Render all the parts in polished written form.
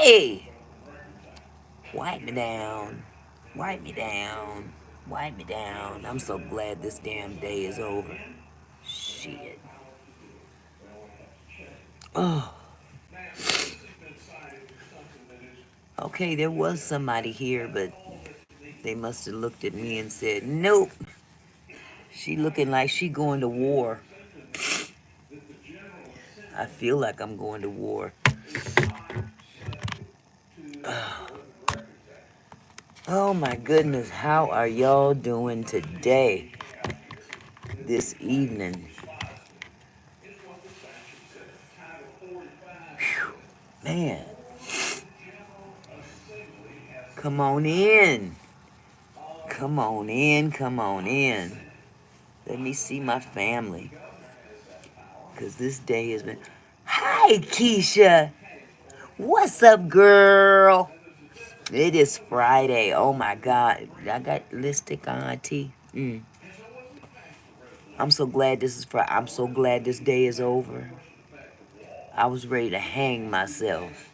Hey! Wipe me down. Wipe me down. Wipe me down. I'm so glad this damn day is over. Shit. Oh, okay, there was somebody here, but they must have looked at me and said, nope. She looking like she going to war. I feel like I'm going to war. Oh my goodness, how are y'all doing today? This evening? Man, come on in. Come on in, come on in. Let me see my family. Because this day has been... Hi, Keisha. What's up, girl? It is Friday. Oh, my God. I got lipstick on, Auntie. I'm so glad this is Friday. I'm so glad this day is over. I was ready to hang myself.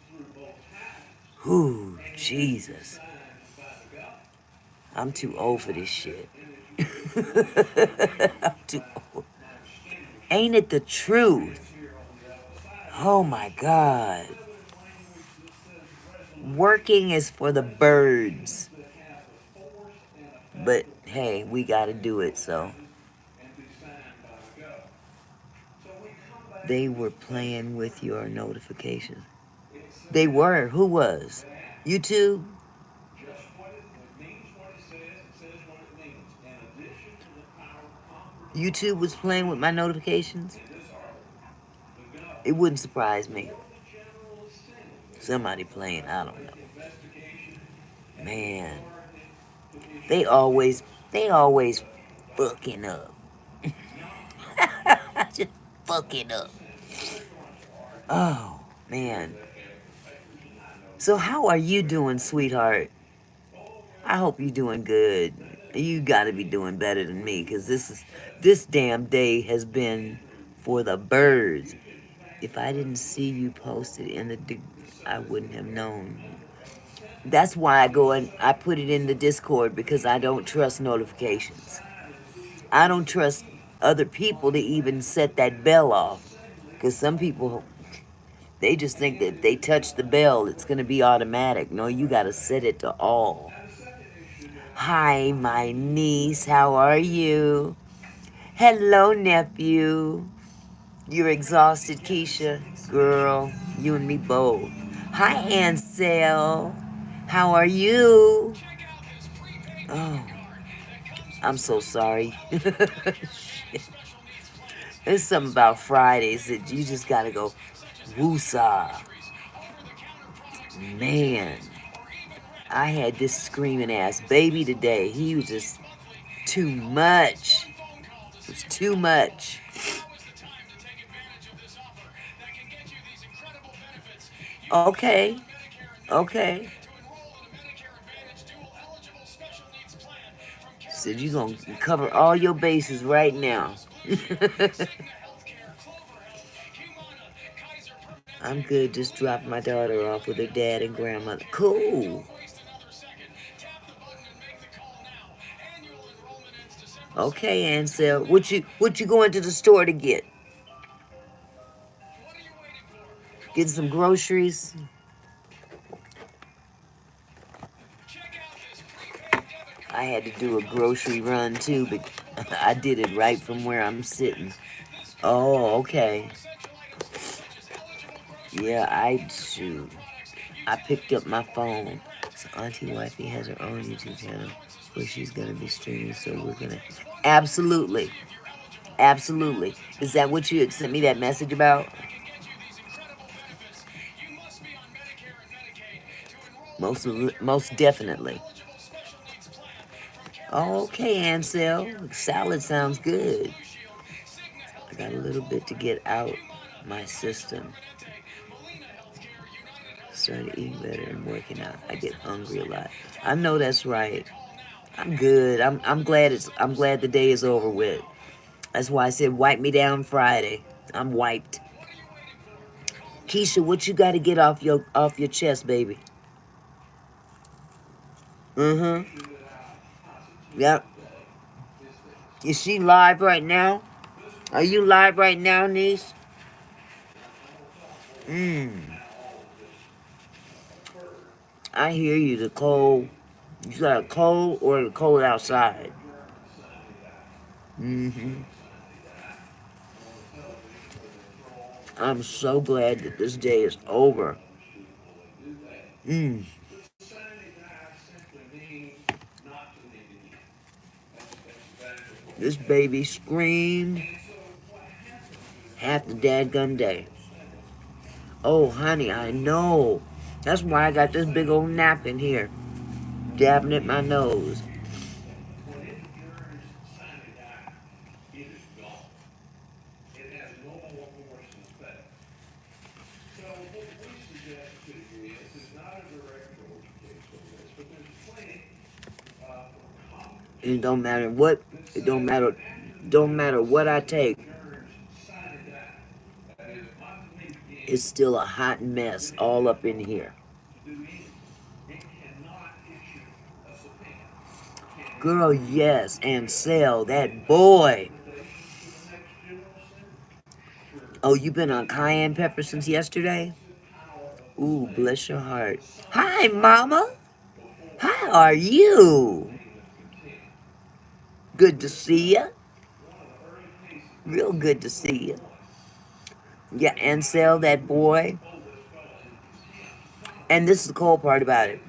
Whew, Jesus. I'm too old for this shit. I'm too old. Ain't it the truth? Oh, my God. Working is for the birds. But hey, we gotta do it, so. They were playing with your notifications. They were. Who was? YouTube? YouTube was playing with my notifications? It wouldn't surprise me. Somebody playing, I don't know. Man. They always fucking up. Just fucking up. Oh, man. So how are you doing, sweetheart? I hope you're doing good. You gotta be doing better than me, because this damn day has been for the birds. If I didn't see you posted in I wouldn't have known. That's why I go and I put it in the Discord, because I don't trust notifications. I don't trust other people to even set that bell off, because some people, they just think that if they touch the bell, it's gonna be automatic. No, you gotta set it to all. Hi, my niece. How are you? Hello, nephew. You're exhausted, Keisha? Girl, you and me both. Hi, Ansel. How are you? Oh, I'm so sorry. There's something about Fridays that you just gotta go woosah. Man, I had this screaming ass baby today. He was just too much. It was too much. Okay. Okay. Said you gonna cover all your bases right now. I'm good, just dropped my daughter off with her dad and grandmother. Cool. Okay, Ansel. What you going to the store to get? Get some groceries? I had to do a grocery run too, but I did it right from where I'm sitting. Oh, okay. Yeah, shoot. I picked up my phone. So Auntie Wifey has her own YouTube channel where she's gonna be streaming, so we're gonna absolutely. Absolutely. Is that what you had sent me that message about? Most definitely. Okay, Ansel. Salad sounds good. I got a little bit to get out my system. Started eating better and working out. I get hungry a lot. I know that's right. I'm good. I'm glad the day is over with. That's why I said wipe me down Friday. I'm wiped. Keisha, what you got to get off your chest, baby? Mm-hmm. Yep. Is she live right now? Are you live right now, niece? I hear you. The cold. You got a cold or the cold outside? Mm-hmm. I'm so glad that this day is over. Mm. This baby screamed half the dadgum day. Oh, honey, I know. That's why I got this big old napkin here, dabbing at my nose. It don't matter what. It don't matter. Don't matter what I take. It's still a hot mess all up in here. Girl, yes, and sell that boy. Oh, you been on cayenne pepper since yesterday? Ooh, bless your heart. Hi, Mama. How are you? Good to see you. Real good to see you. Yeah, and sell that boy. And this is the cool part about it.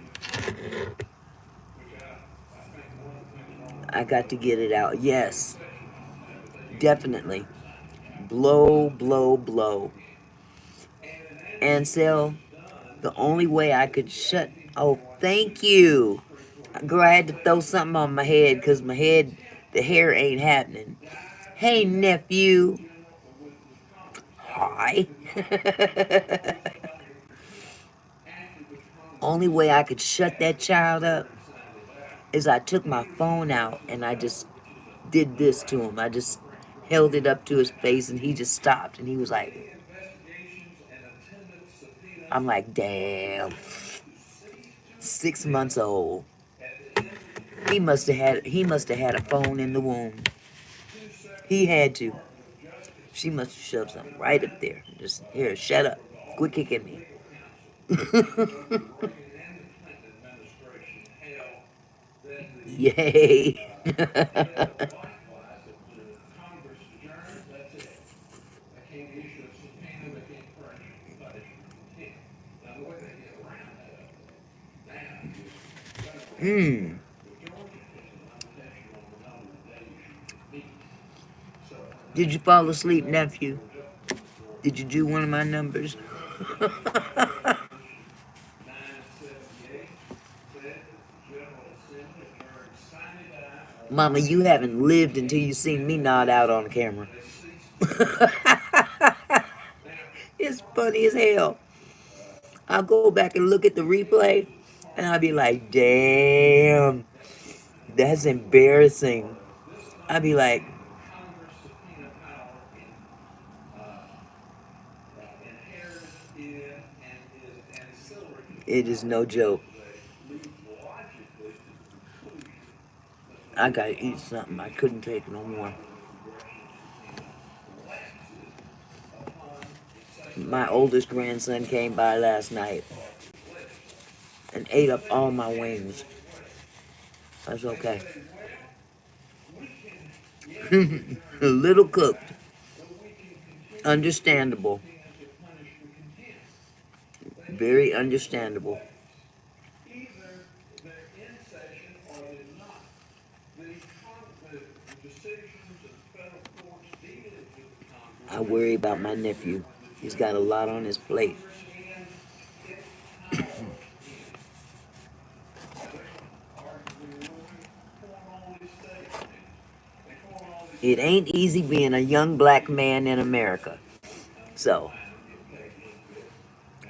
I got to get it out. Yes, definitely. Blow, blow, blow. Ansel, the only way I could shut. Oh, thank you. Girl, I had to throw something on my head because my head, the hair ain't happening. Hey, nephew. Hi. Only way I could shut that child up is I took my phone out and I just did this to him. I just held it up to his face and he just stopped and he was like, I'm like, damn. 6 months old. He must have had a phone in the womb. He had to. She must have shoved something right up there. Just here, shut up. Quit kicking me. Yay. Hmm. Did you fall asleep, nephew? Did you do one of my numbers? Mama, you haven't lived until you seen me nod out on camera. It's funny as hell. I'll go back and look at the replay and I'll be like, damn, that's embarrassing. I'll be like, it is no joke. I gotta eat something. I couldn't take no more. My oldest grandson came by last night and ate up all my wings. That's okay. A little cooked. Understandable. Very understandable. I worry about my nephew. He's got a lot on his plate. It ain't easy being a young black man in America. So,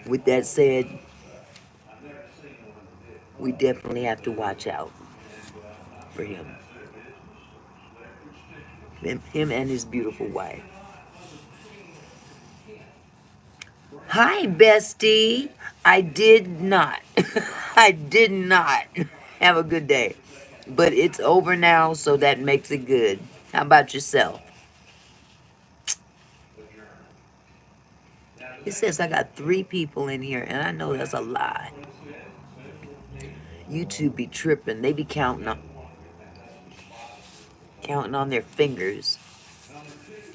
with that said, we definitely have to watch out for him. Him and his beautiful wife. Hi, bestie. I did not. I did not have a good day. But it's over now, so that makes it good. How about yourself? It says I got 3 people in here, and I know that's a lie. YouTube be tripping. They be counting on their fingers.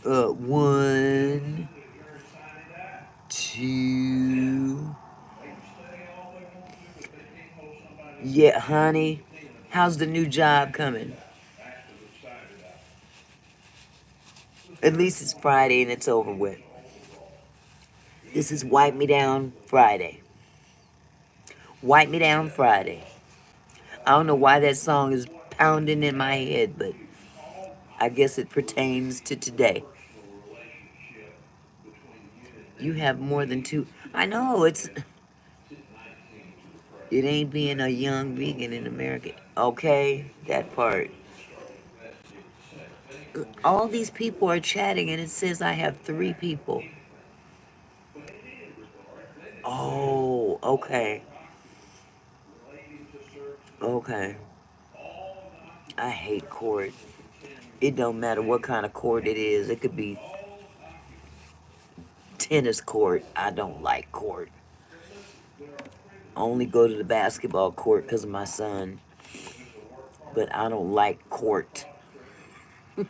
1, 2. Yeah, honey. How's the new job coming? At least it's Friday and it's over with. This is Wipe Me Down Friday. Wipe Me Down Friday. I don't know why that song is pounding in my head, but I guess it pertains to today. You have more than 2. I know, it ain't being a young vegan in America. Okay, that part. All these people are chatting and it says I have 3 people. Oh, okay. Okay. I hate court. It don't matter what kind of court it is. It could be tennis court. I don't like court. I only go to the basketball court because of my son. But I don't like court.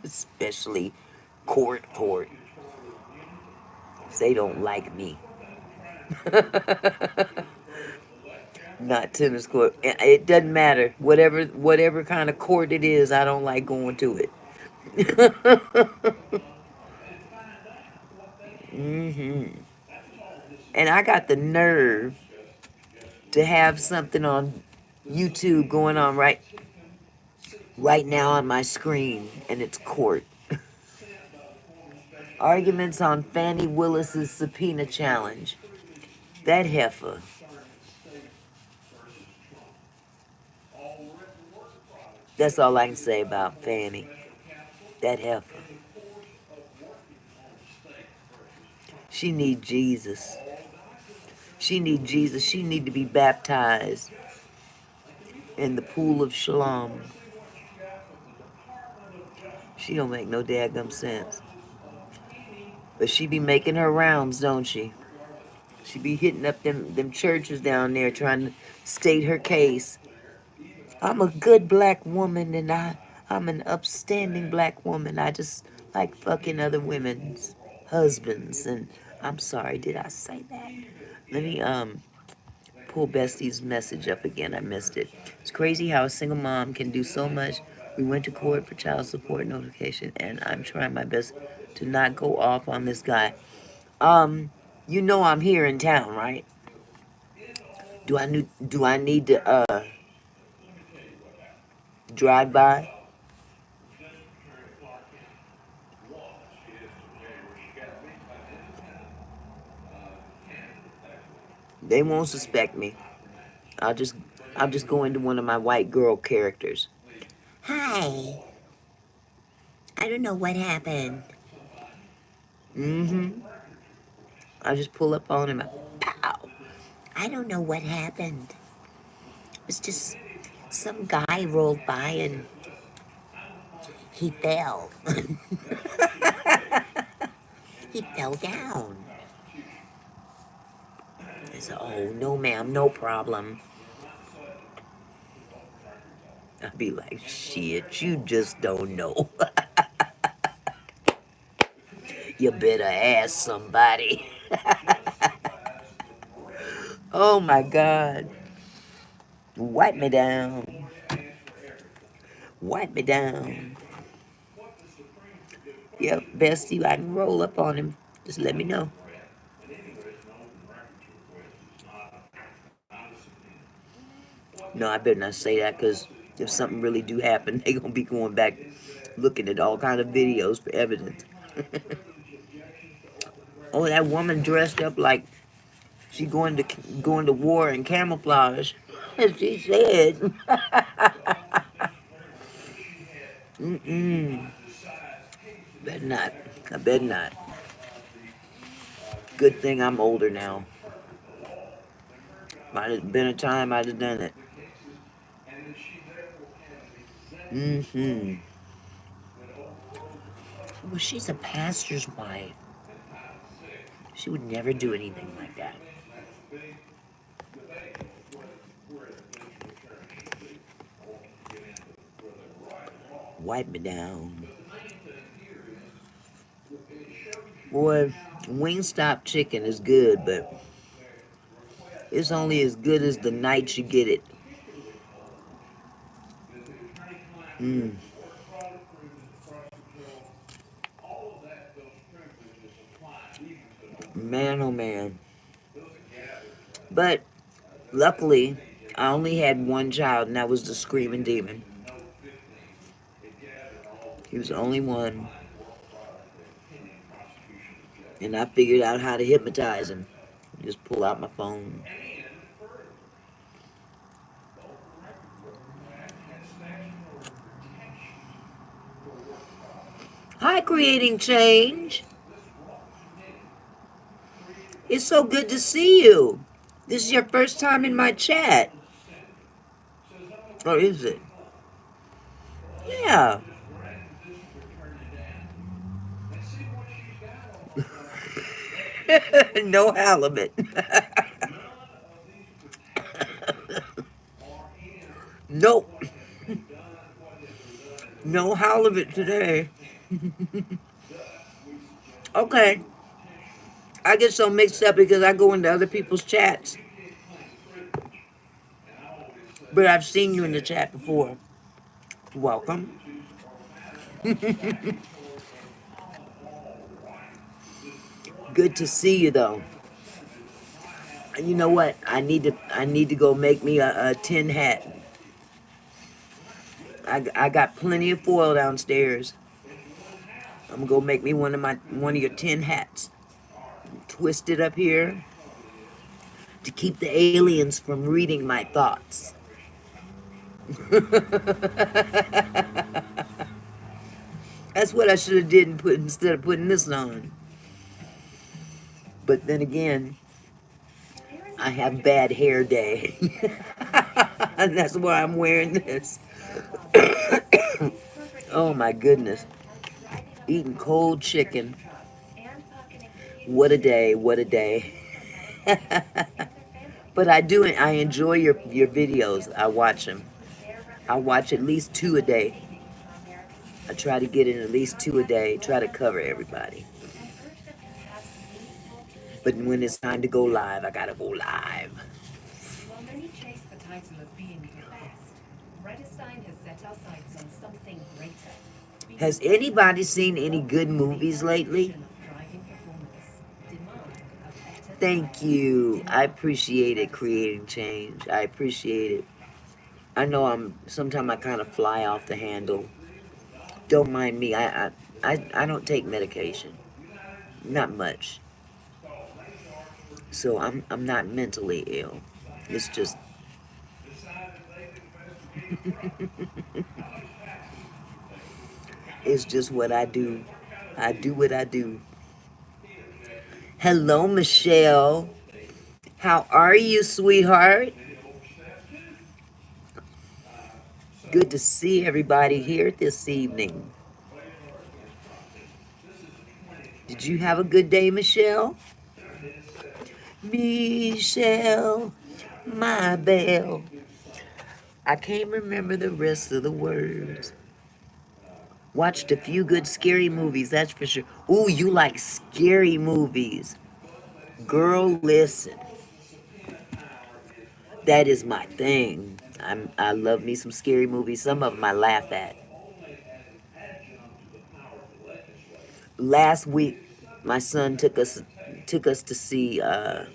Especially court. They don't like me. Not tennis court. It doesn't matter. Whatever kind of court it is, I don't like going to it. And I got the nerve to have something on YouTube going on right now on my screen, and it's court. Arguments on Fannie Willis's subpoena challenge. That heifer. That's all I can say about Fannie. That heifer. She need Jesus. She need Jesus. She need to be baptized in the pool of Shalom. She don't make no daggum sense. But she be making her rounds, don't she? She be hitting up them churches down there trying to state her case. I'm a good black woman and I'm an upstanding black woman. I just like fucking other women's husbands. And I'm sorry, did I say that? Let me pull Bestie's message up again. I missed it. It's crazy how a single mom can do so much. We went to court for child support notification, and I'm trying my best to not go off on this guy. You know I'm here in town, right? Do I need to drive by? They won't suspect me. I'll just I'll just go into one of my white girl characters. Hi. I don't know what happened. Mm-hmm. I'll just pull up on him. Pow. I don't know what happened. It was just some guy rolled by and he fell. He fell down. I said, oh, no, ma'am, no problem. I'd be like, shit, you just don't know. You better ask somebody. Oh my God. Wipe me down. Wipe me down. Yep, bestie, I can roll up on him. Just let me know. No, I better not say that because if something really do happen, they gonna be going back looking at all kind of videos for evidence. Oh, that woman dressed up like she going to war in camouflage. She said, mm-mm, better not. I better not. Good thing I'm older now. Might have been a time I'd have done it. Mm-hmm. Well, she's a pastor's wife. She would never do anything like that. Wipe me down. Boy, Wingstop chicken is good, but it's only as good as the night you get it. Mm, man, oh man. But luckily, I only had one child, and that was the screaming demon. He was the only one, and I figured out how to hypnotize him. Just pull out my phone. Hi, Creating Change. It's so good to see you. This is your first time in my chat. Or is it? Yeah. No halibut. Nope. No halibut today. Okay. I get so mixed up because I go into other people's chats. But I've seen you in the chat before. Welcome. Good to see you though. You know what? I need to go make me a tin hat. I got plenty of foil downstairs. I'm gonna go make me one of your tin hats. Twist it up here to keep the aliens from reading my thoughts. That's what I should have did and put instead of putting this on. But then again, I have bad hair day. And that's why I'm wearing this. Oh my goodness. Eating cold chicken. What a day, what a day. But I enjoy your videos. I watch them. I watch at least 2 a day. I try to get in at least 2 a day, try to cover everybody. But when it's time to go live, I gotta go live. While many chase the title of being the best, Redestein has set our sights on something greater. Has anybody seen any good movies lately? Thank you. I appreciate it, Creating Change. I appreciate it. I know sometimes I kind of fly off the handle. Don't mind me. I don't take medication. Not much. So I'm not mentally ill. It's just it's just what I do. I do what I do. Hello, Michelle. How are you, sweetheart? Good to see everybody here this evening. Did you have a good day, Michelle? Michelle, my belle. I can't remember the rest of the words. Watched a few good scary movies, that's for sure. Ooh, you like scary movies. Girl, listen. That is my thing. I love me some scary movies. Some of them I laugh at. Last week, my son took us to see the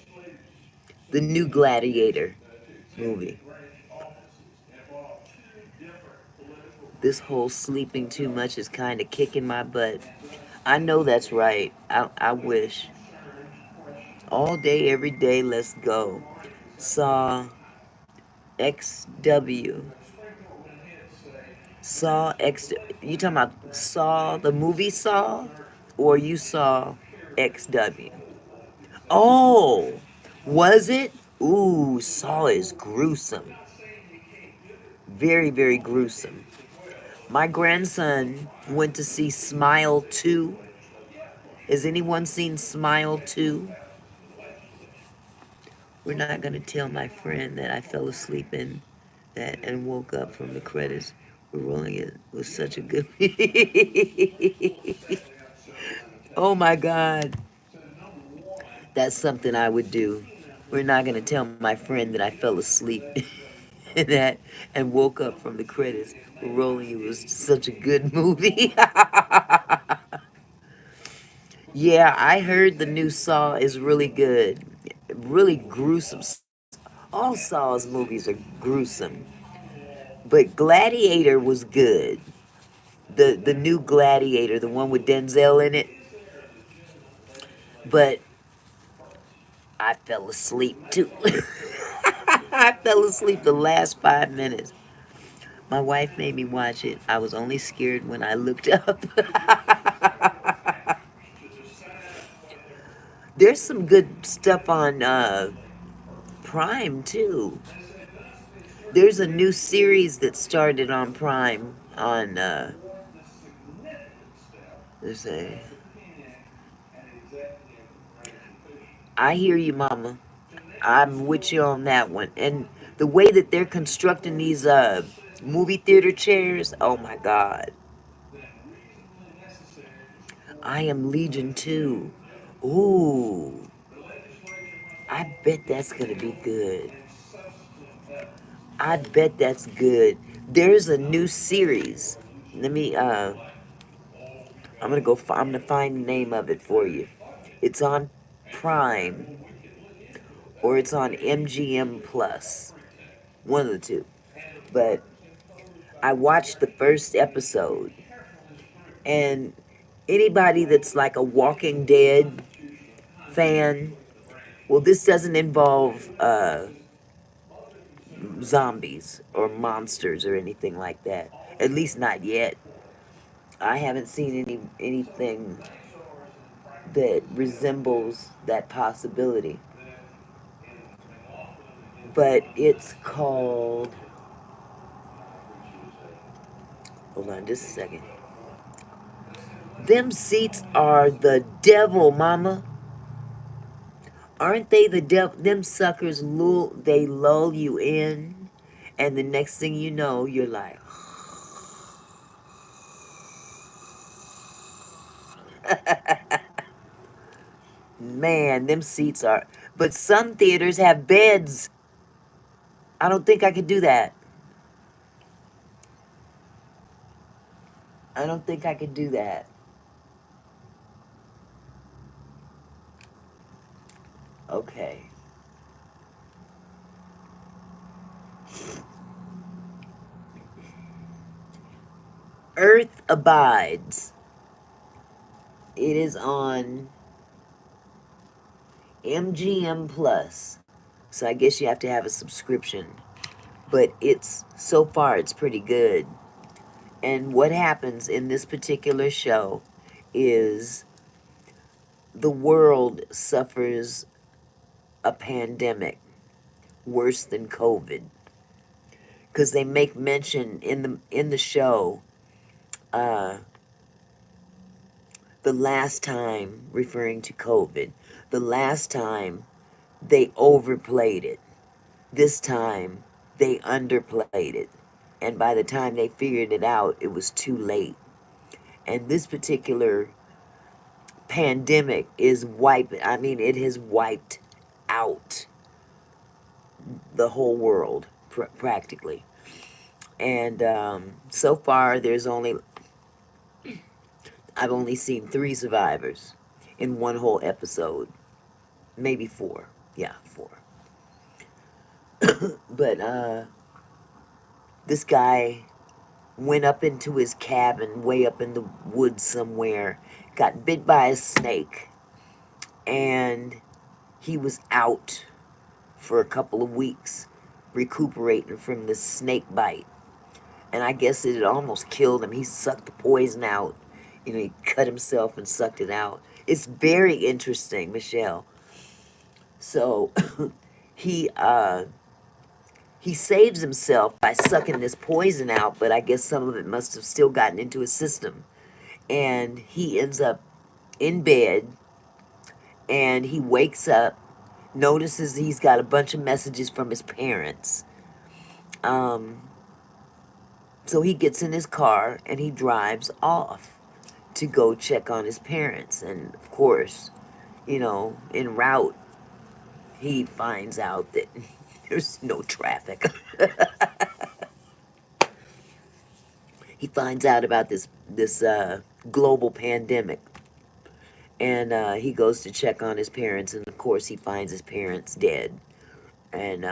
new Gladiator movie. This whole sleeping too much is kind of kicking my butt. I know that's right. I wish. All day, every day, let's go. Saw XW. Saw X. You talking about Saw the movie Saw, or you saw XW? Oh, was it? Ooh, Saw is gruesome. Very, very gruesome. My grandson went to see Smile 2. Has anyone seen Smile 2? We're not going to tell my friend that I fell asleep in that and woke up from the credits. We're rolling it. It was such a good. Oh my God. That's something I would do. We're not going to tell my friend that I fell asleep in that and woke up from the credits. We're rolling. It was such a good movie. Yeah, I heard the new Saw is really good. Really gruesome. All Saw's movies are gruesome. But Gladiator was good. The new Gladiator, the one with Denzel in it. But I fell asleep too. I fell asleep the last 5 minutes. My wife made me watch it. I was only scared when I looked up. There's some good stuff on Prime too. There's a new series that started on Prime on there's a I hear you, mama. I'm with you on that one. And the way that they're constructing these movie theater chairs, oh my God. I am Legion 2. Ooh, I bet that's gonna be good. I bet that's good. There's a new series. Let me I'm gonna find the name of it for you. It's on Prime or it's on MGM Plus. One of the two. But I watched the first episode, and anybody that's like a Walking Dead fan, well, this doesn't involve zombies or monsters or anything like that. At least not yet. I haven't seen anything that resembles that possibility. But it's called. Hold on, just a second. Them seats are the devil, mama. Aren't they the devil? Them suckers they lull you in, and the next thing you know, you're like, man, them seats are. But some theaters have beds. I don't think I could do that. I don't think I could do that. Okay. Earth Abides. It is on MGM Plus. So I guess you have to have a subscription. But it's so far it's pretty good. And what happens in this particular show is the world suffers a pandemic worse than COVID. Because they make mention in the show, uh, the last time, referring to COVID, the last time they overplayed it. This time they underplayed it. And by the time they figured it out, it was too late. And this particular pandemic is it has wiped out the whole world practically. And so far, I've only seen 3 survivors in one whole episode, maybe 4. Yeah, 4. But this guy went up into his cabin way up in the woods somewhere, got bit by a snake, and he was out for a couple of weeks recuperating from the snake bite. And I guess it had almost killed him. He sucked the poison out. He cut himself and sucked it out. It's very interesting, Michelle. So he he saves himself by sucking this poison out, but I guess some of it must have still gotten into his system. And he ends up in bed, and he wakes up, notices he's got a bunch of messages from his parents. Um, so he gets in his car and he drives off to go check on his parents. And of course, you know, en route, he finds out that there's no traffic. He finds out about this global pandemic, and he goes to check on his parents, and of course he finds his parents dead, and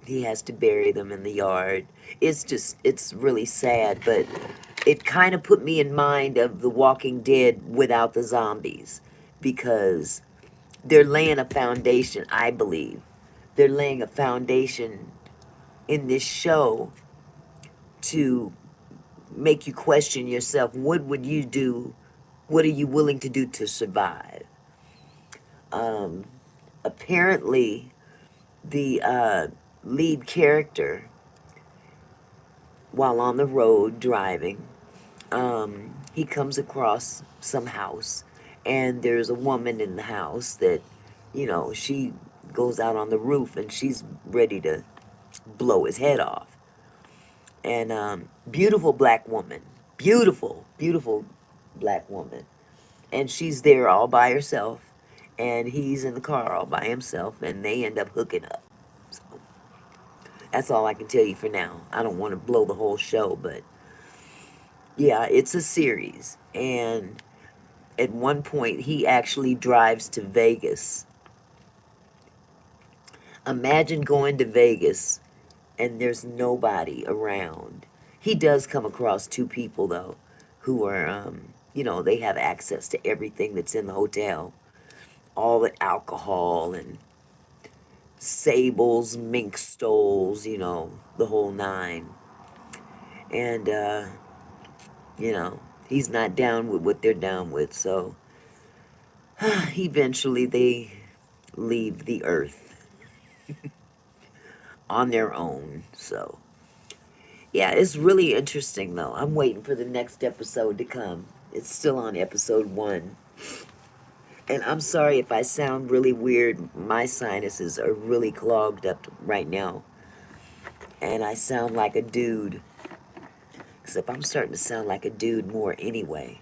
he has to bury them in the yard. It's really sad, but it kind of put me in mind of The Walking Dead without the zombies, because they're laying a foundation, I believe. They're laying a foundation in this show to make you question yourself. What would you do? What are you willing to do to survive? Um, Apparently, the lead character, while on the road driving, he comes across some house, and there's a woman in the house that, you know, she goes out on the roof and she's ready to blow his head off. And beautiful black woman, beautiful black woman, and she's there all by herself, and he's in the car all by himself, and they end up hooking up. So that's all I can tell you for now. I don't want to blow the whole show, but yeah, it's a series. And at one point, he actually drives to Vegas. Imagine going to Vegas and there's nobody around. He does come across two people, though, who are, you know, they have access to everything that's in the hotel, all the alcohol and sables, mink stoles, you know, the whole nine. And, you know, he's not down with what they're down with, so eventually they leave the earth on their own. So, yeah, it's really interesting, though. I'm waiting for the next episode to come. It's still on episode 1. And I'm sorry if I sound really weird. My sinuses are really clogged up right now. And I sound like a dude. Except I'm starting to sound like a dude more anyway.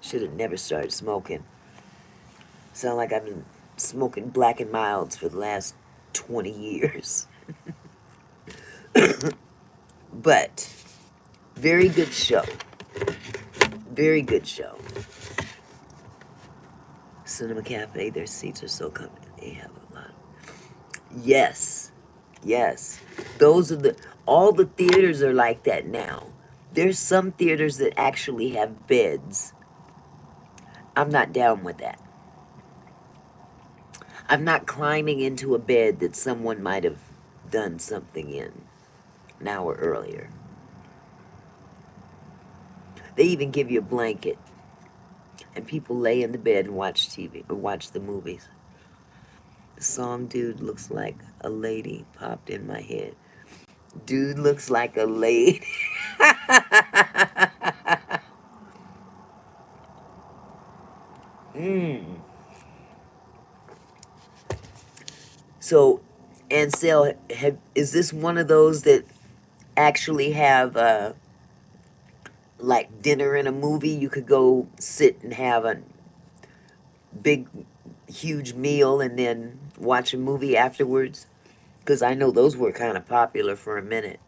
Should have never started smoking. Sound like I've been smoking Black and Milds for the last 20 years. But, very good show. Very good show. Cinema Cafe, their seats are so comfy. They have a lot. Yes. Yes. Those are all the theaters are like that now. There's some theaters that actually have beds. I'm not down with that. I'm not climbing into a bed that someone might have done something in an hour earlier. They even give you a blanket. And people lay in the bed and watch TV or watch the movies. The song Dude Looks Like a Lady popped in my head. Dude looks like a lady. So, Ansel, is this one of those that actually have like dinner and a movie? You could go sit and have a big, huge meal and then watch a movie afterwards? Because I know those were kind of popular for a minute.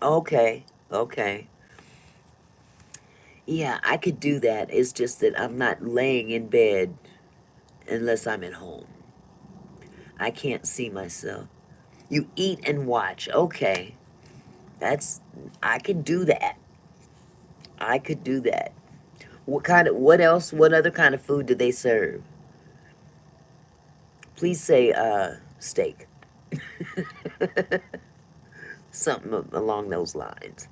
Okay, okay. Yeah, I could do that. It's just that I'm not laying in bed unless I'm at home. I can't see myself. You eat and watch. Okay. That's, I could do that. I could do that. What else, what other kind of food do they serve? Please say, steak. Something along those lines.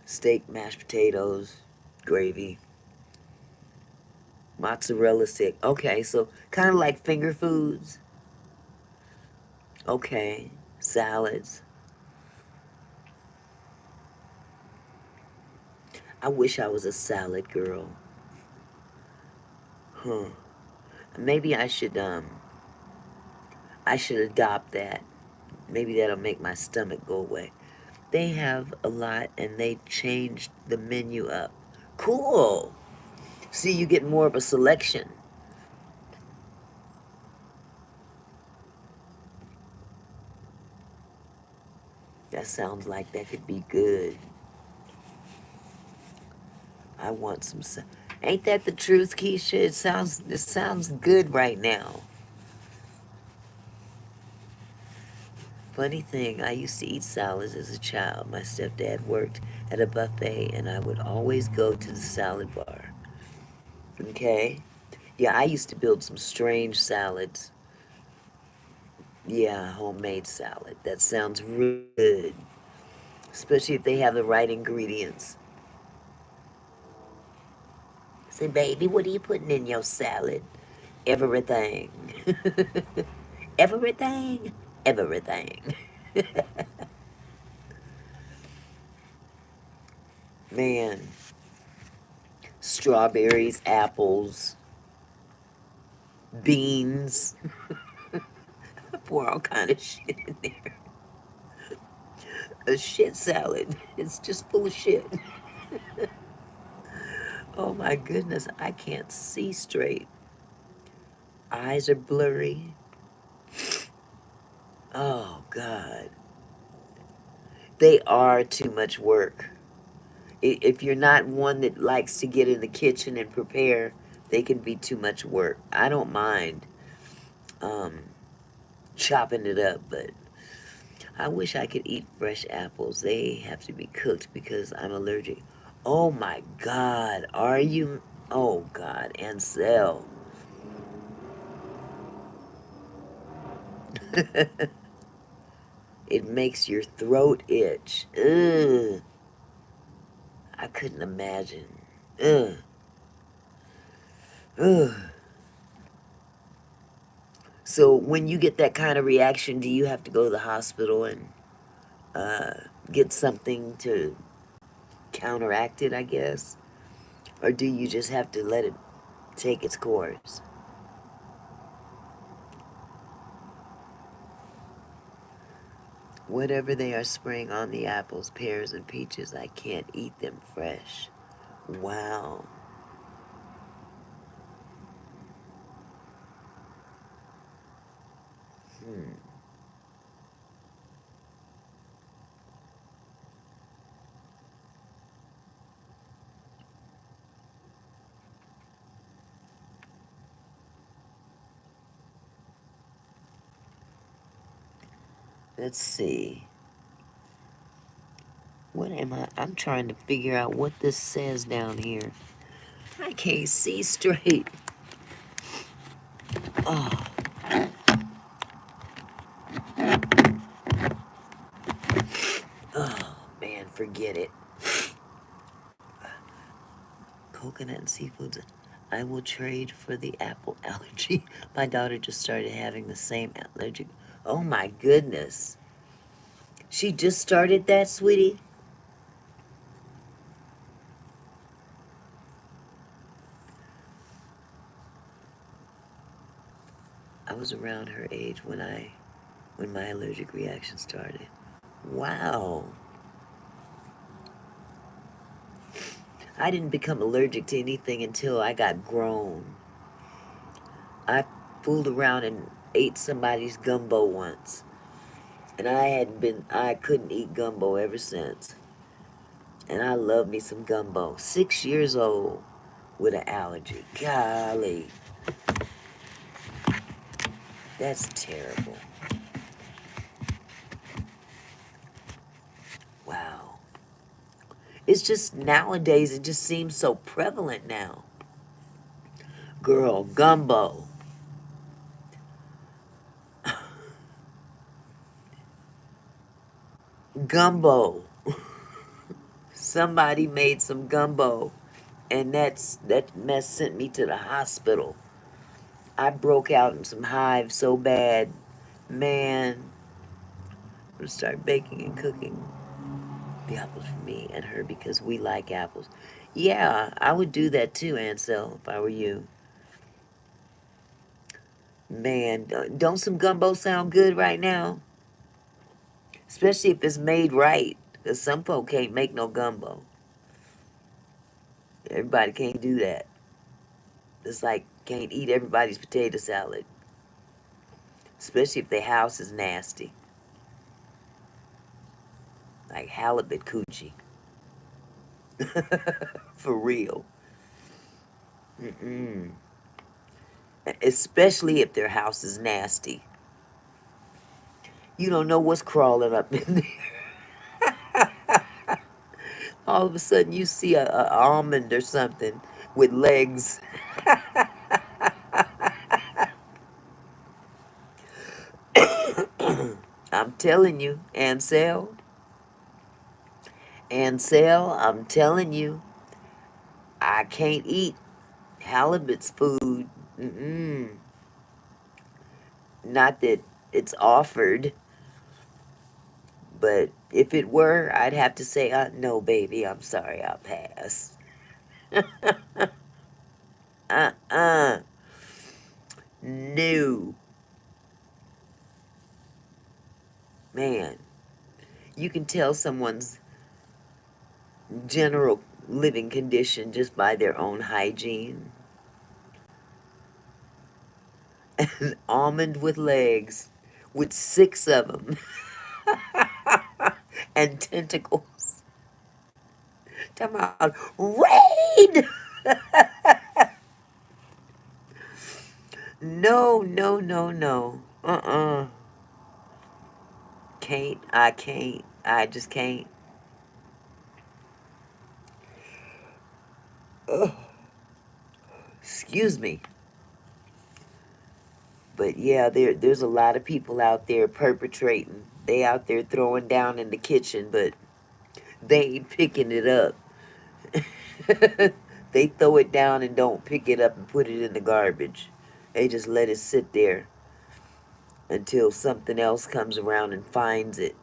Steak, mashed potatoes, gravy. Mozzarella stick. Okay, so kind of like finger foods. Okay, salads. I wish I was a salad girl. Huh. Maybe I should adopt that. Maybe that'll make my stomach go away. They have a lot and they changed the menu up. Cool. See, you get more of a selection. That sounds like that could be good. I want some. Ain't that the truth, Keisha? It sounds good right now. Funny thing, I used to eat salads as a child. My stepdad worked at a buffet, and I would always go to the salad bar. Okay? Yeah, I used to build some strange salads. Yeah, homemade salad. That sounds really good, especially if they have the right ingredients. Say, baby, what are you putting in your salad? Everything. Everything. Everything. Man, strawberries, apples, beans. I pour all kind of shit in there. A shit salad. It's just full of shit. Oh my goodness, I can't see straight. Eyes are blurry. Oh God. They are too much work. If you're not one that likes to get in the kitchen and prepare, they can be too much work. I don't mind um, chopping it up, but I wish I could eat fresh apples. They have to be cooked because I'm allergic. Oh my God, are you? Oh God, Ansel. It makes your throat itch. Ugh, I couldn't imagine. Ugh, ugh. So when you get that kind of reaction, do you have to go to the hospital and uh, get something to counteract it, I guess? Or do you just have to let it take its course? Whatever they are spraying on the apples, pears, and peaches, I can't eat them fresh. Wow. Hmm. Let's see. What am I? I'm trying to figure out what this says down here. I can't see straight. Oh, oh man, forget it. Coconut and seafoods. I will trade for the apple allergy. My daughter just started having the same allergic. Oh my goodness. She just started that, sweetie? I was around her age when my allergic reaction started. Wow. I didn't become allergic to anything until I got grown. I fooled around and ate somebody's gumbo once. And I couldn't eat gumbo ever since. And I love me some gumbo. 6 years old with an allergy. Golly, that's terrible. Wow. It's just nowadays, it just seems so prevalent now. Girl, gumbo. Gumbo. Somebody made some gumbo And that mess sent me to the hospital. I broke out in some hives so bad. Man, I'm gonna start baking and cooking the apples for me and her because we like apples. Yeah, I would do that too, Ansel, if I were you. Man, don't some gumbo sound good right now? Especially if it's made right. Because some folk can't make no gumbo. Everybody can't do that. It's like can't eat everybody's potato salad. Especially if their house is nasty. Like halibut coochie. For real. Mm-mm. Especially if their house is nasty. You don't know what's crawling up in there. All of a sudden you see a almond or something with legs. I'm telling you, Ansel, I'm telling you, I can't eat halibut's food. Mm-mm. Not that it's offered, but if it were, I'd have to say, no, baby, I'm sorry, I'll pass. Uh-uh. No. Man, you can tell someone's general living condition just by their own hygiene. An almond with legs, with 6 of them, and tentacles. Talking about raid! No, no, no, no. Uh-uh. Can't. I can't. I just can't. Ugh. Excuse me. But yeah, there's a lot of people out there perpetrating. They out there throwing down in the kitchen, but they ain't picking it up. They throw it down and don't pick it up and put it in the garbage. They just let it sit there until something else comes around and finds it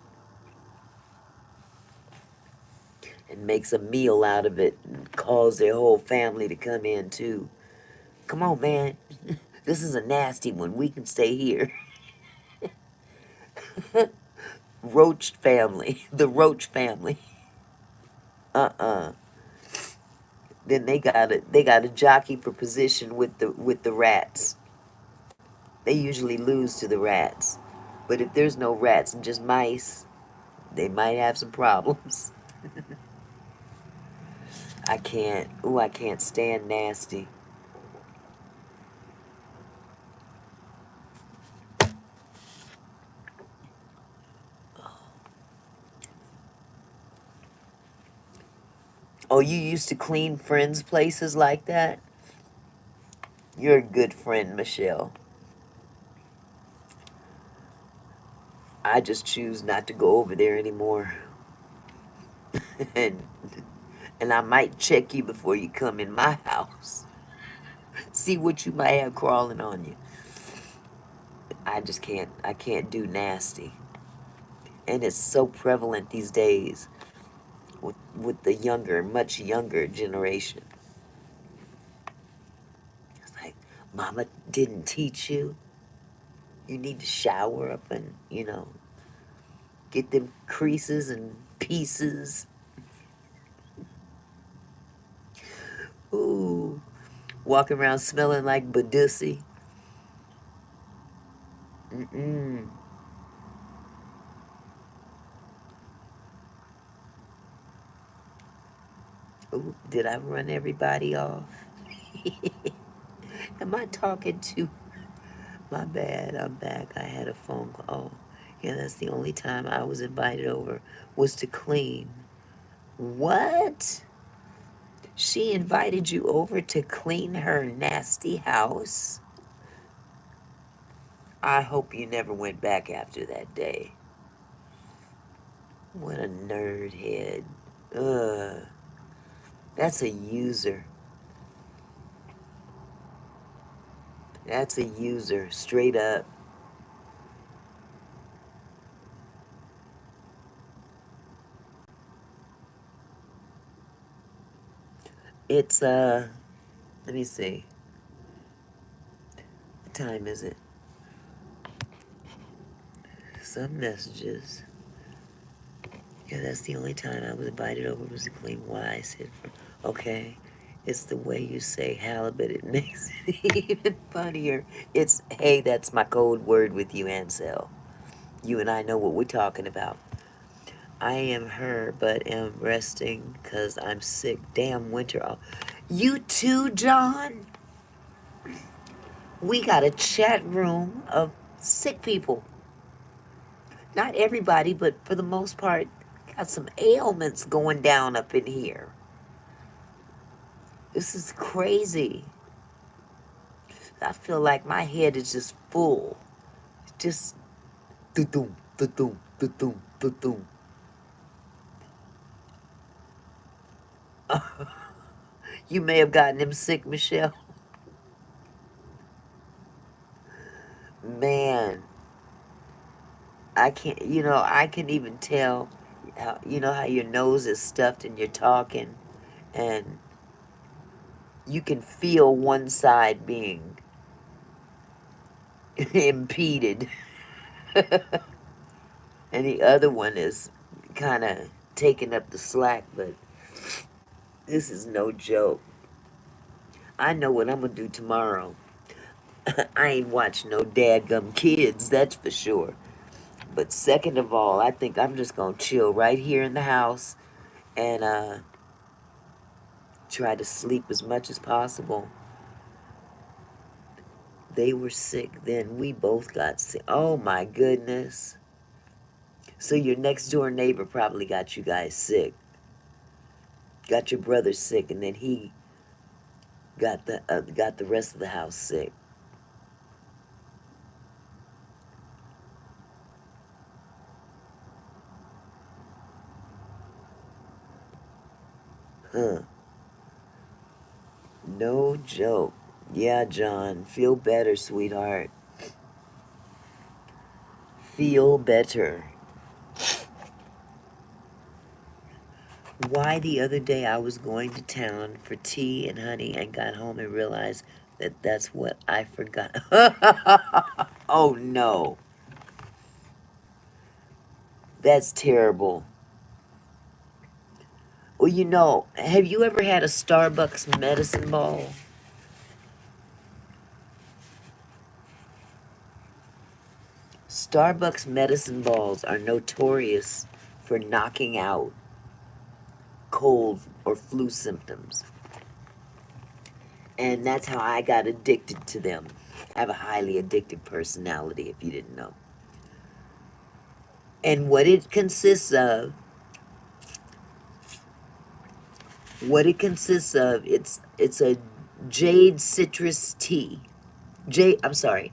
and makes a meal out of it and calls their whole family to come in too. Come on, man. This is a nasty one. We can stay here. Roach family. The Roach family. Uh-uh. Then they got a jockey for position with the rats. They usually lose to the rats. But if there's no rats and just mice, they might have some problems. I can't. Ooh, I can't stand nasty. Oh, you used to clean friends' places like that? You're a good friend, Michelle. I just choose not to go over there anymore. and and I might check you before you come in my house. See what you might have crawling on you. I can't do nasty. And it's so prevalent these days with the younger, much younger generation. It's like, Mama didn't teach you. You need to shower up and, get them creases and pieces. Ooh, walking around smelling like Badussy. Mm-mm. Ooh, did I run everybody off? Am I talking to? My bad, I'm back. I had a phone call. Oh, yeah, that's the only time I was invited over was to clean. What? She invited you over to clean her nasty house? I hope you never went back after that day. What a nerd head. Ugh. That's a user. That's a user, straight up. It's, let me see. What time is it? Some messages. Yeah, that's the only time I was invited over was to clean why I said for, okay. It's the way you say halibut. It makes it even funnier. It's, hey, that's my code word with you, Ansel. You and I know what we're talking about. I am her, but am resting because I'm sick. Damn winter. You too, John? We got a chat room of sick people. Not everybody, but for the most part, got some ailments going down up in here. This is crazy. I feel like my head is just full. Just do-doom, do-doom, do-doom, do-doom. You may have gotten him sick, Michelle. Man, I can't, I can even tell, how, how your nose is stuffed and you're talking, and you can feel one side being impeded, and the other one is kind of taking up the slack, but this is no joke. I know what I'm gonna do tomorrow. I ain't watching no dadgum kids, that's for sure. But second of all, I think I'm just gonna chill right here in the house and try to sleep as much as possible. They were sick then. We both got sick. Oh my goodness. So your next door neighbor probably got you guys sick. Got your brother sick, and then he got the rest of the house sick. Huh. No joke. Yeah, John. Feel better, sweetheart. Feel better. Why the other day I was going to town for tea and honey and got home and realized that that's what I forgot. Oh no. That's terrible. Well, have you ever had a Starbucks medicine ball? Starbucks medicine balls are notorious for knocking out cold or flu symptoms. And that's how I got addicted to them. I have a highly addictive personality, if you didn't know. And what it consists of, it's a jade citrus tea. I'm sorry,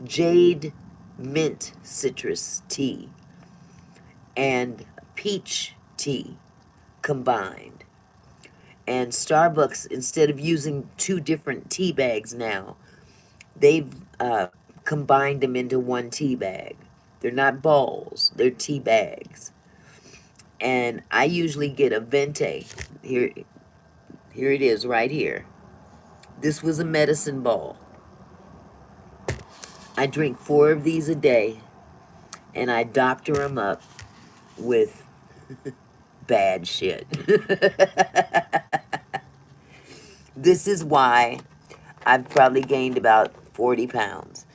jade mint citrus tea and peach tea combined. And Starbucks, instead of using two different tea bags now, they've combined them into one tea bag. They're not balls, they're tea bags. And I usually get a venti. Here it is right here. This was a medicine ball. I drink 4 of these a day, and I doctor them up with bad shit. This is why I've probably gained about 40 pounds.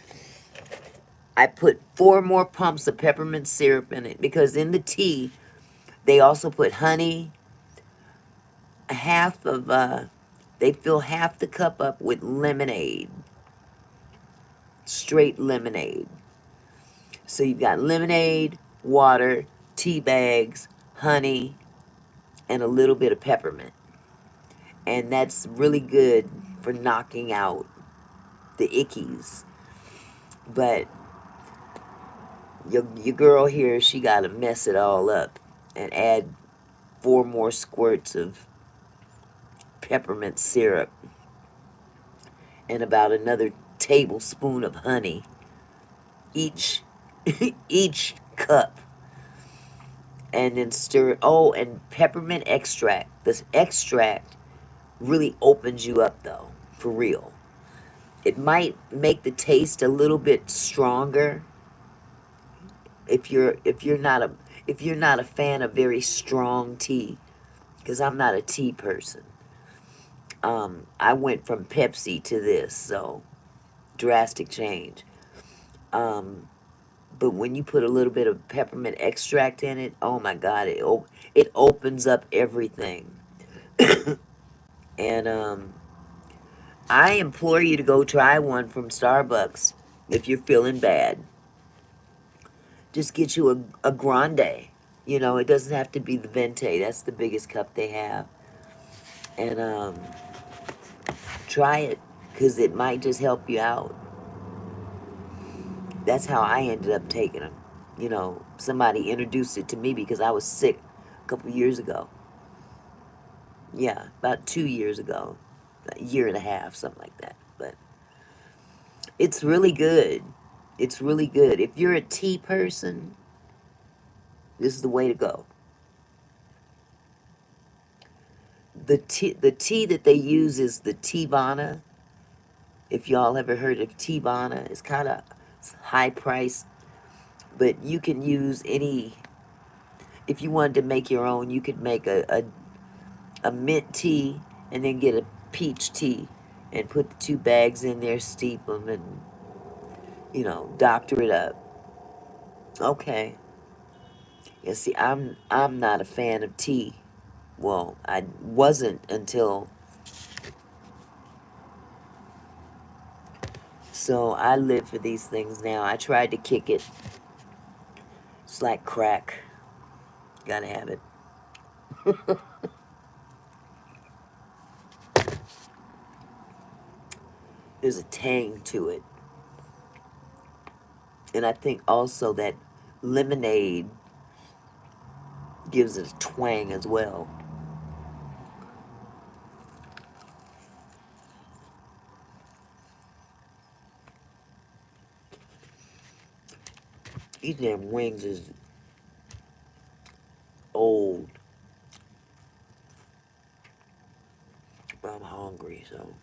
I put 4 more pumps of peppermint syrup in it because in the tea, they also put honey, they fill half the cup up with lemonade, straight lemonade. So you've got lemonade, water, tea bags, honey, and a little bit of peppermint. And that's really good for knocking out the ickies. But your girl here, she got to mess it all up and add 4 more squirts of peppermint syrup and about another tablespoon of honey each each cup, and then stir it. Oh, and peppermint extract. This extract really opens you up though, for real. It might make the taste a little bit stronger if you're not a fan of very strong tea, because I'm not a tea person. I went from Pepsi to this, so drastic change. But when you put a little bit of peppermint extract in it, oh my God, it opens up everything. And I implore you to go try one from Starbucks if you're feeling bad. Just get you a grande. You know, it doesn't have to be the venti. That's the biggest cup they have. And try it, because it might just help you out. That's how I ended up taking them. You know, somebody introduced it to me because I was sick a couple years ago. Yeah, about 2 years ago. A year and a half, something like that. But it's really good. It's really good. If you're a tea person, this is the way to go. The tea that they use is the Tivana. If y'all ever heard of Tivana, it's kind of high priced, but you can use any. If you wanted to make your own, you could make a mint tea and then get a peach tea and put the 2 bags in there, steep them, and doctor it up. Okay. Yeah, see, I'm not a fan of tea. Well, I wasn't until, so I live for these things now. I tried to kick it. It's like crack. Gotta have it. There's a tang to it. And I think also that lemonade gives it a twang as well. These damn wings is old. But I'm hungry, so.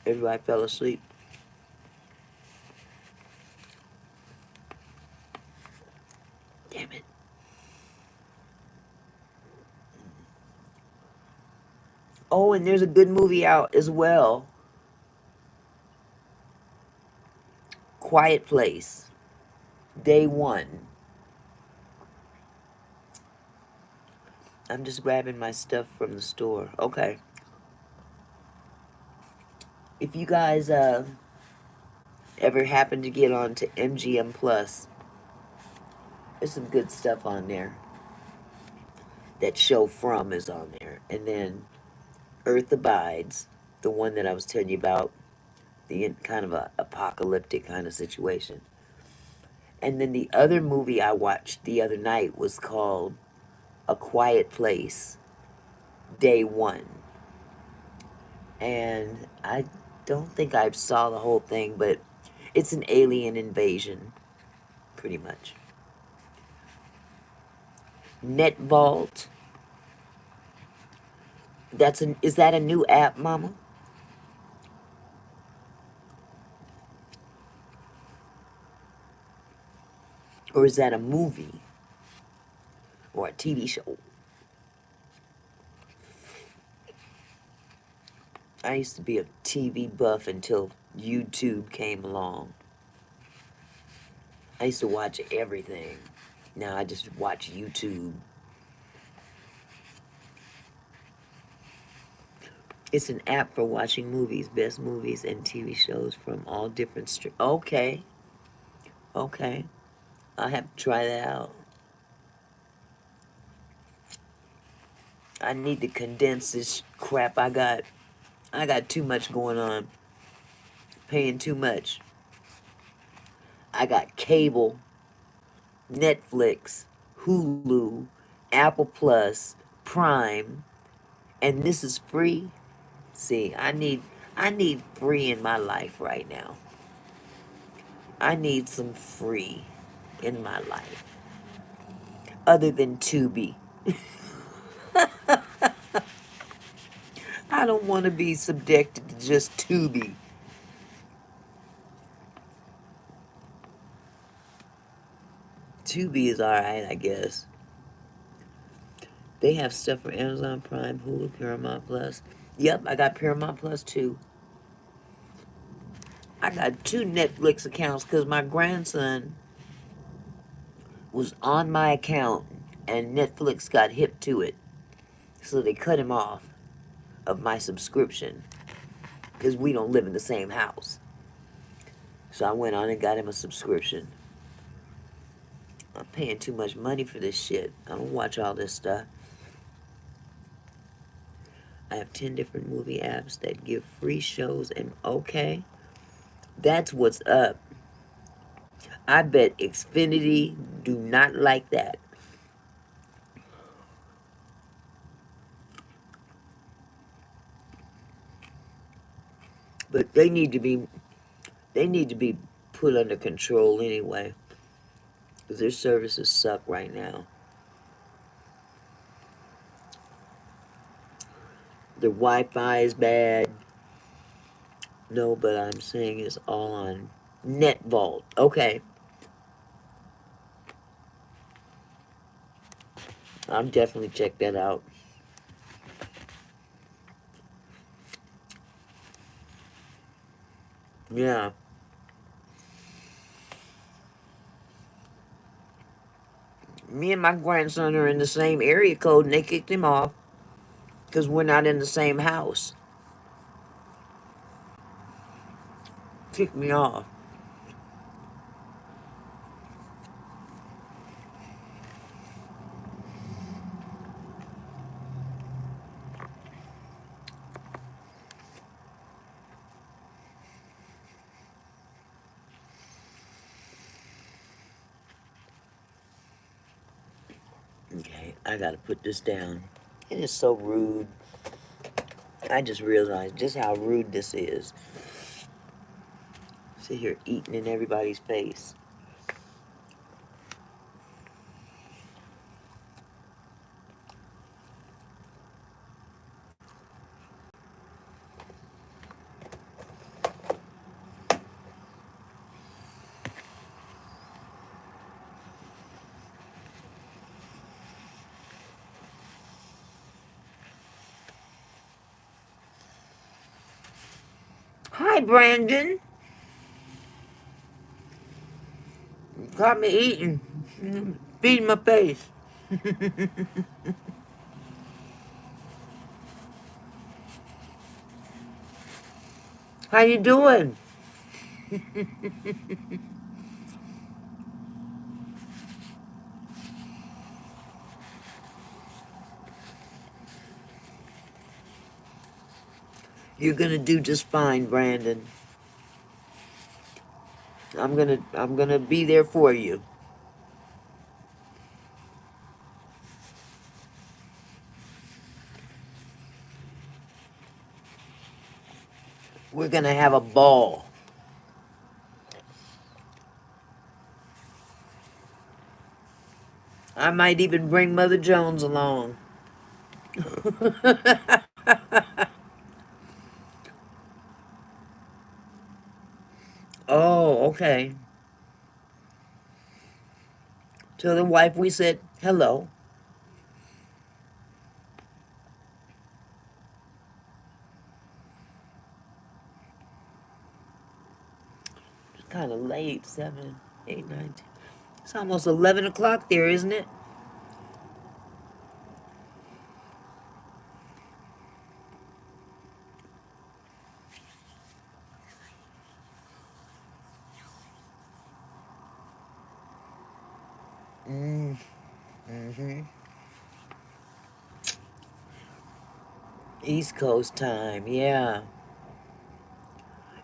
Everybody fell asleep. Damn it. Oh, and there's a good movie out as well. Quiet Place. Day one. I'm just grabbing my stuff from the store. Okay. If you guys ever happen to get on to MGM Plus, there's some good stuff on there. That show From is on there. And then Earth Abides, the one that I was telling you about, the kind of a apocalyptic kind of situation. And then the other movie I watched the other night was called A Quiet Place, Day One. And I don't think I saw the whole thing, but it's an alien invasion, pretty much. Net Vault. Is that a new app, Mama? Or is that a movie? Or a TV show? I used to be a TV buff until YouTube came along. I used to watch everything. Now I just watch YouTube. It's an app for watching movies, best movies and TV shows from all different Okay. Okay. I'll have to try that out. I need to condense this crap I got. I got too much going on. Paying too much. I got cable, Netflix, Hulu, Apple Plus, Prime, and this is free. See, I need free in my life right now. I need some free in my life. Other than Tubi. I don't want to be subjected to just Tubi. Tubi is alright, I guess. They have stuff for Amazon Prime, Hulu, Paramount Plus. Yep, I got Paramount Plus too. I got 2 Netflix accounts because my grandson was on my account and Netflix got hip to it. So they cut him off of my subscription because we don't live in the same house. So I went on and got him a subscription. I'm paying too much money for this shit. I don't watch all this stuff. I have 10 different movie apps that give free shows and okay. That's what's up. I bet Xfinity do not like that. But they need to be put under control anyway. Because their services suck right now. Their Wi-Fi is bad. No, but I'm saying it's all on NetVault. Okay. I'm definitely check that out. Yeah. Me and my grandson are in the same area code and they kicked him off because we're not in the same house. Kicked me off. Okay, I gotta put this down. It is so rude. I just realized just how rude this is. Sit here eating in everybody's face. Hi, Brandon. Caught me eating. Feeding my face. How you doing? You're gonna do just fine, Brandon. I'm gonna be there for you. We're gonna have a ball. I might even bring Mother Jones along. Oh, okay. To the wife we said hello. It's kind of late. 7, 8, 9, 10. It's almost 11 o'clock there, isn't it? Mm-hmm. East Coast time, yeah.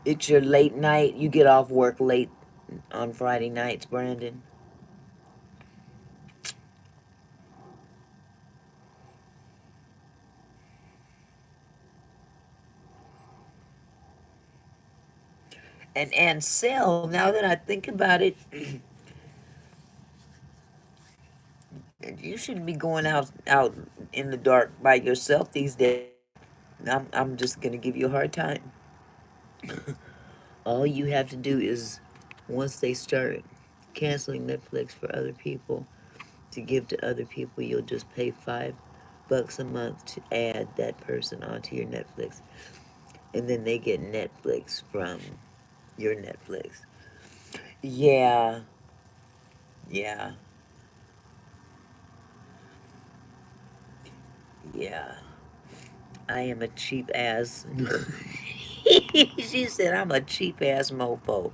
It's your late night. You get off work late on Friday nights, Brandon. And Ansel, now that I think about it, you shouldn't be going out in the dark by yourself these days. I'm just gonna give you a hard time. All you have to do is, once they start canceling Netflix for other people to give to other people, you'll just pay $5 a month to add that person onto your Netflix, and then they get Netflix from your Netflix. Yeah, yeah, yeah. I am a cheap ass. She said I'm a cheap ass mofo.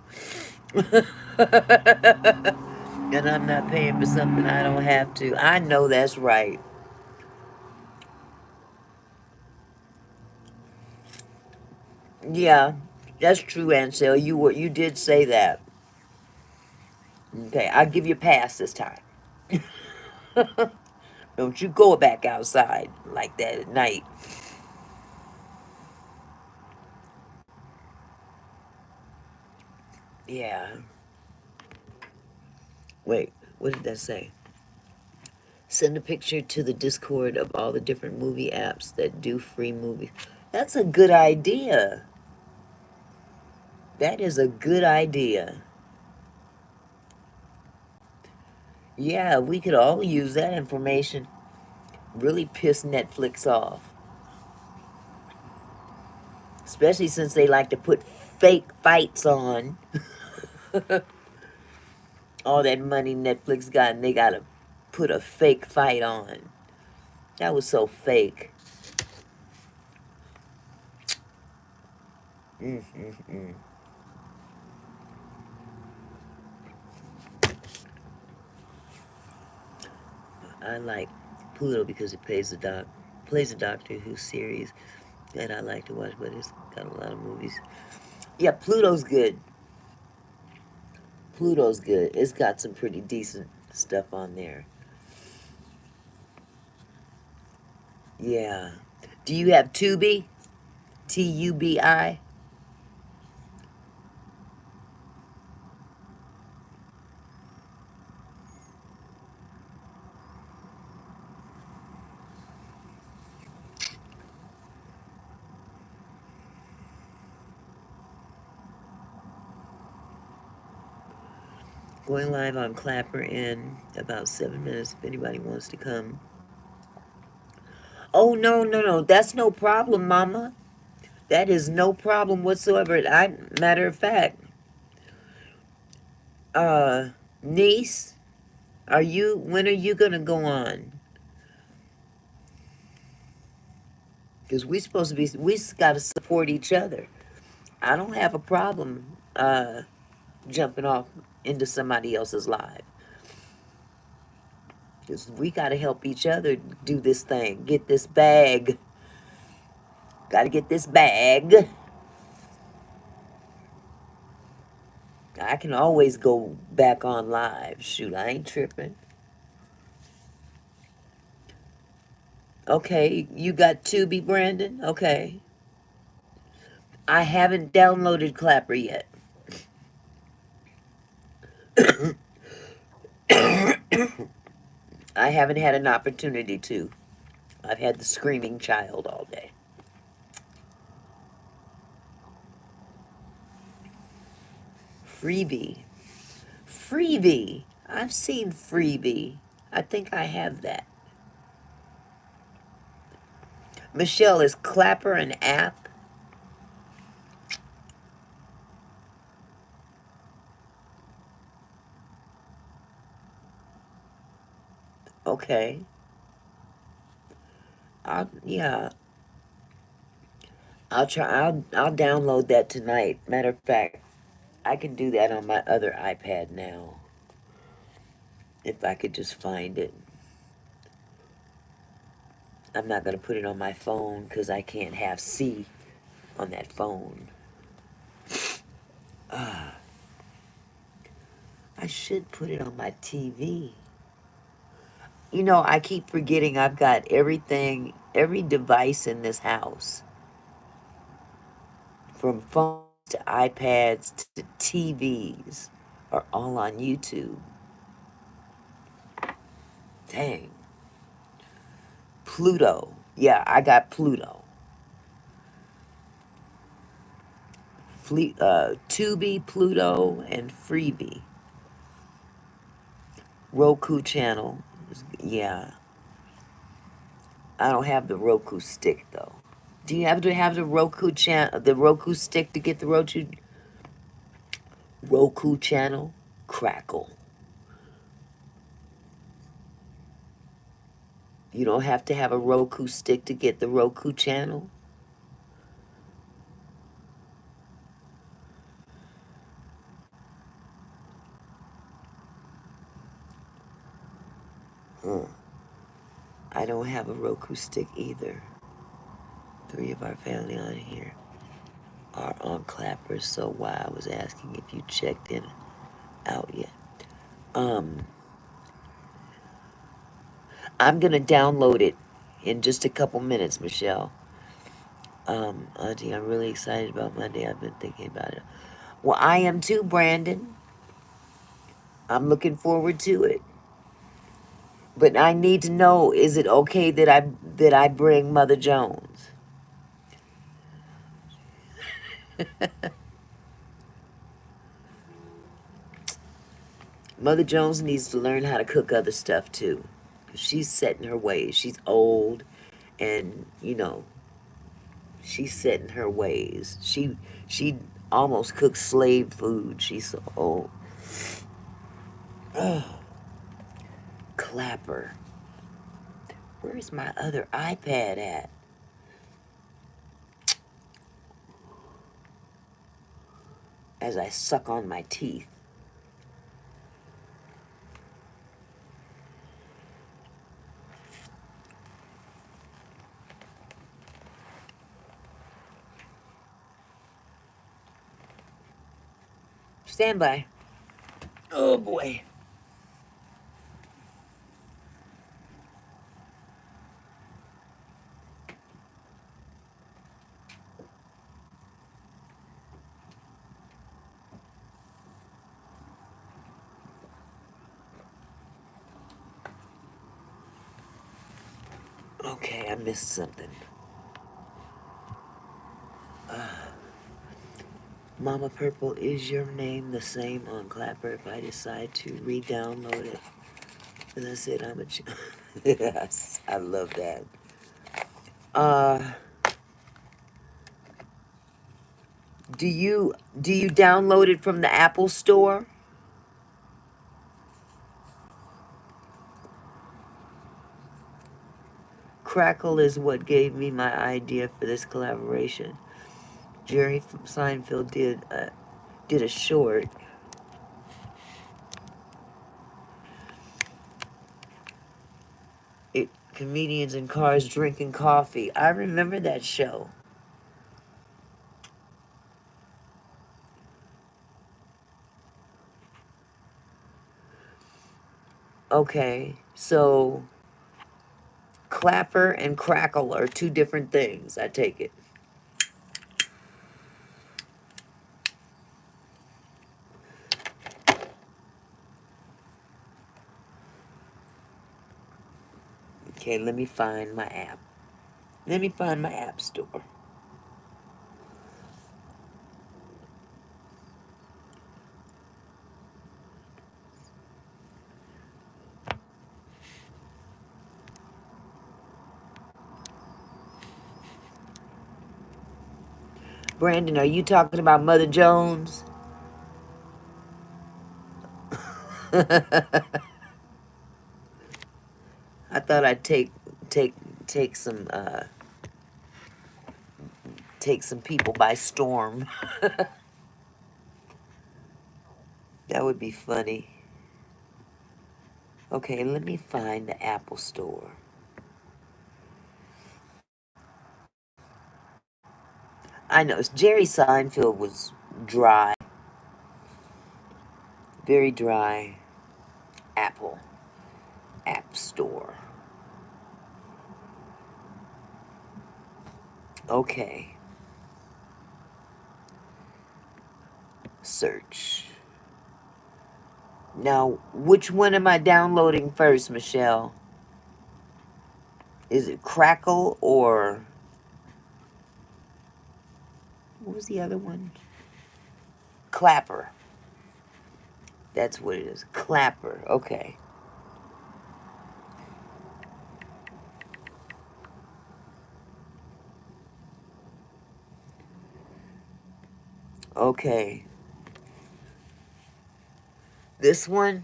And I'm not paying for something I don't have to. I know that's right. Yeah, that's true, Ansel. You did say that. Okay, I'll give you a pass this time. Don't you go back outside like that at night. Yeah. Wait, what did that say? Send a picture to the Discord of all the different movie apps that do free movies. That's a good idea. That is a good idea. Yeah, we could all use that information. Really piss Netflix off. Especially since they like to put fake fights on. All that money Netflix got, and they gotta put a fake fight on. That was so fake. Mm-mm-mm. I like Pluto because it plays a Doctor Who series that I like to watch, but it's got a lot of movies. Yeah, Pluto's good. Pluto's good. It's got some pretty decent stuff on there. Yeah. Do you have Tubi? Tubi? Going live on Clapper in about 7 minutes if anybody wants to come. Oh, no, no, no. That's no problem, Mama. That is no problem whatsoever. Matter of fact, uh, niece, when are you gonna go on? Because we gotta support each other. I don't have a problem, jumping off into somebody else's live. Because we gotta help each other do this thing, get this bag. Gotta get this bag. I can always go back on live. Shoot, I ain't tripping. Okay, you got Tubi, Brandon? Okay. I haven't downloaded Clapper yet. I haven't had an opportunity to. I've had the screaming child all day. Freebie. Freebie. I've seen Freebie. I think I have that. Michelle, is Clapper an app? Okay. Yeah. I'll download that tonight. Matter of fact, I can do that on my other iPad now. If I could just find it. I'm not going to put it on my phone because I can't have C on that phone. I should put it on my TV. You know, I keep forgetting I've got everything, every device in this house, from phones to iPads to TVs, are all on YouTube. Dang. Pluto. Yeah, I got Pluto. Tubi, Pluto, and Freebie. Roku channel. Yeah. I don't have the Roku stick though. Do you have to have the the Roku stick to get the Roku channel? Crackle. You don't have to have a Roku stick to get the Roku channel? Huh. I don't have a Roku stick either. 3 of our family on here are on clappers, so why I was asking if you checked in out yet. Um, I'm gonna download it in just a couple minutes, Michelle. Auntie, I'm really excited about Monday. I've been thinking about it. Well, I am too, Brandon. I'm looking forward to it. But I need to know, is it okay that I bring Mother Jones? Mother Jones needs to learn how to cook other stuff too. She's set in her ways. She's old and, you know, she's set in her ways. She almost cooks slave food. She's so old. Oh, Clapper. Where's my other iPad at? As I suck on my teeth. Stand by. Oh boy. Okay, I missed something. Mama Purple, is your name the same on Clapper if I decide to re-download it? And I said I'm a yes, I love that. Uh, do you download it from the Apple Store? Crackle is what gave me my idea for this collaboration. Jerry Seinfeld did a short. Comedians in cars drinking coffee. I remember that show. Okay, so Clapper and Crackle are two different things. I take it. Okay, let me find my app. Let me find my app store. Brandon, are you talking about Mother Jones? I thought I'd take take some take some people by storm. That would be funny. Okay, let me find the Apple Store. I know Jerry Seinfeld was dry, very dry. Apple App Store. Okay, search. Now, which one am I downloading first, Michelle? Is it Crackle or what was the other one? Clapper. That's what it is. Clapper. Okay. Okay. This one?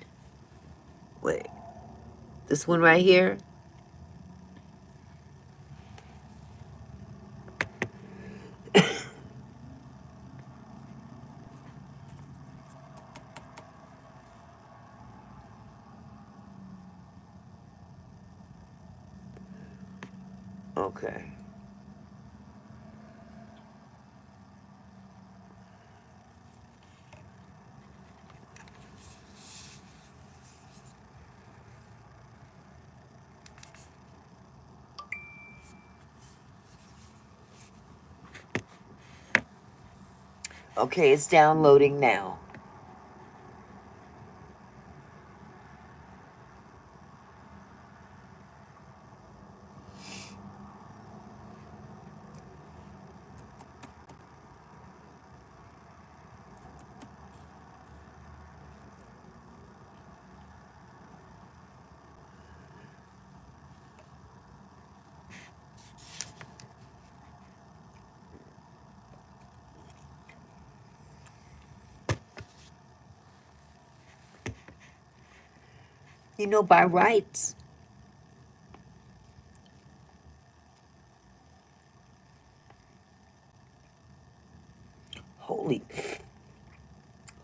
Wait. This one right here? Okay. Okay, it's downloading now. You know, by rights. Holy,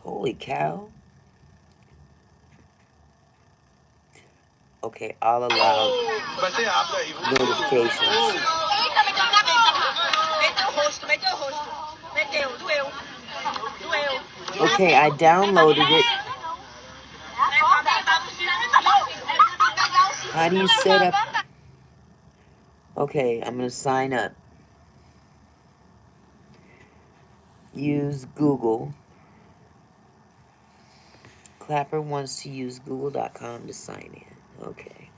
holy cow. Okay, all allowed notifications. Okay, I downloaded it. How do you set up? Okay, I'm going to sign up. Use Google. Clapper wants to use google.com to sign in. Okay.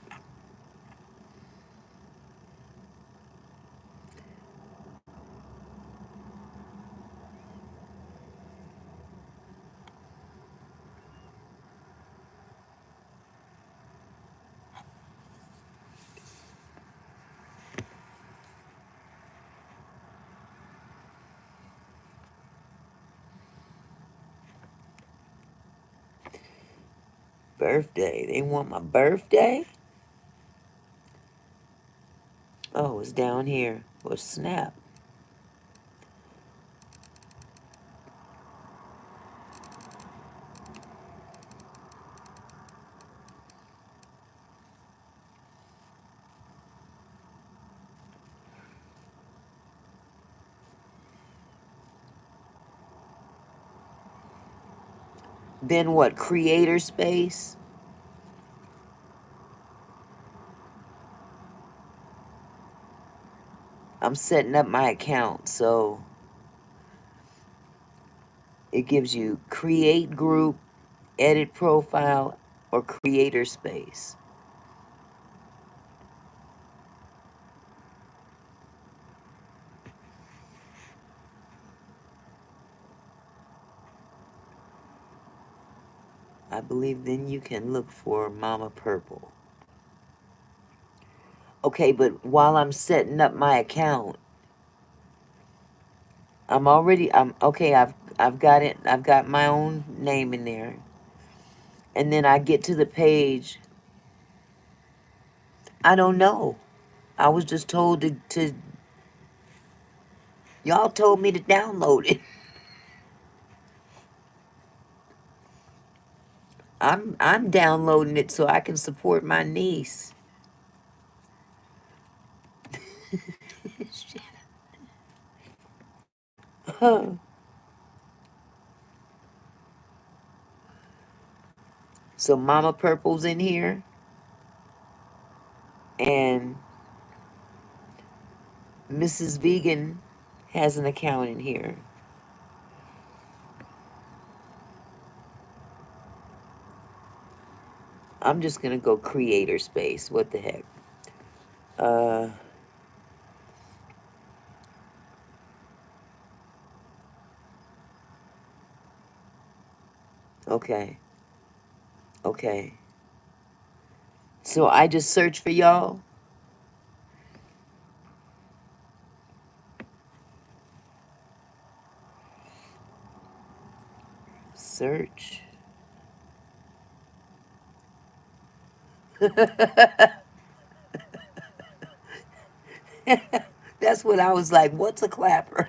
Birthday. They want my birthday? Oh, it's down here. Well, snap. Then what? Creator space? I'm setting up my account, so it gives you create group, edit profile, or creator space. I believe then you can look for Mama Purple. Okay, but while I'm setting up my account, I'm okay, I've got it. I've got my own name in there. And then I get to the page. I don't know. I was just told to y'all told me to download it. I'm downloading it so I can support my niece. So Mama Purple's in here, and Mrs. Vegan has an account in here. I'm just gonna go creator space. What the heck? Uh, okay, okay. So I just search for y'all. Search. That's what I was like. What's a clapper?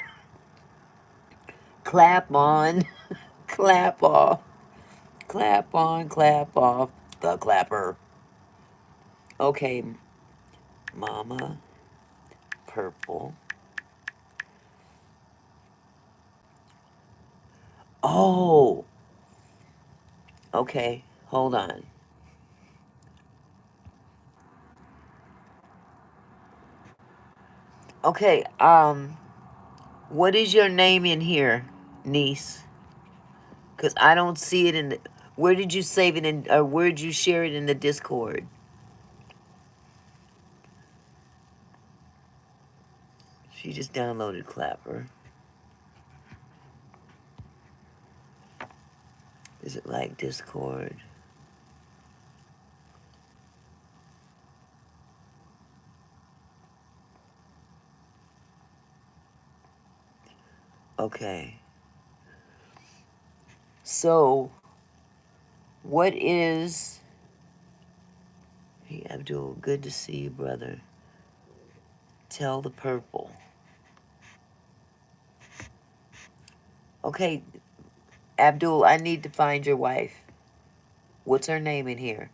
Clap on, clap off, clap on, clap off. The clapper. Okay, Mama Purple. Oh, okay. Hold on. Okay, what is your name in here, niece? Because I don't see it in the. Where did you save it in, or where did you share it in the Discord? She just downloaded Clapper. Is it like Discord? Okay. So, what is. Hey, Abdul, good to see you, brother. Tell the purple. Okay, Abdul, I need to find your wife. What's her name in here?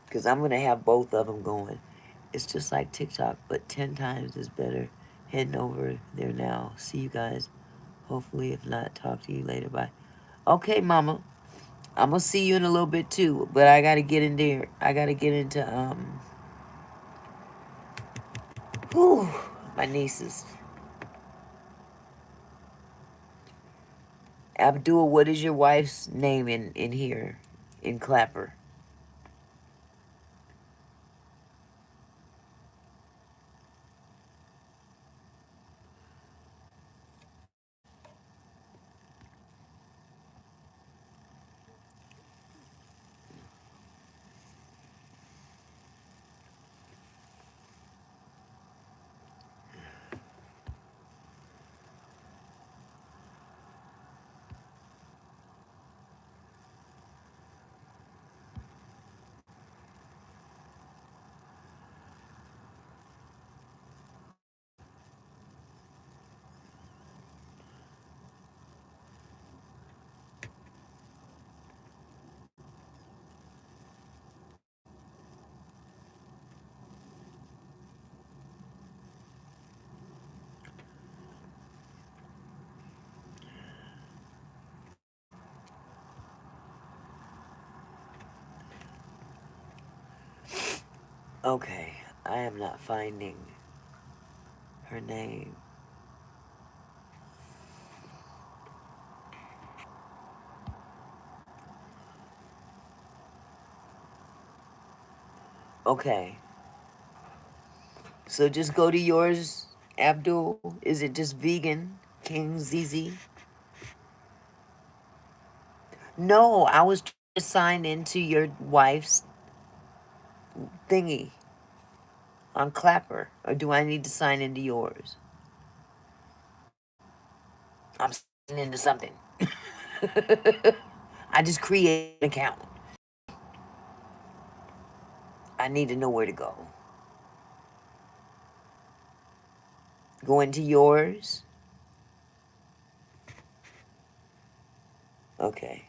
Because I'm going to have both of them going. It's just like TikTok, but 10 times is better. Heading over there now. See you guys. Hopefully, if not, talk to you later. Bye. Okay, Mama. I'm going to see you in a little bit too, but I got to get in there. I got to get into, whew, my nieces. Abdul, what is your wife's name in here? In Clapper? Okay, I am not finding her name. Okay, so just go to yours, Abdul. Is it just vegan, King ZZ? No, I was trying to sign into your wife's thingy on Clapper. Or do I need to sign into yours? I'm signing into something. I just create an account. I need to know where to go. Go into yours. Okay.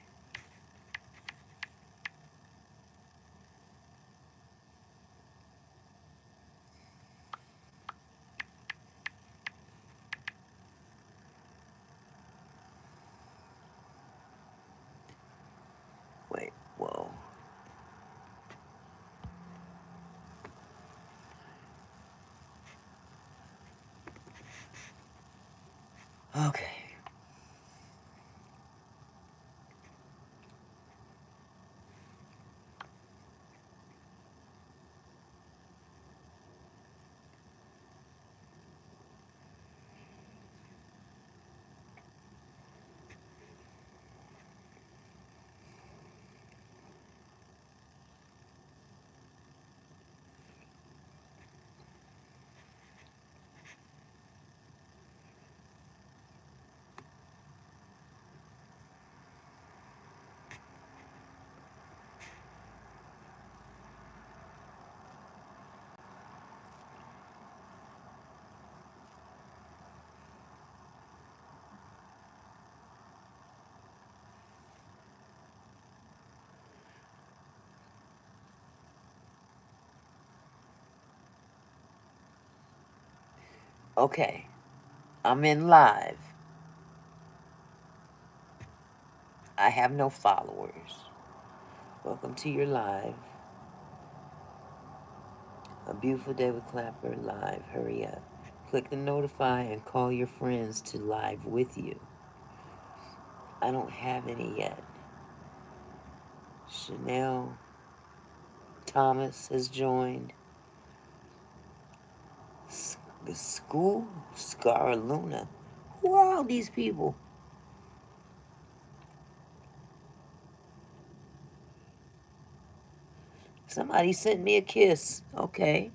Okay. Okay. I'm in live. I have no followers. Welcome to your live. A beautiful day with Clapper live. Hurry up. Click the notify and call your friends to live with you. I don't have any yet. Chanel Thomas has joined. The school? Scar Luna. Who are all these people? Somebody sent me a kiss. Okay.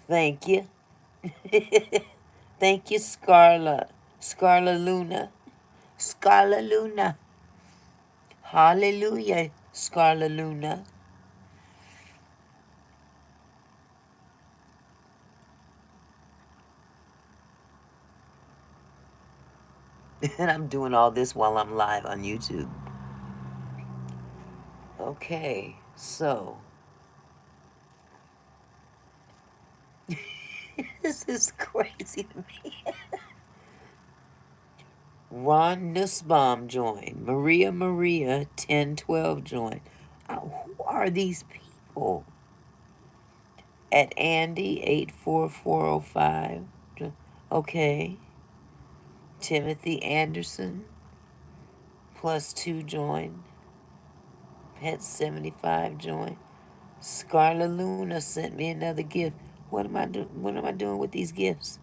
Thank you. Thank you, Scarla. Scarla Luna. Scarla Luna. Hallelujah, Scarla Luna. And I'm doing all this while I'm live on YouTube. Okay, so this is crazy to me. Ron Nussbaum joined. Maria 1012 joined. Who are these people? At Andy 84405. Okay. Timothy Anderson +2 joined. Pet 75 joined. Scarla Luna sent me another gift. What am I doing with these gifts?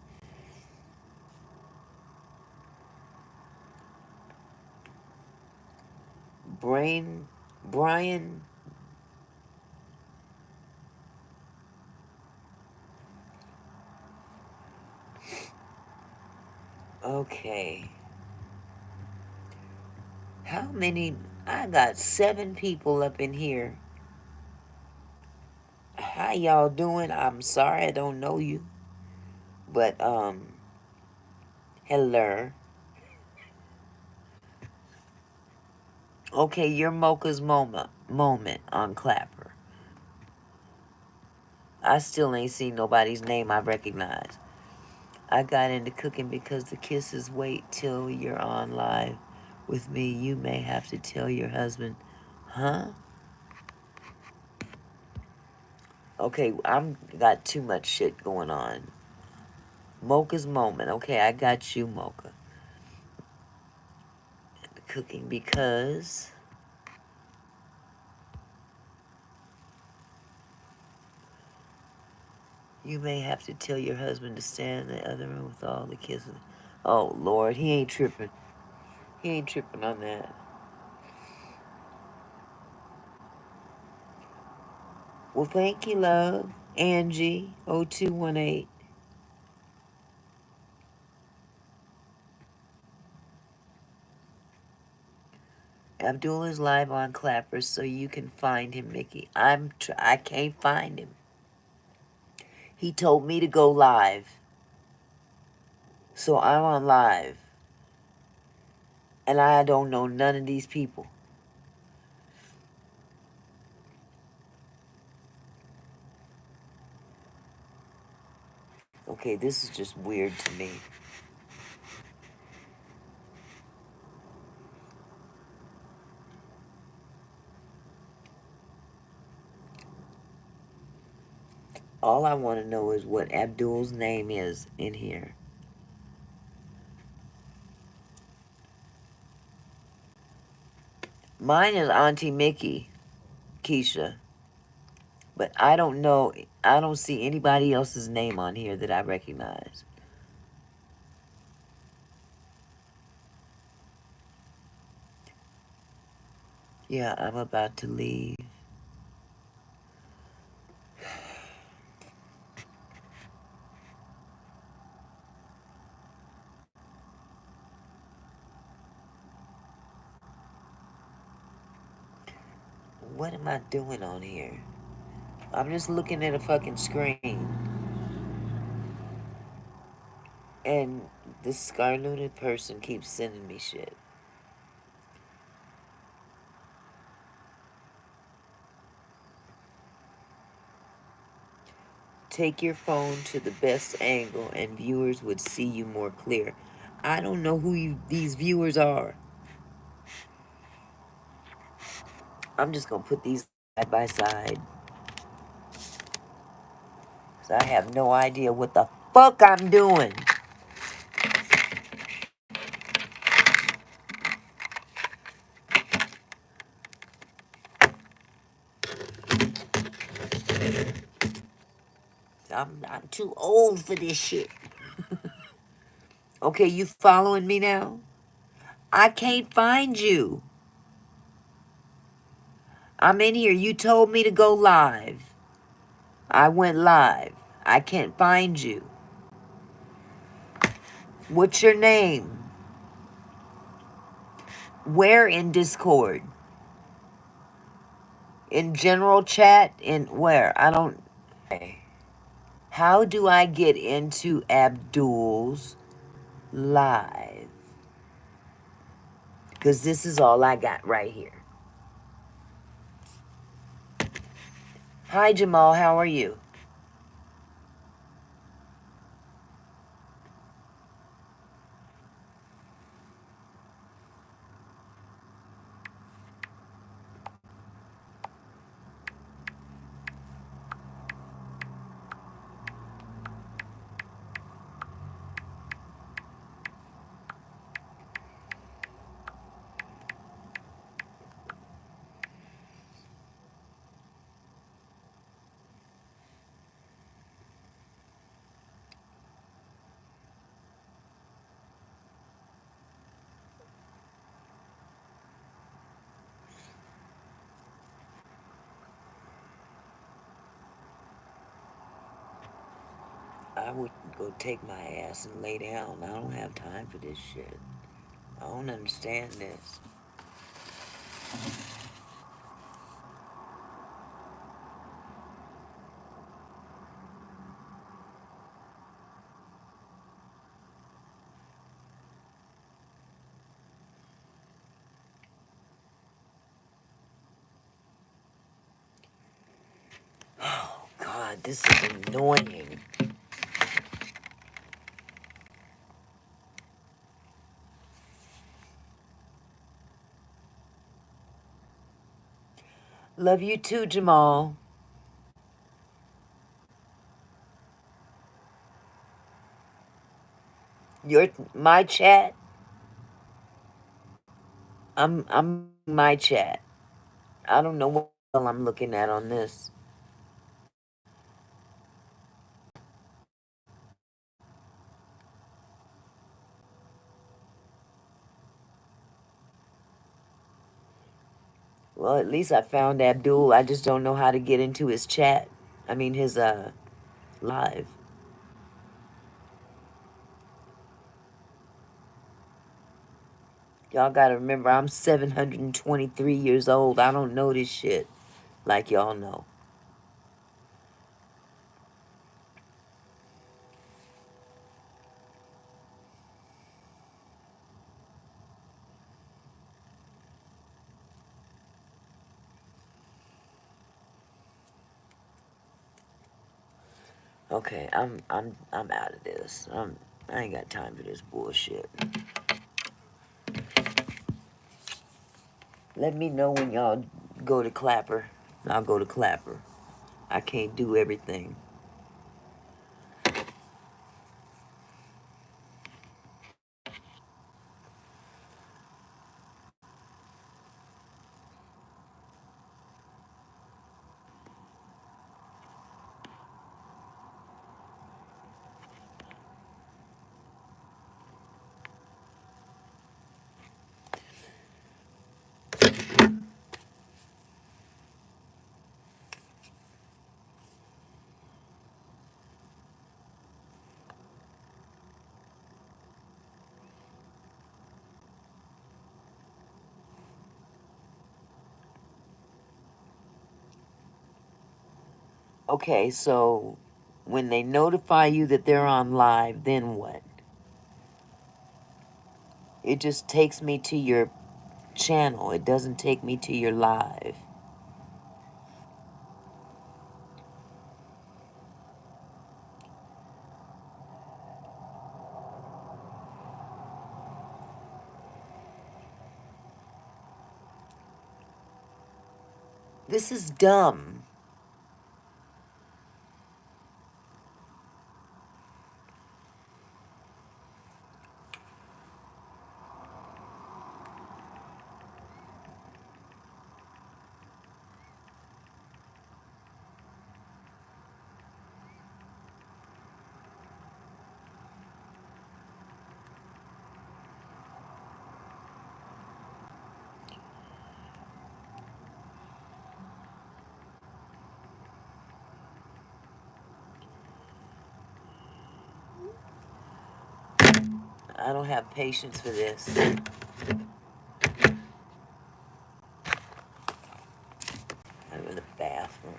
Brian. Okay. How many? I got 7 people up in here. How y'all doing? I'm sorry I don't know you. But, hello. Okay, you're Mocha's moment on Clapper. I still ain't seen nobody's name I recognize. I got into cooking because the kisses wait till you're on live with me. You may have to tell your husband, huh? Okay, I'm got too much shit going on. Mocha's moment. Okay, I got you, Mocha. Cooking because you may have to tell your husband to stand in the other room with all the kisses. Oh, Lord, he ain't tripping. He ain't tripping on that. Well, thank you, love. Angie, 0218. Abdul is live on Clappers, so you can find him, Mickey. I can't find him. He told me to go live, so I'm on live, and I don't know none of these people. Okay, this is just weird to me. All I want to know is what Abdul's name is in here. Mine is Auntie Mickey, Keisha. But I don't know. I don't see anybody else's name on here that I recognize. Yeah, I'm about to leave. What am I doing on here? I'm just looking at a fucking screen. And this scarlet person keeps sending me shit. Take your phone to the best angle and viewers would see you more clear. I don't know who these viewers are. I'm just going to put these side by side. So I have no idea what the fuck I'm doing. I'm too old for this shit. Okay, you following me now? I can't find you. I'm in here. You told me to go live. I went live. I can't find you. What's your name? Where in Discord? In general chat? In where? I don't... Okay. How do I get into Abdul's live? Because this is all I got right here. Hi, Jamal. How are you? I would go take my ass and lay down. I don't have time for this shit. I don't understand this. Oh, God, this is annoying. Love you too, Jamal. My chat. I'm my chat. I don't know what the hell I'm looking at on this. Well, at least I found Abdul. I just don't know how to get into his chat. I mean, his live. Y'all gotta remember, I'm 723 years old. I don't know this shit like y'all know. Okay, I'm out of this. I ain't got time for this bullshit. Let me know when y'all go to Clapper. I'll go to Clapper. I can't do everything. Okay, so when they notify you that they're on live, then what? It just takes me to your channel. It doesn't take me to your live. This is dumb. I don't have patience for this. I'm in the bathroom.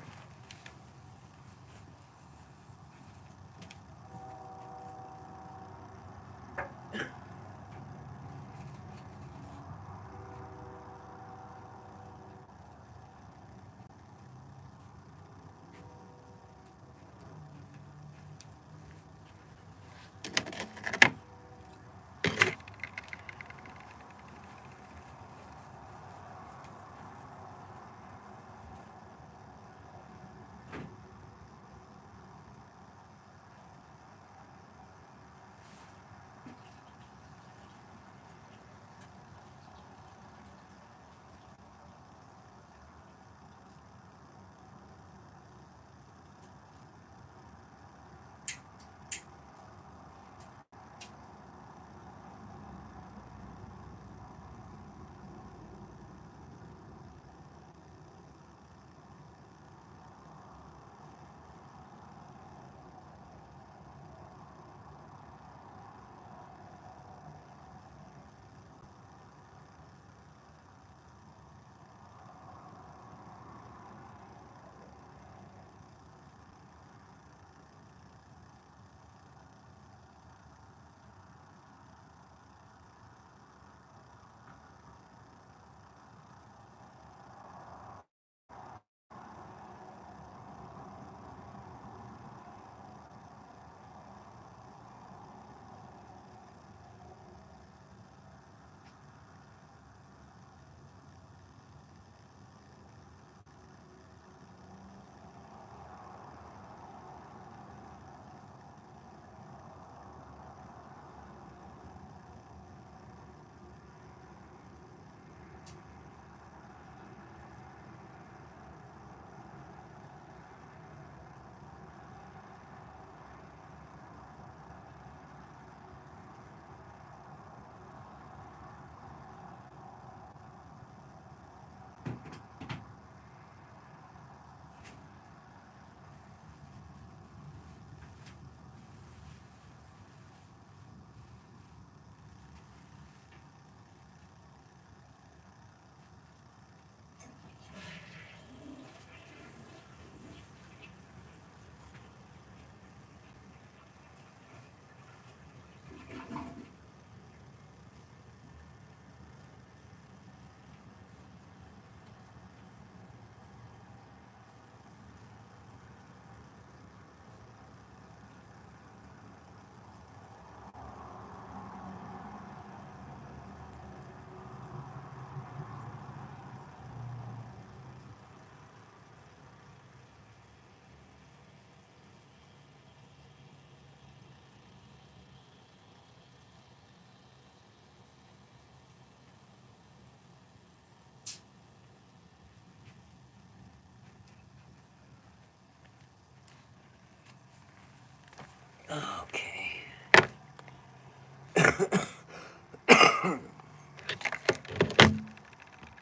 Okay.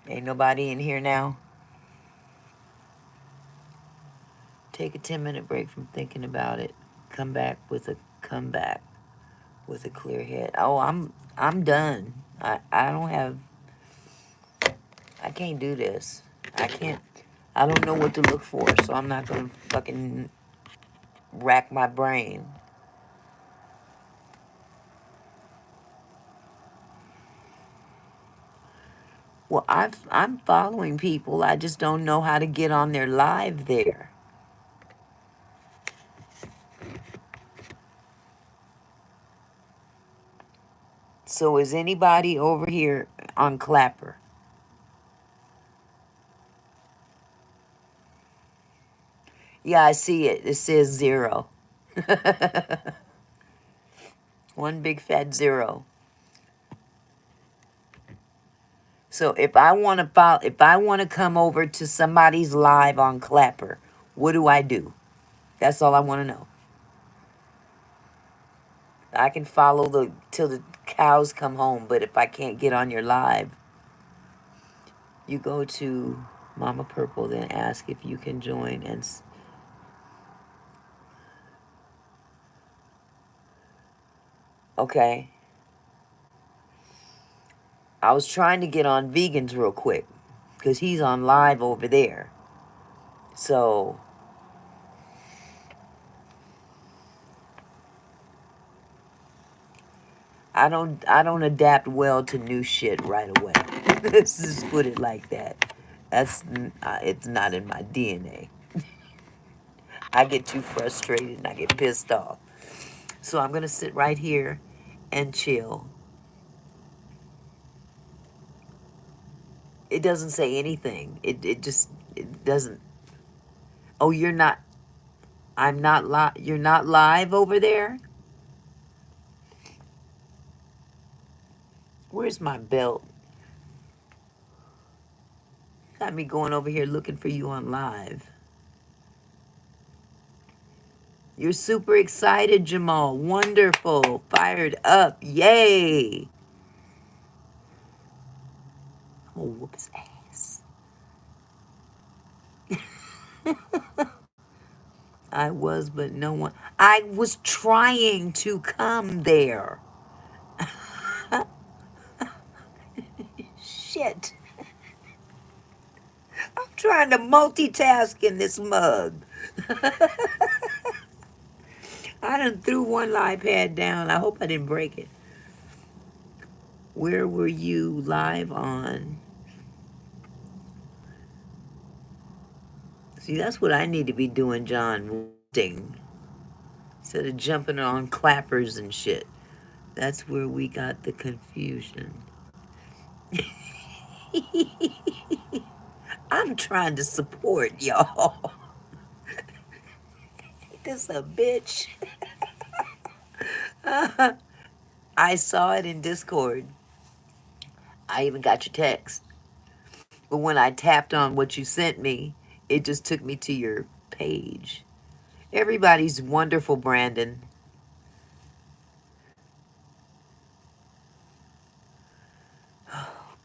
Ain't nobody in here now? Take a 10-minute break from thinking about it. Come back with a comeback with a clear head. Oh, I'm done. I don't have I can't do this. I don't know what to look for, so I'm not gonna fucking rack my brain. Well, I'm following people. I just don't know how to get on their live there. So is anybody over here on Clapper? Yeah, I see it. It says 0. One big fat 0. So if I want to come over to somebody's live on Clapper, what do I do? That's all I want to know. I can follow the till the cows come home, but if I can't get on your live, you go to Mama Purple, then ask if you can join okay. I was trying to get on Vegans real quick because he's on live over there. So I don't adapt well to new shit right away. Let's just put it like that. It's not in my DNA. I get too frustrated and I get pissed off. So I'm gonna sit right here and chill. It doesn't say anything. It doesn't. Oh, you're not. I'm not live. You're not live over there. Where's my belt? Got me going over here looking for you on live. You're super excited, Jamal. Wonderful. Fired up. Yay. I'm gonna whoop his ass. I was, but no one. I was trying to come there. Shit. I'm trying to multitask in this mug. I done threw one iPad down. I hope I didn't break it. Where were you live on? See, that's what I need to be doing, John. Roasting. Instead of jumping on clappers and shit. That's where we got the confusion. I'm trying to support y'all. This a bitch. I saw it in Discord. I even got your text. But when I tapped on what you sent me, it just took me to your page. Everybody's wonderful, Brandon.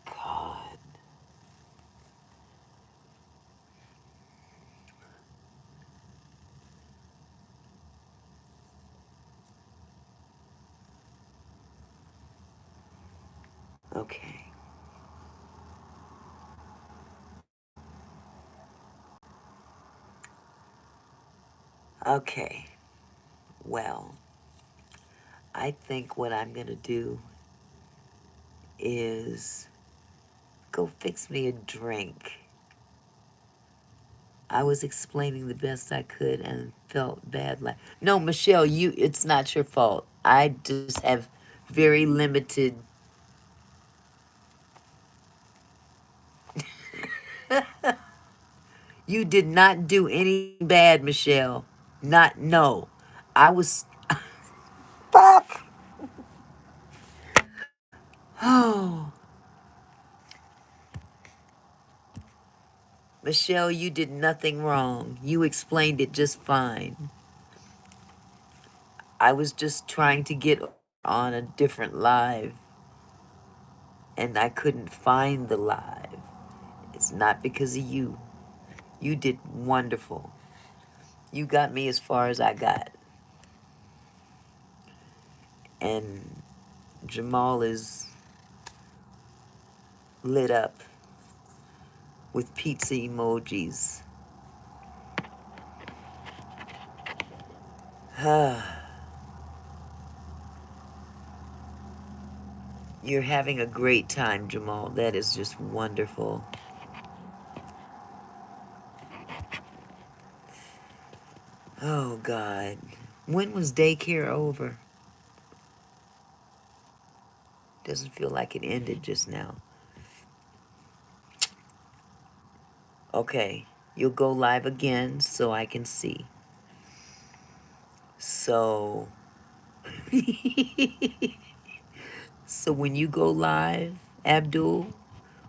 God. Okay. Okay. Well, I think what I'm going to do is go fix me a drink. I was explaining the best I could and felt bad. Like, no, Michelle, it's not your fault. I just have very limited. You did not do anything bad, Michelle. Not, no. I was, fuck. Oh, Michelle, you did nothing wrong. You explained it just fine. I was just trying to get on a different live and I couldn't find the live. It's not because of you. You did wonderful. You got me as far as I got. And Jamal is lit up. with pizza emojis. You're having a great time, Jamal. That is just wonderful. Oh, God. When was daycare over? Doesn't feel like it ended just now. Okay. You'll go live again so I can see. So, so when you go live, Abdul,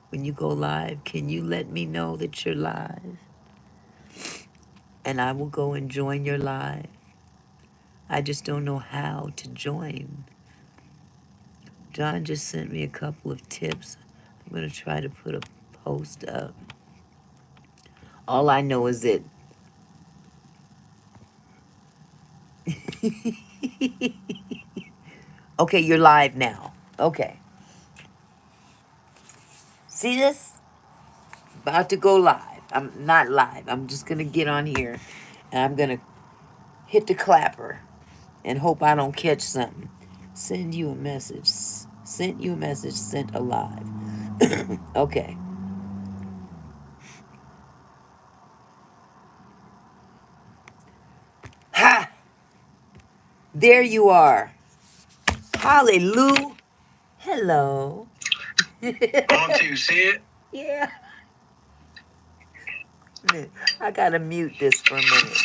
when you go live, can you let me know that you're live? And I will go and join your live. I just don't know how to join. John just sent me a couple of tips. I'm going to try to put a post up. All I know is that okay, you're live now. Okay. See this? About to go live. I'm not live. I'm just going to get on here and I'm going to hit the clapper and hope I don't catch something. Send you a message. Sent you a message. Sent alive. Okay. Ha! There you are. Hallelujah. Hello. Auntie, you see it? Yeah. I gotta mute this for a minute.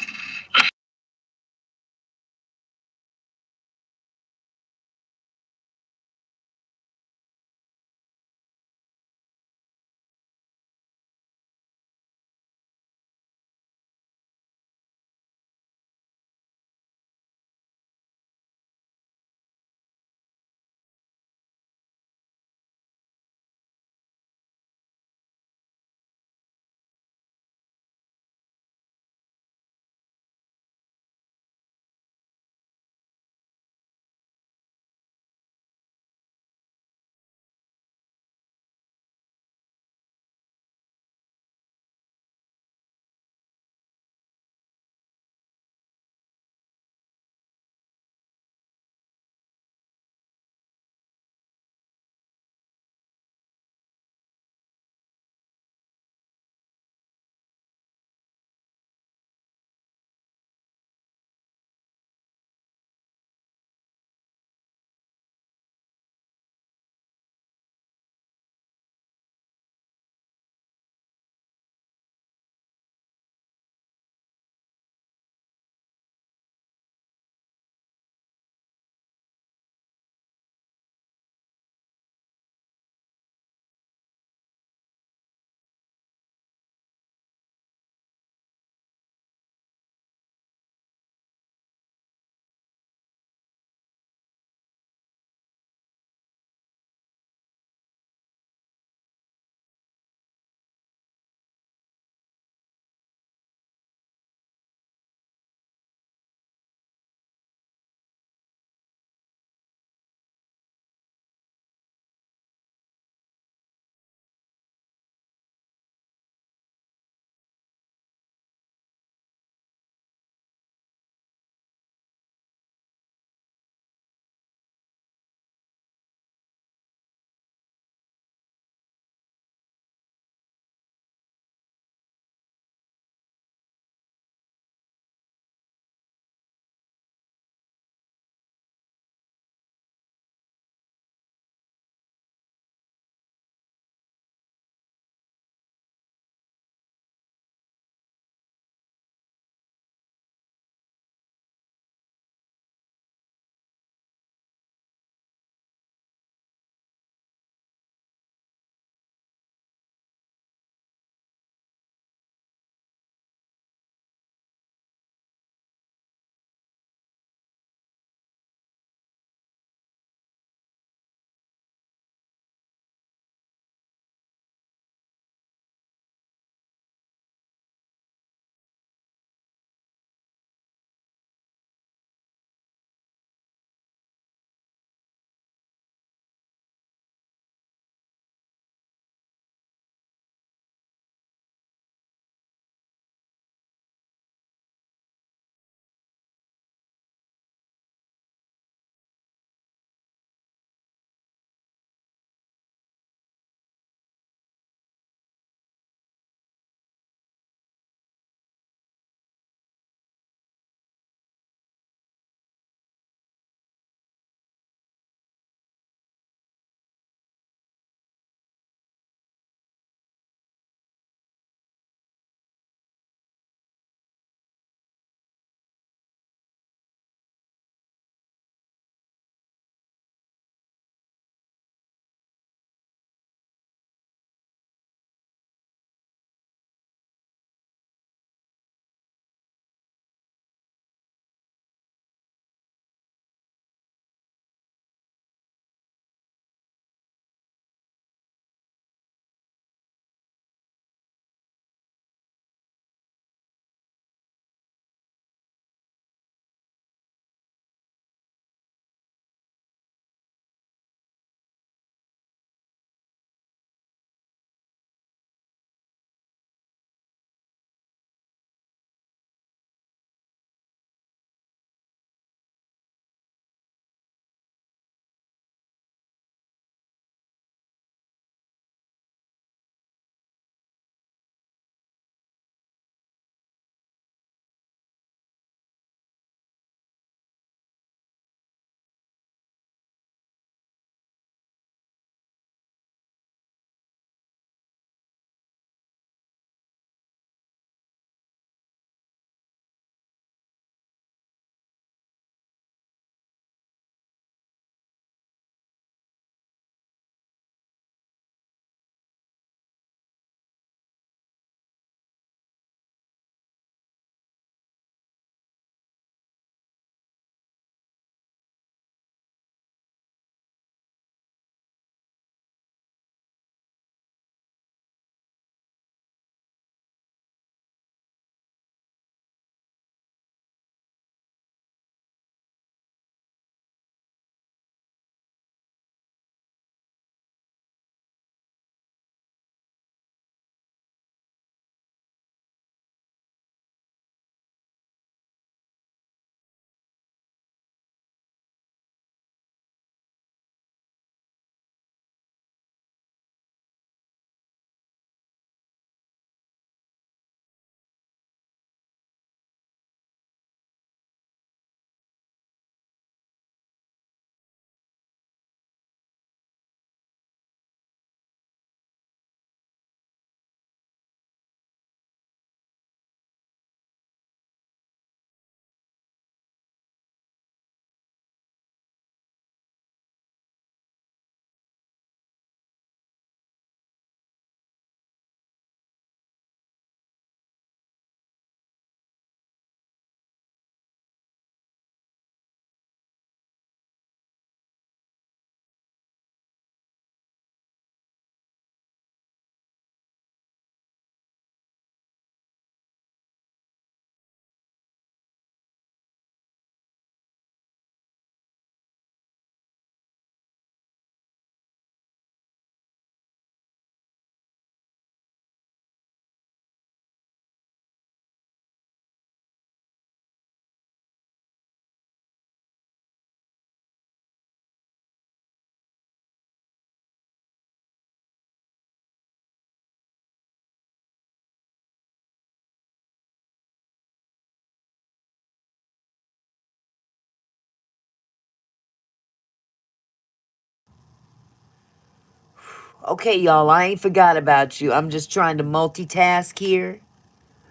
Okay, y'all, I ain't forgot about you. I'm just trying to multitask here.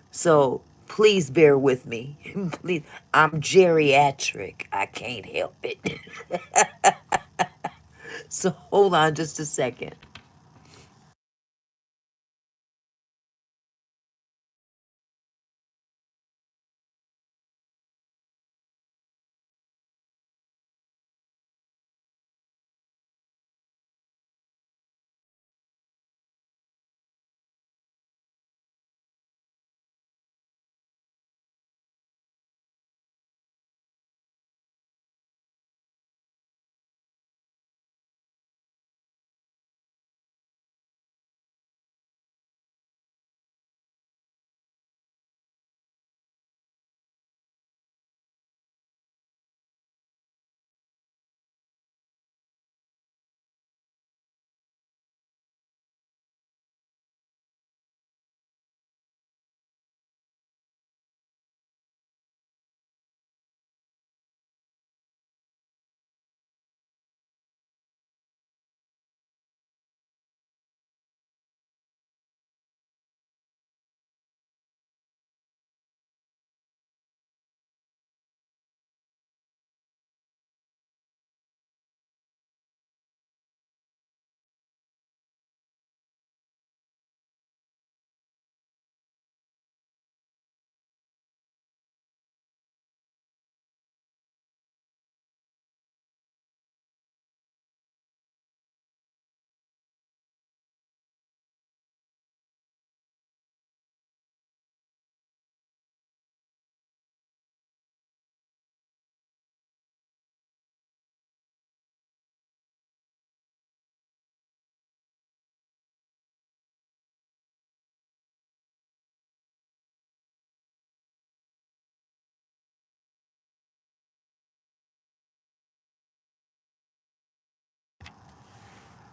So please bear with me. Please. I'm geriatric. I can't help it. So hold on just a second.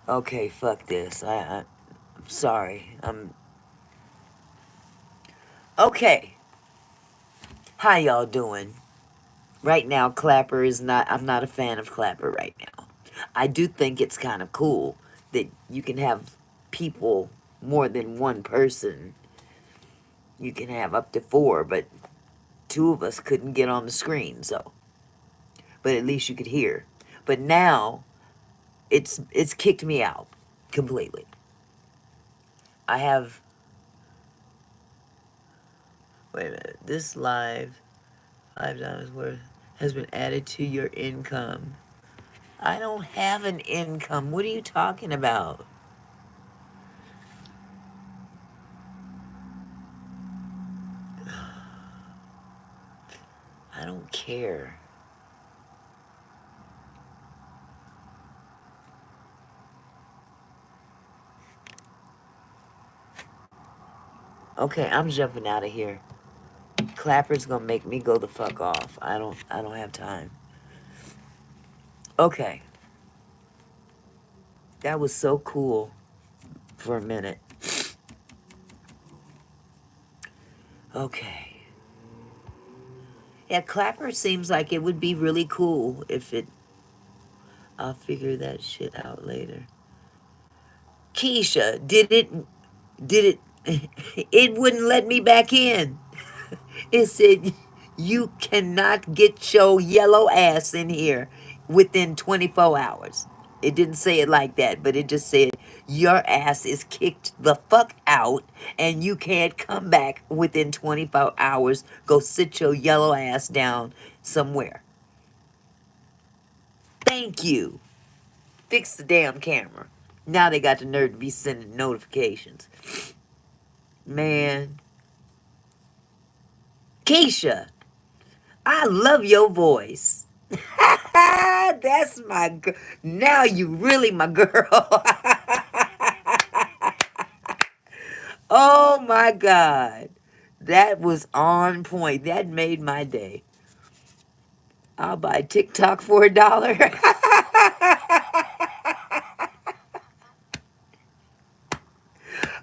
Okay, fuck this. I'm sorry. Okay. How y'all doing? Right now, Clapper is not. I'm not a fan of Clapper right now. I do think it's kind of cool that you can have people, more than one person. You can have up to four, but two of us couldn't get on the screen, so. But at least you could hear. But now, it's kicked me out completely. I have. Wait a minute. This live $5 worth has been added to your income. I don't have an income. What are you talking about? I don't care. Okay, I'm jumping out of here. Clapper's gonna make me go the fuck off. I don't have time. Okay. That was so cool for a minute. Okay. Yeah, Clapper seems like it would be really cool if it. I'll figure that shit out later. Keisha, did it, it wouldn't let me back in. It said, you cannot get your yellow ass in here within 24 hours. It didn't say it like that, but it just said, your ass is kicked the fuck out and you can't come back within 24 hours. Go sit your yellow ass down somewhere. Thank you. Fix the damn camera. Now they got the nerve to be sending notifications. Man. Keisha, I love your voice. That's my girl. Now you really my girl. Oh my God. That was on point. That made my day. I'll buy TikTok for $1.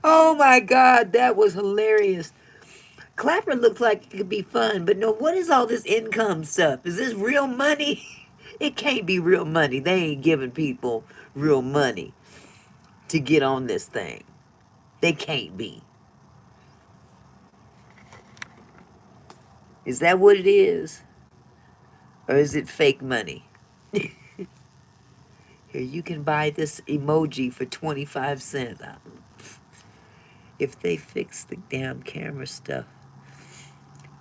Oh my God. That was hilarious. Clapper looks like it could be fun, but no, what is all this income stuff? Is this real money? It can't be real money. They ain't giving people real money. to get on this thing. They can't be. Is that what it is? Or is it fake money? Here, you can buy this emoji for 25 cents. If they fix the damn camera stuff,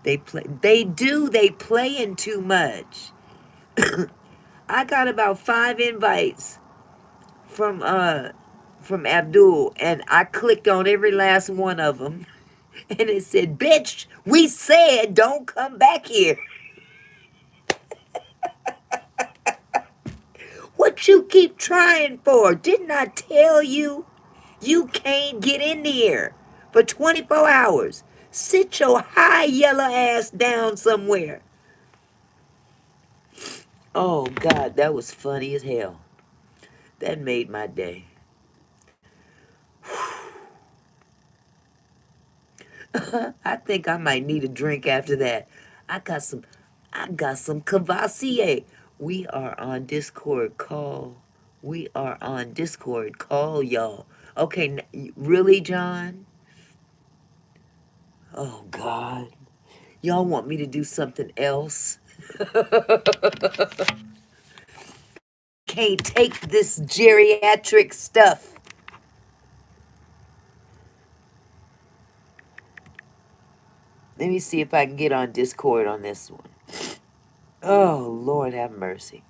they playing too much. I got about 5 invites from Abdul, and I clicked on every last one of them, and it said, "Bitch, we said don't come back here. What you keep trying for? Didn't I tell you? You can't get in here for 24 hours. Sit your high yellow ass down somewhere." Oh God, that was funny as hell. That made my day. I think I might need a drink after that. I got some I got some Cavassier. We are on Discord. Call. We are on Discord. Call y'all. Okay, really, John? Oh God. Y'all want me to do something else? Can't take this geriatric stuff. Let me see if I can get on Discord on this one. Oh, Lord have mercy.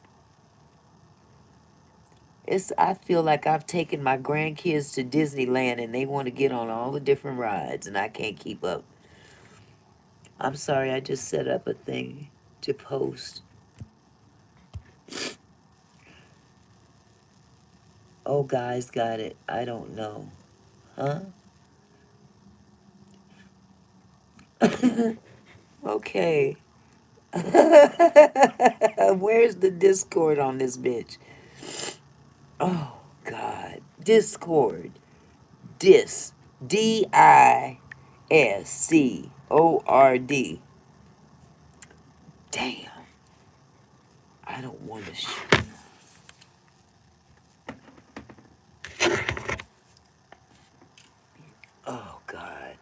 I feel like I've taken my grandkids to Disneyland and they want to get on all the different rides and I can't keep up. I'm sorry, I just set up a thing to post. Oh, guys got it. I don't know. Huh? Okay. Where's the Discord on this bitch? Oh, God. Discord. Dis. DISCORD. Damn. I don't want to. Oh, God.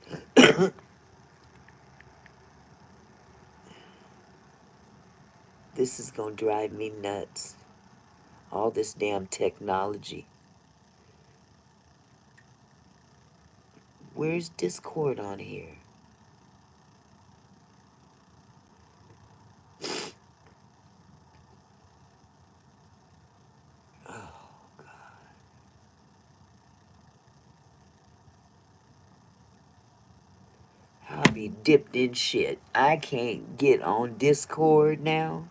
This is going to drive me nuts. All this damn technology. Where's Discord on here? Oh, I'll be dipped in shit. I can't get on Discord now.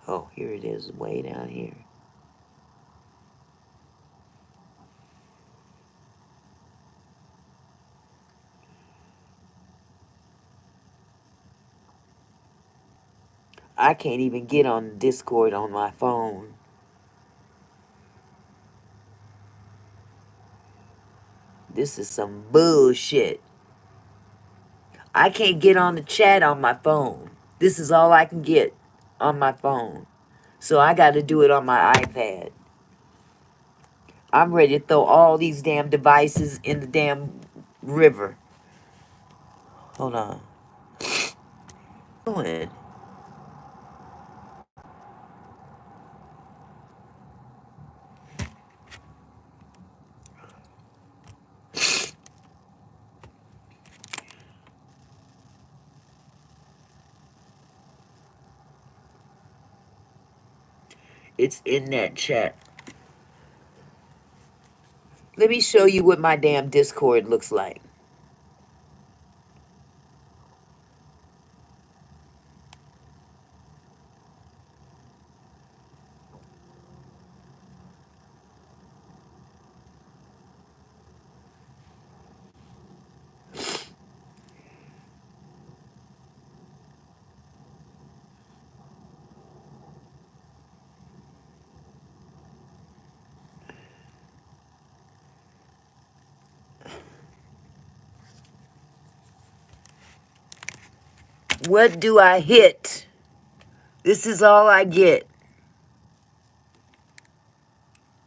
Oh, here it is, way down here. I can't even get on Discord on my phone. This is some bullshit. I can't get on the chat on my phone. This is all I can get on my phone. So I got to do it on my iPad. I'm ready to throw all these damn devices in the damn river. Hold on. Doing? It's in that chat. Let me show you what my damn Discord looks like. What do I hit? This is all I get.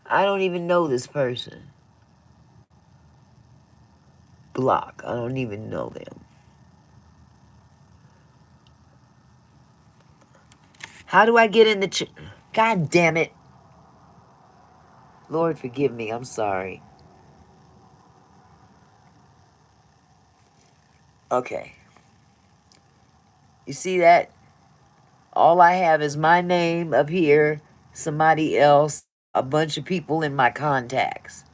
I don't even know this person. Block. I don't even know them. How do I get in the God damn it. Lord, forgive me. I'm sorry. Okay. You see that? All I have is my name up here, somebody else, a bunch of people in my contacts.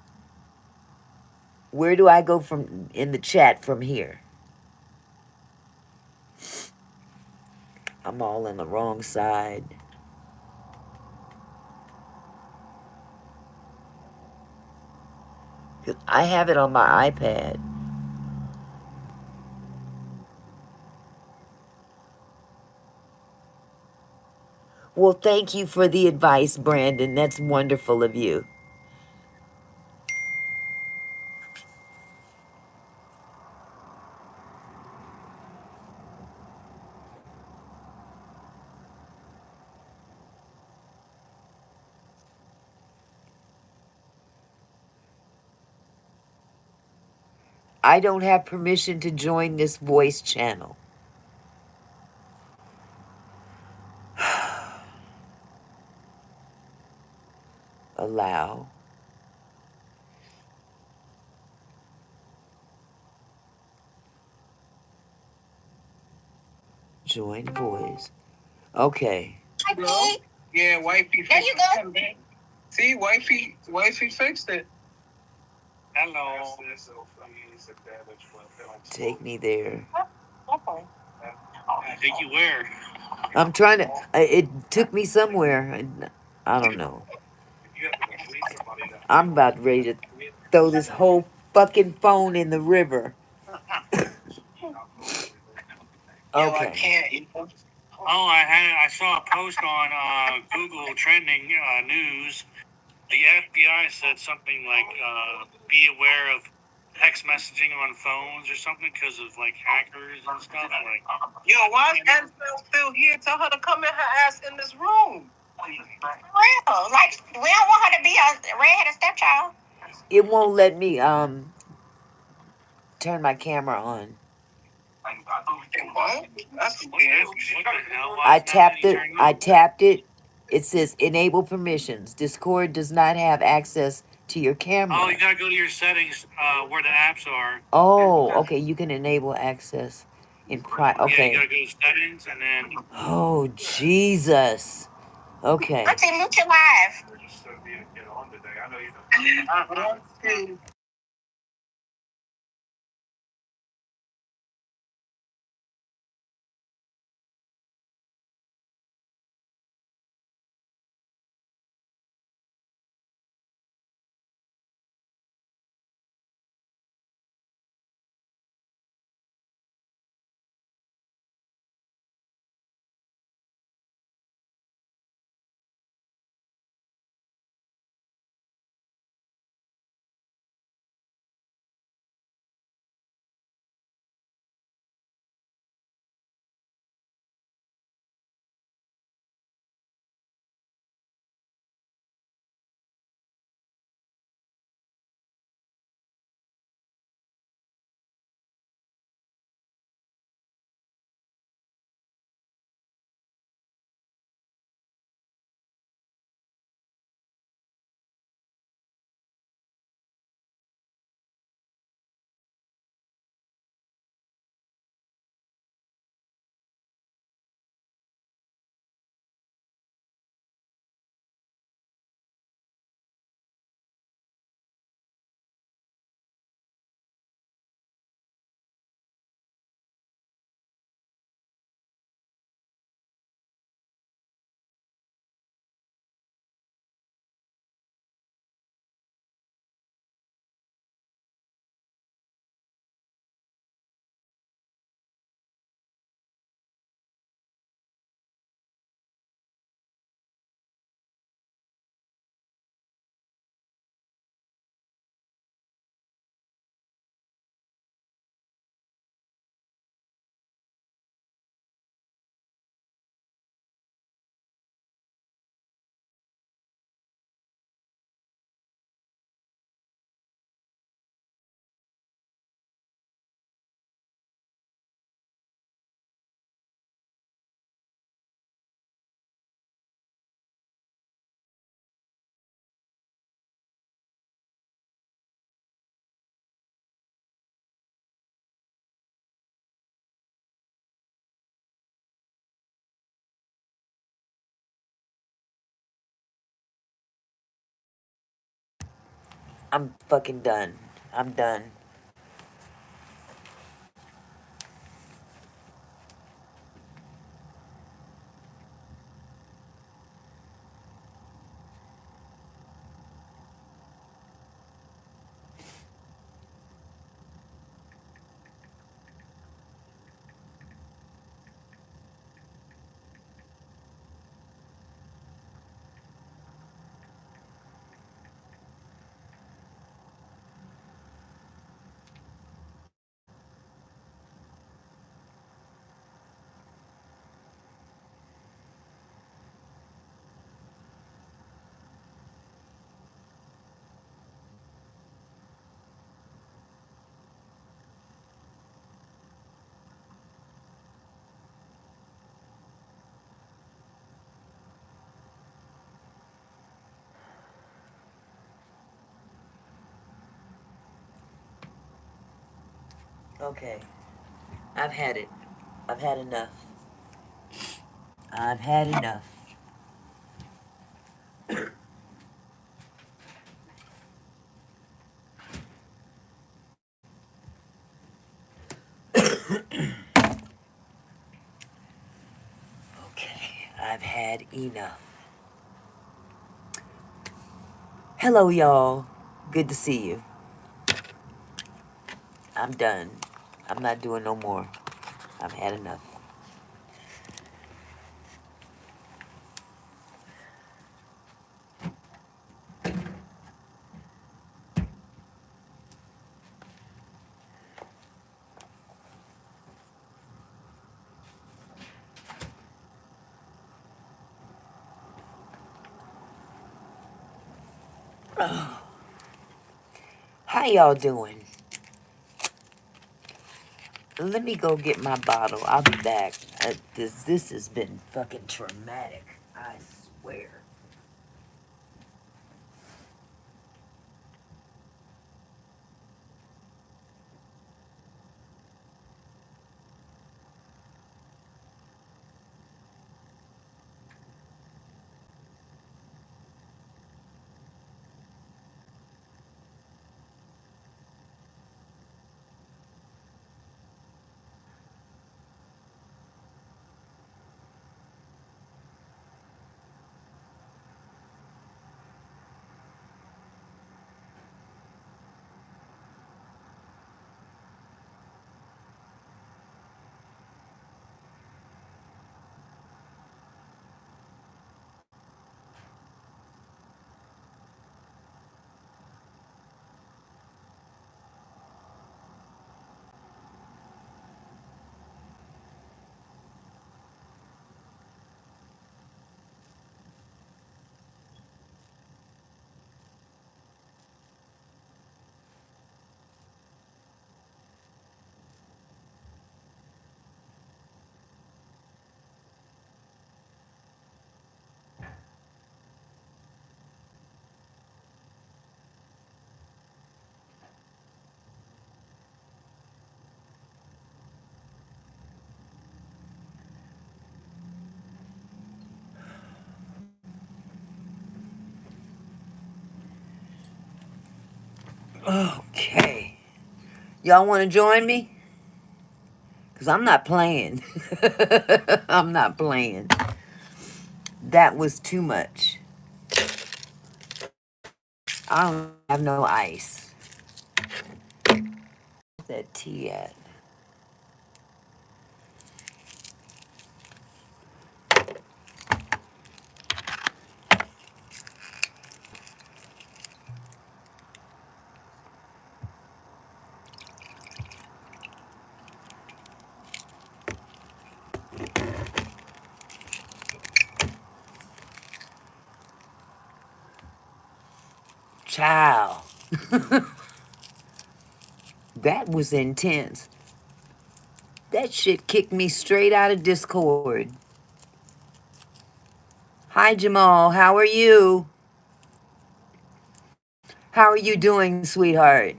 Where do I go from in the chat from here? I'm all on the wrong side. I have it on my iPad. Well, thank you for the advice, Brandon. That's wonderful of you. I don't have permission to join this voice channel. Allow. Join voice. Okay. Hello? Yeah, wifey fixed it. There you go. See, wifey fixed it. Hello. Take me there. Take you where? I'm trying to. It took me somewhere. I don't know. I'm about ready to throw this whole fucking phone in the river. Yo, I Okay. can't. Oh, I saw a post on Google trending news. The FBI said something like, "Be aware of text messaging on phones or something because of like hackers and stuff." Like, yo, why is Ansel still here? Tell her to come in her ass in this room. For real, like we don't want her to be a redheaded stepchild. It won't let me turn my camera on. What? That's weird. What the hell? I tapped it. I tapped it. It says enable permissions. Discord does not have access to your camera. Oh, you gotta go to your settings where the apps are. Oh, okay. You can enable access in Yeah, you okay. gotta go to settings and then. Oh, Jesus. Okay. Auntie, look your live. We're just being get on today. I know you. I'm fucking done. I'm done. Okay. I've had it. I've had enough. I've had enough. Okay. I've had enough. Hello, y'all. Good to see you. I'm done. I'm not doing no more. I've had enough. How y'all doing? Let me go get my bottle. I'll be back. This has been fucking traumatic. I swear. Okay. Y'all want to join me? Because I'm not playing. I'm not playing. That was too much. I don't have no ice. Where's that tea at? Child. That was intense. That shit kicked me straight out of Discord. Hi, Jamal. How are you? How are you doing, sweetheart?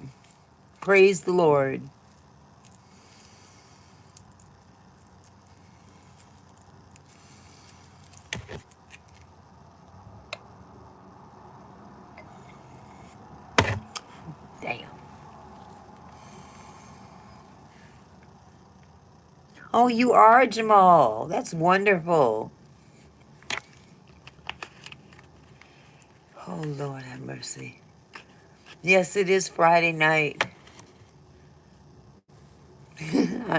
Praise the Lord. Oh, you are Jamal. That's wonderful. Oh, Lord have mercy. Yes, it is Friday night.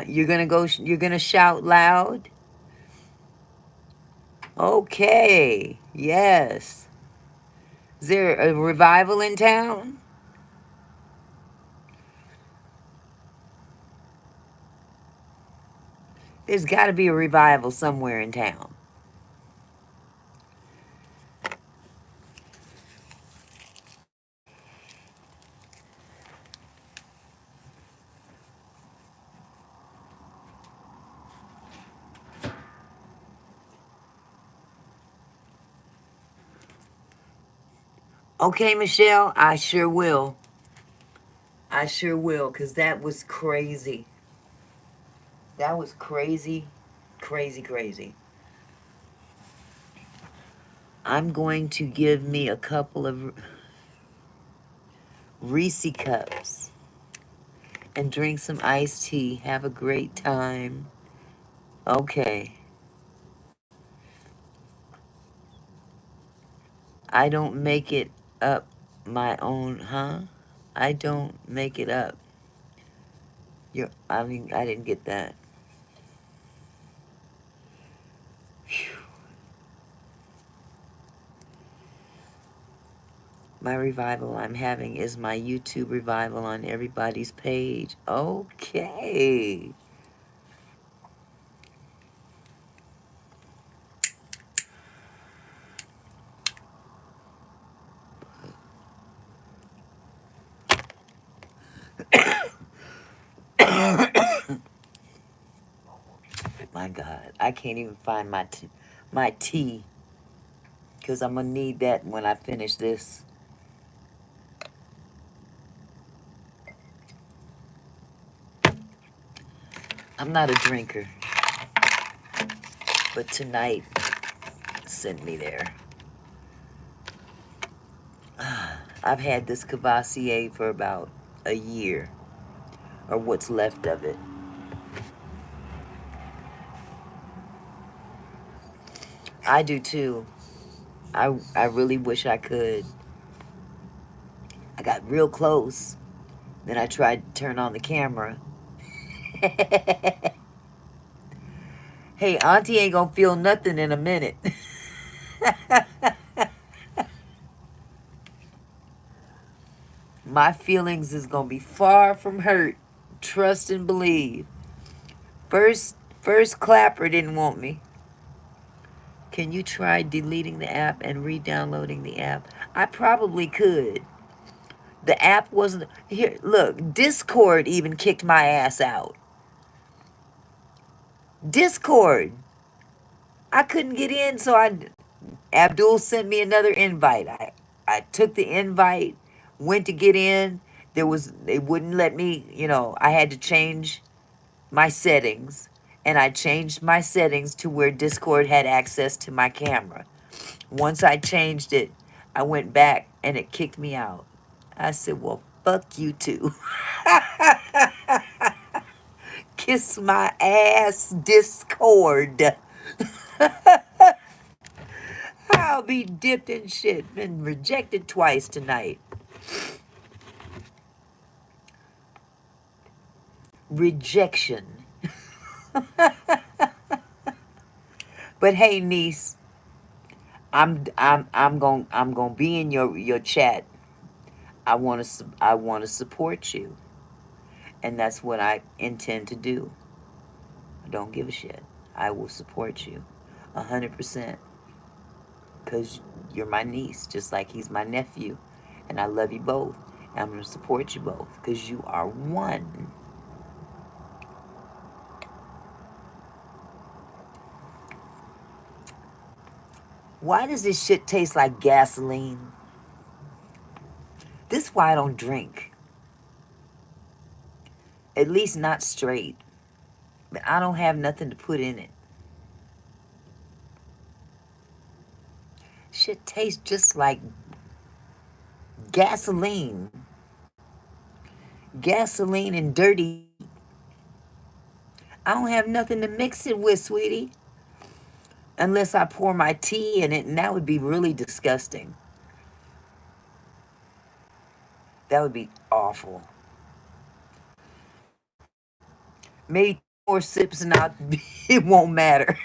You're gonna shout loud? Okay. Yes. Is there a revival in town? There's got to be a revival somewhere in town. Okay, Michelle, I sure will. I sure will, because that was crazy. That was crazy, crazy, crazy. I'm going to give me a couple of Reese cups and drink some iced tea. Have a great time. Okay. I don't make it up my own, huh? I don't make it up. I mean, I didn't get that. Phew. My revival I'm having is my YouTube revival on everybody's page. Okay. My God, I can't even find my tea, because I'm gonna need that when I finish this. I'm not a drinker, but tonight sent me there. I've had this Cavassier for about a year, or what's left of it. I do too. I really wish I could. I got real close. Then I tried to turn on the camera. Hey, Auntie ain't gonna feel nothing in a minute. My feelings is gonna be far from hurt. Trust and believe. First clapper didn't want me. Can you try deleting the app and re-downloading the app? I probably could. The app wasn't here. Look, Discord even kicked my ass out. Discord. I couldn't get in, so Abdul sent me another invite. I took the invite, went to get in. They wouldn't let me, I had to change my settings, and I changed my settings to where Discord had access to my camera. Once I changed it, I went back and it kicked me out. I said, well, fuck you too. Kiss my ass, Discord. I'll be dipped in shit. Been rejected twice tonight. Rejection. But hey, niece, I'm gonna be in your chat. I want to support you, and that's what I intend to do. I don't give a shit. I will support you, 100%, because you're my niece, just like he's my nephew, and I love you both. And I'm gonna support you both because you are one. Why does this shit taste like gasoline? This is why I don't drink. At least not straight. But I don't have nothing to put in it. Shit tastes just like gasoline. Gasoline and dirty. I don't have nothing to mix it with, sweetie. Unless I pour my tea in it, and that would be really disgusting. That would be awful. Maybe more sips and I'll, it won't matter.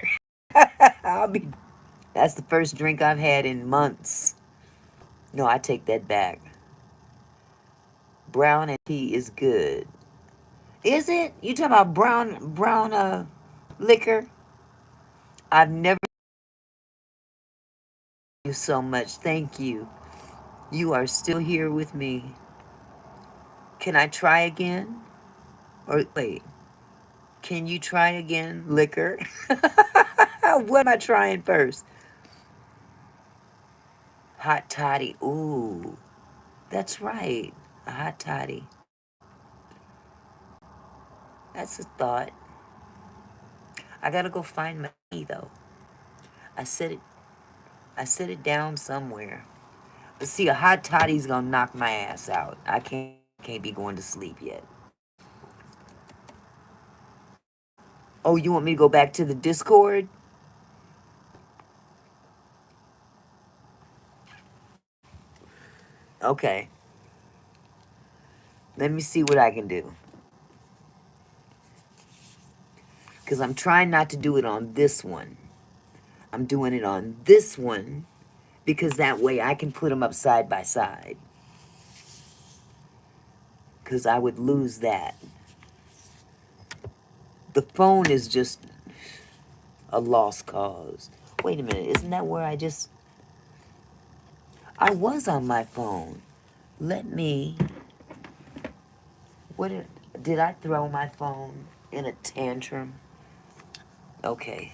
I'll be. That's the first drink I've had in months. No, I take that back. Brown and tea is good. Is it? You talking about brown liquor? I've never you so much. Thank you. You are still here with me. Can I try again? Or wait, can you try again? Liquor? What am I trying first? Hot toddy. Ooh, that's right. A hot toddy. That's a thought. I gotta go find my key though. I set it. I set it down somewhere. But see, a hot toddy's gonna knock my ass out. I can't be going to sleep yet. Oh, you want me to go back to the Discord? Okay. Let me see what I can do. Because I'm trying not to do it on this one. I'm doing it on this one because that way I can put them up side by side. Because I would lose that. The phone is just a lost cause. Wait a minute, isn't that where I just... I was on my phone. Let me... What did I throw my phone in a tantrum? Okay.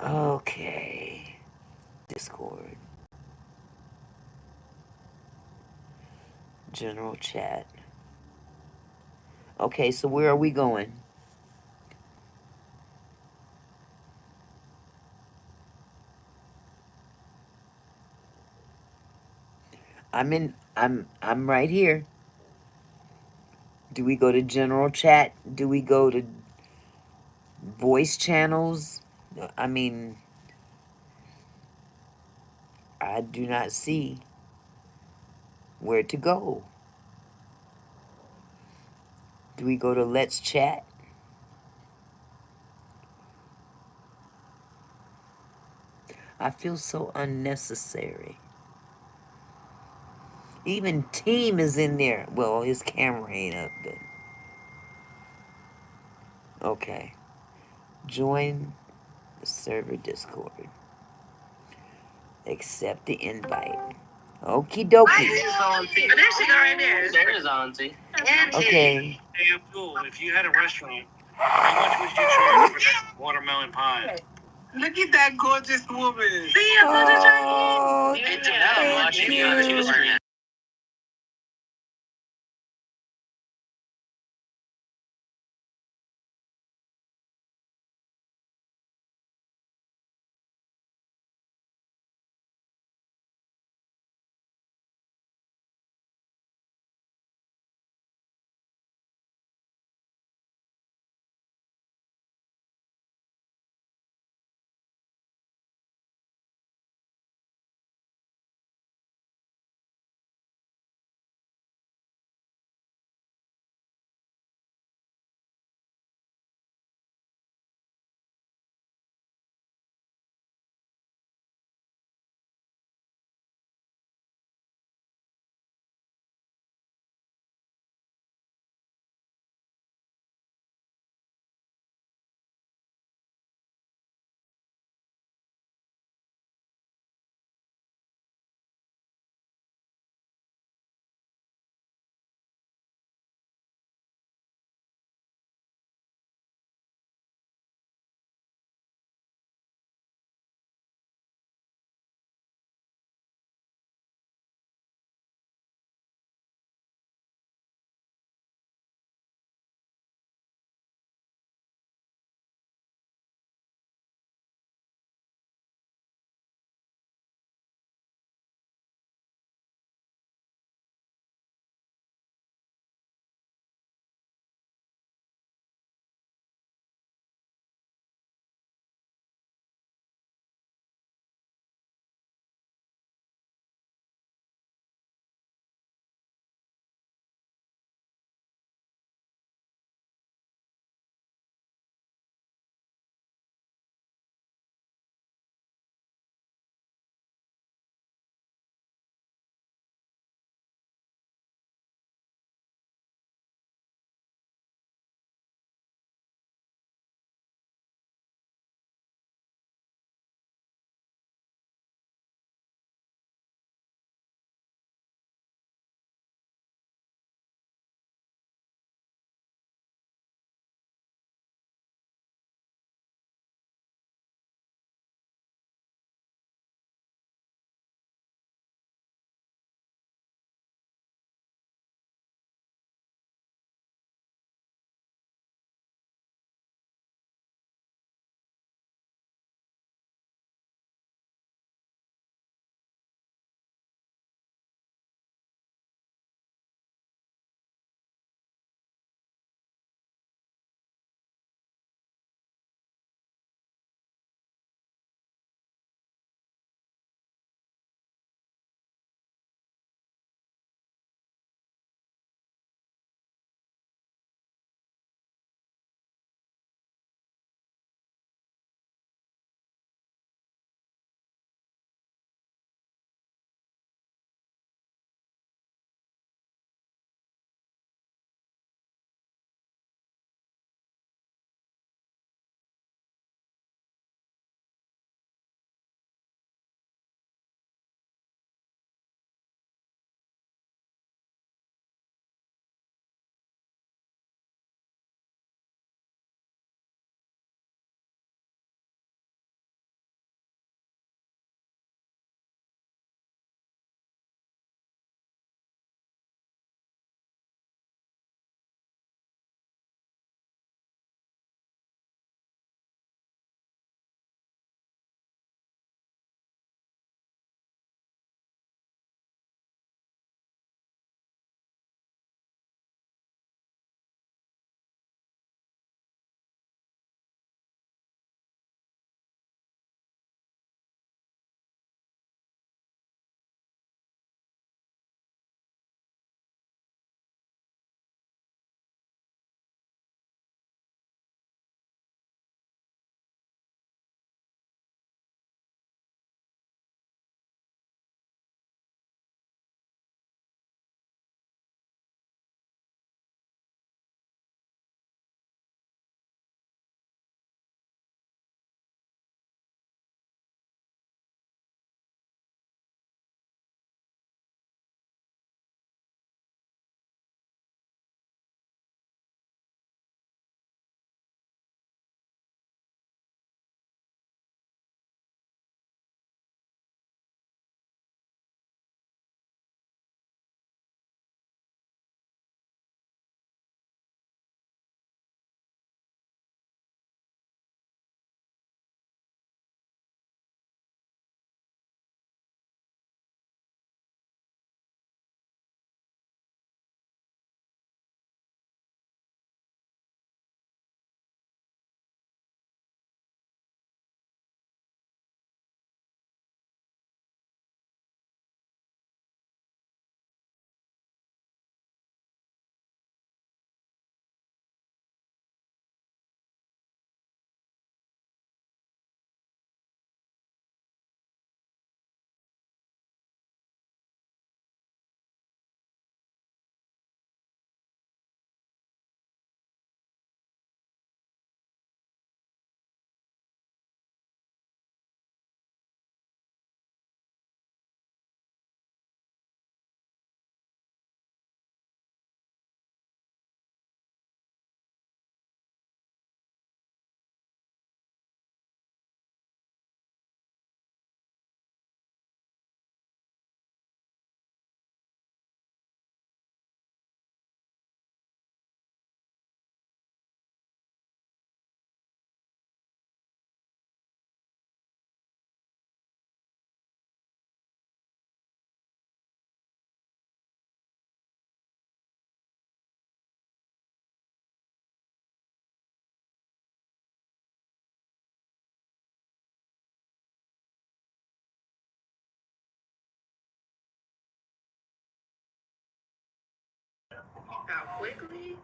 Okay. Discord. General chat. Okay, so where are we going? I'm right here. Do we go to general chat? Do we go to voice channels? I mean, I do not see where to go. Do we go to let's chat? I feel so unnecessary. Even Team is in there. Well, his camera ain't up, but okay. Join the server Discord. Accept the invite. Okie dokie. Auntie. Oh, there she go right there. There's Auntie. Auntie. Okay. Hey, Abdul, if you had a restaurant, how much would you charge for that watermelon pie? Look at that gorgeous woman. See, Oh, I'm watching you on two screens.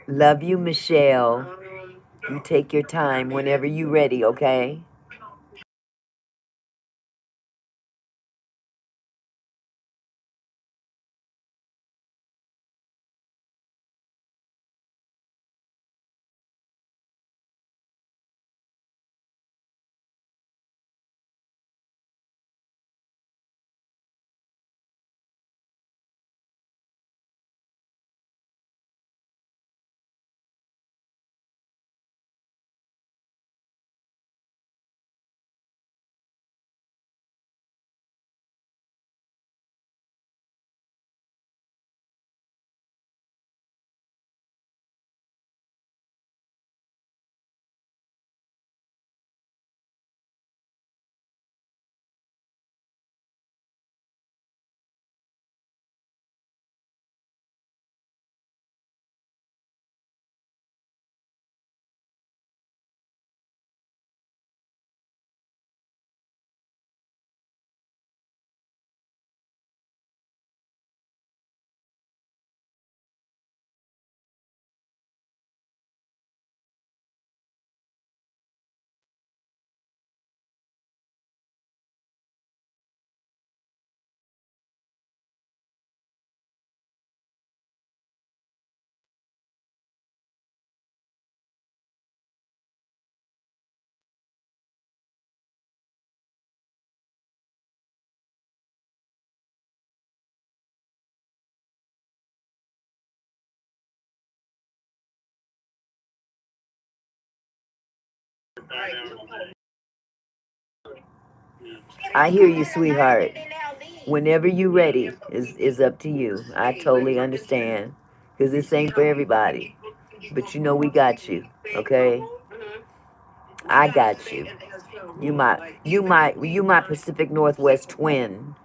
Love you, Michelle. You take your time whenever you ready, okay? I hear you, sweetheart. Whenever you ready is up to you. I totally understand. Because this ain't for everybody. But you know we got you, okay? I got you. You my Pacific Northwest twin.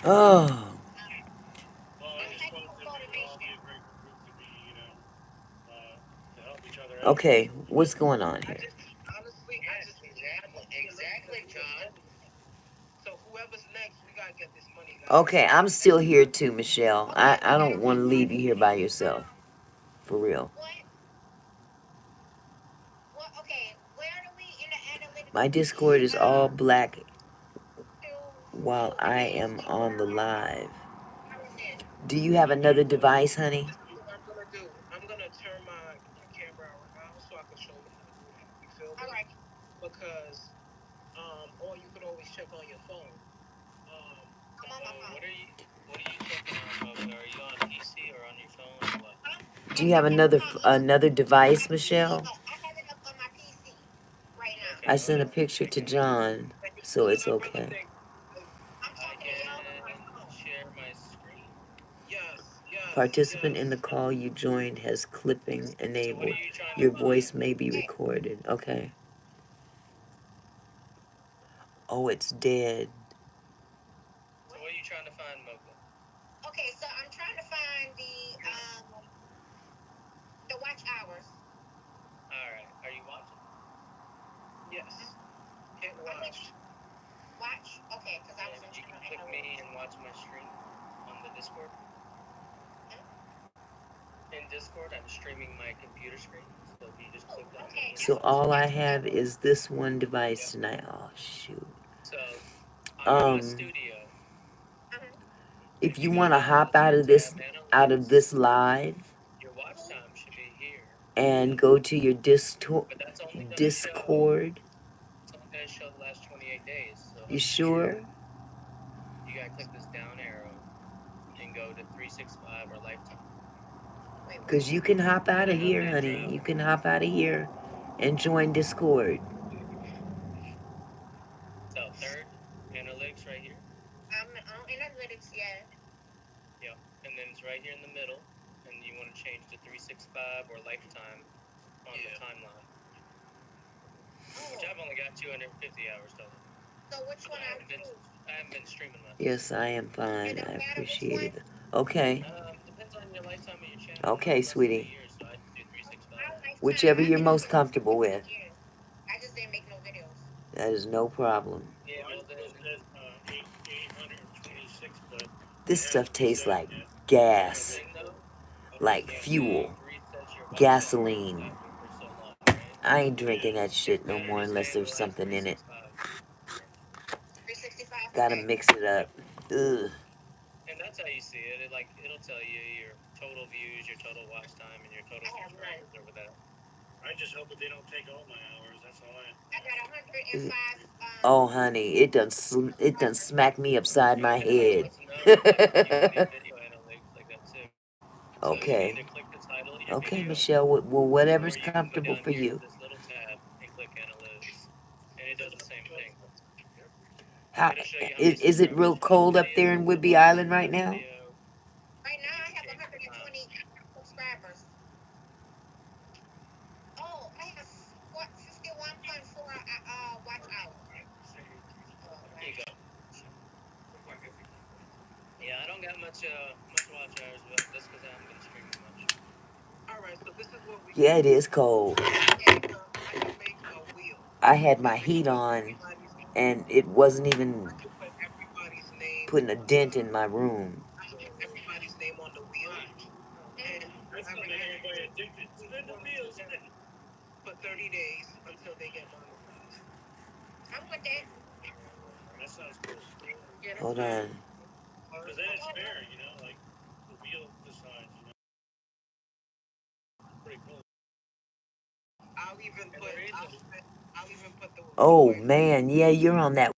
Oh, Well, I just want them to all be a great group to be, to help each other out. okay. What's going on here? Honestly, exactly, John. So whoever's next, we gotta get this money, guys. Okay, I'm still here too, Michelle. I don't want to leave you here by yourself. For real. My Discord is all black while I am on the live. Do you have another device, honey? This is what I'm gonna do. I'm gonna turn my camera around so I can show you how to do it. You feel me? Because or you could always check on your phone. What are you checking on, Mocha? Are you on PC or on your phone or what? Do you have another device, Michelle? I sent a picture to John, so it's okay. I can share my screen. Participant in the call you joined has clipping So what enabled. are you trying to Your find? voice may be recorded. Okay. Oh, it's dead. So what are you trying to find, Mocha? All right. Are you watching? Yes. Hit watch. And you can click me and watch my stream on the Discord. In Discord, I'm streaming my computer screen. So if you just click on me. So all I have is this one device tonight. Oh shoot. So I'm in the Um, studio. if If you you go want to down hop to the tab out of analytics, this live your watch time should be here. and go to your But that's only going to show. Discord, It's only going to show the last 28 days. So you sure? you got to click this down arrow and go to 365 or lifetime. Because you can hop out of And it'll here, then honey. drop. You can hop out of here and join Discord. So third analytics right here. Yeah. And then it's right here in the middle. And you want to change to 365 or lifetime on the timeline. Which I've only got 250 hours total. I haven't been streaming much. Yes, I am fine. I appreciate it. Okay. Depends on your lifetime of your channel. Okay, Mine's less than a sweetie. year, so I just do 365. Whichever you're most comfortable with. That is no problem. Yeah, well then. 826, but This stuff tastes like the gas, thing though, like is fuel, YouTube resets your watch gasoline. after for so long, right? I ain't drinking that shit no Better more to stay unless in the there's last something in it. 365. Gotta mix it up. Ugh. And that's how you see it. It'll tell you your total views, your total watch time, and your total subscribers over that. I just hope that they don't take all my hours. That's all I. Oh, honey, it done smacked me upside my head. Let know that you can do video analytics like that too. So you can Okay. either click the title of your Okay, video, Michelle. Well, or whatever's you can go comfortable down for here to you. this little tab and click analytics, and it does the same thing. How It'll show you how many is it real subscribers you have cold a up video, there in Whidbey Island right now? video. You can change the time. There you go. Yeah, I don't got much watch hours, but that's because I haven't been streaming much. All right, so this is what we. Yeah, it is cold. I can make a wheel. I had my heat on, and it wasn't even I can put everybody's name. putting a dent in my room. Everybody's name on the wheel. And That's gonna make everybody addicted. Spin the wheel, spin. for 30 days until they get monetized. That sounds cool. Yeah, that's Hold fair. on. Because then it's fair, like the wheel decides, Pretty cool. I'll even put. I'll even put the. Oh man, yeah, you're on that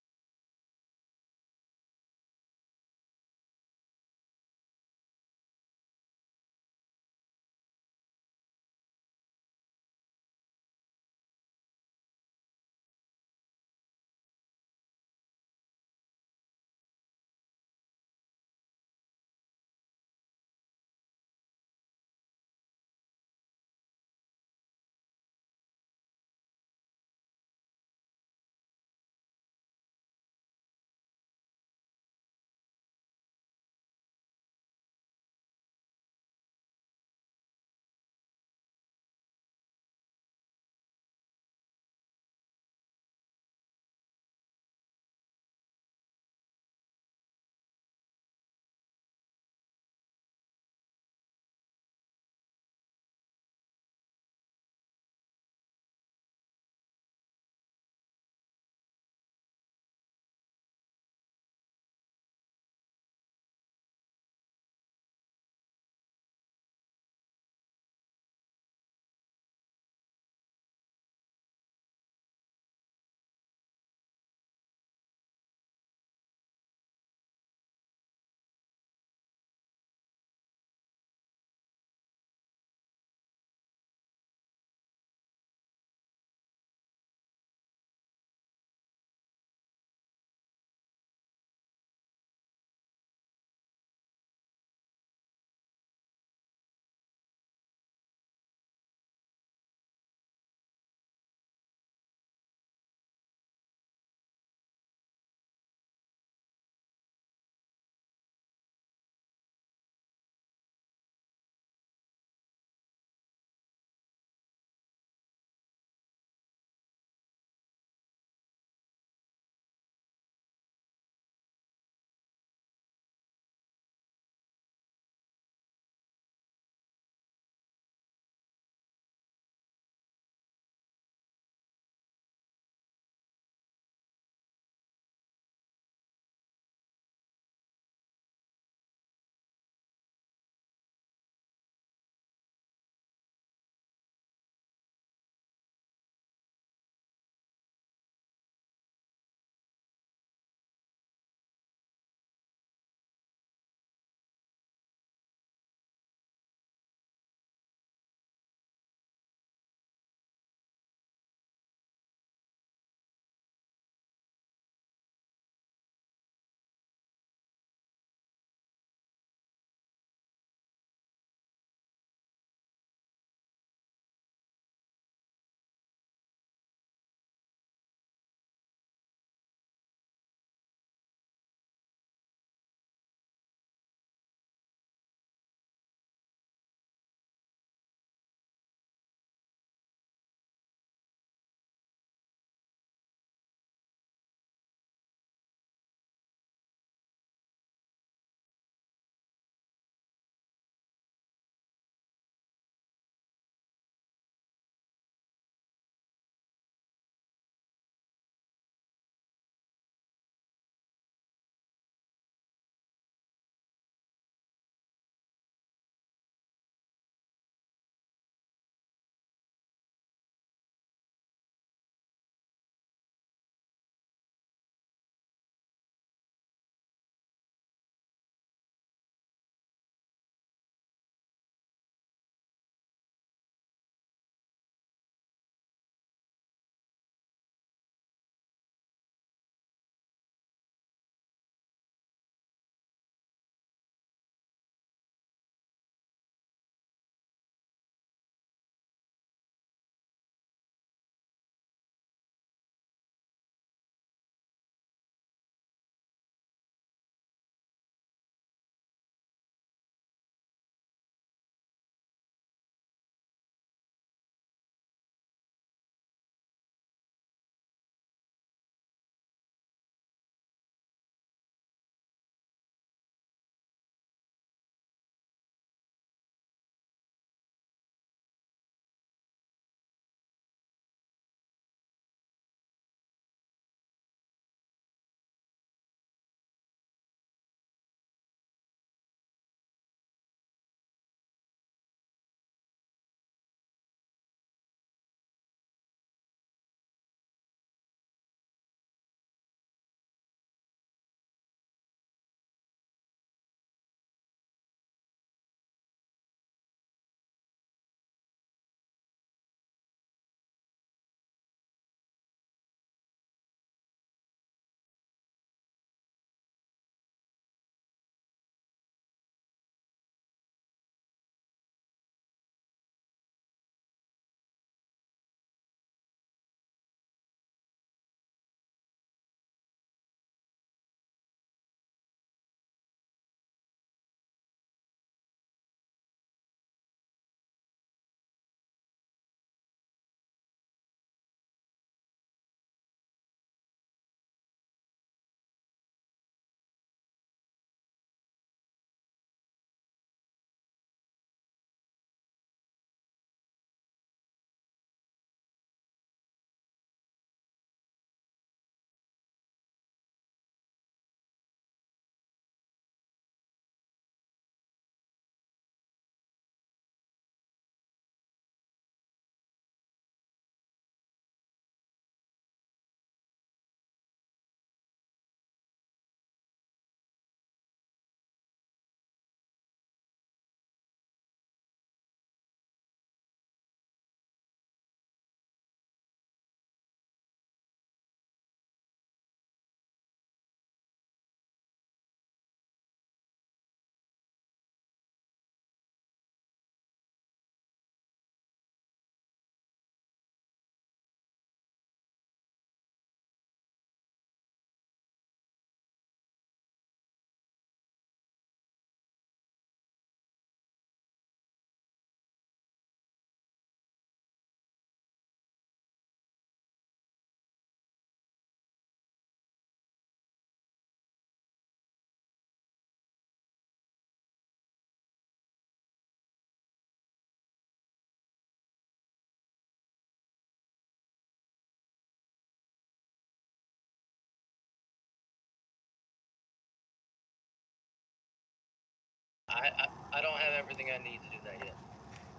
I don't have everything I need to do that yet.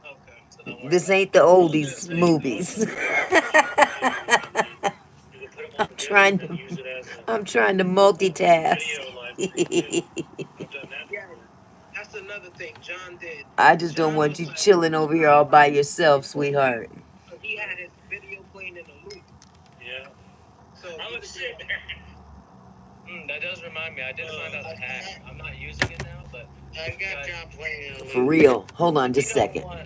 Okay. So don't worry This about ain't the oldies movies. I'm trying to I'm trying to multitask. Yeah, that's another thing John did. I just don't John want was you like, chilling over here all by yourself, sweetheart. so he had his video playing in a loop. Yeah. So I was sitting there. That does remind me. I did find out a hack. I'm not using it now, but I got John playing in a loop. For real. Hold on just a You don't second. want-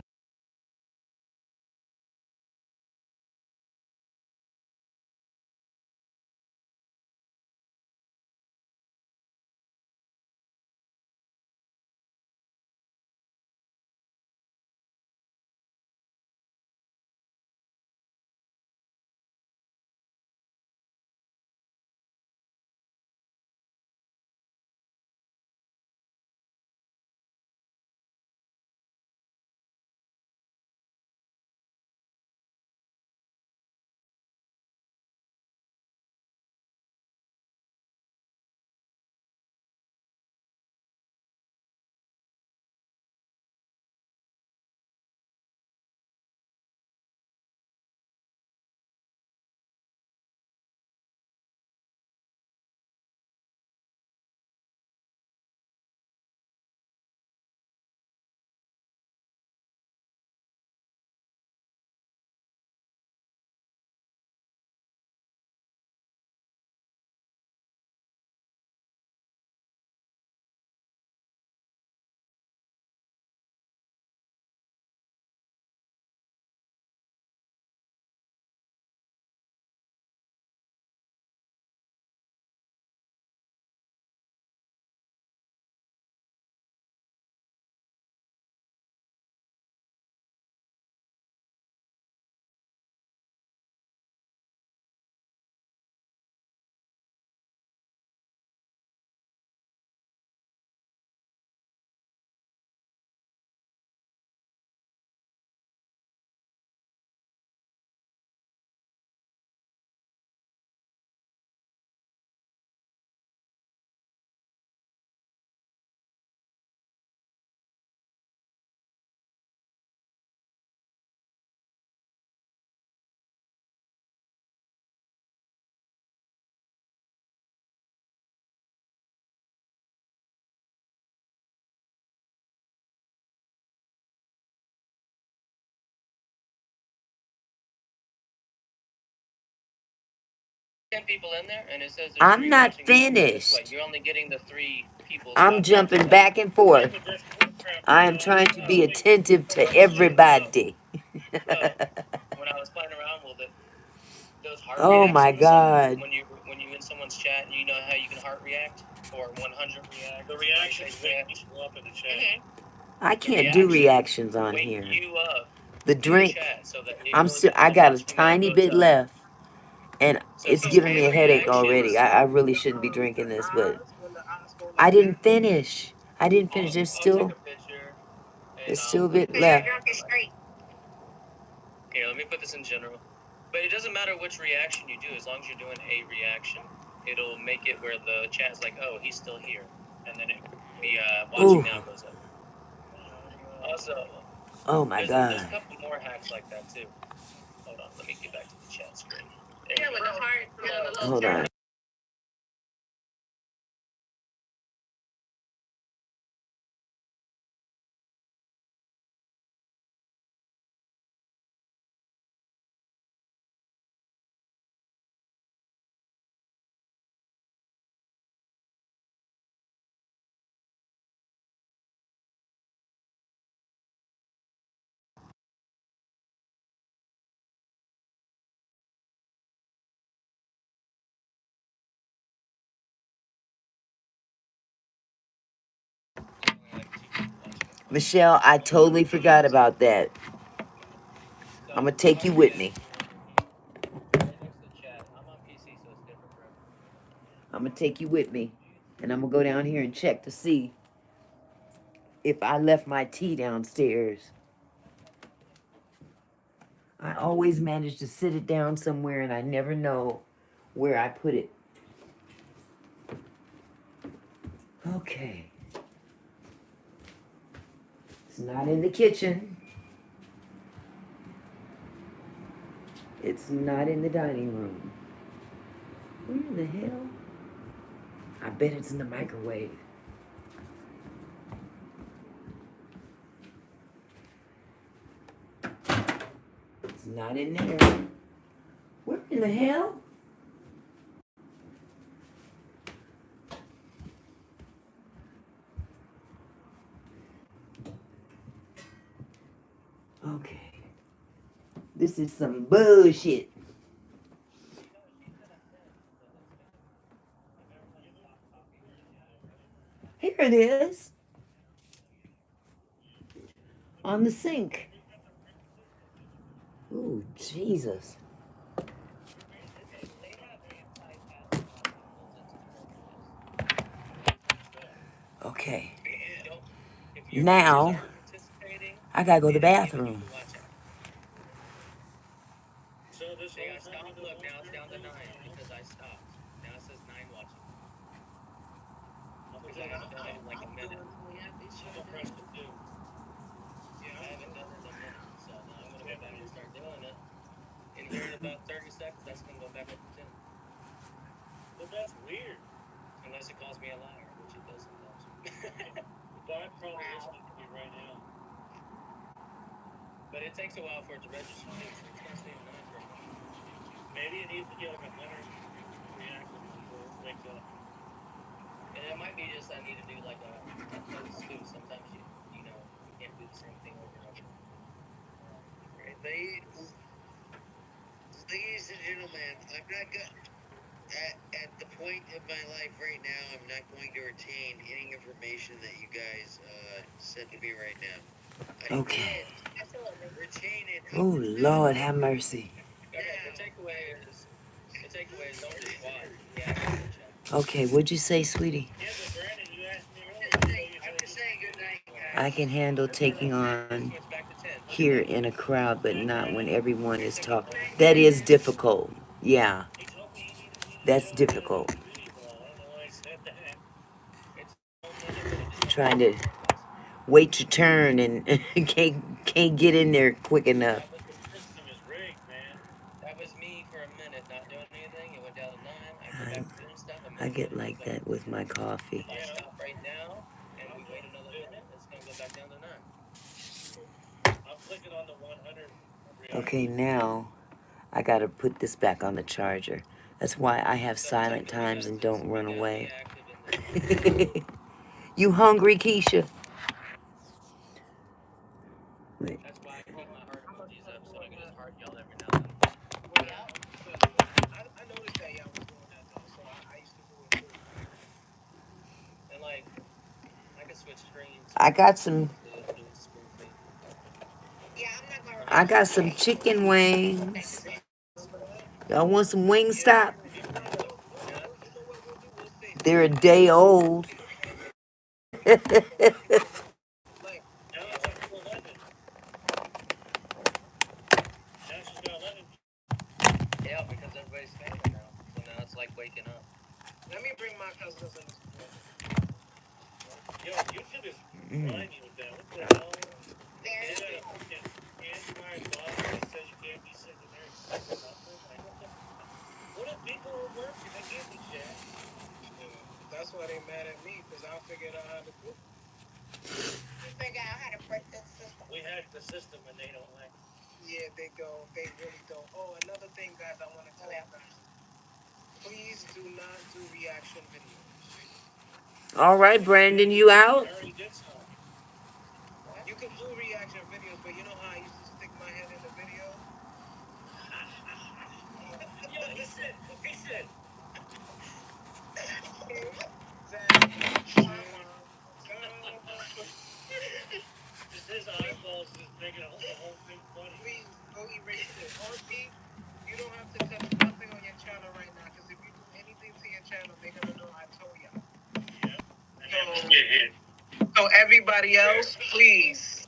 people in there, and it says I'm not finished. You're only getting the 3 people. I'm jumping back and forth. I am trying to be attentive to everybody. When I was playing around with it, those heart Oh my reactions, God. when you in someone's chat, and you know how you can heart react or 100 react. The reactions make people up in the chat. I can't do reactions on here. The drink, I got a tiny bit left, and it's giving me a headache already. I really shouldn't be drinking this, but I didn't finish. I didn't finish. There's still a bit left. Here, let me put this in general. But it doesn't matter which reaction you do, as long as you're doing a reaction. It'll make it where the chat's like, oh, he's still here. And then the watching Ooh. now goes up. Also, Oh my there's God. a couple more hacks like that too. Hold on, let me get back to the chat screen. Yeah, with the heart. Hold on. Michelle, I totally forgot about that. I'm gonna take you with me. I'm gonna take you with me, and I'm gonna go down here and check to see if I left my tea downstairs. I always manage to sit it down somewhere, and I never know where I put it. Okay. It's not in the kitchen. It's not in the dining room. Where in the hell? I bet it's in the microwave. It's not in there. Where in the hell? Okay. This is some bullshit. Here it is. On the sink. Oh, Jesus. Okay. Now, I gotta go to the bathroom. So this whole time, look, now it's down to 9 because I stopped. Now it says 9 watching. Because I haven't done it in like a minute. I'm impressed with you. Yeah, I haven't done it in a minute. So now I'm going to go back and start doing it. And here in about 30 seconds, that's going to go back up to 10. But that's weird. Unless it calls me a liar, which it does sometimes. But I'm probably listening to me right now. But it takes a while for it to register too, so it's going to stay at 9 for a minute. Maybe it needs to get like 100 reactions before it wakes up. And it might be just I need to do like a toast too. Sometimes you know you can't do the same thing over and over. Right. Ladies and gentlemen, I'm not going at the point in my life right now. I'm not going to retain any information that you guys said to me right now. Okay. Retain it. Oh, Lord, have mercy. Okay, the takeaway is don't just watch. React to the chat. Okay, what'd you say, sweetie? Yeah, but Brandon, you asked me earlier. I'm just saying good night, guys. I can handle taking on here in a crowd, but not when everyone is talking. That is difficult. Yeah, that's difficult. Trying to wait your turn and can't get in there quick enough. Yeah, but the system is rigged, man. That was me for a minute not doing anything. It went down to 9. I go back to doing stuff. A I minute get later, it goes like back to that with 10. my coffee. If I stop right now and we wait another minute, it's gonna go back down to 9. I'm clicking on the 100. Okay, now I gotta put this back on the charger. That's why I have silent times and don't run away. You hungry, Keisha? Wait. That's why I keep my heart emojis up so I can just heart y'all every now and then. I noticed that y'all was doing that though, so I used to do it too. And like, I can switch screens. I got some. Do it smoothly. Yeah, I'm not gonna. I got some chicken wings. Y'all want some Wingstop? They're a day old. Like, now it's up to 11. Now she's got 11. Yeah, because everybody's family now. So now it's like waking up. Let me bring my cousins in this point. Yo, YouTube is grinding with that. What the hell? They got a fucking Android bot that says you can't be sitting there and clicking nothing. Like, what if people are working? They give me shit. Yeah, that's why they mad at me, because I figured out how to do it. You figure out how to break the system. We hacked the system and they don't like it. Yeah, they don't. They really don't. Oh, another thing, guys, I want to tell you guys. Please do not do reaction videos. All right, Brandon, you out? I already did some. You can do reaction videos, but you know how I used to stick my head in the video? Yo, he said. Just his eyeballs is making the whole thing funny. Please, go erase it. Auntie, you don't have to touch nothing on your channel right now, because if you do anything to your channel, they're going to know I told y'all. Yeah. So everybody else, please.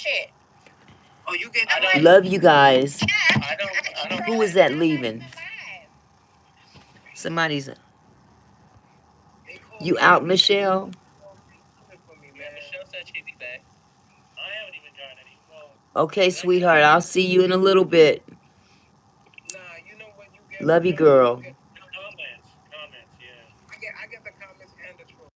shit. Oh, you get. Love you guys. I don't. Who is that leaving? Somebody's. You out, Michelle? Yeah, Michelle said she'd be back. I haven't even gotten any. Well, Okay, sweetheart. I'll see you in a little bit. nah, you know what you get. Love you, girl. Comments, yeah. I get the comments and the trolls.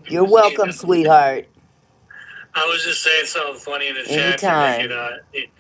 You're welcome, sweetheart. I was just saying something funny in the chat to make Anytime. it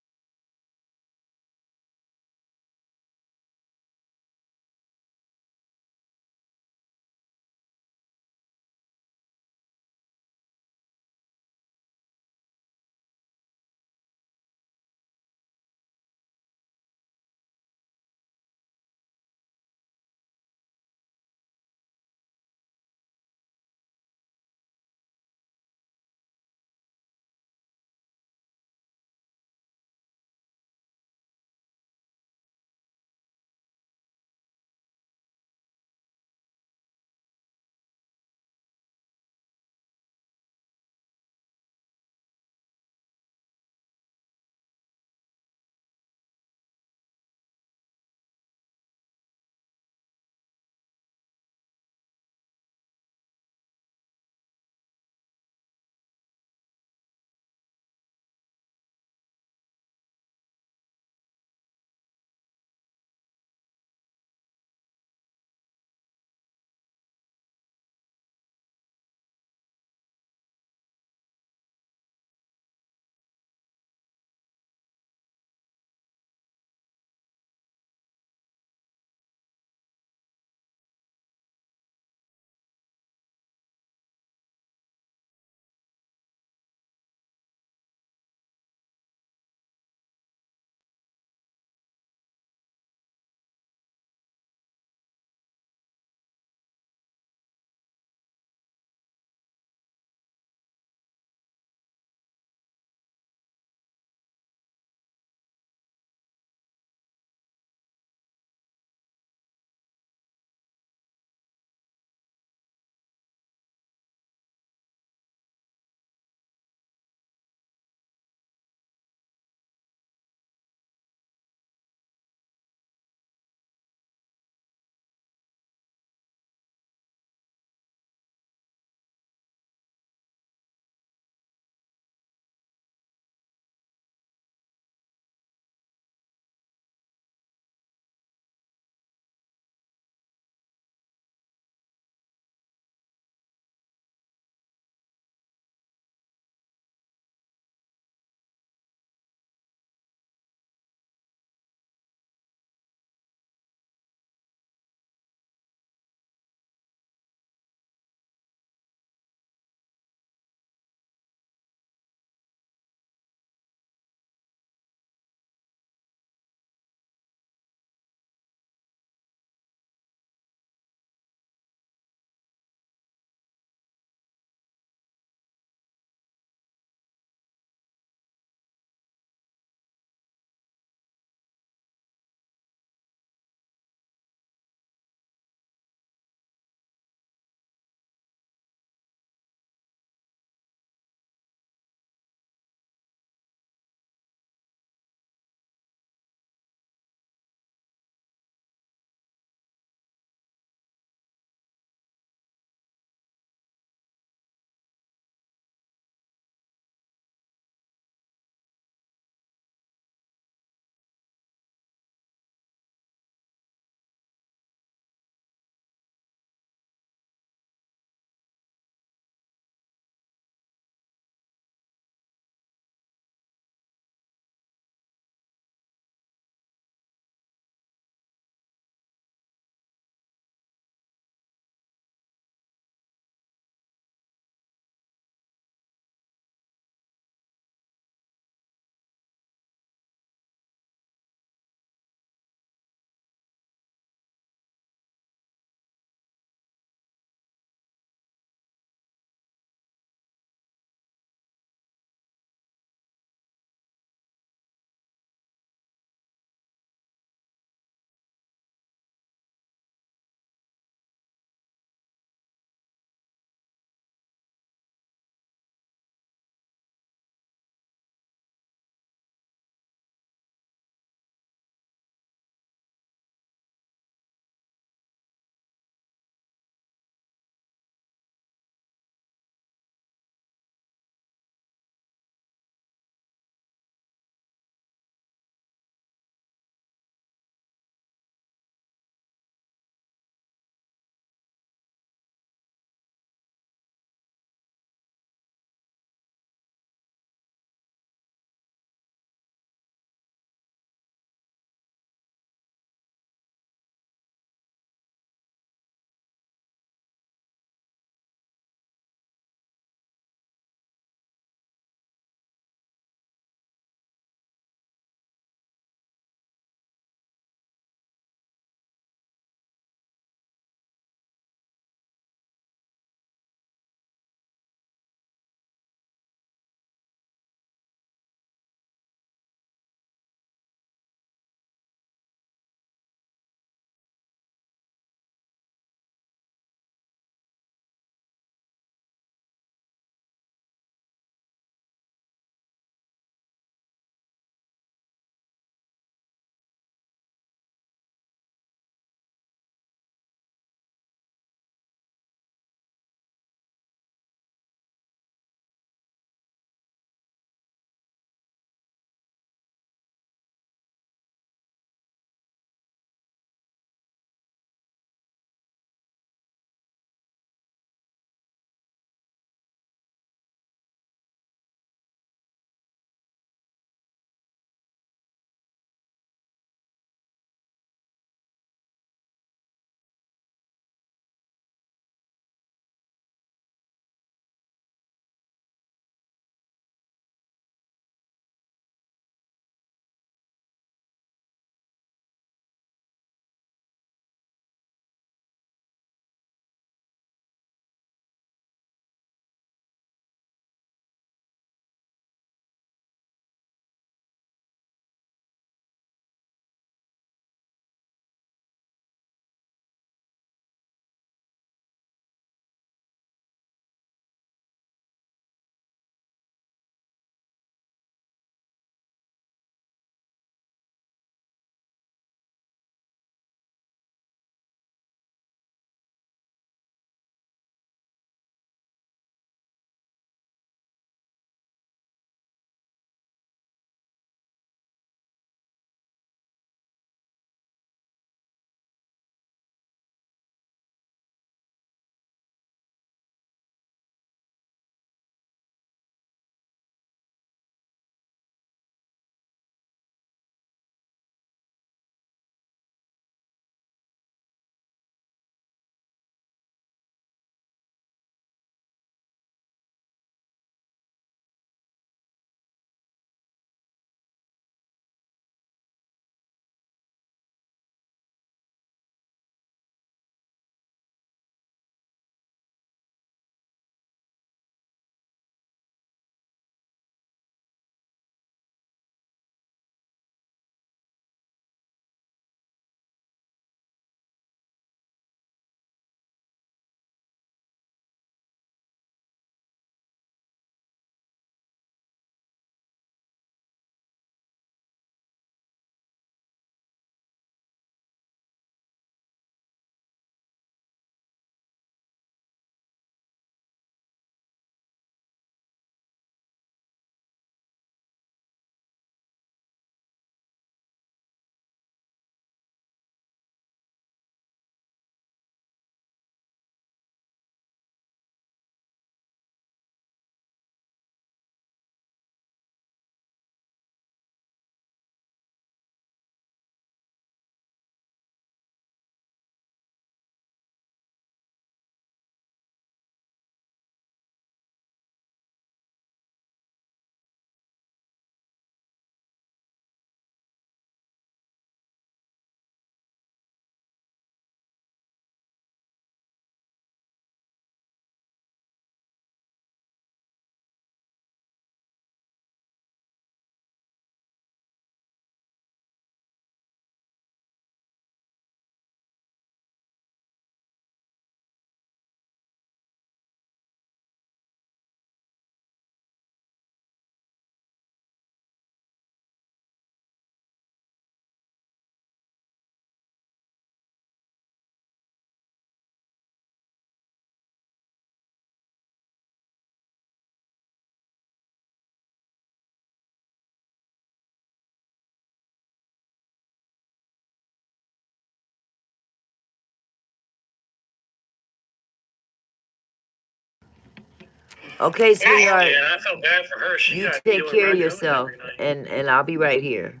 Okay, sweetheart. Yeah, I felt bad for her. She You got take care of yourself, and I'll be right here.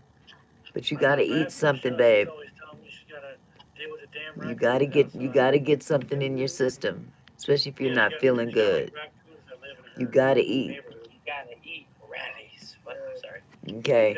But you gotta eat something, babe. You gotta get something in your system, especially if you're not feeling good. You gotta eat. You gotta eat ratties. What? Sorry. Okay.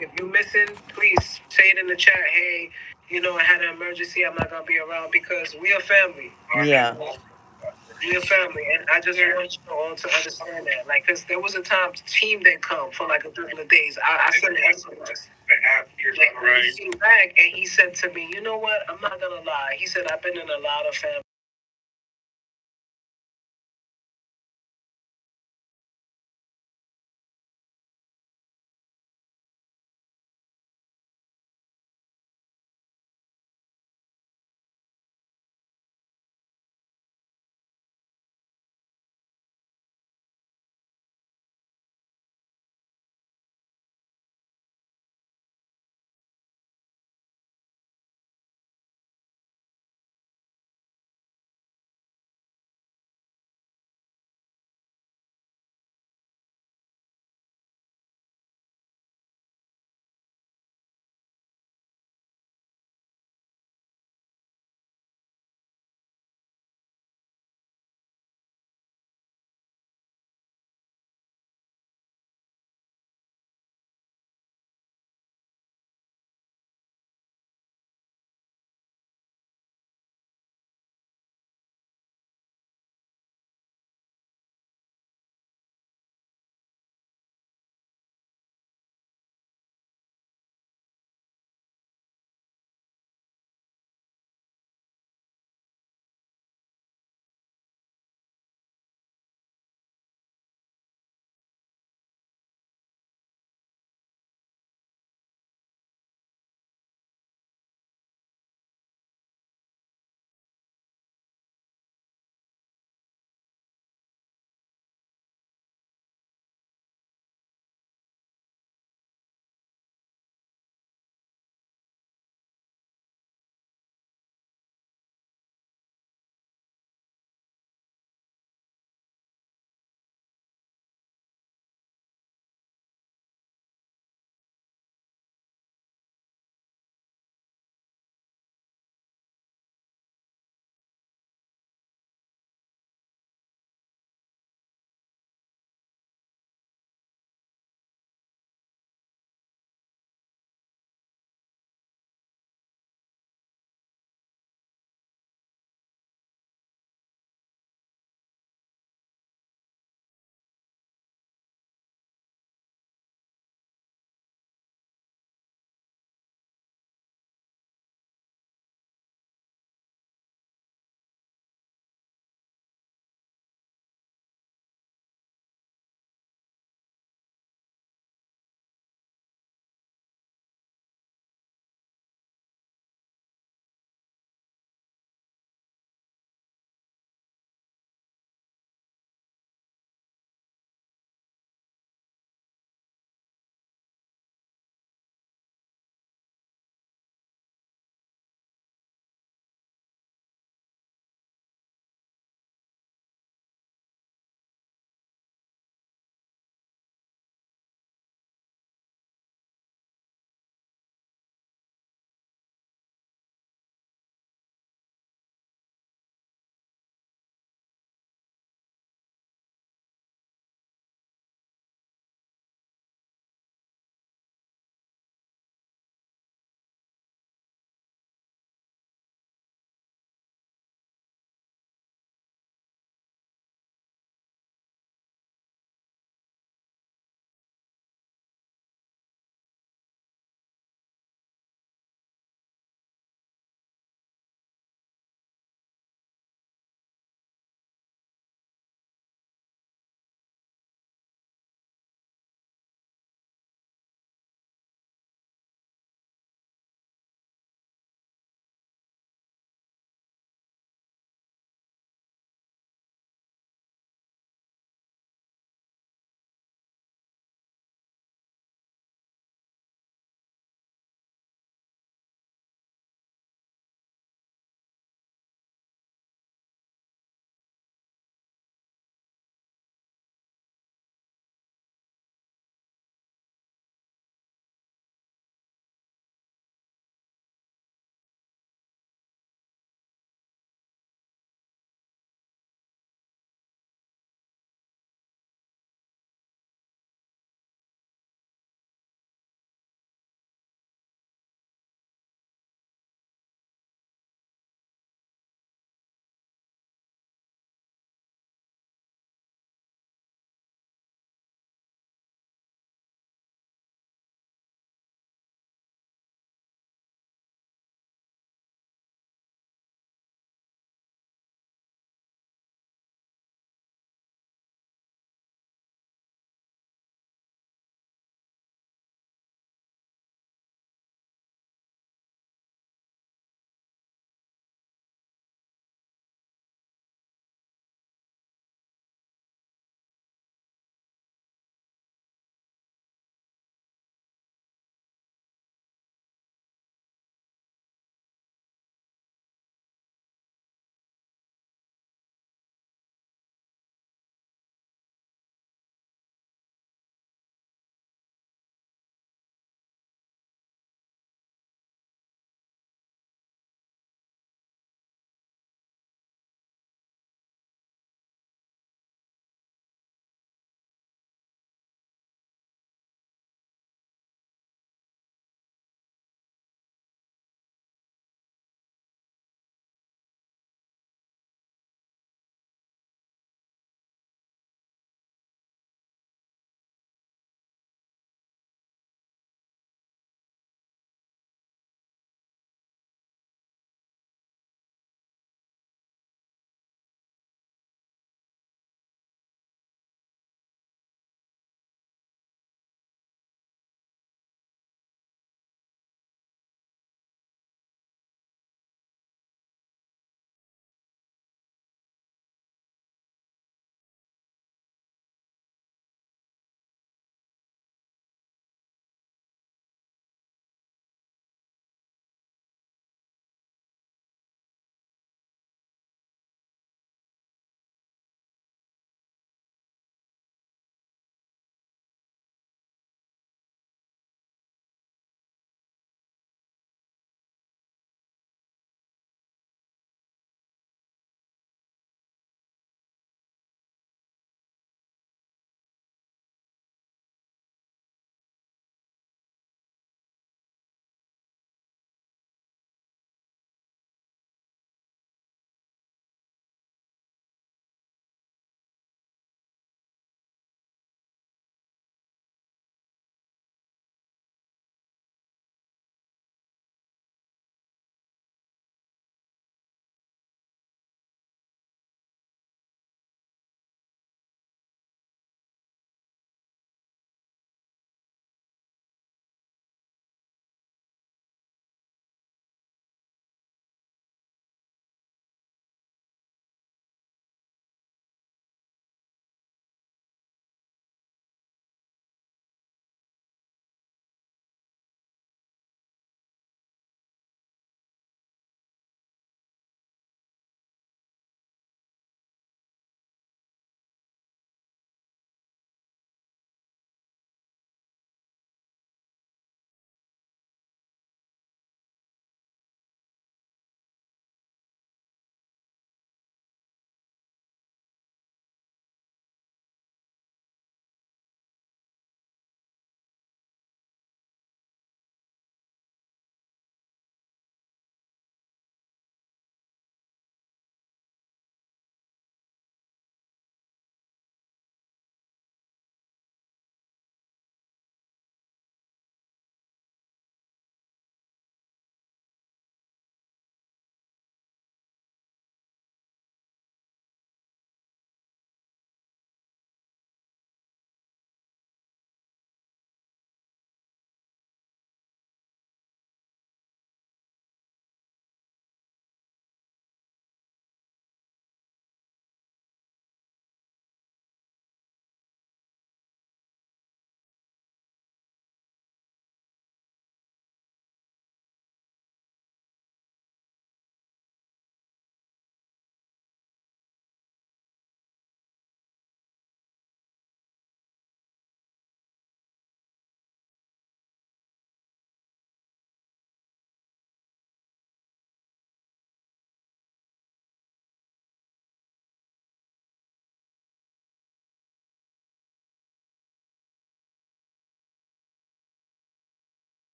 if you're missing, please say it in the chat. Hey, I had an emergency. I'm not gonna be around because we are family. Yeah. We are family, and I just want you all to understand that. Like, cause there was a time team didn't come for like a couple of days. I sent a SMS. Like, he came back and he said to me, "You know what? I'm not gonna lie." He said, "I've been in a lot of family."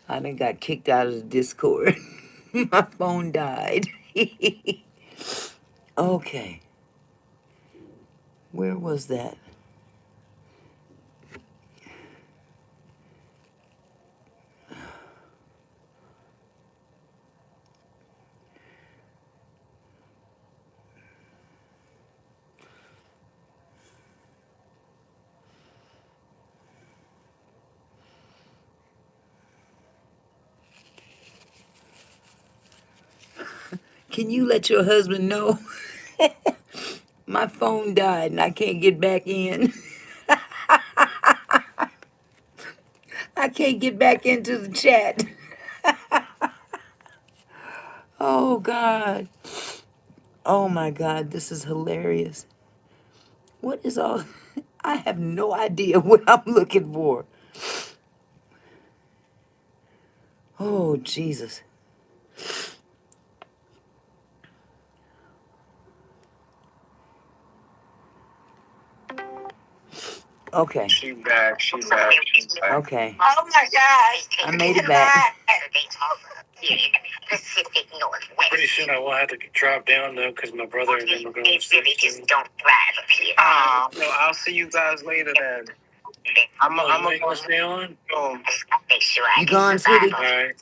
I done got kicked out of the Discord. My phone died. Okay. Where was that? Can you let your husband know? My phone died and I can't get back in. I can't get back into the chat. Oh, God. Oh, my God. This is hilarious. What is all... I have no idea what I'm looking for. Oh, Jesus. Okay. She's back. She's back. She's back. Okay. Oh my gosh. I made it back. Pacific Northwest. Pretty soon I will have to drop down though, because my brother and them are going to Villages don't thrive up here. So I'll see you guys later then. I'm gonna go stay on. Make sure You gone, sweetie? All right.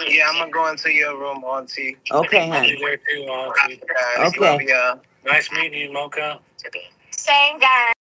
Yeah, I'm gonna go into your room, Auntie. Okay, I'll be honey. there too, Auntie. Guys, Okay. love ya. Nice meeting you, Mocha. Same guy.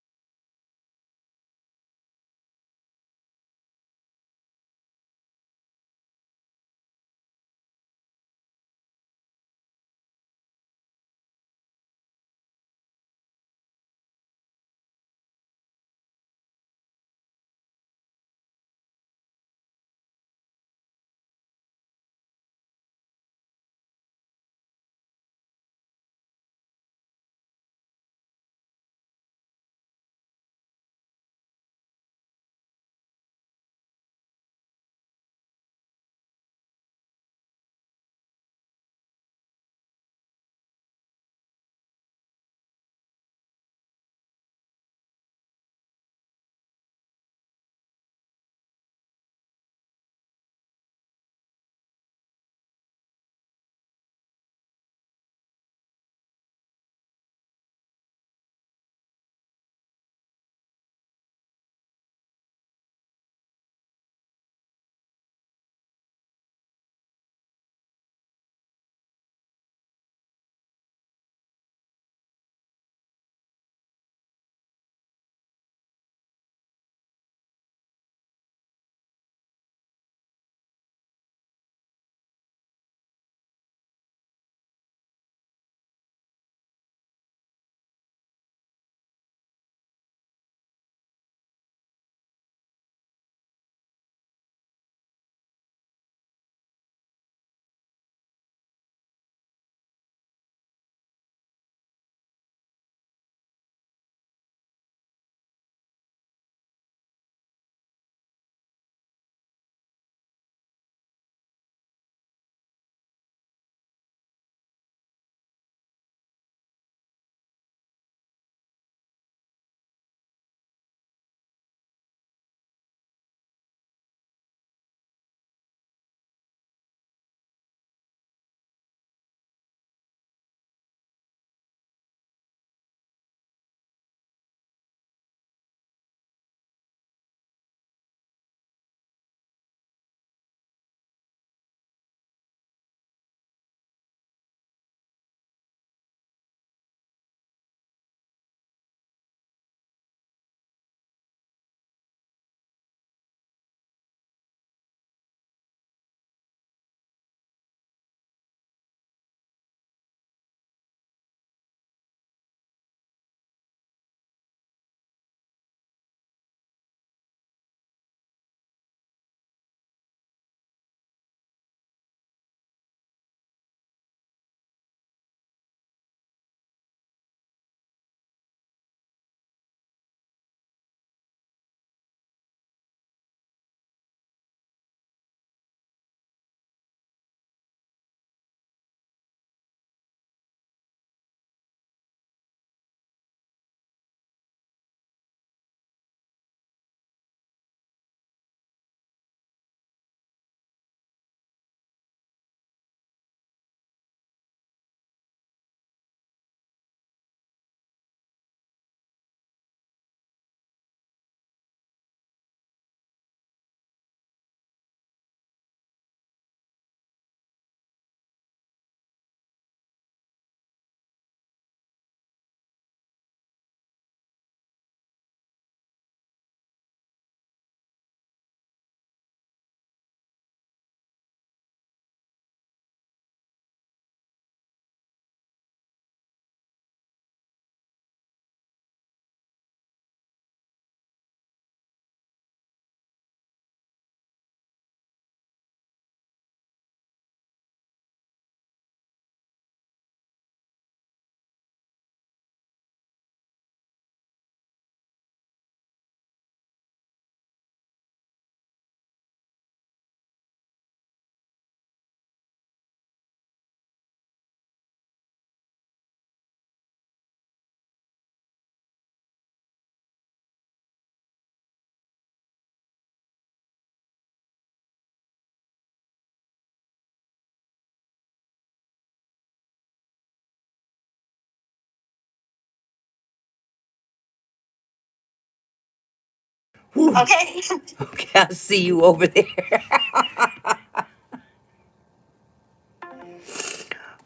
Whew. Okay. Okay, I'll see you over there.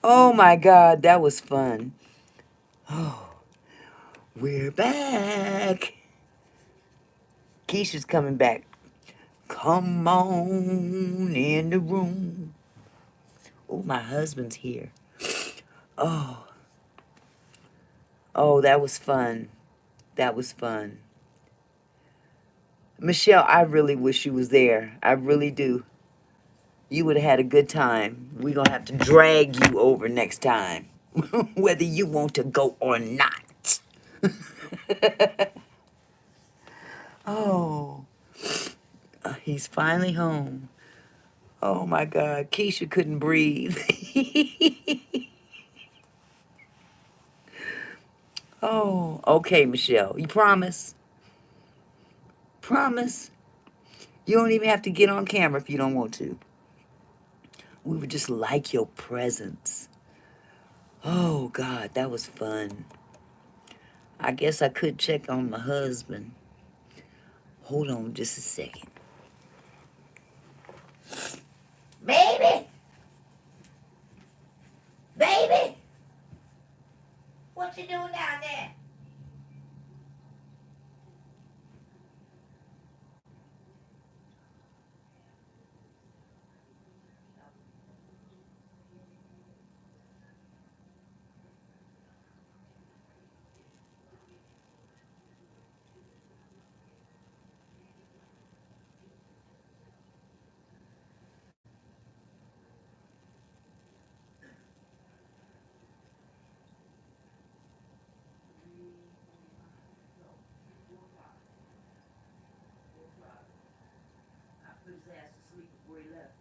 Oh my God, that was fun. Oh, we're back. Keisha's coming back. Come on in the room. Oh, my husband's here. Oh, oh, that was fun. That was fun. Michelle, I really wish you was there. I really do. You would have had a good time. We're going to have to drag you over next time, whether you want to go or not. Oh, he's finally home. Oh my God, Keisha couldn't breathe. Oh, okay, Michelle. You promise? Promise? You don't even have to get on camera if you don't want to. We would just like your presence. Oh God, that was fun. I guess I could check on my husband. Hold on just a second. Baby! Baby! What you doing down there? I put his ass to sleep before he left.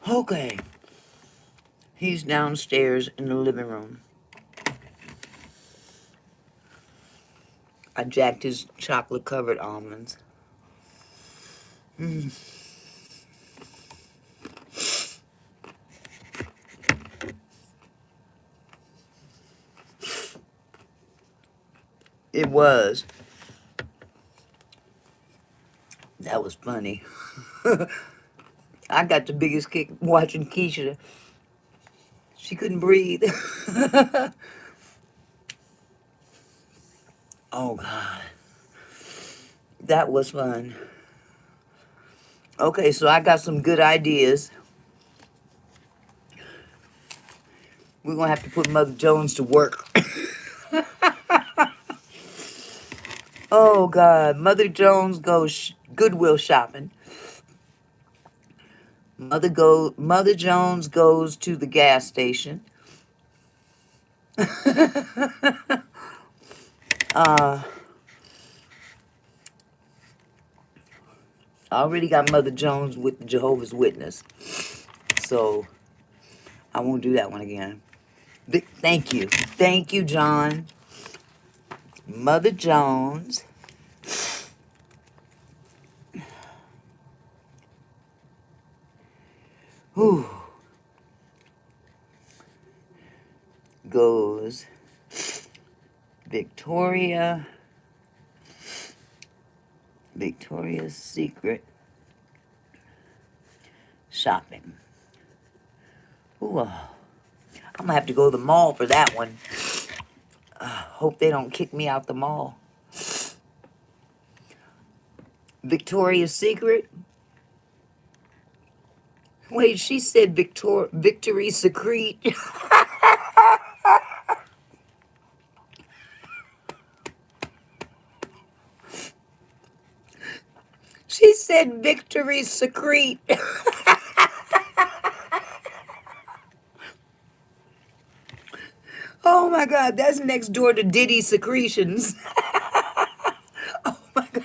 Okay. He's downstairs in the living room. I jacked his chocolate covered almonds. It was. That was funny. I got the biggest kick watching Keisha. She couldn't breathe. Oh God. That was fun. Okay, so I got some good ideas. We're gonna have to put Mother Jones to work. Oh God, Mother Jones goes Goodwill shopping. Mother Jones goes to the gas station. I already got Mother Jones with Jehovah's Witness, so I won't do that one again. Thank you, John. Mother Jones. Whew, goes Victoria's Secret shopping. Ooh, I'm gonna have to go to the mall for that one. Hope they don't kick me out the mall. Victoria's Secret? Wait, she said Victory Secret. She said Victory Secret. Oh my God, that's next door to Diddy Secretions. Oh my God.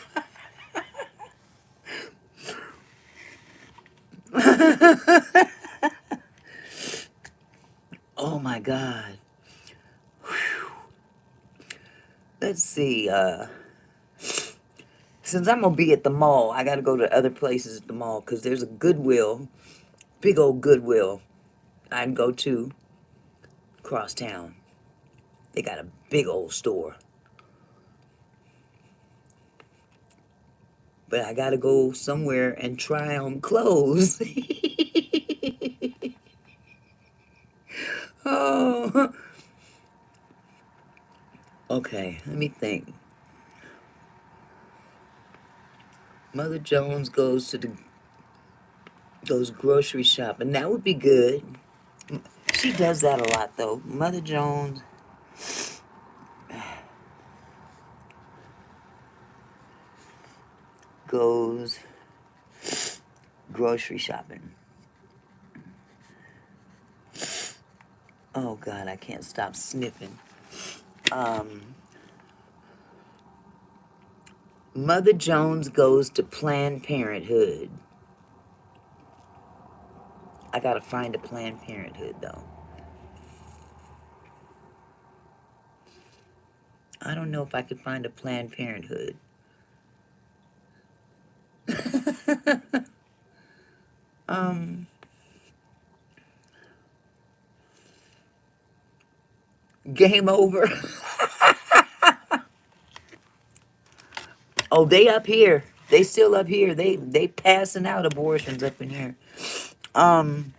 Oh my God. Whew. Let's see. Since I'm gonna be at the mall, I gotta go to other places at the mall because there's a Goodwill, big old Goodwill I can go to across town. They got a big old store. But I gotta go somewhere and try on clothes. Oh, okay, let me think. Mother Jones goes grocery shopping. That would be good. She does that a lot though. Mother Jones goes grocery shopping. Oh God, I can't stop sniffing. Mother Jones goes to Planned Parenthood. I gotta find a Planned Parenthood though. I don't know if I could find a Planned Parenthood. Game over. Oh, they up here. They still up here. They passing out abortions up in here. Um,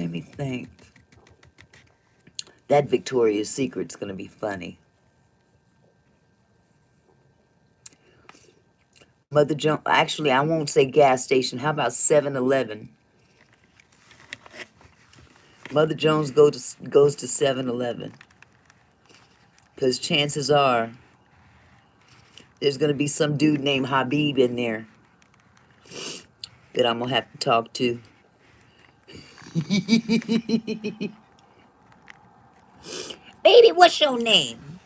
Let me think. That Victoria's Secret's gonna be funny. Mother Jones. Actually, I won't say gas station. How about 7-Eleven? Mother Jones goes to 7-Eleven. Because chances are there's gonna be some dude named Habib in there that I'm gonna have to talk to. Baby, what's your name?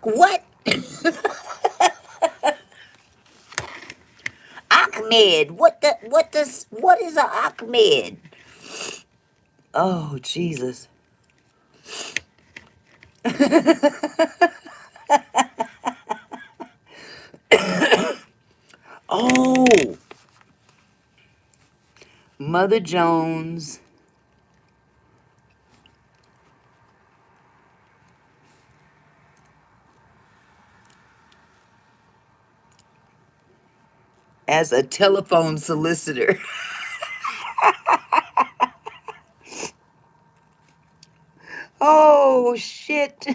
What? Ahmed. What is a Ahmed? Oh, Jesus. Oh, Mother Jones as a telephone solicitor. Oh, shit.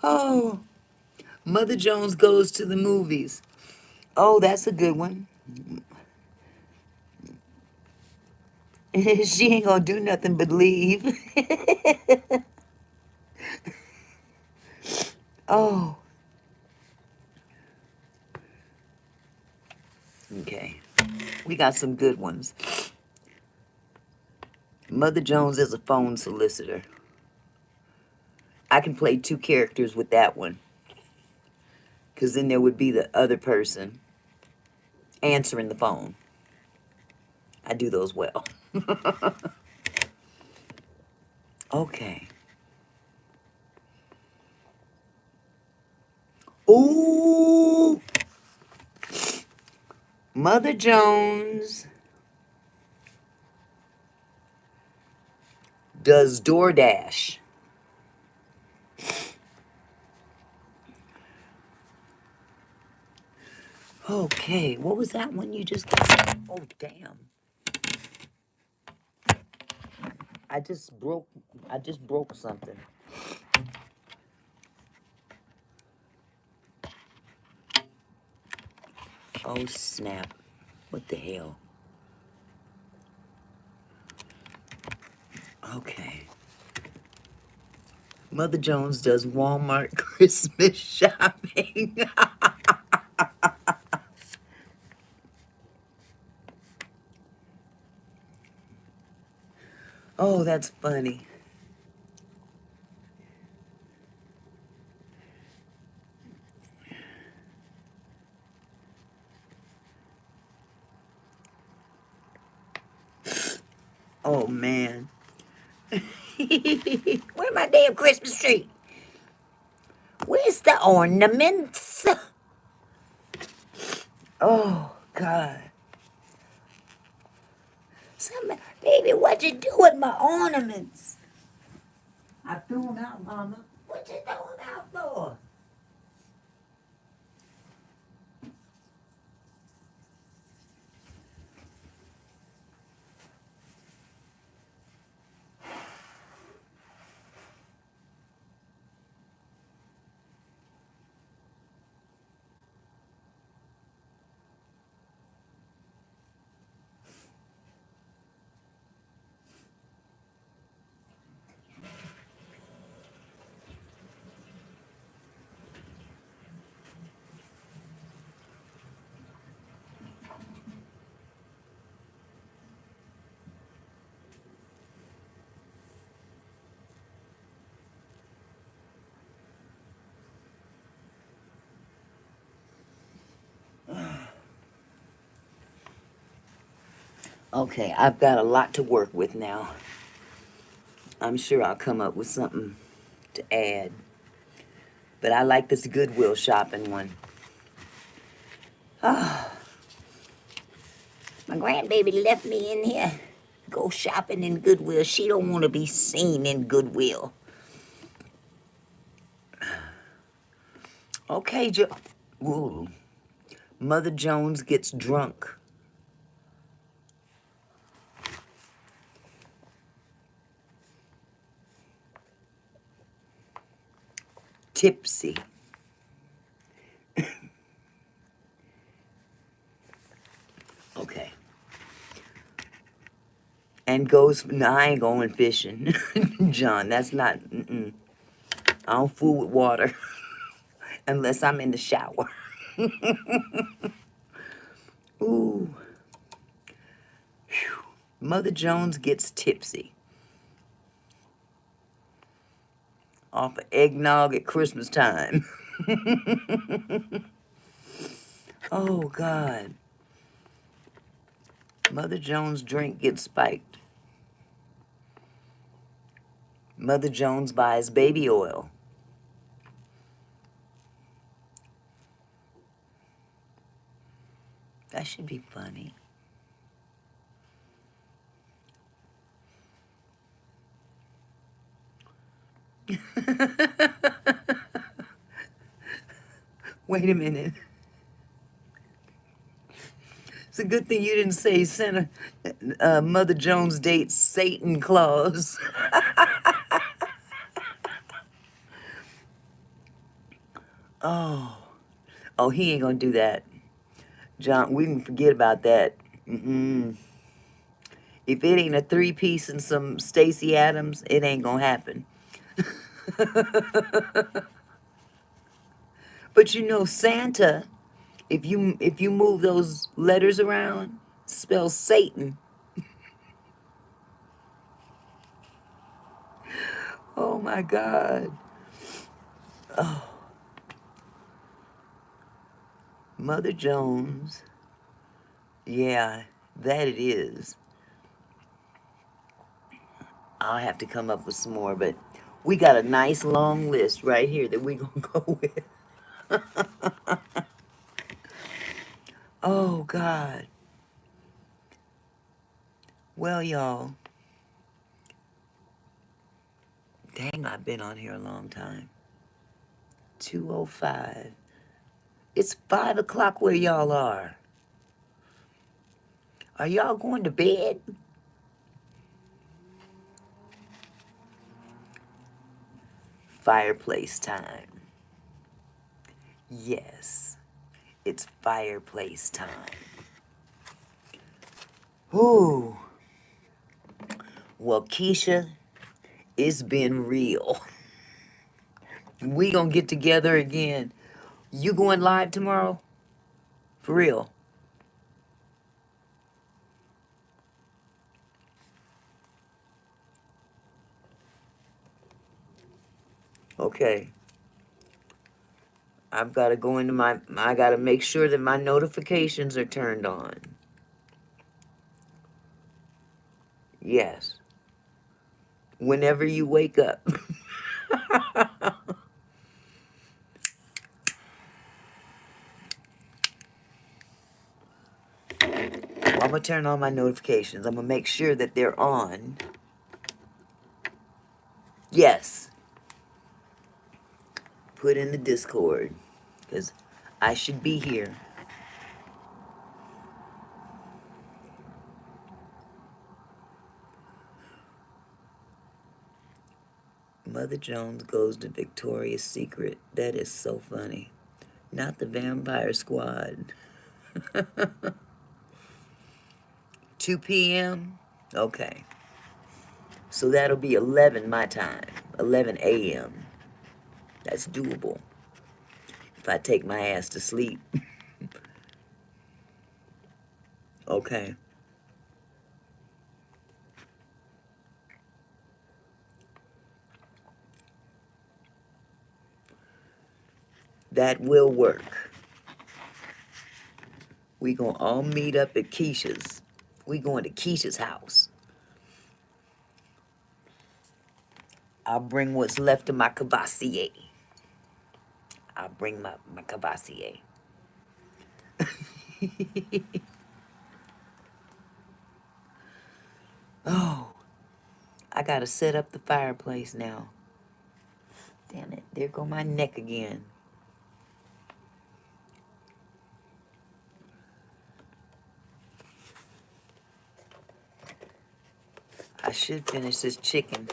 Oh, Mother Jones goes to the movies. Oh, that's a good one. She ain't gonna do nothing but leave. Oh, okay. We got some good ones. Mother Jones is a phone solicitor. I can play two characters with that one. Because then there would be the other person answering the phone. I do those well. Okay. Ooh. Mother Jones does DoorDash. Okay, what was that one you just got? Oh, damn. I just broke something. Oh, snap. What the hell? Okay. Mother Jones does Walmart Christmas shopping. Oh, that's funny. Oh, man. Where's my damn Christmas tree? Where's the ornaments? Oh, God. Baby, what you do with my ornaments? I threw them out, Mama. What you throw them out for? Okay, I've got a lot to work with now. I'm sure I'll come up with something to add. But I like this Goodwill shopping one. Oh, my grandbaby left me in here. Go shopping in Goodwill. She don't want to be seen in Goodwill. Okay, Ooh. Mother Jones gets drunk. Tipsy. Okay. And goes, no, I ain't going fishing. John, that's not, I don't fool with water. Unless I'm in the shower. Ooh. Whew. Mother Jones gets tipsy. Off of eggnog at Christmas time. Oh, God. Mother Jones' drink gets spiked. Mother Jones buys baby oil. That should be funny. Wait a minute. It's a good thing you didn't say Mother Jones dates Satan Claus. Oh. Oh, he ain't gonna do that. John, we can forget about that. Mm-mm. If it ain't a 3-piece and some Stacey Adams, it ain't gonna happen. But you know, Santa, if you move those letters around, spells Satan. Oh my God. Oh. Mother Jones. Yeah, that it is. I'll have to come up with some more, but we got a nice long list right here that we gonna go with. Oh God. Well, y'all. Dang, I've been on here a long time. 2:05. It's 5 o'clock where y'all are. Are y'all going to bed? Fireplace time. Yes, it's fireplace time. Ooh. Well, Keisha, it's been real. We gonna get together again. You going live tomorrow? For real? Okay. I've got to go into I got to make sure that my notifications are turned on. Yes. Whenever you wake up. I'm going to turn on my notifications. I'm going to make sure that they're on. Yes. Put in the Discord. Because I should be here. Mother Jones goes to Victoria's Secret. That is so funny. Not the Vampire Squad. 2 p.m.? Okay. So that'll be 11 my time. 11 a.m. That's doable. If I take my ass to sleep. Okay. That will work. We gonna all meet up at Keisha's. We going to Keisha's house. I'll bring what's left of my Cavassier. I'll bring my Cavassier. Oh, I gotta set up the fireplace now. Damn it, there go my neck again. I should finish this chicken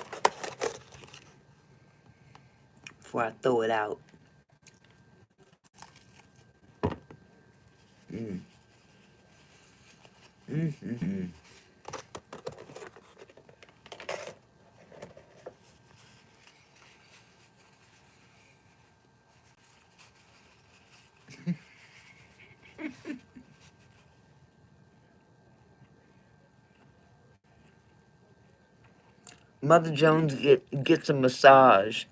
before I throw it out. Mm. Mm-hmm. Mother Jones gets a massage.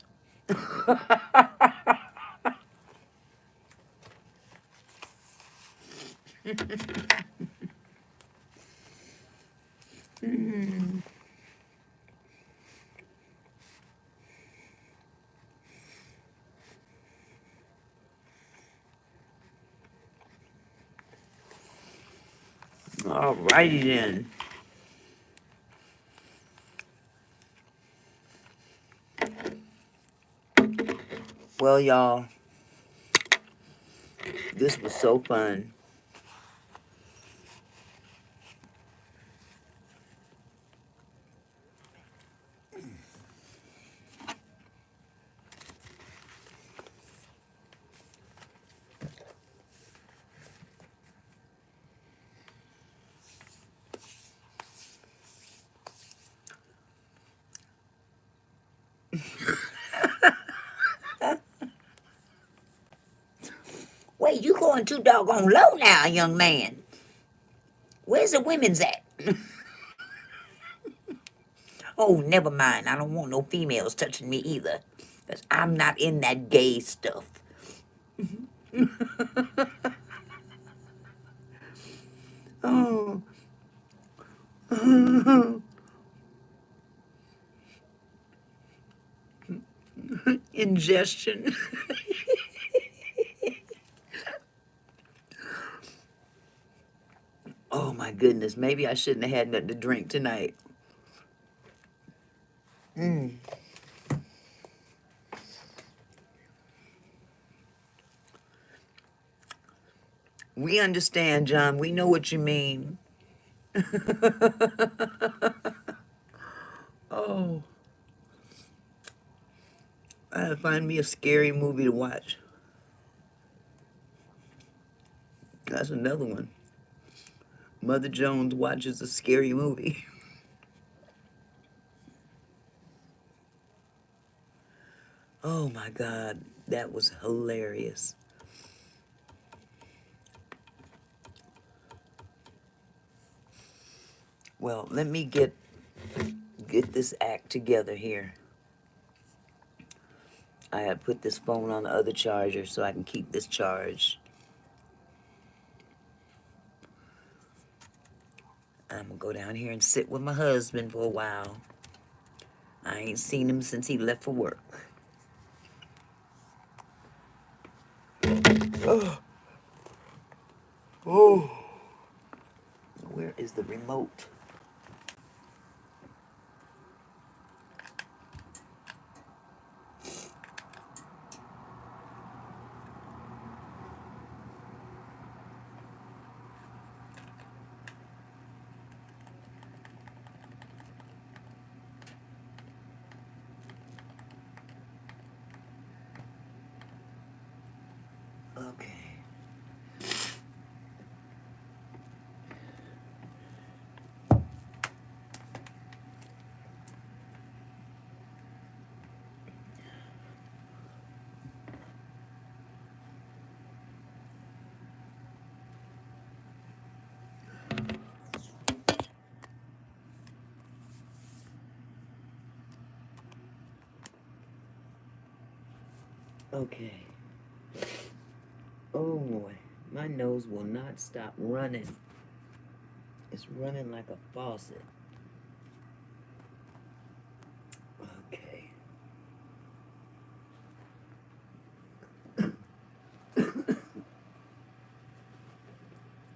Alrighty then. Well, y'all, this was so fun. Wait, you going too doggone low now, young man. Where's the women's at? Oh, never mind. I don't want no females touching me either. Because I'm not in that gay stuff. Oh. Ingestion. Oh my goodness. Maybe I shouldn't have had nothing to drink tonight. Mm. We understand, John. We know what you mean. Oh. I gotta find me a scary movie to watch. That's another one. Mother Jones watches a scary movie. Oh my God, that was hilarious. Well, let me get this act together here. I had put this phone on the other charger so I can keep this charged. I'm gonna go down here and sit with my husband for a while. I ain't seen him since he left for work. Oh, where is the remote? Okay. Okay. Oh boy, my nose will not stop running. It's running like a faucet. Okay.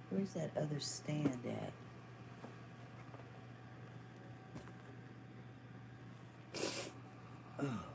Where's that other stand at? Oh.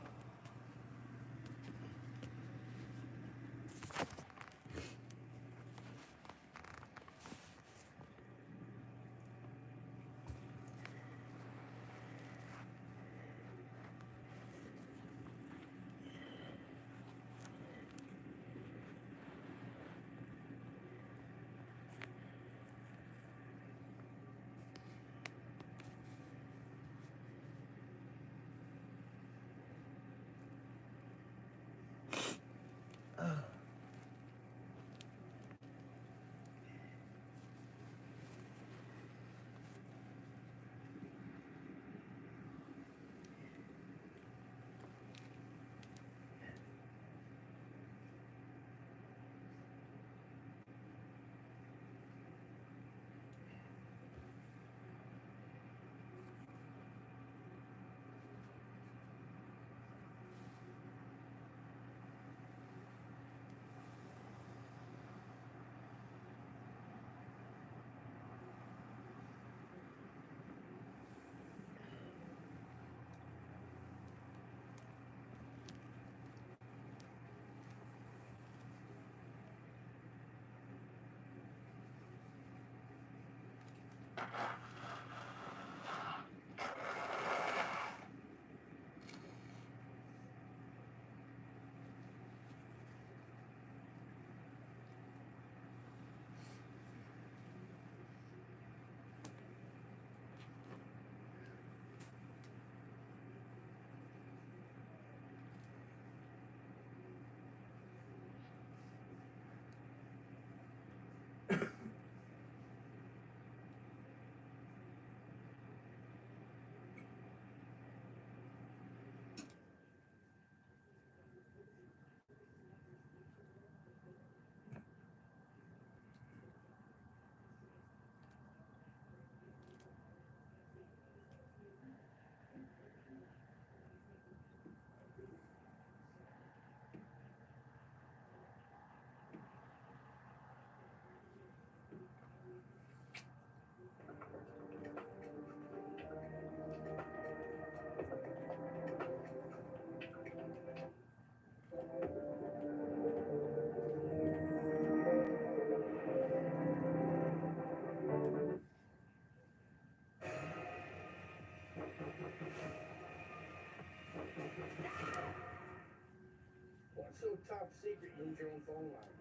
What's so top secret? You use your own phone line.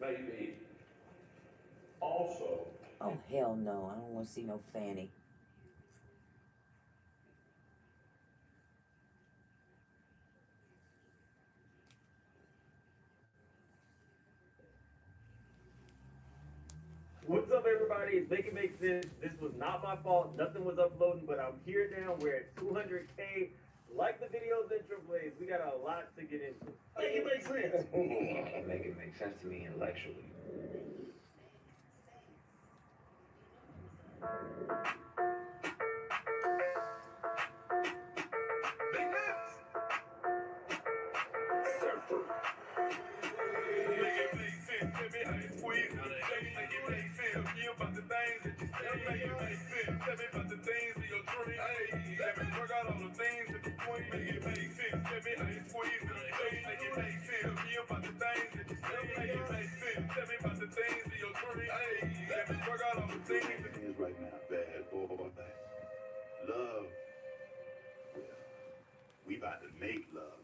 Maybe. Also. Oh, hell no. I don't want to see no fanny. What's up, everybody? It's Make It Make Sense. This was not my fault. Nothing was uploading, but I'm here now. We're at 200K. Like the video's intro, please. We got a lot to get into. Make it make sense. Make it make sense to me intellectually. Tell me how you squeeze it. Tell me make it make sense. Tell me about the things that you say. Make it make sense. Tell me about the things in your dream. Hey, let me work out all the things that you doing. Make it make sense. Tell me how you squeeze it. Tell me make it make sense. Tell me about the things that you say. Make it make sense. Tell me about the things in your dream. Hey, let me work out all the things that is right now. Bad boy. Love. Well, we about to make love.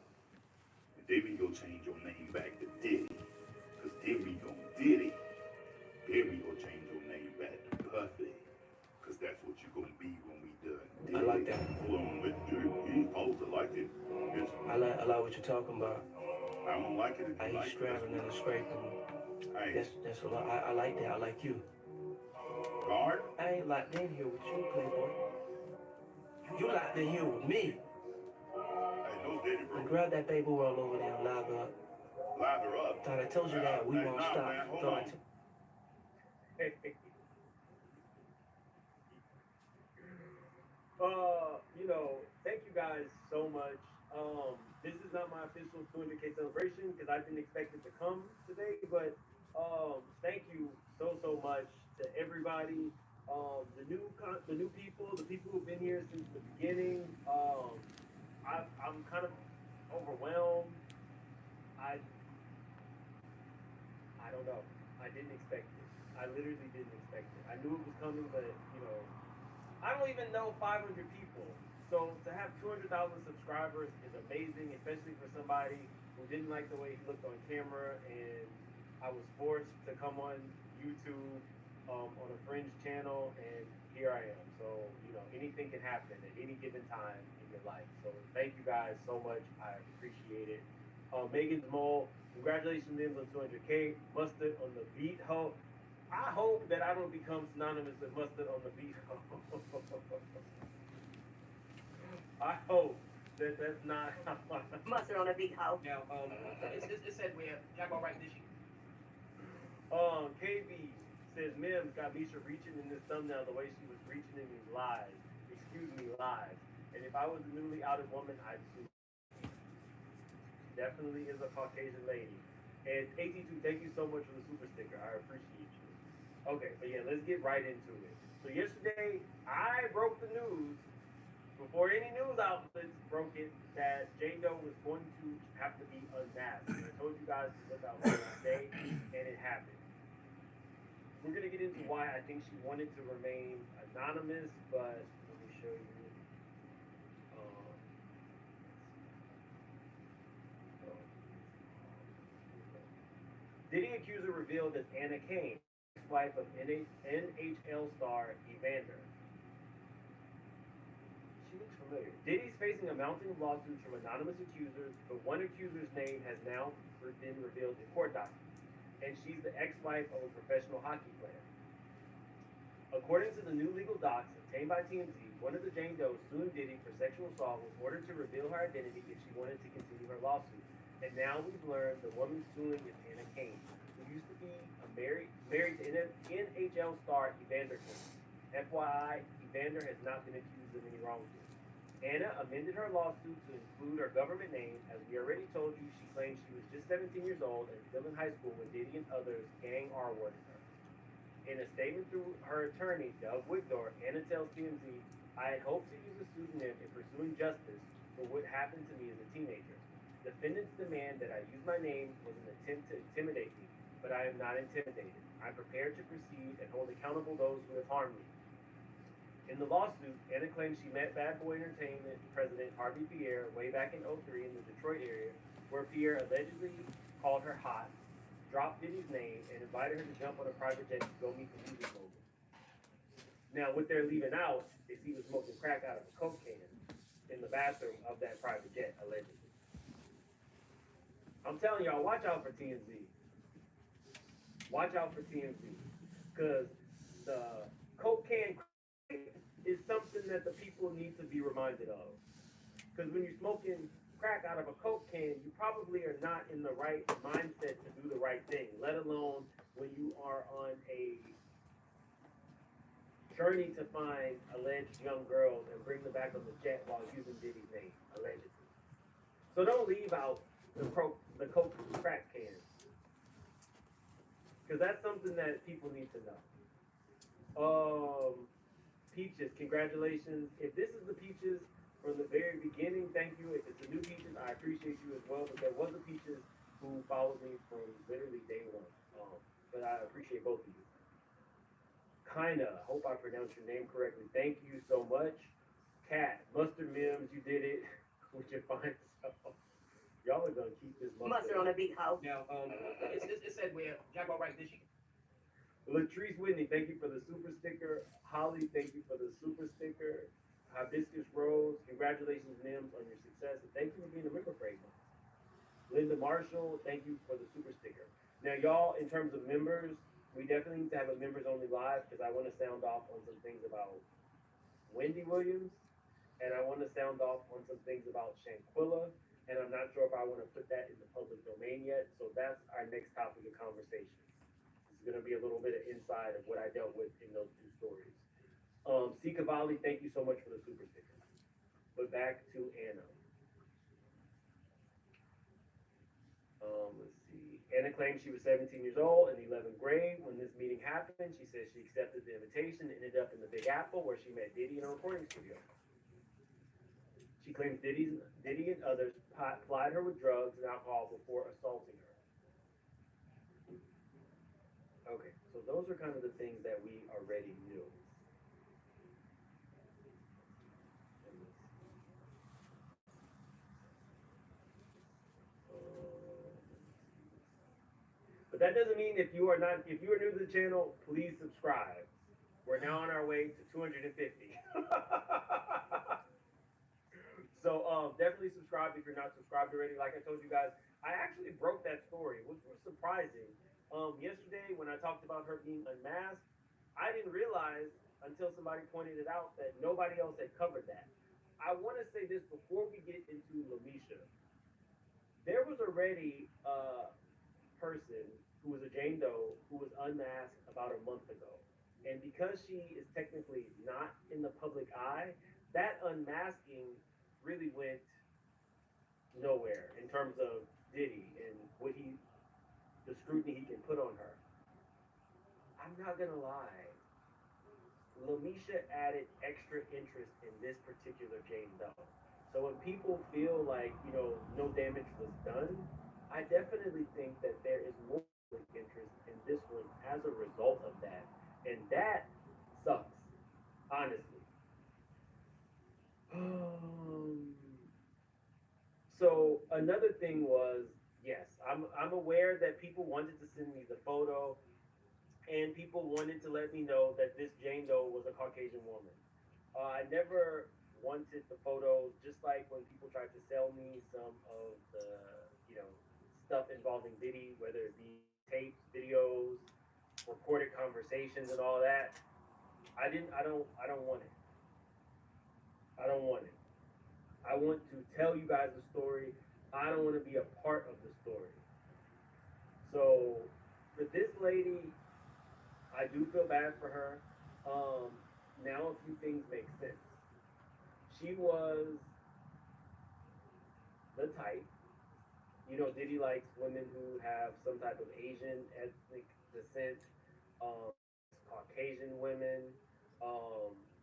And then we go change your name back to Diddy. Cause then we gon' Diddy. Then we go change your name back to Puffy. Cause that's what you gonna be when we done Diddy. I like that. Hold on, you supposed to like it. I like what you're talking about. I don't like it if you like it. Straddling and scraping. That's a lot. I like that. I like you. Guard? I ain't locked in here with you, Playboy. You locked in here with me. I know, Daddy, bro. And grab that baby roll over there and lather up. Lather up? Thought I told you that. We won't stop. Man, hold on. Thank you guys so much. This is not my official 200K celebration because I didn't expect it to come today, but thank you so much to everybody. The new people, the people who've been here since the beginning. I'm kind of overwhelmed. I don't know. I didn't expect it. I literally didn't expect it. I knew it was coming, but I don't even know 500 people. So to have 200,000 subscribers is amazing, especially for somebody who didn't like the way he looked on camera, and I was forced to come on YouTube on a fringe channel, and here I am. So anything can happen at any given time in your life. So thank you guys so much. I appreciate it. Megan's Mole, congratulations on 200K. Mustard on the beat. I hope that I don't become synonymous with mustard on the beat. I hope that that's not Mustard on a beat hoe. Now, it said we have Jaguar right this year. KB says Mims got Misha reaching in this thumbnail the way she was reaching in these lives. Excuse me, lives. And if I was a newly outed woman, I'd sue. She definitely is a Caucasian lady. And AT2, thank you so much for the super sticker. I appreciate you. Okay, but yeah, let's get right into it. So yesterday, I broke the news before any news outlets broke it that Jane Doe was going to have to be unmasked. And I told you guys to look out for that day, and it happened. We're going to get into why I think she wanted to remain anonymous, but let me show you. Diddy accuser revealed as Anna Kane, wife of NHL star Evander. She looks familiar. Diddy's facing a mountain of lawsuits from anonymous accusers, but one accuser's name has now been revealed in court documents, and she's the ex-wife of a professional hockey player. According to the new legal docs obtained by TMZ, one of the Jane Does suing Diddy for sexual assault was ordered to reveal her identity if she wanted to continue her lawsuit. And now we've learned the woman suing is Anna Kane, who used to be married to NHL star Evander Kane. FYI, Evander has not been accused of any wrongdoing. Anna amended her lawsuit to include her government name. As we already told you, she claims she was just 17 years old and still in high school when Diddy and others gang R-worded her. In a statement through her attorney, Doug Wigdor, Anna tells TMZ, I had hoped to use a pseudonym in pursuing justice for what happened to me as a teenager. Defendants demand that I use my name was an attempt to intimidate me, but I am not intimidated. I'm prepared to proceed and hold accountable those who have harmed me. In the lawsuit, Anna claims she met Bad Boy Entertainment president Harvey Pierre way back in 2003 in the Detroit area, where Pierre allegedly called her hot, dropped Diddy's name, and invited her to jump on a private jet to go meet the music mogul. Now, what they're leaving out is he was smoking crack out of a Coke can in the bathroom of that private jet, allegedly. I'm telling y'all, watch out for TMZ. Watch out for TMZ. Because the Coke can is something that the people need to be reminded of. Because when you're smoking crack out of a Coke can, you probably are not in the right mindset to do the right thing, let alone when you are on a journey to find alleged young girls and bring them back on the jet while using Diddy's name, allegedly. So don't leave out the Coke crack can. because that's something that people need to know. Peaches, congratulations. If this is the Peaches from the very beginning, thank you. If it's a new Peaches, I appreciate you as well. But there was a Peaches who followed me from literally day one. But I appreciate both of you. Kinda. Hope I pronounced your name correctly. Thank you so much. Cat, Mustard Mims, you did it with your fine self. Y'all are gonna keep this mustard on a big house. Now, it said where Jaguar Rice did she? Latrice Whitney, thank you for the super sticker. Holly, thank you for the super sticker. Hibiscus Rose, congratulations, Nims, on your success. And thank you for being a member for 8 months. Linda Marshall, thank you for the super sticker. Now, y'all, in terms of members, we definitely need to have a members only live because I want to sound off on some things about Wendy Williams and I want to sound off on some things about Shanquilla. And I'm not sure if I want to put that in the public domain yet. So that's our next topic of conversation. This is going to be a little bit of inside of what I dealt with in those two stories. C. Cavalli, thank you so much for the super sticker. But back to Anna. Let's see. Anna claims she was 17 years old in the 11th grade when this meeting happened. She says she accepted the invitation and ended up in the Big Apple where she met Diddy in a recording studio. She claims Diddy and others plied her with drugs and alcohol before assaulting her. Okay, so those are kind of the things that we already knew. But that doesn't mean if you are new to the channel, please subscribe. We're now on our way to 250. So definitely subscribe if you're not subscribed already. Like I told you guys, I actually broke that story, which was surprising. Yesterday when I talked about her being unmasked, I didn't realize until somebody pointed it out that nobody else had covered that. I want to say this before we get into Lamisha. There was already a person who was a Jane Doe who was unmasked about a month ago. And because she is technically not in the public eye, that unmasking really went nowhere in terms of Diddy and the scrutiny he can put on her. I'm not gonna lie, Lamisha added extra interest in this particular Jane Doe. So when people feel like, no damage was done, I definitely think that there is more interest in this one as a result of that. And that sucks, honestly. So another thing was, yes, I'm aware that people wanted to send me the photo and people wanted to let me know that this Jane Doe was a Caucasian woman. I never wanted the photos, just like when people tried to sell me some of the, stuff involving Diddy, whether it be tapes, videos, recorded conversations, and all that. I don't want it. I don't want it. I want to tell you guys the story. I don't want to be a part of the story. So for this lady, I do feel bad for her. Um, Now a few things make sense. She was the type. Diddy likes women who have some type of Asian ethnic descent, Caucasian women.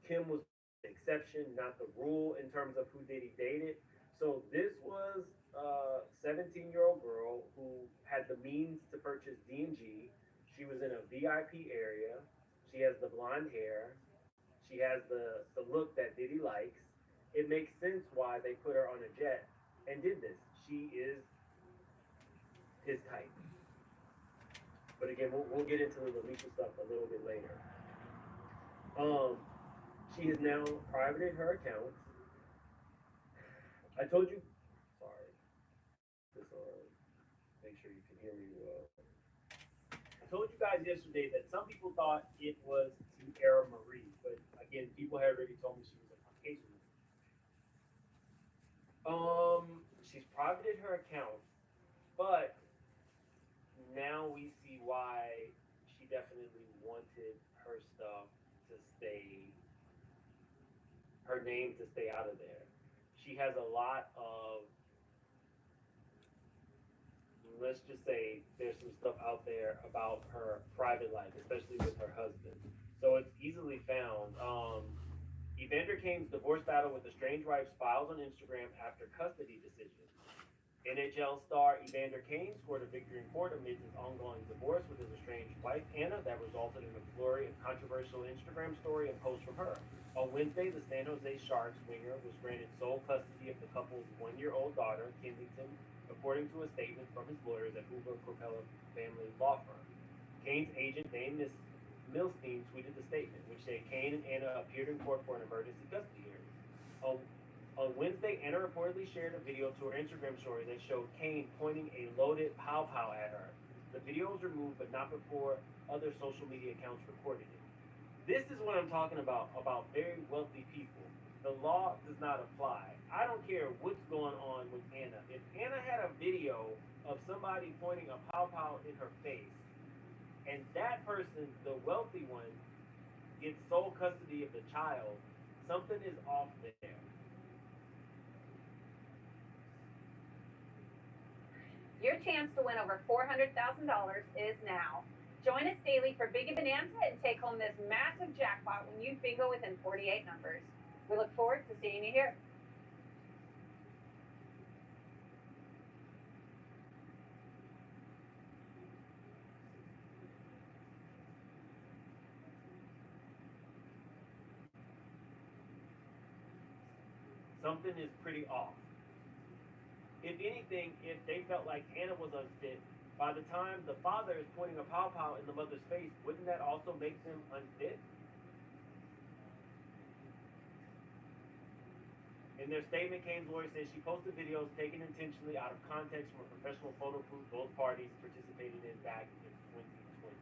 Kim was the exception, not the rule in terms of who Diddy dated. So this was a 17-year-old girl who had the means to purchase D&G. She was in a VIP area. She has the blonde hair. She has the look that Diddy likes. It makes sense why they put her on a jet and did this. She is his type. But again, we'll get into the Alicia stuff a little bit later. Um, she has now privated her accounts. I told you, sorry, this make sure you can hear me well. I told you guys yesterday that some people thought it was Tiara Marie, but again, people had already told me she was a Caucasian. She's privated her accounts, but now we see why she definitely wanted her stuff to stay, her name to stay out of there. She has a lot of let's just say there's some stuff out there about her private life, especially with her husband. So it's easily found. Evander Kane's divorce battle with estranged wife files on Instagram after custody decision. NHL star Evander Kane scored a victory in court amidst his ongoing divorce with his estranged wife Anna that resulted in a flurry of controversial Instagram story and posts from her. On Wednesday, the San Jose Sharks winger was granted sole custody of the couple's one-year-old daughter, Kensington, according to a statement from his lawyers at Hoover Capella Family Law Firm. Kane's agent, Dane Milstein, tweeted the statement, which said Kane and Anna appeared in court for an emergency custody hearing. On Wednesday, Anna reportedly shared a video to her Instagram story that showed Kane pointing a loaded pow pow at her. The video was removed, but not before other social media accounts recorded it. This is what I'm talking about very wealthy people. The law does not apply. I don't care what's going on with Anna. If Anna had a video of somebody pointing a pow pow in her face, and that person, the wealthy one, gets sole custody of the child, something is off there. Your chance to win over $400,000 is now. Join us daily for Big Bonanza and take home this massive jackpot when you bingo within 48 numbers. We look forward to seeing you here. Something is pretty off. If anything, if they felt like Anna was unfit, by the time the father is pointing a pow pow in the mother's face, wouldn't that also make them unfit? In their statement, Kane's lawyer says she posted videos taken intentionally out of context from a professional photo booth both parties participated in back in 2020.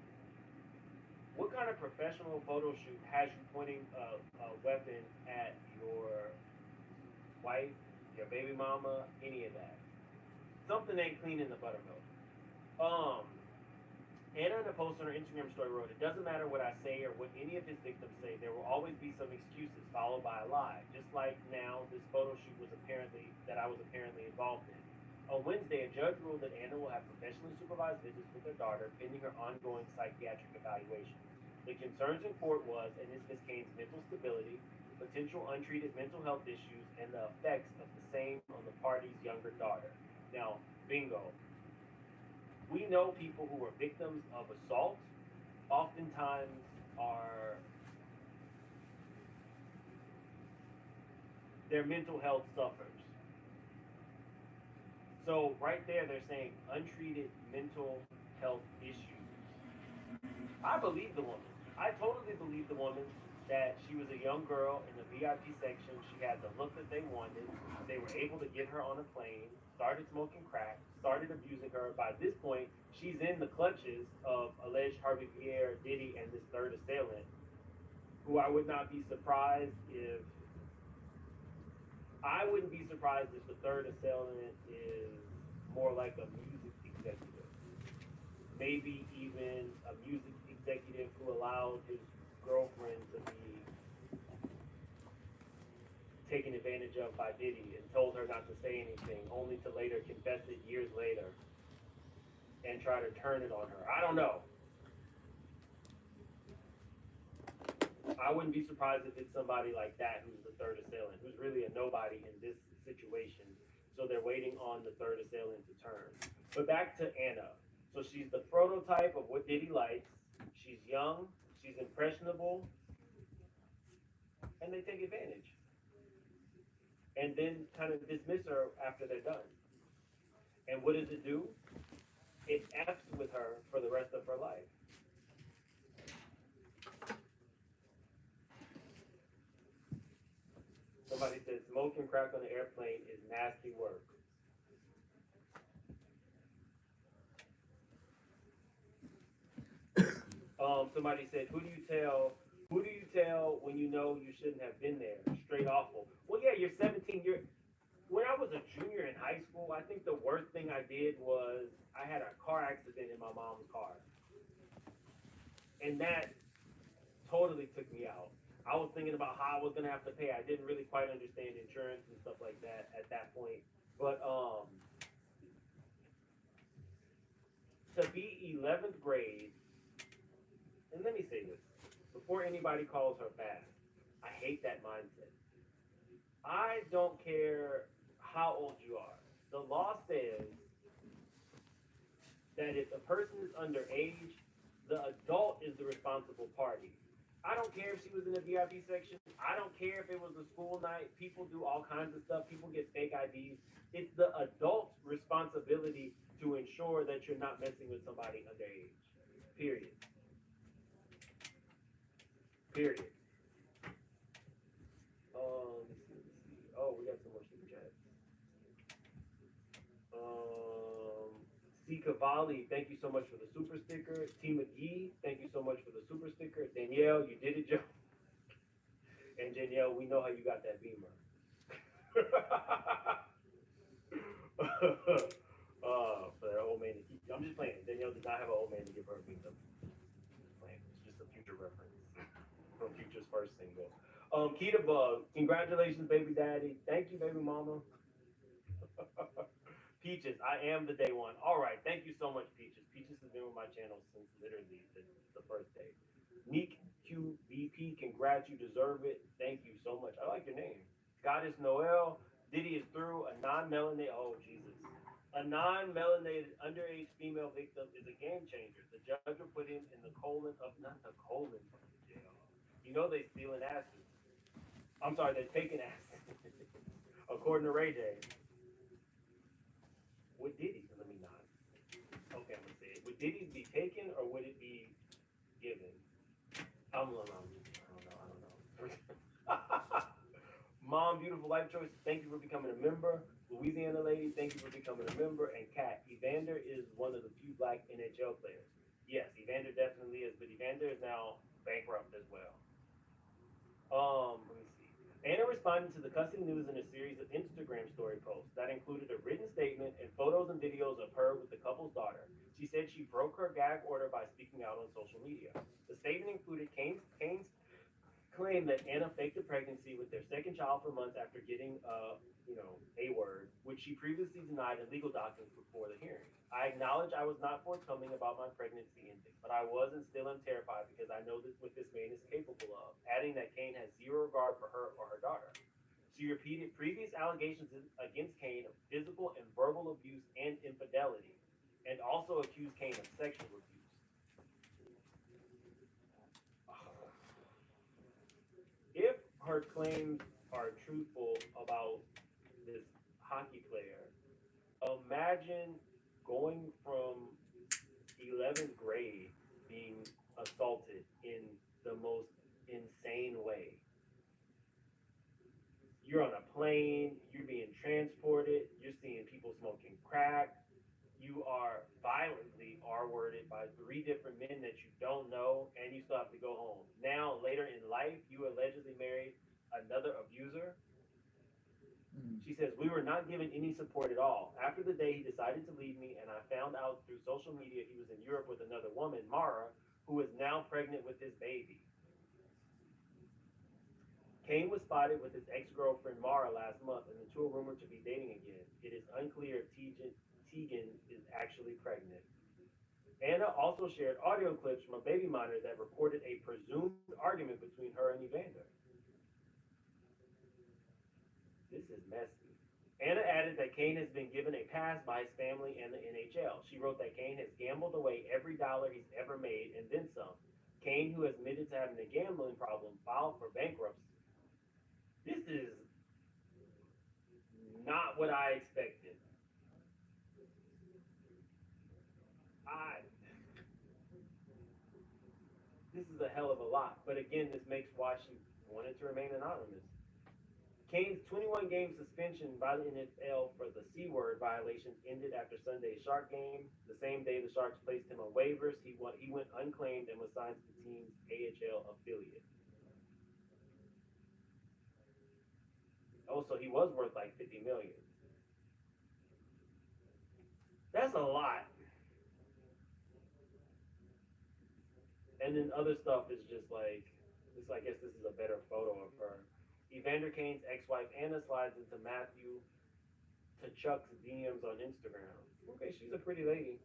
What kind of professional photo shoot has you pointing a weapon at your wife, your baby mama, any of that? Something ain't clean in the buttermilk. Anna, in a post on her Instagram story, wrote, "It doesn't matter what I say or what any of his victims say, there will always be some excuses followed by a lie. Just like now, this photo shoot I was apparently involved in." On Wednesday, a judge ruled that Anna will have professionally supervised visits with her daughter pending her ongoing psychiatric evaluation. The concerns in court was and is Ms. Kane's mental stability, potential untreated mental health issues, and the effects of the same on the party's younger daughter. Now, bingo. We know people who are victims of assault oftentimes their mental health suffers. So right there, they're saying untreated mental health issues. I believe the woman. I totally believe the woman that she was a young girl in the VIP section. She had the look that they wanted. They were able to get her on a plane, started smoking crack, started abusing her. By this point, she's in the clutches of alleged Harvey Pierre, Diddy, and this third assailant, who I wouldn't be surprised if the third assailant is more like a music executive. Maybe even a music executive who allowed his girlfriend to be taken advantage of by Diddy and told her not to say anything, only to later confess it years later and try to turn it on her. I don't know. I wouldn't be surprised if it's somebody like that who's the third assailant, who's really a nobody in this situation. So they're waiting on the third assailant to turn. But back to Anna. So she's the prototype of what Diddy likes. She's young, she's impressionable, and they take advantage. And then kind of dismiss her after they're done. And what does it do? It F's with her for the rest of her life. Somebody said smoking crack on an airplane is nasty work. Somebody said, who do you tell when you know you shouldn't have been there? Straight awful. Well, yeah, you're 17. When I was a junior in high school, I think the worst thing I did was I had a car accident in my mom's car. And that totally took me out. I was thinking about how I was gonna have to pay. I didn't really quite understand insurance and stuff like that at that point. But to be 11th grade, and let me say this before anybody calls her fast. I hate that mindset. I don't care how old you are. The law says that if a person is underage, the adult is the responsible party. I don't care if she was in the VIP section. I don't care if it was a school night. People do all kinds of stuff. People get fake IDs. It's the adult's responsibility to ensure that you're not messing with somebody underage. Period. Period. Let's see. Oh, we got some more super chats. C. Cavalli, thank you so much for the super sticker. T. McGee, thank you so much for the super sticker. Danielle, you did it, Joe. And Danielle, we know how you got that beamer. For that old man to keep. I'm just playing. Danielle does not have an old man to give her a beamer. Playing. It's just a future reference from Future's first single. Keita Bug, congratulations, baby daddy. Thank you, baby mama. Peaches, I am the day one. All right, thank you so much, Peaches. Peaches has been with my channel since literally the first day. Neek QVP, congrats, you deserve it. Thank you so much. I like your name. Goddess Noel, Diddy is through. A non-melanated, oh Jesus, a non-melanated underage female victim is a game changer. The judge will put him in the colon of not the colon of the jail. You know they stealing asses. I'm sorry, they're taking asses. According to Ray J. Would Diddy, let me not. Okay, I'm gonna say it. Would Diddy's be taken or would it be given? I don't know. Mom, beautiful life choice. Thank you for becoming a member. Louisiana lady, thank you for becoming a member. And Kat, Evander is one of the few black NHL players. Yes, Evander definitely is, but Evander is now bankrupt as well. Let me see. Anna responded to the custody news in a series of Instagram story posts that included a written statement and photos and videos of her with the couple's daughter. She said she broke her gag order by speaking out on social media. The statement included Kane's claim that Anna faked a pregnancy with their second child for months after getting, a word, which she previously denied in legal documents before the hearing. I acknowledge I was not forthcoming about my pregnancy ending, but I was and still am terrified because I know that what this man is capable of, adding that Kane has zero regard for her or her daughter. She repeated previous allegations against Kane of physical and verbal abuse and infidelity, and also accused Kane of sexual abuse. If her claims are truthful about this hockey player, imagine going from 11th grade being assaulted in the most insane way. You're on a plane, you're being transported, you're seeing people smoking crack, you are violently R-worded by three different men that you don't know, and you still have to go home. Now, later in life, you allegedly married another abuser. She says, we were not given any support at all. After the day he decided to leave me, and I found out through social media he was in Europe with another woman, Mara, who is now pregnant with his baby. Kane was spotted with his ex-girlfriend Mara last month, and the two are rumored to be dating again. It is unclear if Tegan is actually pregnant. Anna also shared audio clips from a baby monitor that reported a presumed argument between her and Evander. This is messy. Anna added that Kane has been given a pass by his family and the NHL. She wrote that Kane has gambled away every dollar he's ever made and then some. Kane, who admitted to having a gambling problem, filed for bankruptcy. This is not what I expected. I This is a hell of a lot. But again, this makes why she wanted to remain anonymous. Kane's 21-game suspension by the NFL for the C word violations ended after Sunday's Shark game. The same day the Sharks placed him on waivers, he went unclaimed and was signed to the team's AHL affiliate. Also, he was worth like $50 million. That's a lot. And then other stuff is just like, I guess this is a better photo of her. Evander Kane's ex-wife Anna slides into Matthew to Chuck's DMs on Instagram. Okay, she's a pretty lady.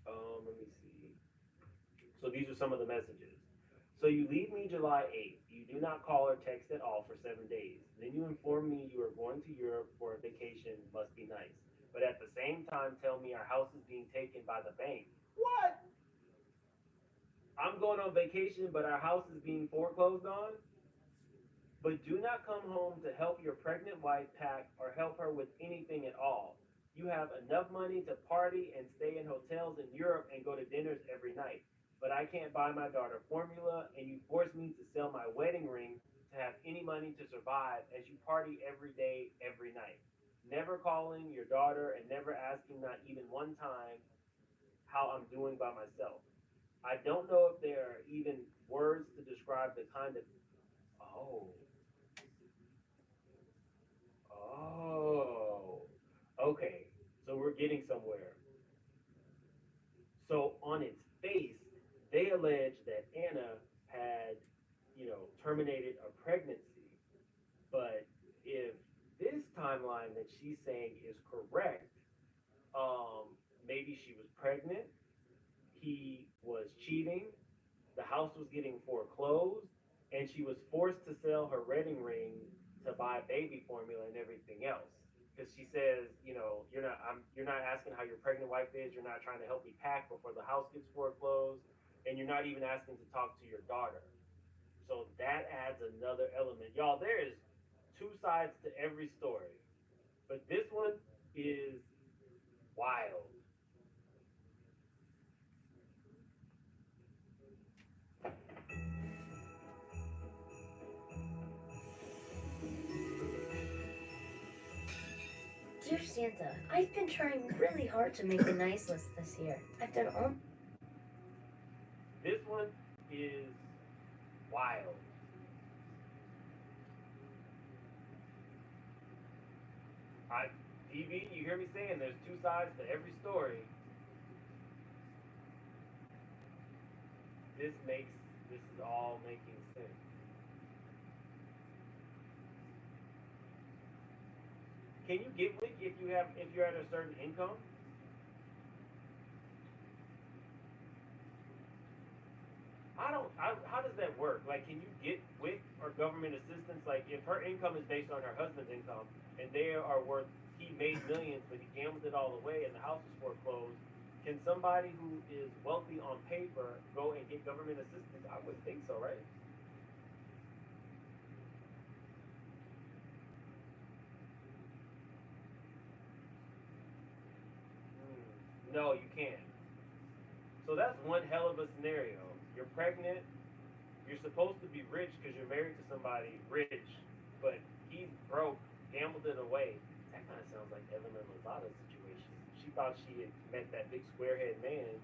Let me see. So these are some of the messages. So you leave me July 8th. You do not call or text at all for 7 days. Then you inform me you are going to Europe for a vacation. Must be nice. But at the same time, tell me our house is being taken by the bank. What? I'm going on vacation, but our house is being foreclosed on? But do not come home to help your pregnant wife pack or help her with anything at all. You have enough money to party and stay in hotels in Europe and go to dinners every night. But I can't buy my daughter formula, and you force me to sell my wedding ring to have any money to survive as you party every day, every night. Never calling your daughter and never asking, not even one time, how I'm doing by myself. I don't know if there are even words to describe the kind of. Oh, Oh, okay. So we're getting somewhere. So on its face, they allege that Anna had, terminated a pregnancy. But if this timeline that she's saying is correct, maybe she was pregnant, he was cheating, the house was getting foreclosed, and she was forced to sell her wedding ring to buy baby formula and everything else. Because she says, you're not asking how your pregnant wife is. You're not trying to help me pack before the house gets foreclosed, and you're not even asking to talk to your daughter. So that adds another element, y'all. There is two sides to every story, but this one is wild. Dear Santa, I've been trying really hard to make a nice list this year. I've done all. This one is wild. I DB, you hear me saying there's two sides to every story. This makes this is all making sense. Can you get WIC if you're at a certain income? How does that work? Like, can you get WIC or government assistance? Like, if her income is based on her husband's income and they are worth, he made millions, but he gambled it all away and the house is foreclosed, can somebody who is wealthy on paper go and get government assistance? I would think so, right? No, you can't. So that's one hell of a scenario. You're pregnant. You're supposed to be rich because you're married to somebody rich, but he's broke, gambled it away. That kind of sounds like Evelyn Lozada's situation. She thought she had met that big squarehead man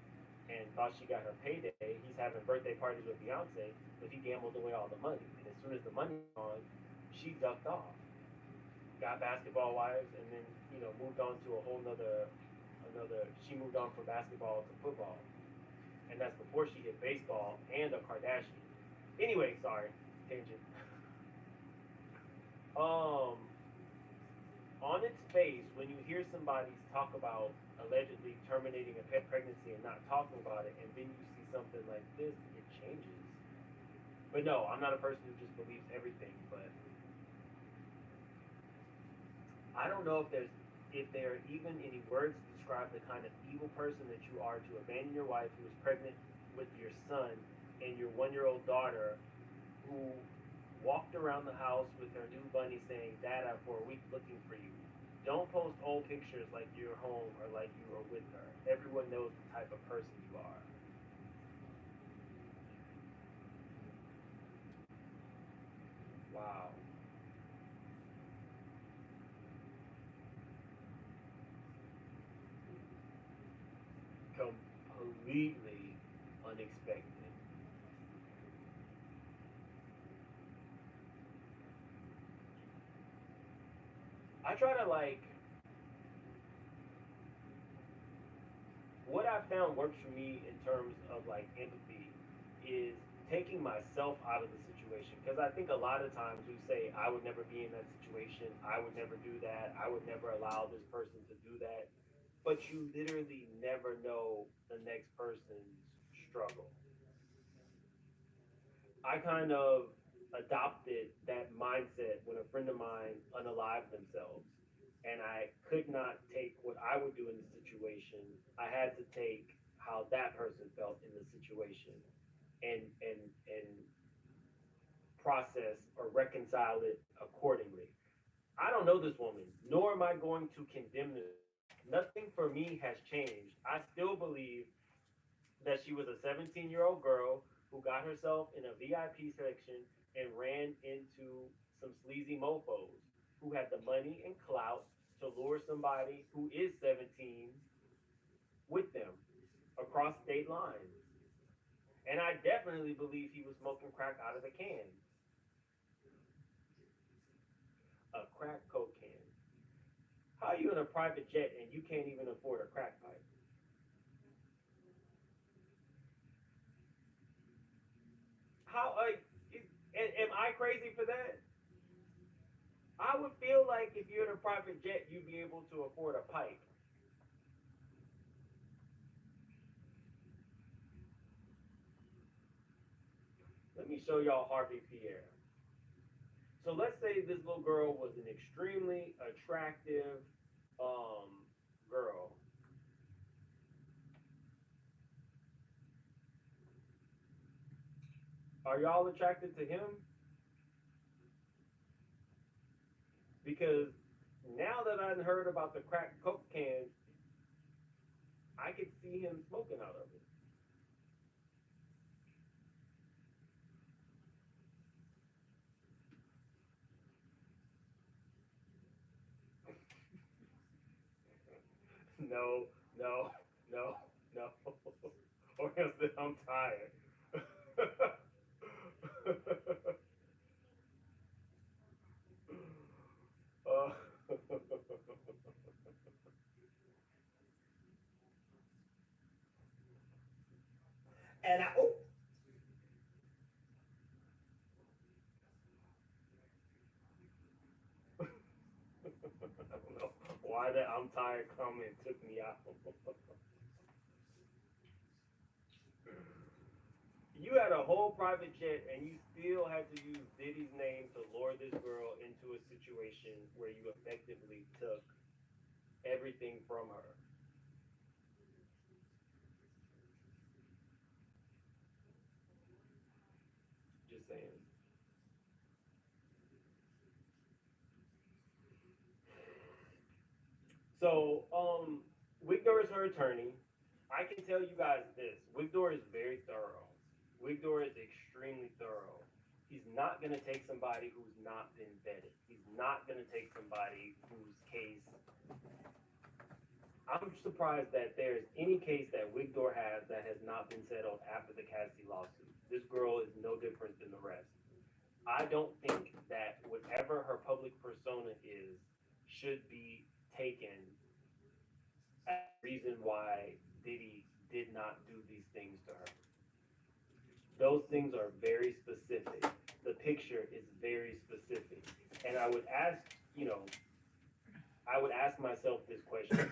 and thought she got her payday. He's having birthday parties with Beyonce, but he gambled away all the money. And as soon as the money was gone, she ducked off, got basketball wives, and then moved on to a whole another. She moved on from basketball to football, and that's before she hit baseball and a Kardashian. Anyway, sorry, tangent. um, on its face, when you hear somebody talk about allegedly terminating a pet pregnancy and not talking about it, and then you see something like this, it changes. But no, I'm not a person who just believes everything. But I don't know if there are even any words to describe the kind of evil person that you are to abandon your wife who is pregnant with your son and your 1-year-old daughter who walked around the house with her new bunny saying, Dada, for a week looking for you. Don't post old pictures like you're home or like you are with her. Everyone knows the type of person you are. Wow. Completely unexpected. I try to what I found works for me in terms of like empathy is taking myself out of the situation, because I think a lot of times we say I would never be in that situation, I would never do that, I would never allow this person to do that. but you literally never know the next person's struggle. I kind of adopted that mindset when a friend of mine unalived themselves. And I could not take what I would do in the situation. I had to take how that person felt in the situation and process or reconcile it accordingly. I don't know this woman, nor am I going to condemn this. Nothing for me has changed. I still believe that she was a 17-year-old girl who got herself in a VIP section and ran into some sleazy mofos who had the money and clout to lure somebody who is 17 with them across state lines. And I definitely believe he was smoking crack out of the can, a crack coke can. How are you in a private jet and you can't even afford a crack pipe? How am I crazy for that? I would feel like if you're in a private jet, you'd be able to afford a pipe. Let me show y'all Harvey Pierre. So let's say this little girl was an extremely attractive girl. Are y'all attracted to him? Because now that I've heard about the crack coke can, I could see him smoking out of it. No, no, no, no. Or else I'm tired. uh, and I, oh, I don't know why that I'm tired comment took me out. You had a whole private jet and you still had to use Diddy's name to lure this girl into a situation where you effectively took everything from her. Just saying. So, Victor is her attorney. I can tell you guys this: Wigdor is very thorough. Wigdor is extremely thorough. He's not going to take somebody who's not been vetted. He's not going to take somebody whose case. I'm surprised that there's any case that Wigdor has that has not been settled after the Cassie lawsuit. This girl is no different than the rest. I don't think that whatever her public persona is should be taken as a reason why Diddy did not do these things to her. Those things are very specific. The picture is very specific. And I would ask myself this question.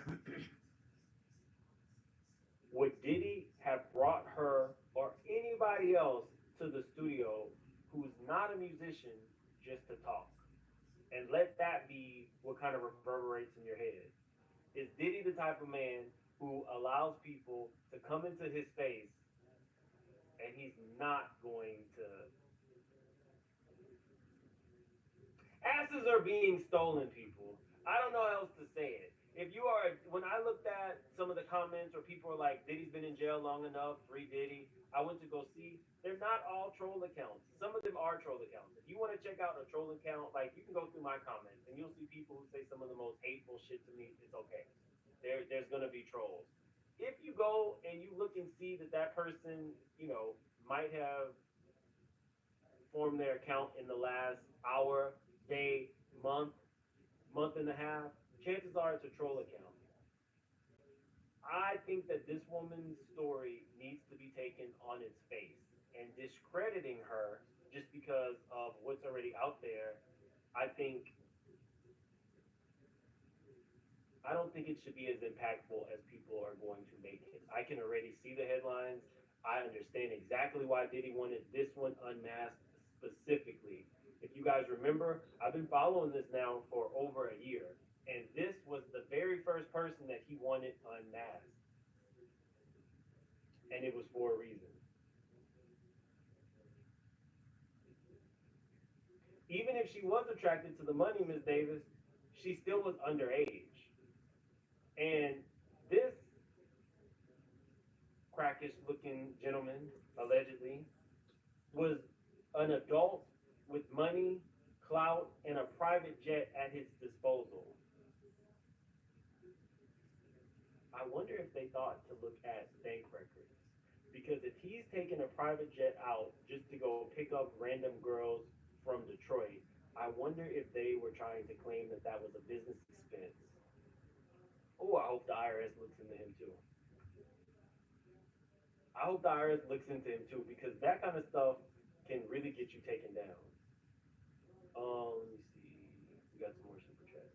Would Diddy have brought her or anybody else to the studio who's not a musician just to talk? And let that be what kind of reverberates in your head. Is Diddy the type of man who allows people to come into his space and he's not going to. Asses are being stolen, people. I don't know how else to say it. If you are, when I looked at some of the comments where people are like, Diddy's been in jail long enough, free Diddy, I went to go see. They're not all troll accounts. Some of them are troll accounts. If you want to check out a troll account, like you can go through my comments and you'll see people who say some of the most hateful shit to me. It's okay. There's gonna be trolls. If you go and you look and see that that person, might have formed their account in the last hour, day, month, month and a half, chances are it's a troll account. I think that this woman's story needs to be taken on its face, and discrediting her just because of what's already out there. I think I don't think it should be as impactful as people are going to make it. I can already see the headlines. I understand exactly why Diddy wanted this one unmasked specifically. If you guys remember, I've been following this now for over a year, and this was the very first person that he wanted unmasked, and it was for a reason. Even if she was attracted to the money, Miss Davis, she still was underage. And this crackish looking gentleman, allegedly, was an adult with money, clout, and a private jet at his disposal. I wonder if they thought to look at bank records. Because if he's taking a private jet out just to go pick up random girls from Detroit, I wonder if they were trying to claim that that was a business expense. Oh, I hope the IRS looks into him too. I hope the IRS looks into him too, because that kind of stuff can really get you taken down. Let me see. We got some more super chats.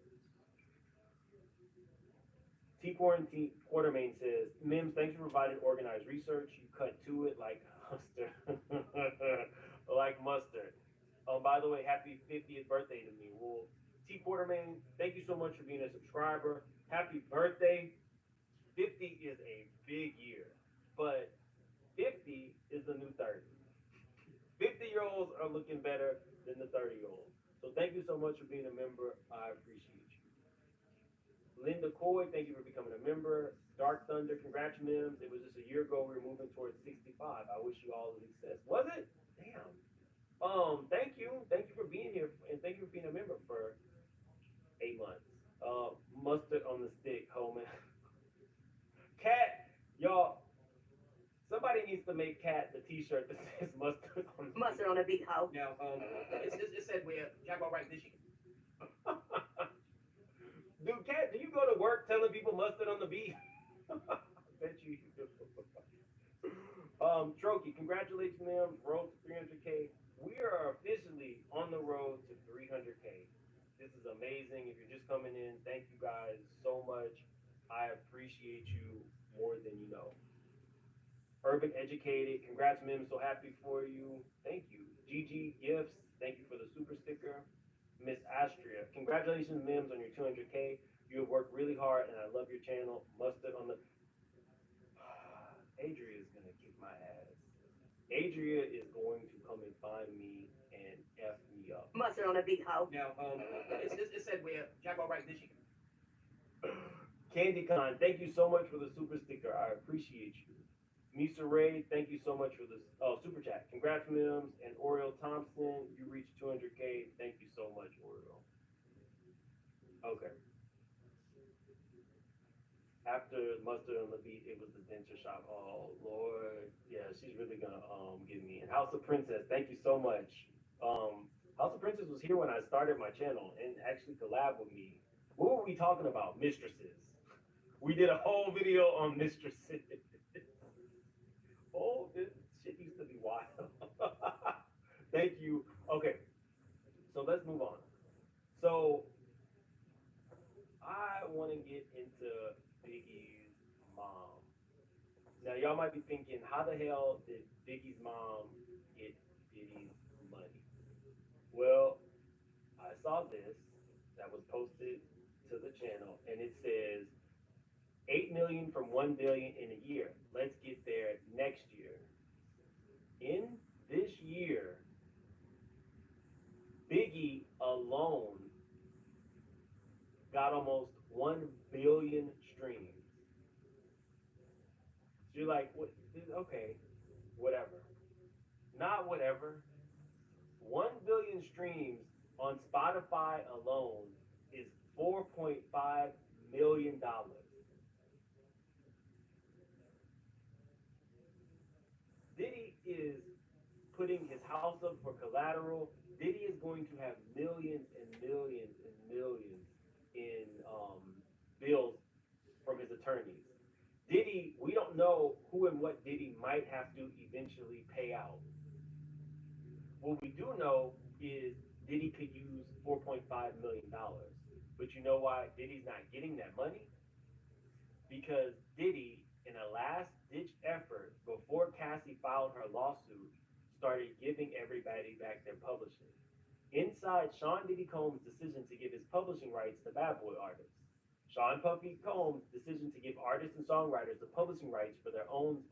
T Quarantine Quartermain says, Mims, thanks for providing organized research. You cut to it like mustard. Like mustard. By the way, happy 50th birthday to me. Well, T Quartermain, thank you so much for being a subscriber. Happy birthday. 50 is a big year, but 50 is the new 30. 50-year-olds are looking better than the 30-year-olds. So thank you so much for being a member. I appreciate you. Linda Coy, thank you for becoming a member. Dark Thunder, congrats, Mims. It was just a year ago we were moving towards 65. I wish you all the success. Was it? Damn. Thank you. Thank you for being here, and thank you for being a member for 8 months. Mustard on the stick, homie. Cat, y'all, somebody needs to make Cat the t-shirt that says mustard on the Mustard on a beat hoe. Now, it said where Jaguar right this year. Dude, Cat, do you go to work telling people mustard on the beat? I bet you do. Trokey, congratulations, ma'am. Road to 300K. We are officially on the road to 300K. This is amazing. If you're just coming in, thank you guys so much. I appreciate you more than you know. Urban Educated, congrats, Mim. So happy for you. Thank you. GG Gifts, thank you for the super sticker. Miss Astria, congratulations, Mims, on your 200K. You have worked really hard, and I love your channel. Mustard on the. Adria is gonna kick my ass. Adria is going to come and find me and F me up. Mustard on a beat hoe. Now, it said where Jaguar right this year. Candy Con, thank you so much for the super sticker. I appreciate you. Misa Ray, thank you so much for this super chat. Congrats, Mims. And Oriole Thompson, you reached 200K. Thank you so much, Oriole. Okay. After Mustard on the beat, it was the denture shop. Oh Lord, yeah, she's really gonna get me. And House of Princess, thank you so much. House of Princess was here when I started my channel and actually collabed with me. What were we talking about? Mistresses. We did a whole video on mistresses. Oh, this shit used to be wild. Thank you. Okay, so let's move on. So I want to get into Biggie's mom. Now, y'all might be thinking, how the hell did Biggie's mom get Diddy's money? Well, I saw this that was posted to the channel, and it says 8 million from 1 billion in a year. Let's get there next year. In this year, Biggie alone got almost 1 billion streams. So you're like, what? Okay, whatever. Not whatever. 1 billion streams on Spotify alone is $4.5 million. Diddy is putting his house up for collateral. Diddy is going to have millions and millions and millions in bills from his attorneys. Diddy, we don't know who and what Diddy might have to eventually pay out. What we do know is Diddy could use $4.5 million. But you know why Diddy's not getting that money? Because Diddy, in a last ditch effort before Cassie filed her lawsuit, started giving everybody back their publishing. Inside Sean Diddy Combs' decision to give his publishing rights to Bad Boy artists. Sean Puffy Combs' decision to give artists and songwriters the publishing rights for their own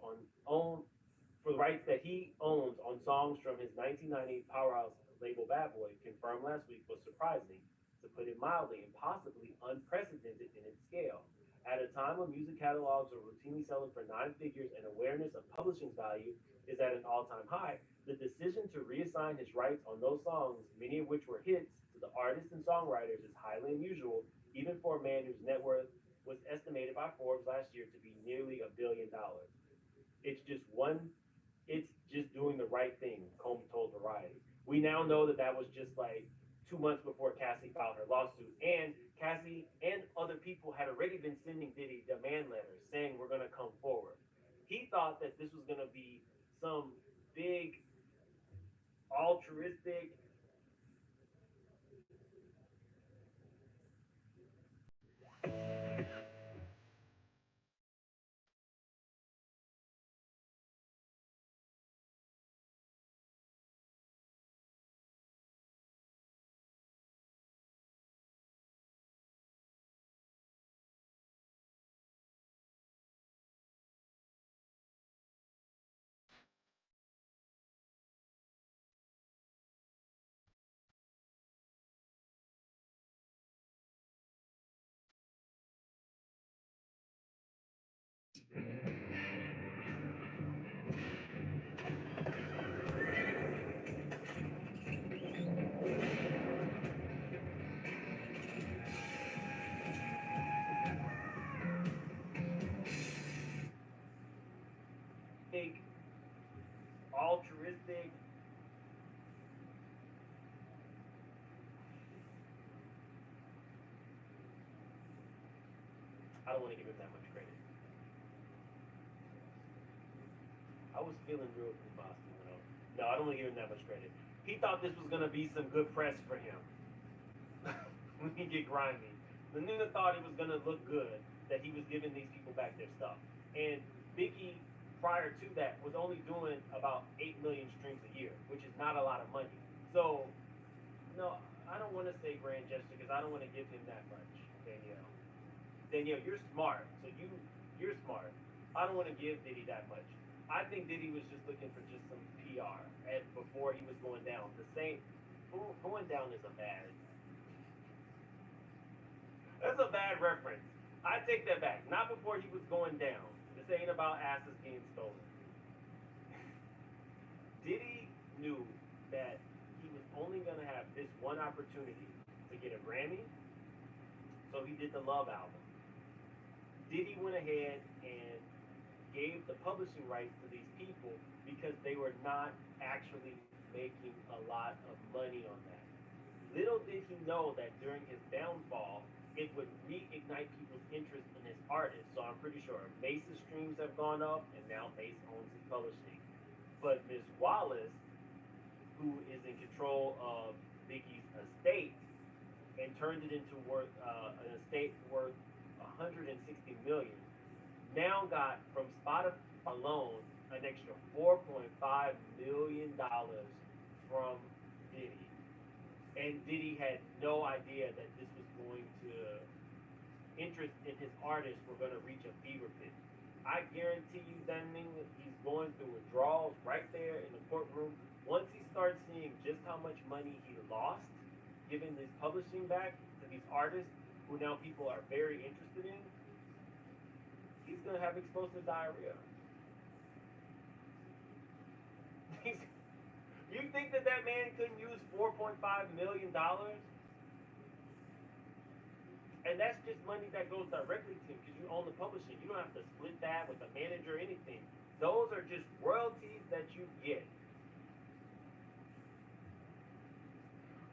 for the rights that he owns on songs from his 1990 powerhouse label Bad Boy, confirmed last week, was surprising, to put it mildly, and possibly unprecedented in its scale. At a time when music catalogs are routinely selling for nine figures and awareness of publishing's value is at an all-time high, the decision to reassign his rights on those songs, many of which were hits, to the artists and songwriters is highly unusual, even for a man whose net worth was estimated by Forbes last year to be nearly $1 billion. It's just one. It's just doing the right thing, Combs told Variety. We now know that that was just like 2 months before Cassie filed her lawsuit, and Cassie and other people had already been sending Diddy demand letters saying we're going to come forward. He thought that this was going to be some big altruistic. Big altruistic. I don't want to give him that much credit. I was feeling real Boston, you know. No, I don't want to give him that much credit. He thought this was gonna be some good press for him. When he get grimy, the nigga thought it was gonna look good that he was giving these people back their stuff. And Biggie, prior to that, was only doing about 8 million streams a year, which is not a lot of money. So, no, I don't want to say grand gesture because I don't want to give him that much, Danielle. Danielle, you're smart, so you're smart. I don't want to give Diddy that much. I think Diddy was just looking for just some PR and before he was going down. The same going down is a bad. That's a bad reference. I take that back. Not before he was going down. This ain't about asses being stolen. Diddy knew that he was only gonna have this one opportunity to get a Grammy, so he did the Love album. Diddy went ahead and gave the publishing rights to these people because they were not actually making a lot of money on that. Little did he know that during his downfall, it would reignite people's interest in his artist. So I'm pretty sure Mace's streams have gone up, and now Mace owns his publishing. But Miss Wallace, who is in control of Biggie's estate, and turned it into worth an estate worth 160 million, now got from Spotify alone an extra 4.5 million dollars from Diddy. And Diddy had no idea that this was going to interest in his artists were going to reach a fever pitch. I guarantee you that he's going through withdrawals right there in the courtroom. Once he starts seeing just how much money he lost, giving his publishing back to these artists who now people are very interested in, he's going to have explosive diarrhea. You think that that man couldn't use $4.5 million? And that's just money that goes directly to him because you own the publishing. You don't have to split that with a manager or anything. Those are just royalties that you get.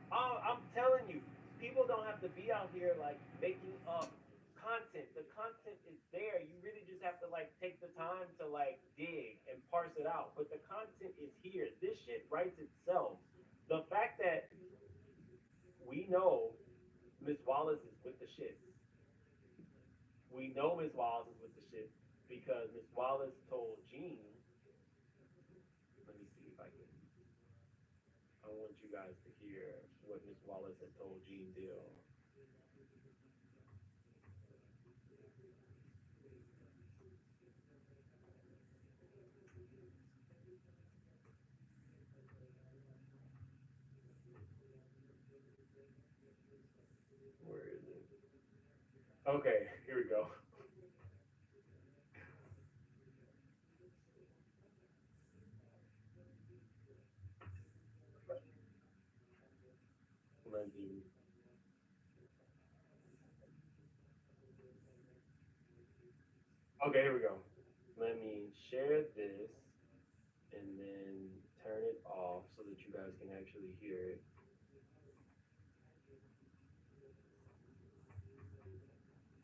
I'm telling you, people don't have to be out here like making up content. The content is there. You really just have to like take the time to like dig and parse it out. But the content is here. This shit writes itself. The fact that we know Miss Wallace is with the shits. We know Miss Wallace is with the shits because Miss Wallace told Gene. Let me see if I can. I want you guys to hear what Miss Wallace had told Gene Deal. Where is it? Okay, here we go. Let me. Okay, here we go. Let me share this and then turn it off so that you guys can actually hear it.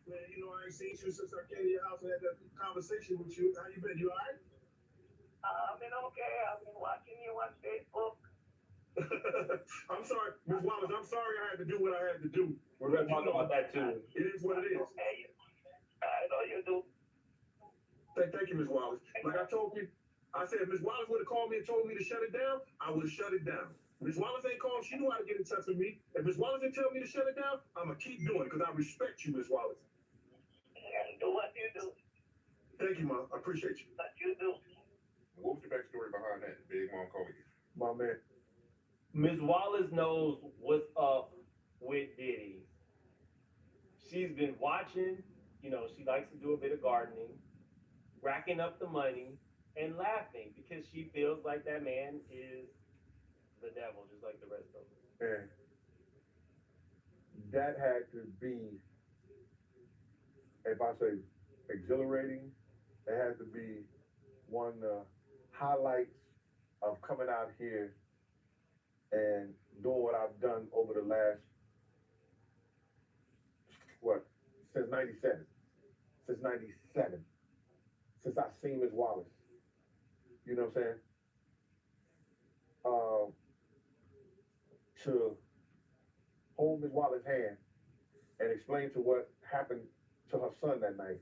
Man, I ain't seen you since I came to your house and had that conversation with you. How you been? You all right? I've been okay. I've been watching you on Facebook. I'm sorry, Ms. Wallace. I'm sorry I had to do what I had to do. We're gonna talk about that too. It is what it is. Hey, I know you do. Thank you, Ms. Wallace. Like I told you, I said if Ms. Wallace would have called me and told me to shut it down, I would have shut it down. Ms. Wallace ain't called. She knew how to get in touch with me. If Ms. Wallace didn't tell me to shut it down, I'm going to keep doing it because I respect you, Ms. Wallace. And do what you do. Thank you, Mom. I appreciate you. What you do. What was the backstory behind that? Big Mom calling you. My man. Ms. Wallace knows what's up with Diddy. She's been watching, she likes to do a bit of gardening, racking up the money, and laughing because she feels like that man is the devil, just like the rest of them. And that had to be, if I say exhilarating, it had to be one of the highlights of coming out here and doing what I've done over the last, since 97. Since 97. Since I seen Miss Wallace. You know what I'm saying? To hold Miss Wallace's hand and explain to what happened to her son that night.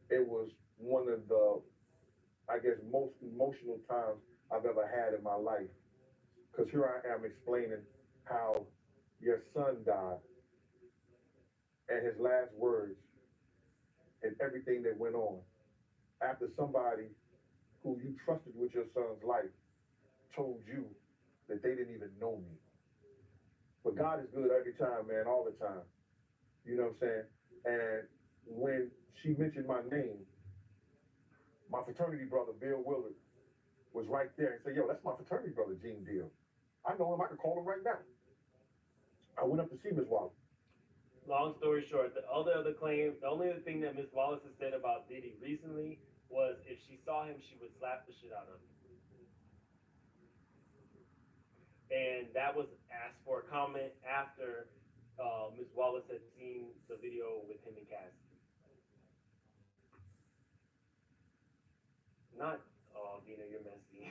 It was one of the, I guess, most emotional times I've ever had in my life. Because here I am explaining how your son died and his last words and everything that went on after somebody who you trusted with your son's life told you that they didn't even know me. But God is good every time, man, all the time. You know what I'm saying? And when she mentioned my name, my fraternity brother, Bill Willard, was right there and said, yo, that's my fraternity brother, Gene Deal. I know him, I can call him right now. I went up to see Miss Wallace. Long story short, the only other thing that Miss Wallace has said about Diddy recently was if she saw him, she would slap the shit out of him. And that was asked for a comment after Miss Wallace had seen the video with him and Cassidy. Not, oh, Dina, you're messy.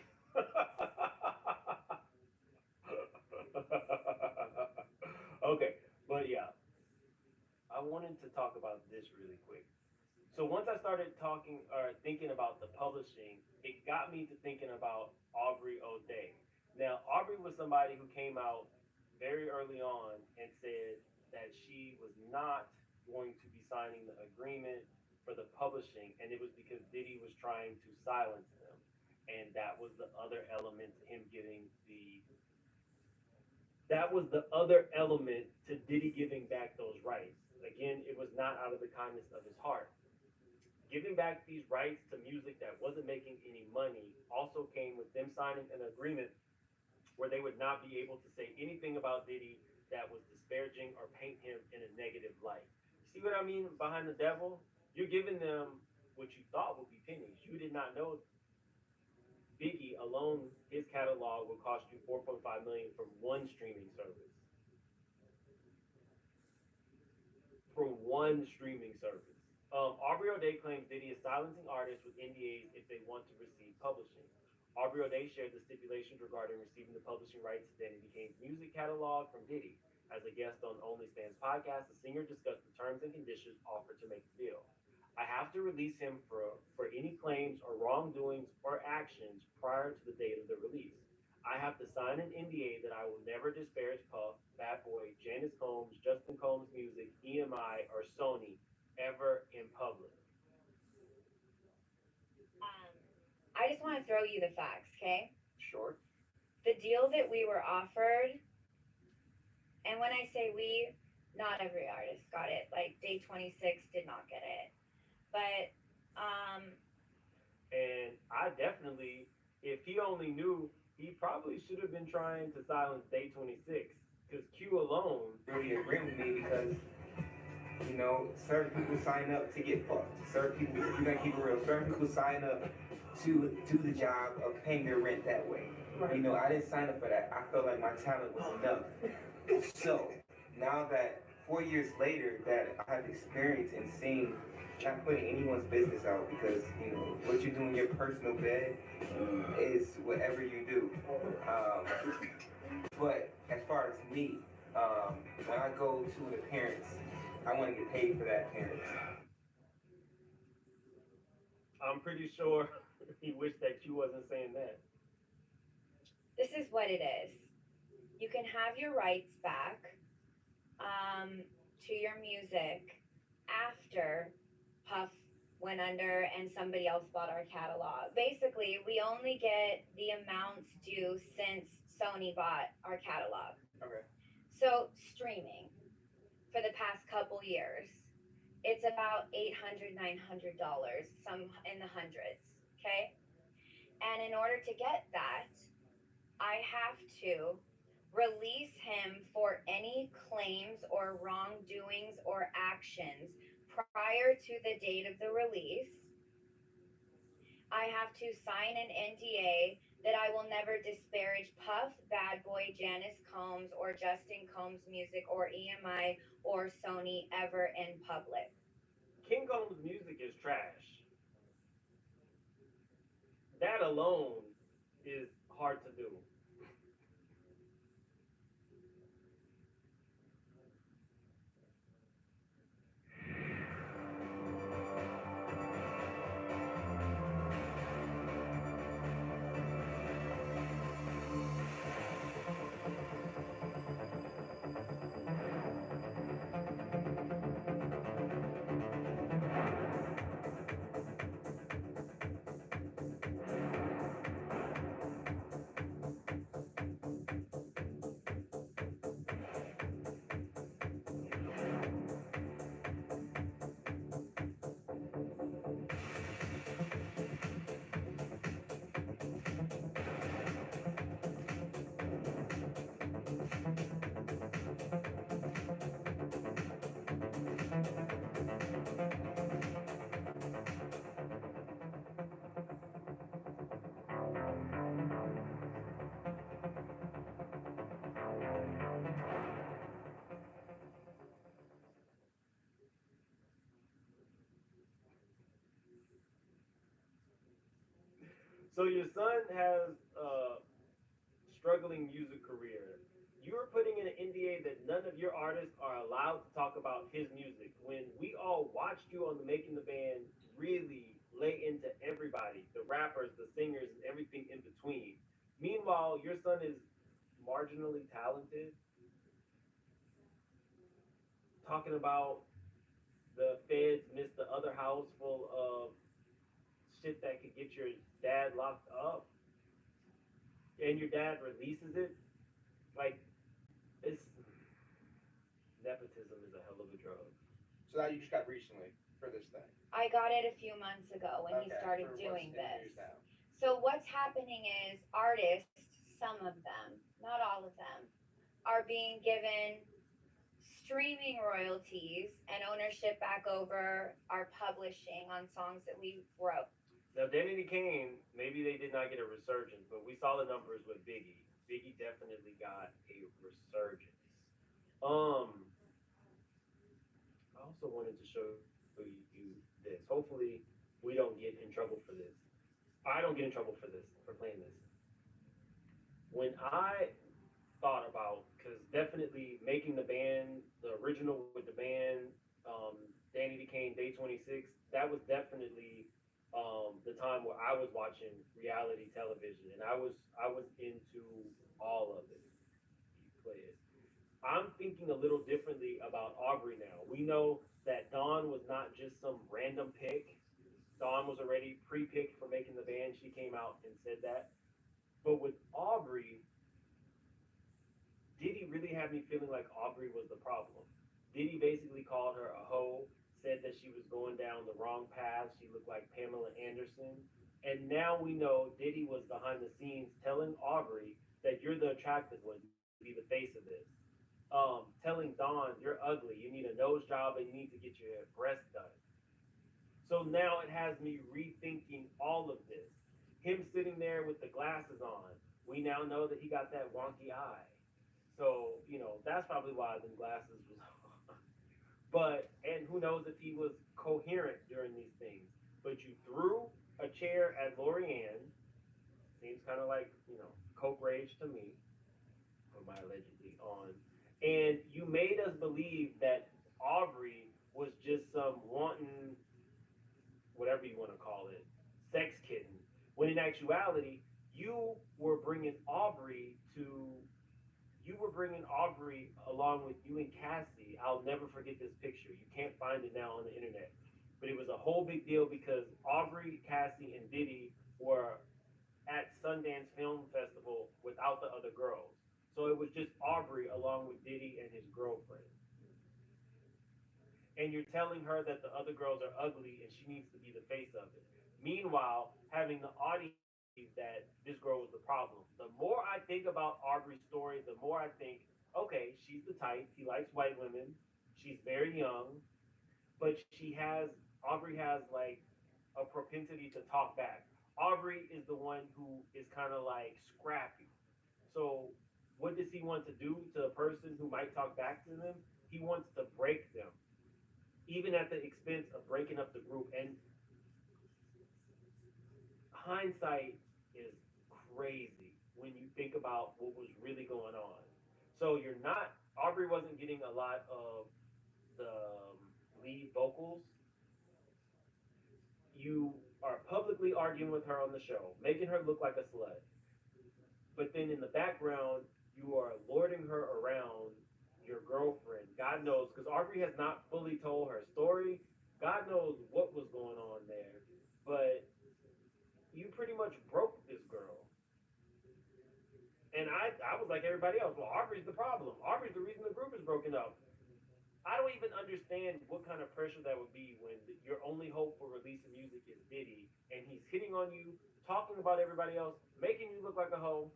Okay, but yeah, I wanted to talk about this really quick. So once I started talking or thinking about the publishing, it got me to thinking about Aubrey O'Day. Now, Aubrey was somebody who came out very early on and said that she was not going to be signing the agreement for the publishing, and it was because Diddy was trying to silence them. And that was the other element to him giving that was the other element to Diddy giving back those rights. Again, it was not out of the kindness of his heart. Giving back these rights to music that wasn't making any money also came with them signing an agreement where they would not be able to say anything about Diddy that was disparaging or paint him in a negative light. See what I mean behind the devil? You're giving them what you thought would be pennies. You did not know Biggie alone, his catalog will cost you $4.5 million from one streaming service. From one streaming service. Aubrey O'Day claims Diddy is silencing artists with NDAs if they want to receive publishing. Aubrey O'Day shared the stipulations regarding receiving the publishing rights to Danny Kane's music catalog from Diddy. As a guest on Only Stands podcast, the singer discussed the terms and conditions offered to make the deal. I have to release him for any claims or wrongdoings or actions prior to the date of the release. I have to sign an NDA that I will never disparage Puff, Bad Boy, Janice Combs, Justin Combs Music, EMI, or Sony ever in public. I just want to throw you the facts, okay? Sure. The deal that we were offered, and when I say we, not every artist got it. Like Day 26 did not get it. But And I definitely, if he only knew, he probably should have been trying to silence Day 26. Because Q alone. Really agree with me because, you know, certain people sign up to get fucked. Certain people, if you're gonna keep it real, certain people sign up to do the job of paying their rent that way. Right. You know, I didn't sign up for that. I felt like my talent was enough. So now that 4 years later that I have experience in seeing, not putting anyone's business out because, you know, what you do in your personal bed is whatever you do. But as far as me, when I go to an appearance, I want to get paid for that appearance. I'm pretty sure he wished that Q wasn't saying that. this is what it is. You can have your rights back to your music after Puff went under and somebody else bought our catalog. Basically, we only get the amounts due since Sony bought our catalog. Okay. So streaming for the past couple years, it's about $800, $900, some in the hundreds, okay? And in order to get that, I have to release him for any claims or wrongdoings or actions prior to the date of the release. I have to sign an NDA that I will never disparage Puff, Bad Boy, Janice Combs, or Justin Combs Music, or EMI, or Sony ever in public. King Combs music is trash. That alone is hard to do. So your son has a struggling music career. You're putting in an NDA that none of your artists are allowed to talk about his music. When we all watched you on the Making the Band really lay into everybody, the rappers, the singers, and everything in between. Meanwhile, your son is marginally talented, talking about the feds missed the other house full of shit that could get your dad locked up, and your dad releases it. Like, it's nepotism is a hell of a drug. So that you just got recently for this thing. I got it a few months ago when he started doing this. So what's happening is artists, some of them, not all of them, are being given streaming royalties and ownership back over our publishing on songs that we wrote. Now, Danity Kane, maybe they did not get a resurgence, but we saw the numbers with Biggie. Biggie definitely got a resurgence. I also wanted to show you this. Hopefully, we don't get in trouble for this. I don't get in trouble for this, for playing this. When I thought about, because definitely making the band, the original with the band, Danny Decane, Day 26. That was definitely the time where I was watching reality television, and I was into all of it. You play it. I'm thinking a little differently about Aubrey now. We know that Dawn was not just some random pick. Dawn was already pre-picked for making the band. She came out and said that. But with Aubrey, Diddy really had me feeling like Aubrey was the problem. Diddy basically called her a hoe, said that she was going down the wrong path. She looked like Pamela Anderson. And now we know Diddy was behind the scenes telling Aubrey that you're the attractive one. You need to be the face of this. Telling Dawn you're ugly. You need a nose job and you need to get your breasts done. So now it has me rethinking all of this. Him sitting there with the glasses on. We now know that he got that wonky eye. So, that's probably why the glasses was on. But, and who knows if he was coherent during these things. But you threw a chair at Lorianne. Seems kind of like, Coke Rage to me. Put my allegedly on. And you made us believe that Aubrey was just some wanton, whatever you want to call it, sex kitten. When in actuality, you were bringing Aubrey to you were bringing Aubrey along with you and Cassie. I'll never forget this picture. You can't find it now on the internet. But it was a whole big deal because Aubrey, Cassie, and Diddy were at Sundance Film Festival without the other girls. So it was just Aubrey along with Diddy and his girlfriend. And you're telling her that the other girls are ugly and she needs to be the face of it. Meanwhile, having the audience believe that this girl was the problem. The more I think about Aubrey's story, the more I think, okay, she's the type. He likes white women. She's very young, but Aubrey has like a propensity to talk back. Aubrey is the one who is kind of like scrappy. So what does he want to do to a person who might talk back to them? He wants to break them, even at the expense of breaking up the group. And hindsight is crazy when you think about what was really going on. So Aubrey wasn't getting a lot of the lead vocals. You are publicly arguing with her on the show, making her look like a slut. But then in the background, you are lording her around your girlfriend. God knows, because Aubrey has not fully told her story. God knows what was going on there. But you pretty much broke this girl. And I was like everybody else. Well, Aubrey's the problem. Aubrey's the reason the group is broken up. I don't even understand what kind of pressure that would be when your only hope for releasing music is Diddy, and he's hitting on you, talking about everybody else, making you look like a hoe.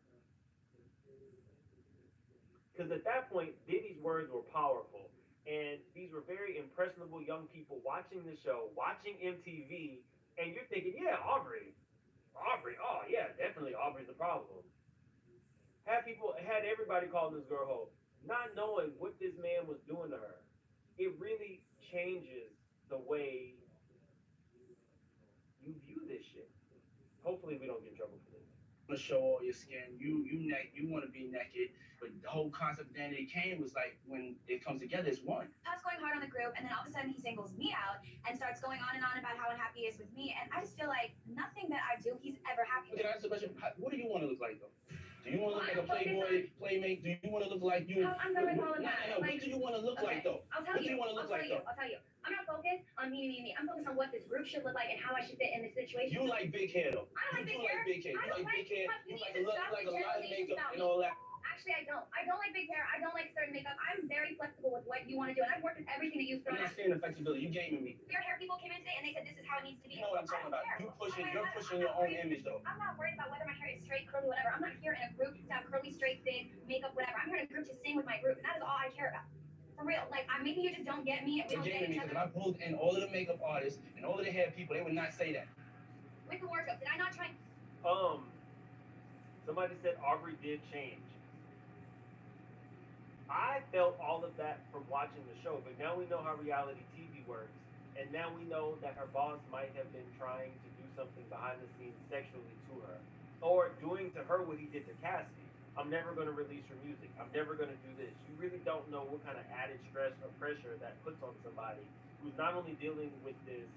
Because at that point, Diddy's words were powerful, and these were very impressionable young people watching the show, watching MTV, and you're thinking, yeah, Aubrey, oh yeah, definitely Aubrey's the problem. Had everybody calling this girl hoe, not knowing what this man was doing to her. It really changes the way you view this shit. Hopefully, we don't get in trouble for this. To show all your skin. You want to be naked, but the whole concept of Danny Kane was like when it comes together, it's one. Pat's going hard on the group, and then all of a sudden he singles me out and starts going on and on about how unhappy he is with me, and I just feel like nothing that I do he's ever happy with. Can I ask the question? What do you want to look like though? Do you want to look like a playboy, playmate? Do you want to look like you? I'm done with all of that. No. What do you want to look like though? I'll tell you. What do you want to look like though? I'll tell you. I'm not focused on me. I'm focused on what this group should look like and how I should fit in this situation. You like big hair though. I don't like big hair. You like big hair. You like big hair. You like a lot of makeup and all that. Actually, I don't. I don't like big hair. I don't like certain makeup. I'm very flexible with what you want to do, and I've worked with everything that you've thrown I'm not at me. saying the flexibility. You gaming me. Your hair people came in today and they said this is how it needs to be. You know what I'm talking about. You're pushing your own image though. I'm not worried about whether my hair is straight, curly, whatever. I'm not here in a group to have curly, straight, thin, makeup, whatever. I'm here in a group to sing with my group, and that is all I care about. For real. Like, maybe you just don't get me. You're gaming me because I pulled in all of the makeup artists and all of the hair people. They would not say that. With the wardrobe, did I not try? Somebody said Aubrey did change. I felt all of that from watching the show, but now we know how reality TV works, and now we know that her boss might have been trying to do something behind the scenes sexually to her, or doing to her what he did to Cassie. I'm never going to release your music. I'm never going to do this. You really don't know what kind of added stress or pressure that puts on somebody who's not only dealing with this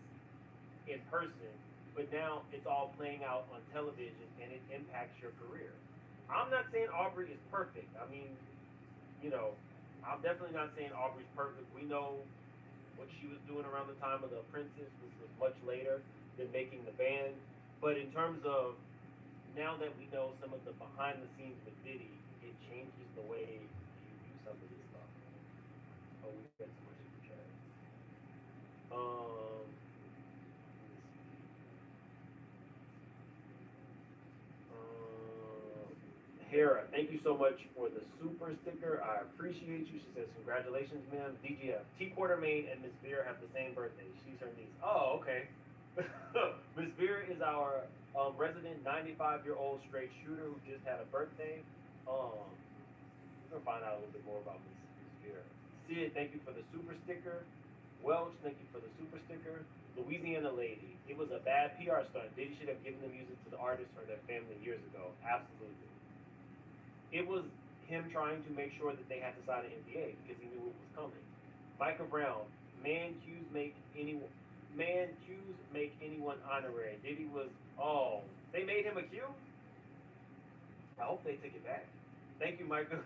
in person, but now it's all playing out on television and it impacts your career. I'm not saying Aubrey is perfect. I mean, you know, I'm definitely not saying Aubrey's perfect. We know what she was doing around the time of The Apprentice, which was much later than making the band. But in terms of now that we know some of the behind the scenes with Diddy, it changes the way you view some of this stuff. Oh, we got some more super chats. Um, Hera, thank you so much for the super sticker. I appreciate you. She says, congratulations, ma'am. DGF. T Quartermain and Miss Veer have the same birthday. She's her niece. Oh, okay. Miss Veer is our resident 95-year-old straight shooter who just had a birthday. We're going to find out a little bit more about Miss Veer. Sid, thank you for the super sticker. Welch, thank you for the super sticker. Louisiana Lady, it was a bad PR stunt. Diddy should have given the music to the artist or their family years ago. Absolutely. It was him trying to make sure that they had to sign an NDA because he knew it was coming. Michael Brown, man cues make anyone honorary. Diddy was they made him a Q? I hope they take it back. Thank you, Michael.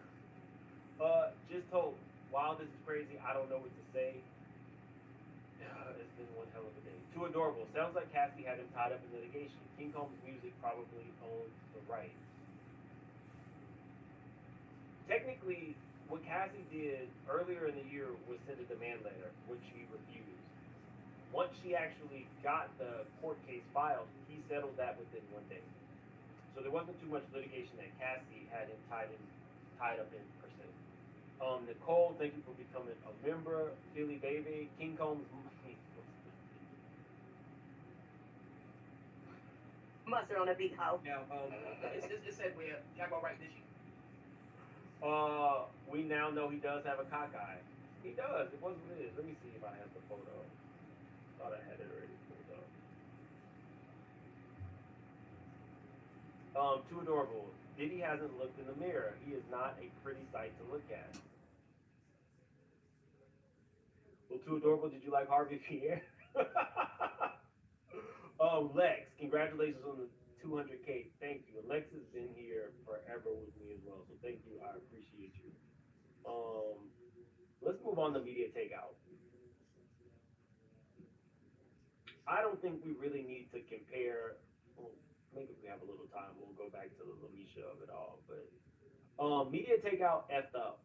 Just hope. Wow, this is crazy. I don't know what to say. It's been one hell of a day. Too adorable. Sounds like Cassie had him tied up in litigation. King Combs Music probably owns the rights. Technically, what Cassie did earlier in the year was send a demand letter, which he refused. Once she actually got the court case filed, he settled that within 1 day. So there wasn't too much litigation that Cassie had him tied up in per se. Nicole, thank you for becoming a member. Philly Baby, King Combs. Mustard on a big house. Now, it said we're Jaguar right this year. We now know he does have a cockeye. He does. It was what it is. Let me see if I have the photo. Thought I had it already pulled up. Too adorable. Diddy hasn't looked in the mirror. He is not a pretty sight to look at. Well, too adorable. Did you like Harvey Pierre? Lex, congratulations on the 200K. Thank you. Lex has been here forever with me as well, so thank you. I appreciate you. Let's move on to media takeout. I don't think we really need to compare. Well, maybe if we have a little time, we'll go back to the Lamisha of it all. But media takeout effed up.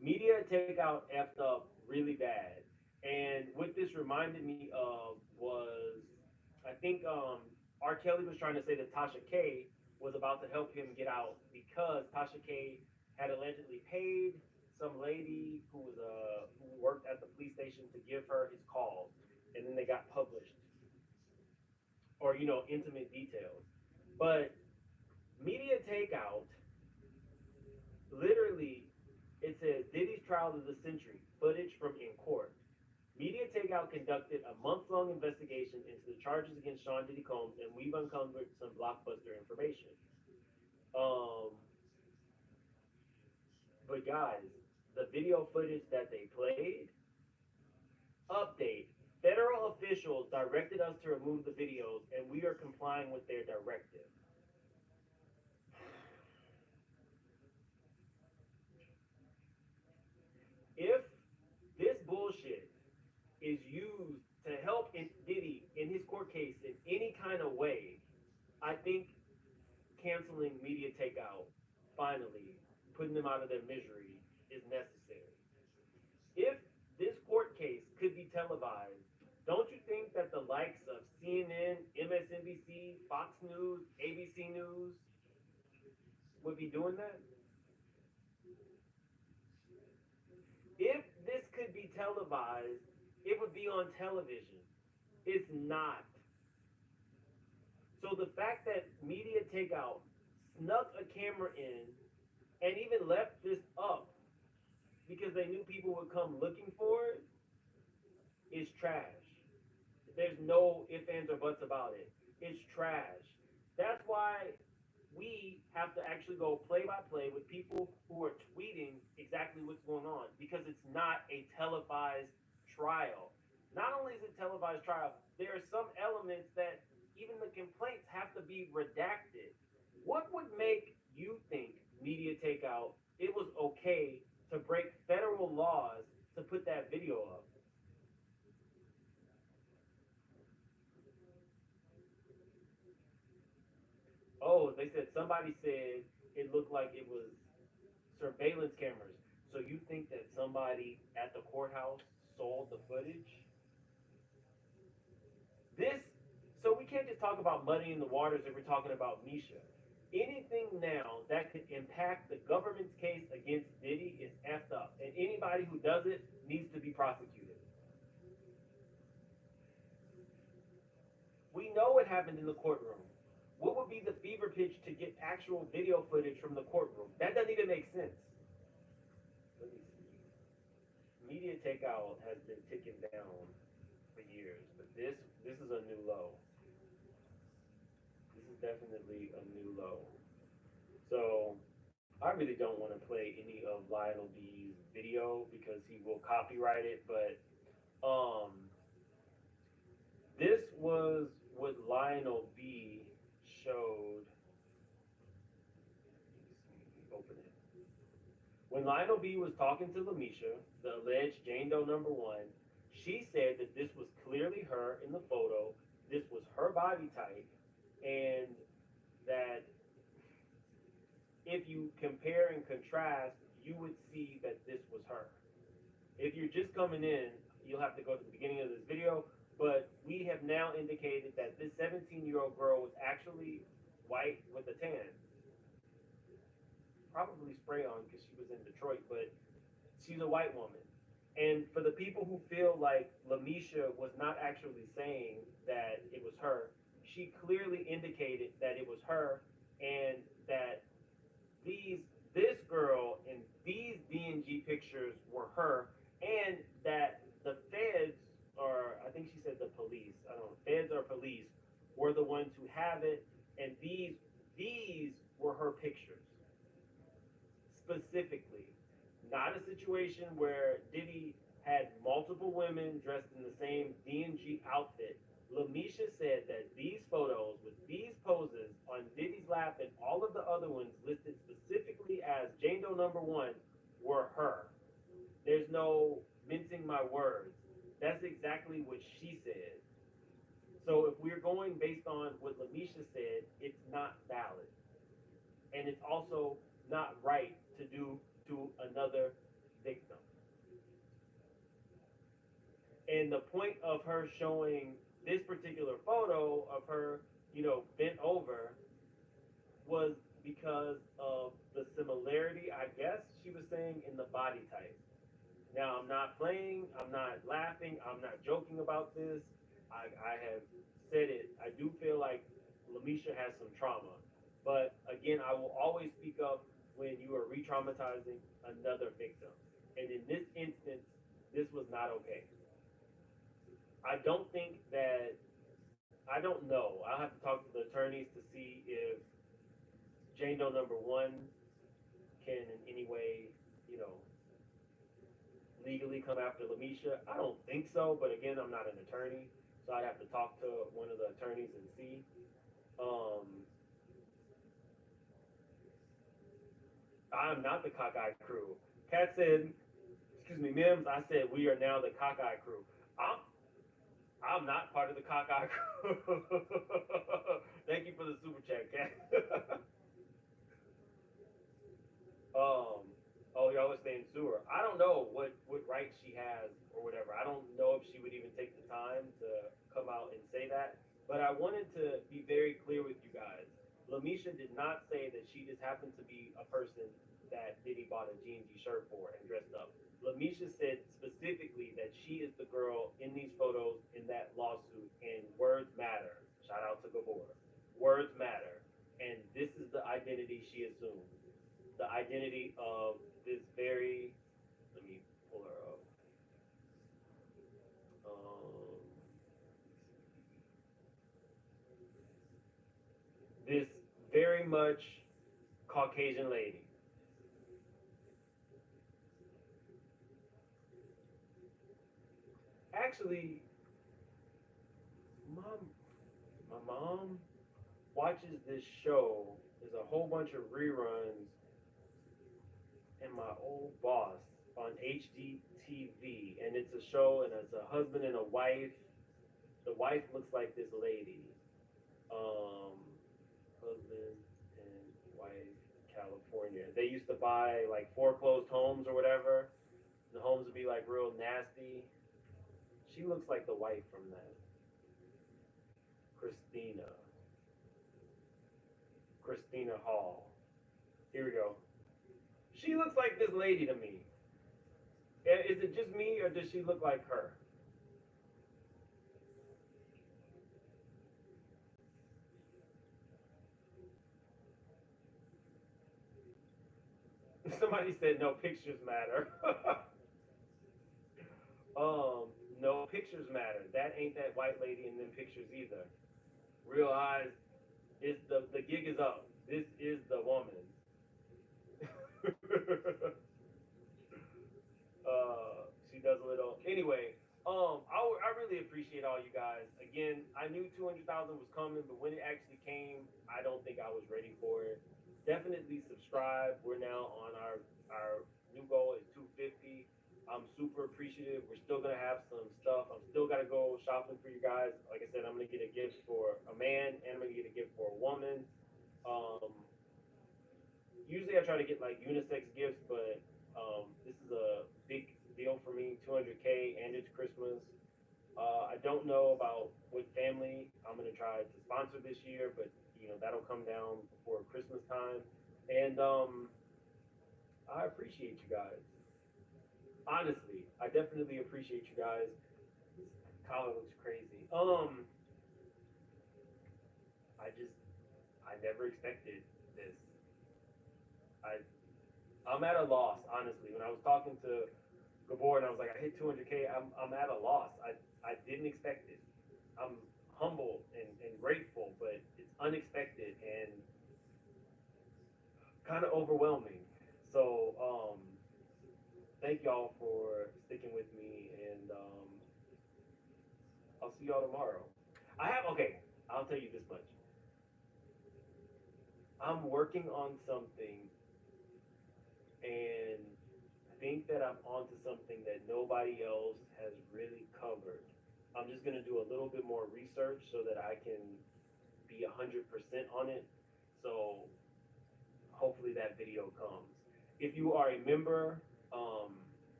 Media takeout effed up really bad. And what this reminded me of was, I think R. Kelly was trying to say that Tasha K was about to help him get out because Tasha K had allegedly paid some lady who worked at the police station to give her his calls, and then they got published, or intimate details. But media takeout, literally, it says Diddy's trial of the century, footage from in court. Media Takeout conducted a month-long investigation into the charges against Sean Diddy Combs, and we've uncovered some blockbuster information. But guys, the video footage that they played, update. Federal officials directed us to remove the videos, and we are complying with their directive. If this bullshit is used to help Diddy in his court case in any kind of way, I think canceling media takeout, finally, putting them out of their misery, is necessary. If this court case could be televised, don't you think that the likes of CNN, MSNBC, Fox News, ABC News would be doing that? If this could be televised, it would be on television. It's not. So the fact that media takeout snuck a camera in and even left this up because they knew people would come looking for it is trash. There's no ifs, ands, or buts about it. It's trash. That's why we have to actually go play by play with people who are tweeting exactly what's going on because it's not a televised trial. Not only is it televised trial, there are some elements that even the complaints have to be redacted. What would make you think media takeout it was okay to break federal laws to put that video up? Oh, they said somebody said it looked like it was surveillance cameras. So you think that somebody at the courthouse saw the footage? This, so we can't just talk about muddying the waters if we're talking about Misha. Anything now that could impact the government's case against Diddy is effed up, and anybody who does it needs to be prosecuted. We know what happened in the courtroom. What would be the fever pitch to get actual video footage from the courtroom? That doesn't even make sense. Let me see. Media takeout has been ticking down for years, but this is a new low. This is definitely a new low. So I really don't want to play any of Lionel B's video because he will copyright it, but this was what Lionel B showed. Open it. When Lionel B was talking to Lamisha, the alleged Jane Doe number one, she said that this was clearly her in the photo, this was her body type, and that if you compare and contrast, you would see that this was her. If you're just coming in, you'll have to go to the beginning of this video, but we have now indicated that this 17-year-old girl was actually white with a tan. Probably spray on because she was in Detroit, but she's a white woman. And for the people who feel like Lamisha was not actually saying that it was her, she clearly indicated that it was her and that these this girl and these DNG pictures were her, and that the feds, or I think she said the police, I don't know, feds or police were the ones who have it, and these were her pictures specifically. Not a situation where Diddy had multiple women dressed in the same DNG outfit. Lamisha said that these photos with these poses on Diddy's lap and all of the other ones listed specifically as Jane Doe number one were her. There's no mincing my words. That's exactly what she said. So if we're going based on what Lamisha said, it's not valid. And it's also not right to do to another victim. And the point of her showing this particular photo of her, bent over was because of the similarity, I guess she was saying, in the body type. Now, I'm not playing, I'm not laughing, I'm not joking about this. I have said it. I do feel like Lamisha has some trauma. But again, I will always speak up when you are re traumatizing another victim. And in this instance, this was not okay. I don't think that, I don't know. I'll have to talk to the attorneys to see if Jane Doe number one can in any way, you know, legally come after Lamisha. I don't think so, but again, I'm not an attorney, so I'd have to talk to one of the attorneys and see. I'm not the cockeyed crew. Kat said, excuse me, Mims, I said we are now the cockeyed crew. I'm not part of the cockeyed crew. Thank you for the super chat, Kat. Oh, y'all are saying sewer. I don't know what rights she has or whatever. I don't know if she would even take the time to come out and say that. But I wanted to be very clear with you guys. Lamisha did not say that she just happened to be a person that Diddy bought a G&G shirt for and dressed up. Lamisha said specifically that she is the girl in these photos in that lawsuit, and words matter. Shout out to Gabor. Words matter. And this is the identity she assumed. The identity of this very, let me pull her up. This very much Caucasian lady. Actually, my mom watches this show. There's a whole bunch of reruns and my old boss on HGTV, and it's a show, and it's a husband and a wife. The wife looks like this lady. Husband and wife, California. They used to buy like foreclosed homes or whatever. The homes would be like real nasty. She looks like the wife from that. Christina Hall. Here we go. She looks like this lady to me. Is it just me, or does she look like her? Somebody said no pictures matter. No pictures matter. That ain't that white lady in them pictures either. Real eyes. It's the gig is up. This is the woman. She does a little. Anyway, I really appreciate all you guys. Again, I knew 200,000 was coming, but when it actually came, I don't think I was ready for it. Definitely subscribe. We're now on our new goal is 250. I'm super appreciative. We're still gonna have some stuff. I'm still gotta go shopping for you guys. Like I said, I'm gonna get a gift for a man and I'm gonna get a gift for a woman. Usually I try to get like unisex gifts, but this is a big deal for me, 200K, and it's Christmas. I don't know about what family I'm gonna try to sponsor this year, but you know that'll come down before Christmas time. And I appreciate you guys. Honestly, I definitely appreciate you guys. This collar looks crazy. I never expected this. I'm at a loss, honestly. When I was talking to Gabor and I was like, I hit 200K, I'm at a loss. I didn't expect it. I'm humble and grateful, but it's unexpected and kind of overwhelming. So, thank y'all for sticking with me, and I'll see y'all tomorrow. Okay, I'll tell you this much. I'm working on something and think that I'm onto something that nobody else has really covered. I'm just gonna do a little bit more research so that I can be 100% on it. So hopefully that video comes. If you are a member,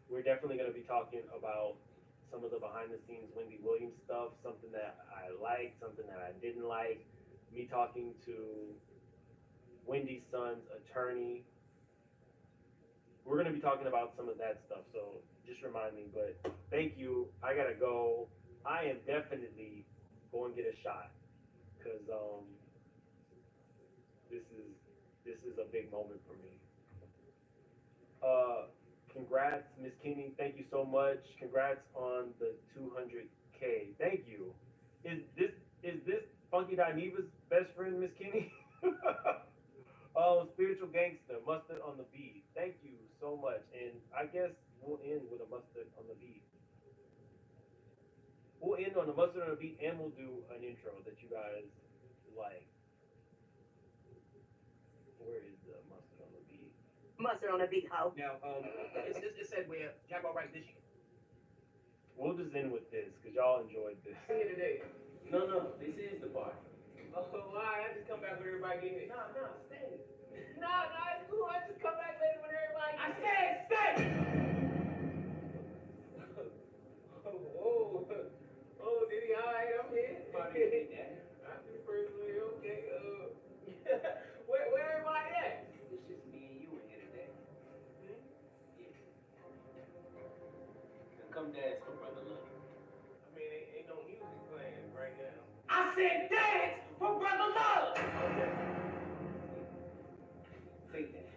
we're definitely gonna be talking about some of the behind the scenes Wendy Williams stuff, something that I liked, something that I didn't like. Me talking to Wendy's son's attorney. We're going to be talking about some of that stuff, so just remind me. But thank you. I got to go. I am definitely going to get a shot because this is a big moment for me. Congrats, Miss Kenny. Thank you so much. Congrats on the 200K. Thank you. Is this Funky Dineva's best friend, Miss Kenny? Spiritual gangster, mustard on the beat. Thank you so much. And I guess we'll end with a mustard on the beat. We'll end on the mustard on the beat and we'll do an intro that you guys like. Where is the mustard on the beat? Mustard on a beat, how? Now, it said where Jaguar Rice this year. We'll just end with this because y'all enjoyed this. Here today. No, this is the part. Oh, why? I just come back when everybody get here. No, stay. No, it's cool. I just come back later when everybody gets here. I said stay! Oh, did he? All right, I'm here. I'm the first one, okay. Where everybody at? It's just me and you in here today. Yeah. Come dance for Brother Love. I mean, ain't no music playing right now. I said dance for Brother Love! Okay. Take that.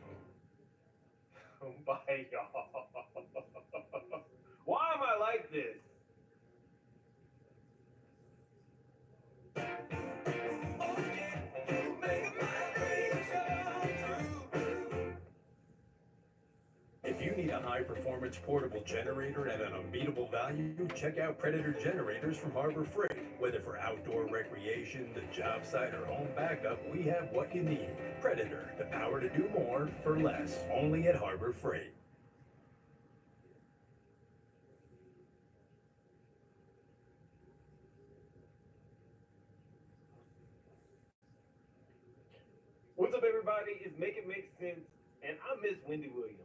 Bye, y'all. Why am I like this? Oh, yeah, you make a high-performance portable generator at an unbeatable value? Check out Predator Generators from Harbor Freight. Whether for outdoor recreation, the job site, or home backup, we have what you need. Predator, the power to do more for less. Only at Harbor Freight. What's up, everybody? It's Make It Make Sense, and I miss Wendy Williams.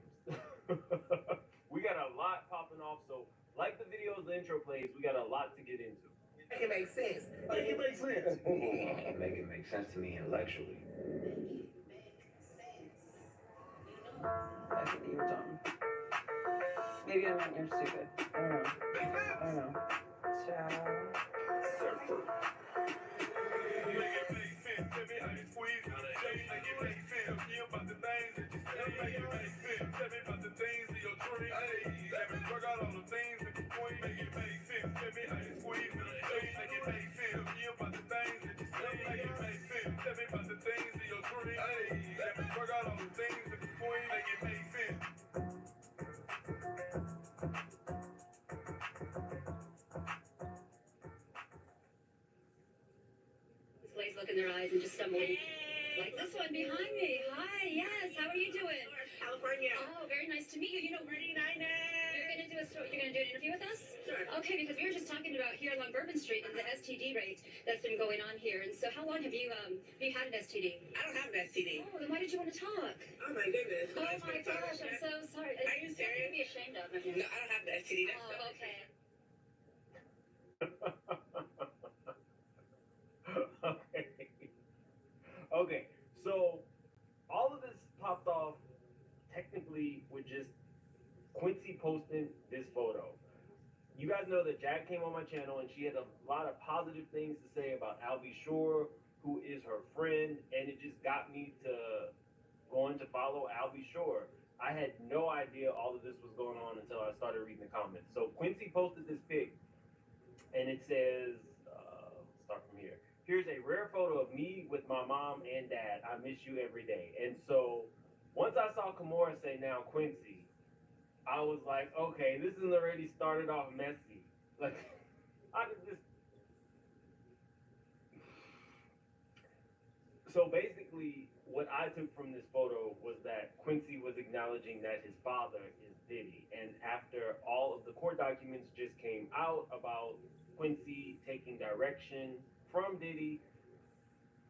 We got a lot popping off, so like the videos, the intro plays, we got a lot to get into. Make it make sense. Make it make sense. Make it make sense to me intellectually. That's what you were talking. Maybe I meant you're stupid. I don't know. I don't know. Ciao. Surfer. Displays look in their eyes and just stumble in. Like this one behind me. Hi, yes. How are you doing? California. Oh, very nice to meet you. You know, 39ers. you're gonna do an interview with us? Sure. Okay, because we were just talking about here along Bourbon Street and the STD rate that's been going on here. And so, how long have you had an STD? I don't have an STD. Oh, then why did you want to talk? Oh my goodness. Oh my gosh, I'm so sorry. Are you serious? Don't be ashamed of No, me. I don't have an STD. That's Oh, okay. Okay, so all of this popped off technically with just Quincy posting this photo. You guys know that Jack came on my channel and she had a lot of positive things to say about Albie Shore, who is her friend, and it just got me to going to follow Albie Shore. I had no idea all of this was going on until I started reading the comments. So Quincy posted this pic, and it says, let's start from here. Here's a rare photo of me with my mom and dad. I miss you every day. And so once I saw Kimora say now Quincy, I was like, okay, this is already started off messy. Like, I could just. So basically, what I took from this photo was that Quincy was acknowledging that his father is Diddy. And after all of the court documents just came out about Quincy taking direction from Diddy,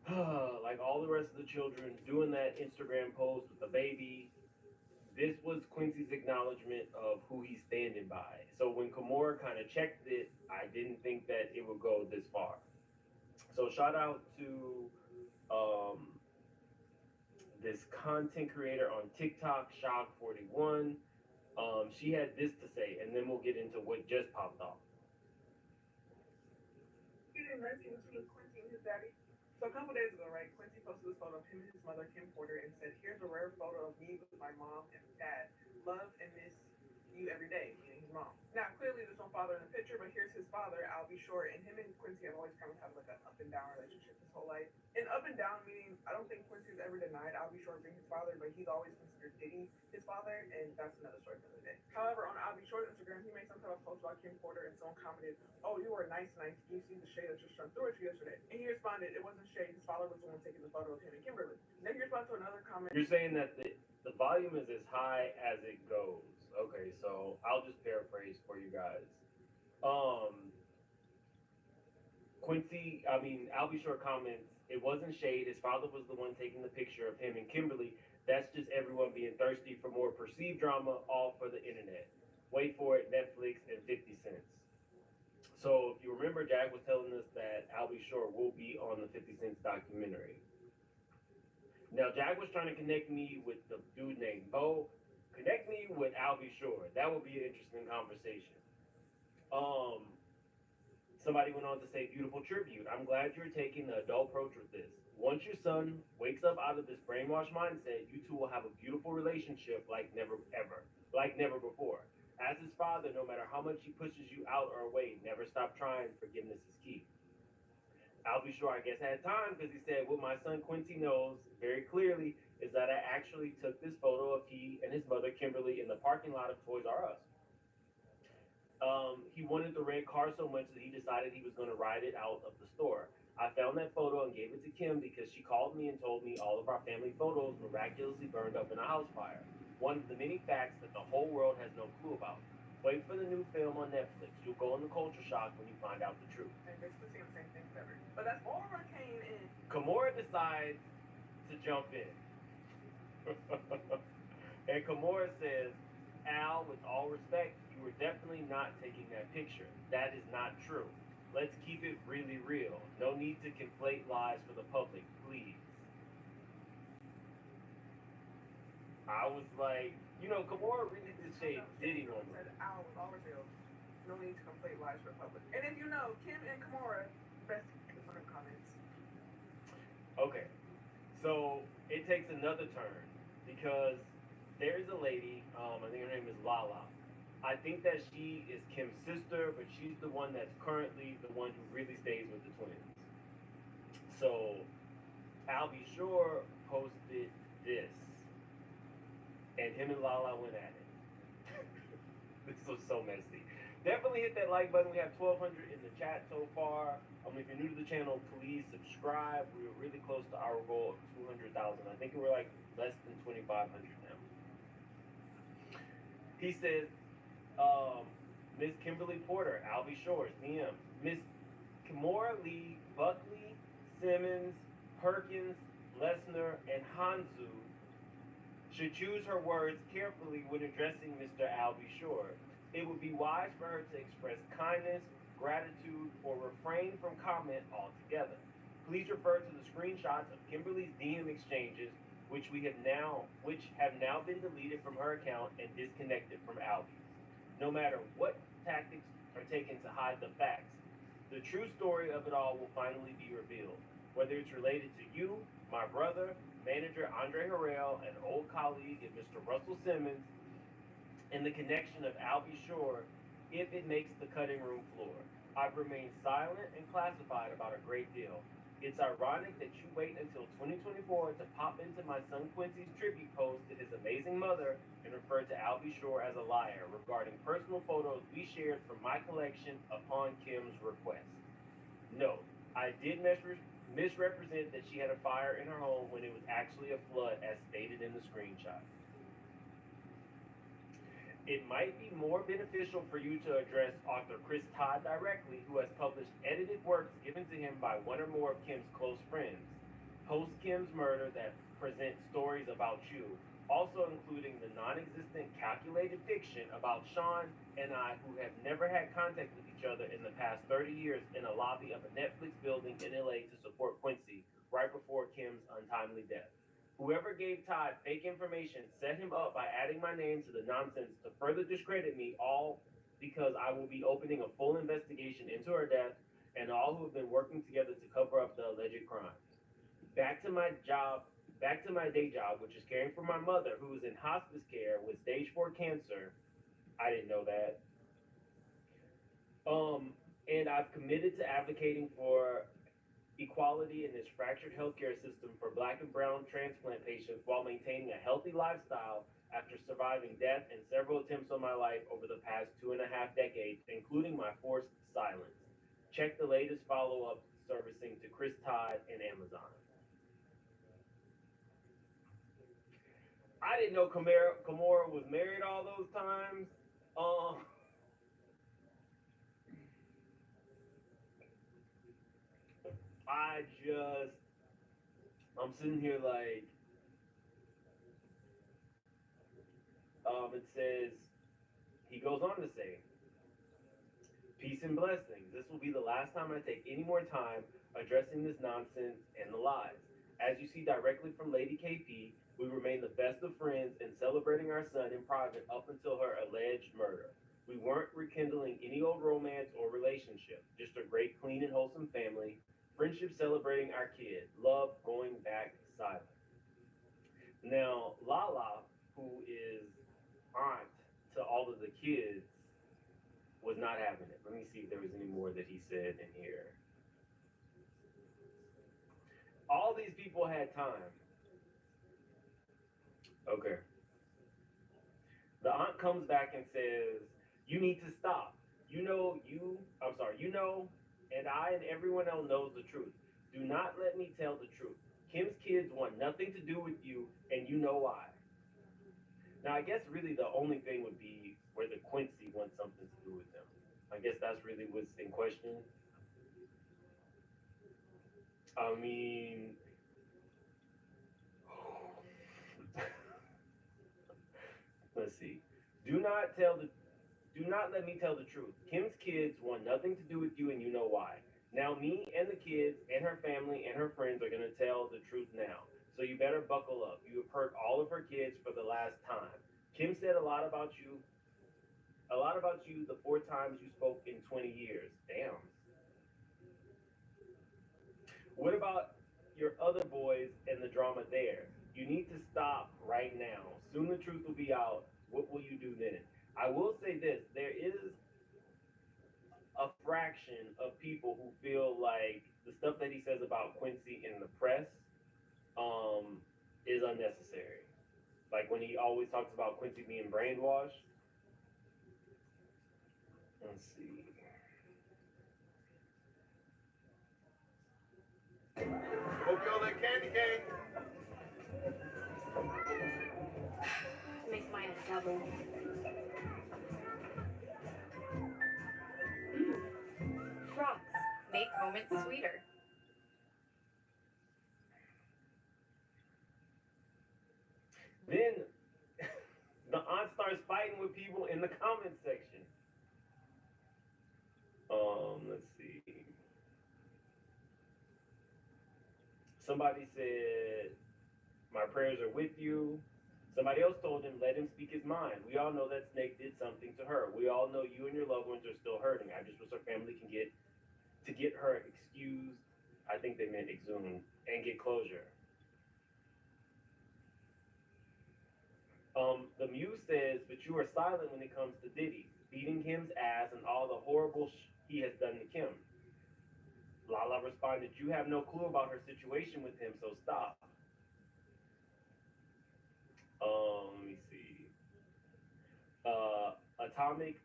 like all the rest of the children doing that Instagram post with the baby, this was Quincy's acknowledgement of who he's standing by. So when Kimora kind of checked it, I didn't think that it would go this far. So shout out to this content creator on TikTok, Shog41. She had this to say, and then we'll get into what just popped off. Quincy and his daddy. So a couple days ago, right, Quincy posted this photo of him and his mother, Kim Porter, and said, here's a rare photo of me with my mom and dad. Love and miss you every day, meaning his mom. Now, clearly there's no father in the picture, but here's his father, Albie Shore, and him and Quincy have always kind of had like an up and down relationship his whole life. And up and down meaning, I don't think Quincy's ever denied Albie Shore being his father, but he's always considered Diddy his father, and that's another story for the day. However, on Albie Shore's Instagram, he made some type of post about Kim Porter, and someone commented, oh, you were nice. Do you see the shade that just shone through at you yesterday? And he responded, it wasn't shade. His father was the one taking the photo of him and Kimberly. Then he responded to another comment. You're saying that the volume is as high as it goes. Okay, so I'll just paraphrase for you guys. Albie Shore comments, it wasn't shade. His father was the one taking the picture of him and Kimberly. That's just everyone being thirsty for more perceived drama, all for the internet. Wait for it, Netflix and 50 cents. So if you remember, Jack was telling us that Albie Shore will be on the 50 Cent documentary. Now, Jack was trying to connect me with the dude named Bo. Connect me with Albie Shore. That would be an interesting conversation. Somebody went on to say, beautiful tribute. I'm glad you're taking the adult approach with this. Once your son wakes up out of this brainwashed mindset, you two will have a beautiful relationship like never before. As his father, no matter how much he pushes you out or away, never stop trying. Forgiveness is key. I'll be sure, I guess, had time because he said, what my son Quincy knows very clearly is that I actually took this photo of he and his mother, Kimberly, in the parking lot of Toys R Us. He wanted the red car so much that he decided he was going to ride it out of the store. I found that photo and gave it to Kim because she called me and told me all of our family photos miraculously burned up in a house fire. One of the many facts that the whole world has no clue about. Wait for the new film on Netflix. You'll go into culture shock when you find out the truth. And basically saying the same thing ever. But that's Aura came in. Kimura decides to jump in. And Kimura says, Al, with all respect, you were definitely not taking that picture. That is not true. Let's keep it really real. No need to conflate lies for the public, please. I was like, Kimura really did say Diddy on said Al was always real. No need to conflate lies for the public. And if you know, Kim and Kimura, best in the comments. Okay, so it takes another turn because there's a lady, I think her name is Lala. I think that she is Kim's sister, but she's the one that's currently the one who really stays with the twins. So I'll be sure posted this, and him and Lala went at it. This was so messy. Definitely hit that like button. We have 1,200 in the chat so far. If you're new to the channel, please subscribe. We're really close to our goal of 200,000. I think we're like less than 2,500 now. He says, Miss Kimberly Porter, Albie Shores, DMs. Miss Kimura Lee, Buckley, Simmons, Perkins, Lesnar, and Hanzu should choose her words carefully when addressing Mr. Albie Shore. It would be wise for her to express kindness, gratitude, or refrain from comment altogether. Please refer to the screenshots of Kimberly's DM exchanges, which have now been deleted from her account and disconnected from Albie's. No matter what tactics are taken to hide the facts, the true story of it all will finally be revealed. Whether it's related to you, my brother, manager Andre Harrell, an old colleague, and Mr. Russell Simmons, and the connection of Albie Shore, if it makes the cutting room floor. I've remained silent and classified about a great deal. It's ironic that you wait until 2024 to pop into my son Quincy's tribute post to his amazing mother and refer to Albie Shore as a liar regarding personal photos we shared from my collection upon Kim's request. No, I did misrepresent that she had a fire in her home when it was actually a flood as stated in the screenshot. It might be more beneficial for you to address author Chris Todd directly, who has published edited works given to him by one or more of Kim's close friends, post Kim's murder that present stories about you, also including the non-existent calculated fiction about Sean and I, who have never had contact with each other in the past 30 years in a lobby of a Netflix building in LA to support Quincy right before Kim's untimely death. Whoever gave Todd fake information set him up by adding my name to the nonsense to further discredit me, all because I will be opening a full investigation into her death and all who have been working together to cover up the alleged crimes. Back to my day job, which is caring for my mother, who is in hospice care with stage 4 cancer. I didn't know that. And I've committed to advocating for equality in this fractured healthcare system for Black and brown transplant patients while maintaining a healthy lifestyle after surviving death and several attempts on my life over the past 2.5 decades, including my forced silence. Check the latest follow-up servicing to Chris Todd and Amazon. I didn't know Kimura was married all those times. I'm sitting here like, it says, he goes on to say, peace and blessings. This will be the last time I take any more time addressing this nonsense and the lies. As you see directly from Lady KP, we remain the best of friends and celebrating our son in private up until her alleged murder. We weren't rekindling any old romance or relationship, just a great, clean, and wholesome family. Friendship celebrating our kid. Love going back silent. Now, Lala, who is aunt to all of the kids, was not having it. Let me see if there was any more that he said in here. All these people had time. Okay. The aunt comes back and says, "You need to stop. You know, and I and everyone else knows the truth. Do not let me tell the truth. Kim's kids want nothing to do with you, and you know why." Now, I guess really the only thing would be whether Quincy wants something to do with them. I guess that's really what's in question. I mean, let's see. Do not tell the Do not let me tell the truth. Kim's kids want nothing to do with you, and you know why. Now, me and the kids and her family and her friends are going to tell the truth now. So you better buckle up. You have hurt all of her kids for the last time. Kim said a lot about you the 4 times you spoke in 20 years. Damn. What about your other boys and the drama there? You need to stop right now. Soon the truth will be out. What will you do then? I will say this, there is a fraction of people who feel like the stuff that he says about Quincy in the press is unnecessary. Like when he always talks about Quincy being brainwashed. Let's see. Go kill that candy cane. Make mine a double. Rocks. Make moments sweeter. Then the aunt starts fighting with people in the comment section. Let's see. Somebody said, "My prayers are with you." Somebody else told him, "Let him speak his mind. We all know that Snake did something to her. We all know you and your loved ones are still hurting. I just wish her family can get her excused." I think they meant exhumed and get closure. The Muse says, "But you are silent when it comes to Diddy, beating Kim's ass and all the horrible he has done to Kim." Lala responded, "You have no clue about her situation with him, so stop." Let me see. Atomic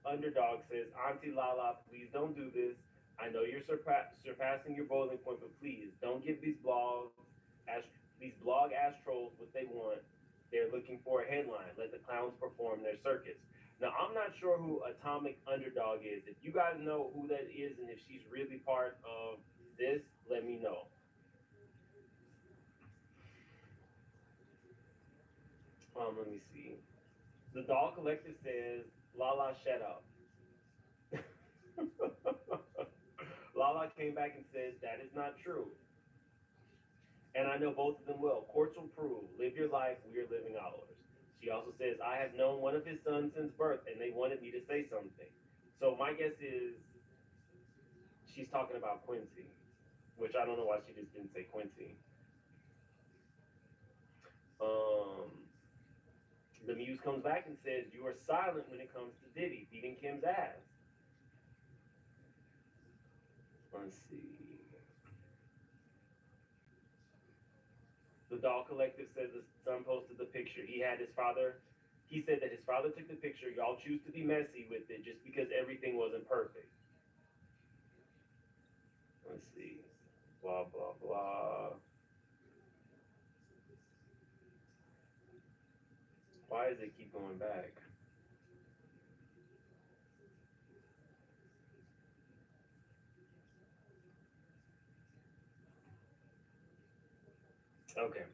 Underdog says, "Auntie Lala, please don't do this. I know you're surpassing your boiling point, but please don't give these blog ass trolls what they want. They're looking for a headline. Let the clowns perform their circus." Now, I'm not sure who Atomic Underdog is. If you guys know who that is and if she's really part of this, let me know. Let me see. The Doll Collective says, "Lala, shut up." Lala came back and said, "That is not true. And I know both of them will. Courts will prove. Live your life. We are living ours." She also says, "I have known one of his sons since birth, and they wanted me to say something." So my guess is she's talking about Quincy, which I don't know why she just didn't say Quincy. The Muse comes back and says, "You are silent when it comes to Diddy beating Kim's ass." Let's see. The Doll Collective says the son posted the picture. He said that his father took the picture. Y'all choose to be messy with it just because everything wasn't perfect. Let's see. Blah, blah, blah. Why does it keep going back? Okay.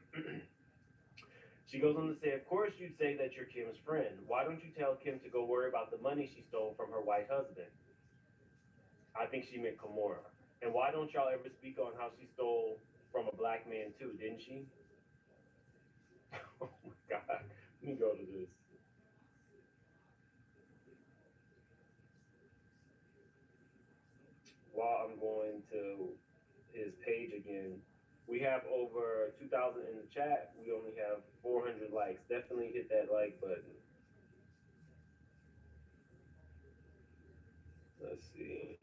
She goes on to say, "Of course you'd say that you're Kim's friend. Why don't you tell Kim to go worry about the money she stole from her white husband?" I think she meant Kimura. "And why don't y'all ever speak on how she stole from a black man too, didn't she?" Oh my God. Let me go to this. While I'm going to his page again, we have over 2,000 in the chat. We only have 400 likes. Definitely hit that like button. Let's see.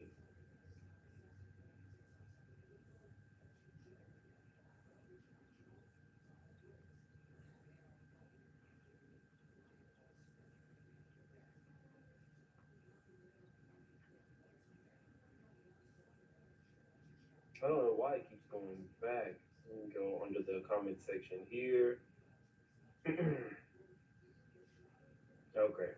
I don't know why it keeps going back. Let me go under the comment section here. Okay.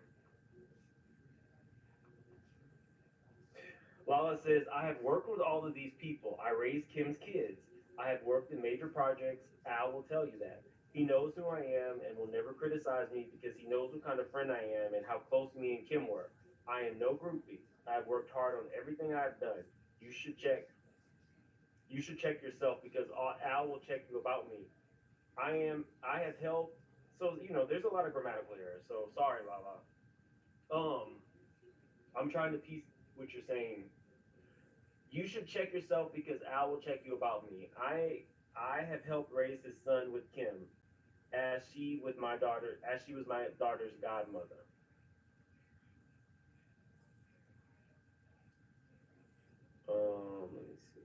Lala says, I have worked with all of these people. I raised Kim's kids. I have worked in major projects. Al will tell you that. He knows who I am and will never criticize me because he knows what kind of friend I am and how close me and Kim were. I am no groupie. I have worked hard on everything I've done. You should check. You should check yourself because Al will check you about me. I have helped. So there's a lot of grammatical errors. So sorry, Lala. Um, I'm trying to piece what you're saying. You should check yourself because Al will check you about me. I have helped raise his son with Kim, as she was my daughter's godmother. Let me see.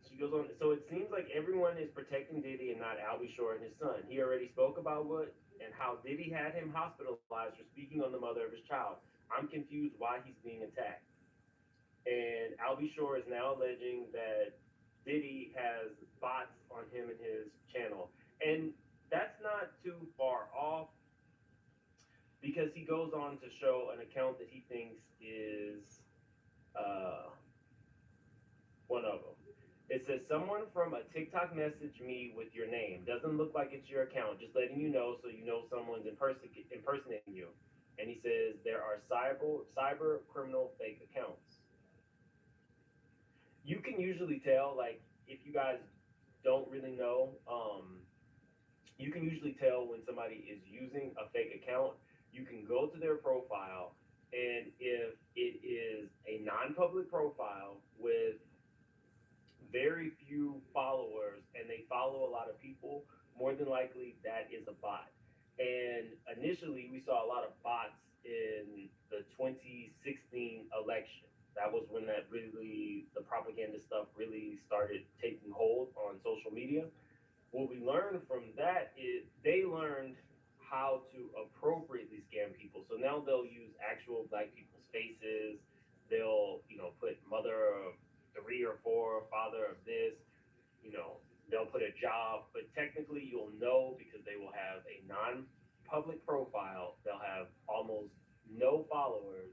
She goes on. So it seems like everyone is protecting Diddy and not Albie Shore and his son. He already spoke about what and how Diddy had him hospitalized for speaking on the mother of his child. I'm confused why he's being attacked. And Albie Shore is now alleging that Diddy has bots on him and his channel. And that's not too far off because he goes on to show an account that he thinks is uh, one of them. It says, someone from a TikTok messaged me with your name. Doesn't look like it's your account. Just letting you know so you know someone's impersonating you. And he says, there are cyber criminal fake accounts. You can usually tell, like, if you guys don't really know, you can usually tell when somebody is using a fake account. You can go to their profile, and if it is a non-public profile with very few followers and they follow a lot of people, more than likely that is a bot. And initially, we saw a lot of bots in the 2016 election. That was when the propaganda stuff really started taking hold on social media. What we learned from that is they learned how to appropriately scam people. So now they'll use actual black people's faces. They'll, put mother of three or four, father of this, you know, they'll put a job, but technically you'll know because they will have a non-public profile. They'll have almost no followers,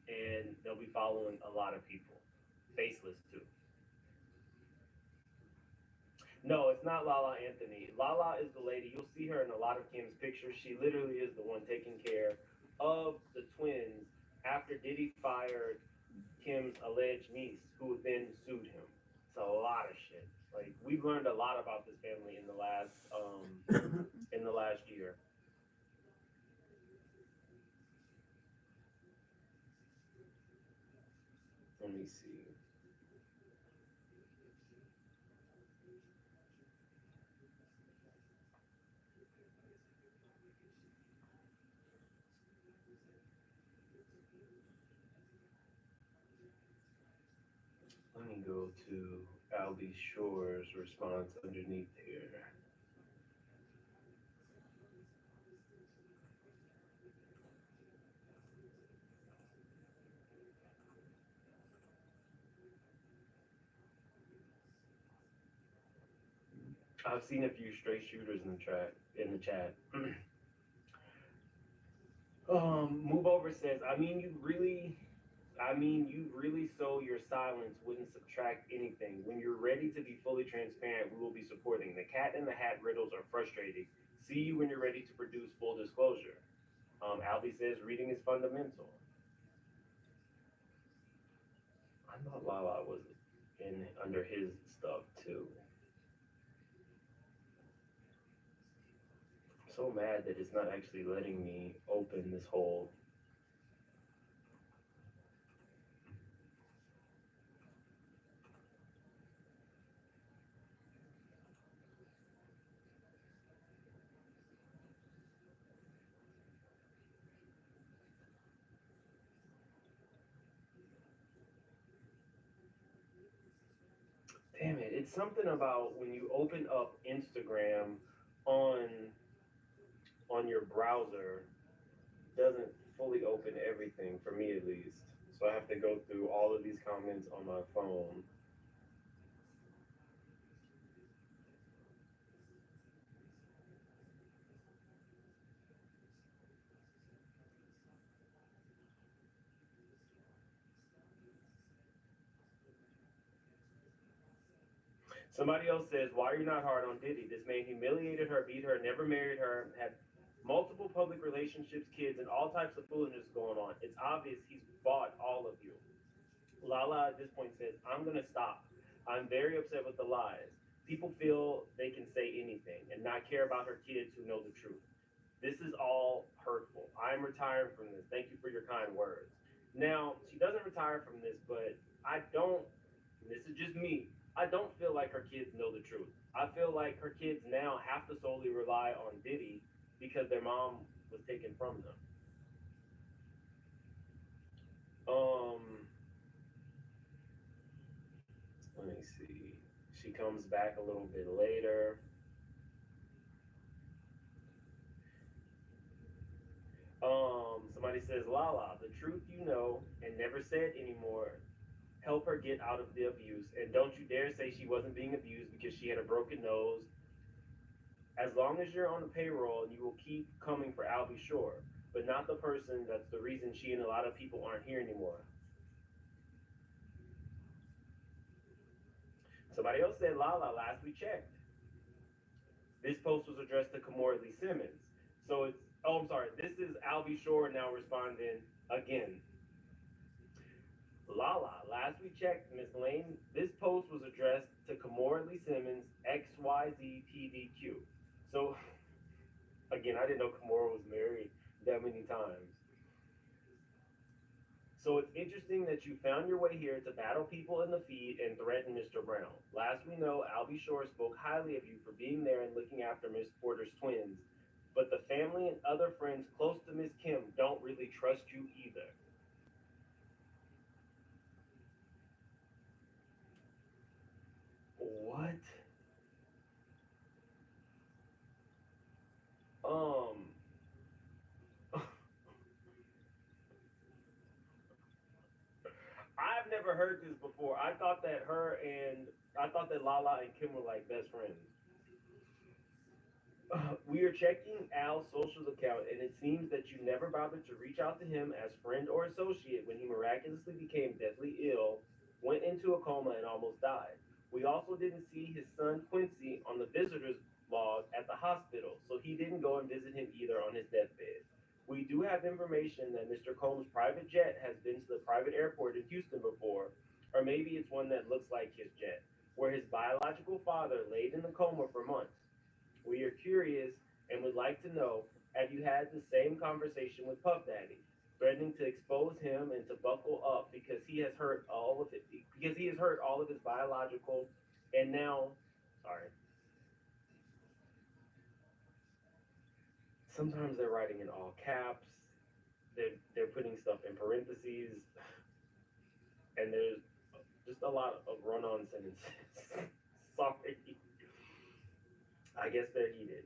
and they'll be following a lot of people, faceless too. No, it's not Lala Anthony. Lala is the lady. You'll see her in a lot of Kim's pictures. She literally is the one taking care of the twins after Diddy fired Kim's alleged niece, who then sued him. It's a lot of shit. Like we've learned a lot about this family in the last year. Let me see. Let me go to Albie Shore's response underneath here. I've seen a few straight shooters in the chat. Move over says, you really so your silence wouldn't subtract anything. When you're ready to be fully transparent, we will be supporting. The cat in the hat riddles are frustrating. See you when you're ready to produce full disclosure. Albie says reading is fundamental. I thought Lala was in under his stuff too. I'm so mad that it's not actually letting me open this whole. Damn it! It's something about when you open up Instagram on on your browser doesn't fully fully open everything, for me at least. So I have to go through all of these comments on my phone. Somebody else says, why are you not hard on Diddy? This man humiliated her, beat her, never married her, had multiple public relationships, kids, and all types of foolishness going on. It's obvious he's bought all of you. Lala at this point says, I'm going to stop. I'm very upset with the lies. People feel they can say anything and not care about her kids who know the truth. This is all hurtful. I'm retiring from this. Thank you for your kind words. Now, she doesn't retire from this, but I don't, this is just me, I don't feel like her kids know the truth. I feel like her kids now have to solely rely on Diddy because their mom was taken from them. Let me see. She comes back a little bit later. Somebody says, Lala, the truth you know and never said anymore. Help her get out of the abuse. And don't you dare say she wasn't being abused because she had a broken nose. As long as you're on the payroll, you will keep coming for Albie Shore, but not the person that's the reason she and a lot of people aren't here anymore. Somebody else said, Lala, last we checked. This post was addressed to Kamora Lee Simmons. So it's, oh, I'm sorry. This is Albie Shore now responding again. Lala, last we checked, Miss Lane, this post was addressed to Kamora Lee Simmons, XYZPDQ. So, again, I didn't know Kamora was married that many times. So it's interesting that you found your way here to battle people in the feed and threaten Mr. Brown. Last we know, Albie Shore spoke highly of you for being there and looking after Miss Porter's twins. But the family and other friends close to Miss Kim don't really trust you either. What? I've never heard this before. I thought that Lala and Kim were like best friends. We are checking Al's social account, and it seems that you never bothered to reach out to him as friend or associate when he miraculously became deathly ill, went into a coma, and almost died. We also didn't see his son Quincy on the visitors log at the hospital, so he didn't go and visit him either on his deathbed. We do have information that Mr. Combs' private jet has been to the private airport in Houston before, or maybe it's one that looks like his jet, where his biological father laid in the coma for months. We are curious and would like to know, have you had the same conversation with Puff Daddy, threatening to expose him and to buckle up because he has hurt all of his biological and now, sorry. Sometimes they're writing in all caps. They're putting stuff in parentheses, and there's just a lot of run-on sentences. Sorry. I guess they're heated.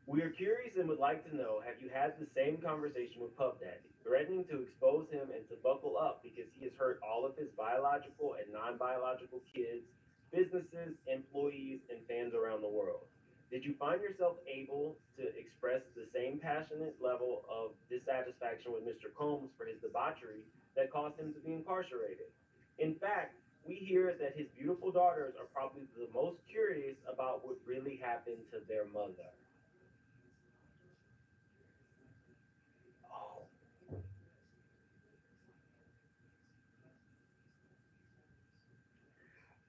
We are curious and would like to know, have you had the same conversation with Puff Daddy, threatening to expose him and to buckle up because he has hurt all of his biological and non-biological kids, businesses, employees, and fans around the world? Did you find yourself able to express the same passionate level of dissatisfaction with Mr. Combs for his debauchery that caused him to be incarcerated? In fact, we hear that his beautiful daughters are probably the most curious about what really happened to their mother.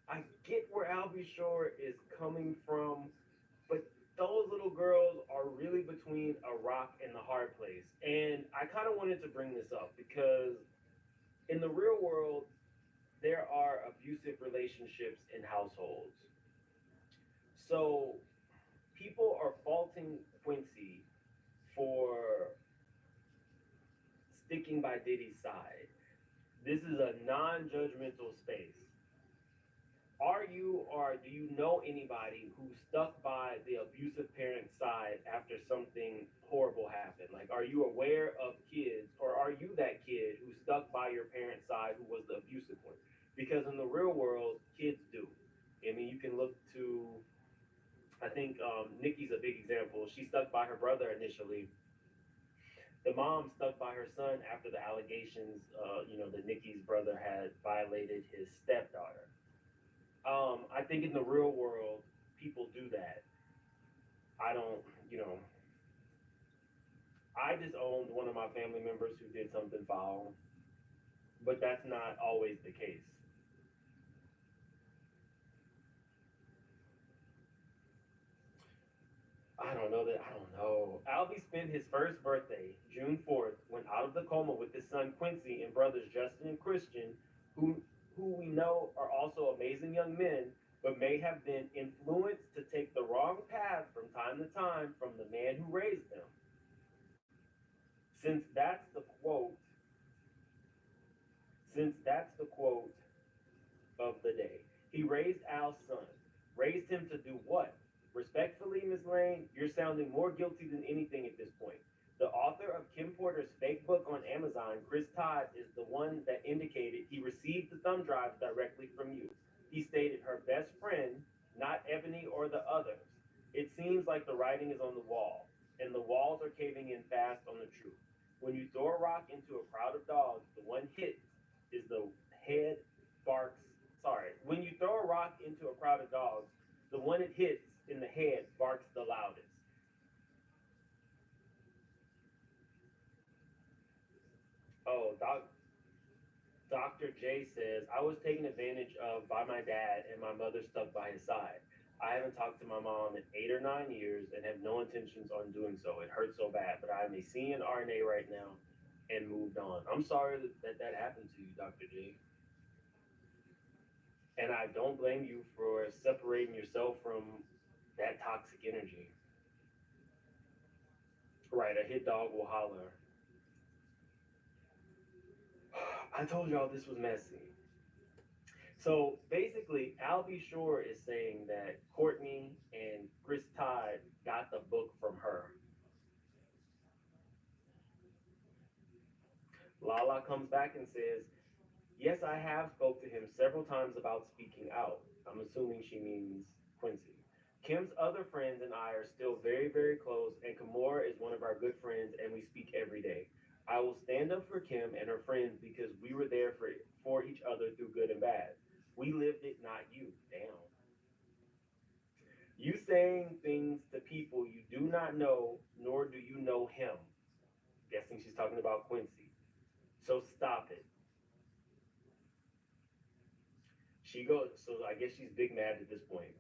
I get where Albie Shore is coming from, but those little girls are really between a rock and the hard place. And I kind of wanted to bring this up because in the real world, there are abusive relationships in households. So people are faulting Quincy for sticking by Diddy's side. This is a non-judgmental space. Are you or do you know anybody who stuck by the abusive parent's side after something horrible happened? Like, are you aware of kids or stuck by your parent's side who was the abusive one. Because in the real world, kids do. I mean, you can look to, I think Nikki's a big example. She stuck by her brother initially. The mom stuck by her son after the allegations, that Nikki's brother had violated his stepdaughter. I think in the real world, people do that. I don't, I disowned one of my family members who did something foul, but that's not always the case. I don't know. Albie spent his first birthday, June 4th, went out of the coma with his son Quincy and brothers Justin and Christian, who we know are also amazing young men, but may have been influenced to take the wrong path from time to time from the man who raised them. Since that's the quote of the day. He raised Al's son. Raised him to do what? Respectfully, Ms. Lane, you're sounding more guilty than anything at this point. The author of Kim Porter's fake book on Amazon, Chris Todd, is the one that indicated he received the thumb drives directly from you. He stated her best friend, not Ebony or the others. It seems like the writing is on the wall, and the walls are caving in fast on the truth. When you throw a rock into a crowd of dogs, the one hit is the head barks. Sorry, when you throw a rock into a crowd of dogs, the one it hits in the head barks the loudest. Oh, Dr. J says, I was taken advantage of by my dad and my mother stuck by his side. I haven't talked to my mom in 8 or 9 years and have no intentions on doing so. It hurts so bad, but I'm a CNRNA right now and moved on. I'm sorry that happened to you, Dr. J. And I don't blame you for separating yourself from that toxic energy. Right, a hit dog will holler. I told y'all this was messy. So basically, Albie Shore is saying that Courtney and Chris Todd got the book from her. Lala comes back and says, yes, I have spoke to him several times about speaking out. I'm assuming she means Quincy. Kim's other friends and I are still very, very close, and Kimora is one of our good friends, and we speak every day. I will stand up for Kim and her friends because we were there for each other through good and bad. We lived it, not you. Damn. You saying things to people you do not know, nor do you know him. Guessing she's talking about Quincy. So stop it. She goes, so I guess she's big mad at this point.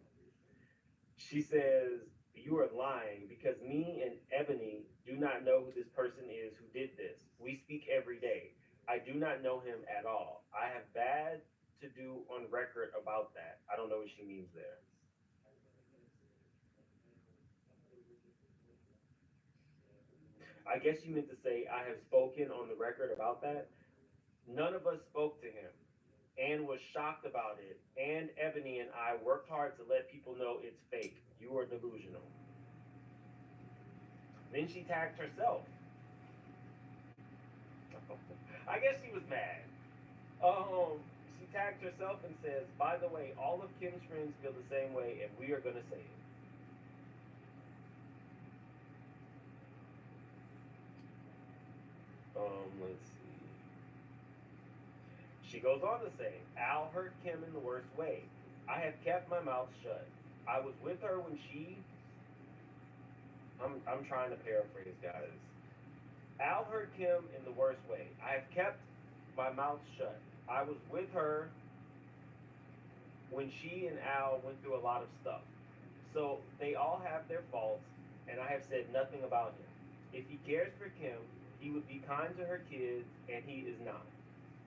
She says, you are lying because me and Ebony do not know who this person is who did this. We speak every day. I do not know him at all. I have bad to do on record about that. I don't know what she means there. I guess she meant to say, I have spoken on the record about that. None of us spoke to him. Anne was shocked about it. And Ebony and I worked hard to let people know it's fake. You are delusional. Then she tagged herself. I guess she was mad. She tagged herself and says, by the way, all of Kim's friends feel the same way, and we are going to say it. Let's see. She goes on to say, Al hurt Kim in the worst way. I have kept my mouth shut. I was with her when she... I'm trying to paraphrase, guys. Al hurt Kim in the worst way. I have kept my mouth shut. I was with her when she and Al went through a lot of stuff. So they all have their faults, and I have said nothing about him. If he cares for Kim, he would be kind to her kids, and he is not.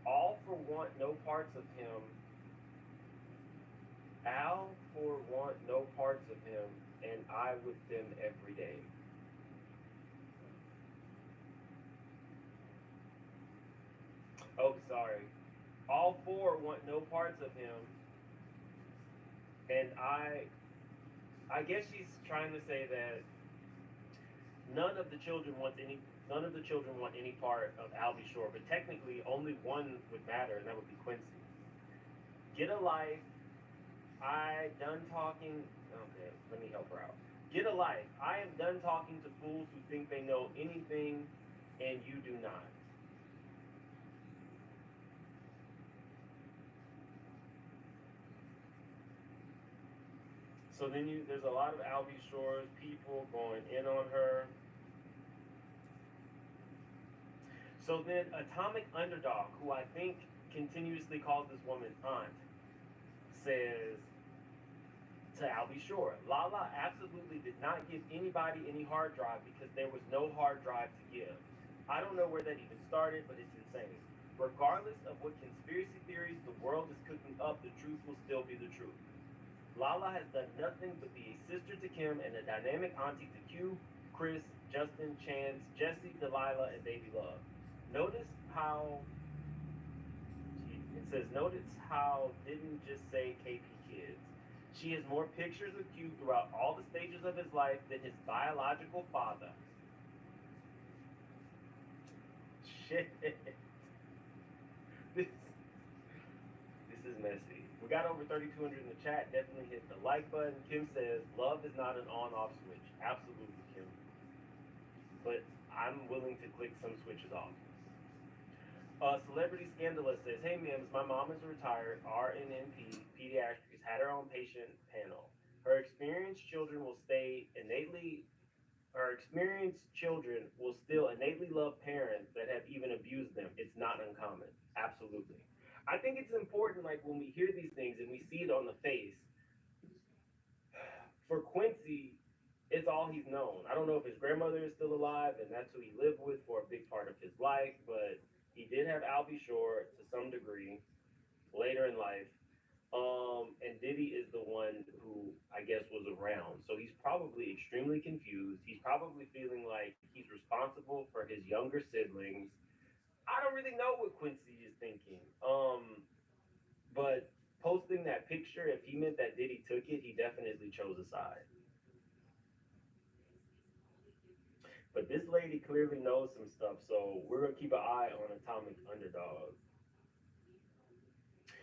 All for want no parts of him. Al for want no parts of him, and I with them every day. Oh, sorry. All four want no parts of him, and I guess she's trying to say that none of the children wants any none of the children want any part of Albie Shore, but technically only one would matter, and that would be Quincy. Get a life. I done talking. Okay, let me help her out. Get a life. I am done talking to fools who think they know anything, and you do not. So then there's a lot of Albie Shore's people going in on her. So then Atomic Underdog, who I think continuously calls this woman Aunt, says to Albie Shore, Lala absolutely did not give anybody any hard drive because there was no hard drive to give. I don't know where that even started, but it's insane. Regardless of what conspiracy theories the world is cooking up, the truth will still be the truth. Lala has done nothing but be a sister to Kim and a dynamic auntie to Q, Chris, Justin, Chance, Jesse, Delilah, and Baby Love. Notice how it says, notice how didn't just say KP Kids. She has more pictures of Q throughout all the stages of his life than his biological father. Shit. This is messy. We got over 3,200 in the chat. Definitely hit the like button. Kim says, love is not an on-off switch. Absolutely, Kim. But I'm willing to click some switches off. Celebrity Scandalous says, hey, Mims, my mom is a retired RNNP pediatrics, had her own patient panel. Her experienced children will still innately love parents that have even abused them. It's not uncommon. Absolutely. I think it's important, like, when we hear these things and we see it on the face, for Quincy, it's all he's known. I don't know if his grandmother is still alive and that's who he lived with for a big part of his life, but he did have Albie Shore to some degree later in life. And Diddy is the one who I guess was around. So he's probably extremely confused. He's probably feeling like he's responsible for his younger siblings. I don't really know what Quincy is thinking. But posting that picture, if he meant that Diddy took it, he definitely chose a side. But this lady clearly knows some stuff, so we're gonna keep an eye on Atomic Underdog.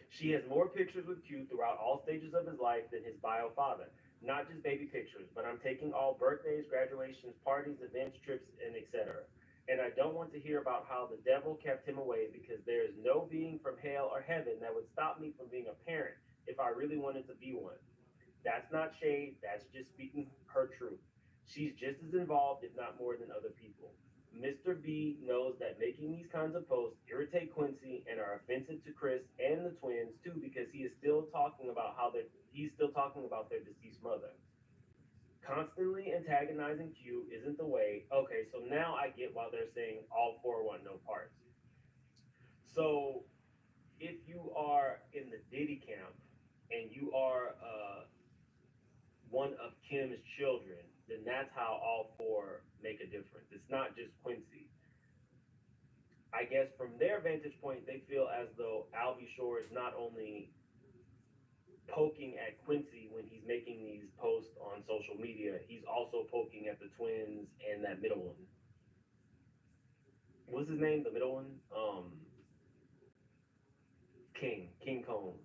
She has more pictures with Q throughout all stages of his life than his bio father. Not just baby pictures, but I'm taking all birthdays, graduations, parties, events, trips, and etc. And I don't want to hear about how the devil kept him away because there is no being from hell or heaven that would stop me from being a parent if I really wanted to be one. That's not shade, that's just speaking her truth. She's just as involved, if not more, than other people. Mr. B knows that making these kinds of posts irritate Quincy and are offensive to Chris and the twins too, because he's still talking about their deceased mother. Constantly antagonizing Q isn't the way. Okay, so now I get why they're saying all four want no parts. So if you are in the Diddy camp and you are one of Kim's children, then that's how all four make a difference. It's not just Quincy. I guess from their vantage point, they feel as though Albie Shore is not only poking at Quincy when he's making these posts on social media, he's also poking at the twins and that middle one. What's his name? The middle one? King Combs.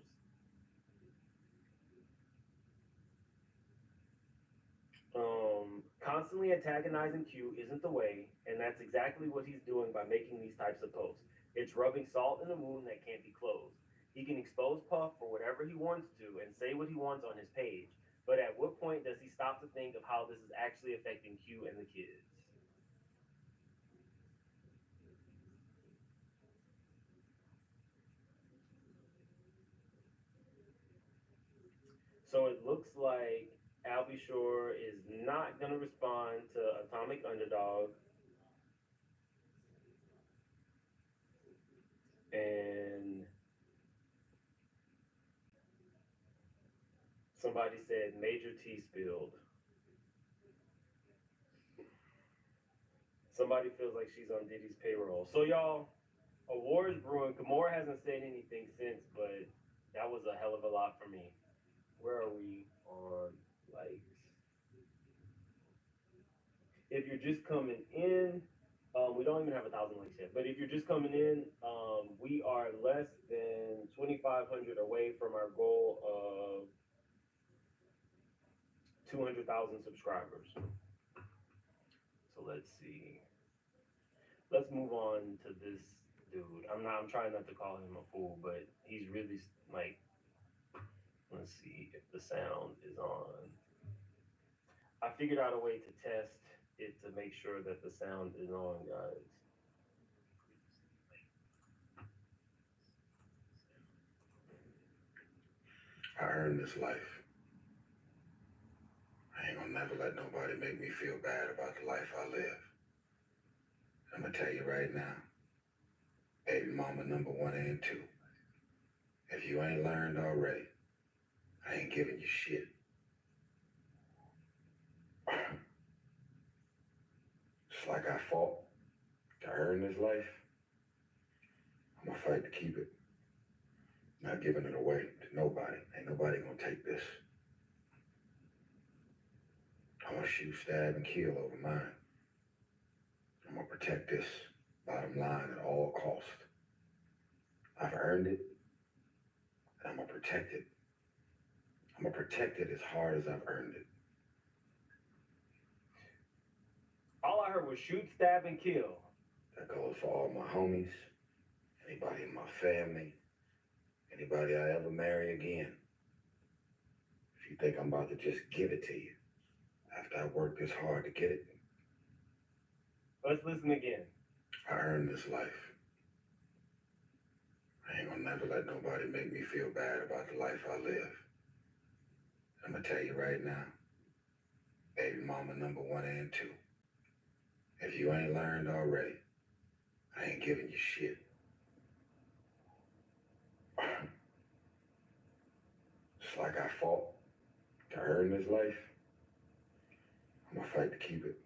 Constantly antagonizing Q isn't the way, and that's exactly what he's doing by making these types of posts. It's rubbing salt in a wound that can't be closed. He can expose Puff for whatever he wants to and say what he wants on his page, but at what point does he stop to think of how this is actually affecting Q and the kids? So it looks like Albie Shore is not going to respond to Atomic Underdog. And somebody said major tea spilled. Somebody feels like she's on Diddy's payroll. So y'all, a war is brewing. Gamora hasn't said anything since, but that was a hell of a lot for me. Where are we on likes? If you're just coming in, We don't even have 1,000 likes yet. But if you're just coming in, we are less than 2,500 away from our goal of 200,000 subscribers. So let's see. Let's move on to this dude. I'm trying not to call him a fool, but he's really like. Let's see if the sound is on. I figured out a way to test it to make sure that the sound is on, guys. I earned this life. I ain't gonna never let nobody make me feel bad about the life I live. I'm gonna tell you right now, baby mama number 1 and 2. If you ain't learned already, I ain't giving you shit. Just like I fought to earn this life, I'm gonna fight to keep it. Not giving it away to nobody. Ain't nobody gonna take this. I'm gonna shoot, stab, and kill over mine. I'm gonna protect this bottom line at all cost. I've earned it, and I'm gonna protect it. I'm gonna protect it as hard as I've earned it. All I heard was shoot, stab, and kill. That goes for all my homies, anybody in my family, anybody I ever marry again. If you think I'm about to just give it to you after I worked this hard to get it, let's listen again. I earned this life. I ain't gonna never let nobody make me feel bad about the life I live. I'm gonna tell you right now, baby mama number 1 and 2. If you ain't learned already, I ain't giving you shit. Just like I fought to earn this life, I'm gonna fight to keep it.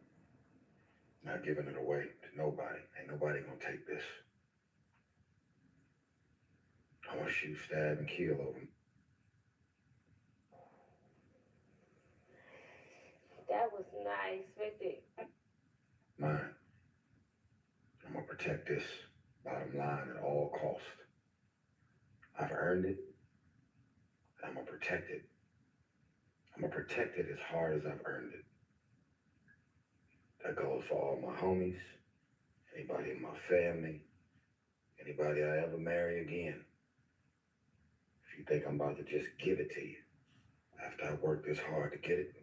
Not giving it away to nobody. Ain't nobody gonna take this. I'm gonna shoot, stab, and kill over them. That was nice, Vicky. Mine. I'm gonna protect this bottom line at all cost. I've earned it, and I'm gonna protect it. I'm gonna protect it as hard as I've earned it. That goes for all my homies, anybody in my family, anybody I ever marry again. If you think I'm about to just give it to you after I worked this hard to get it,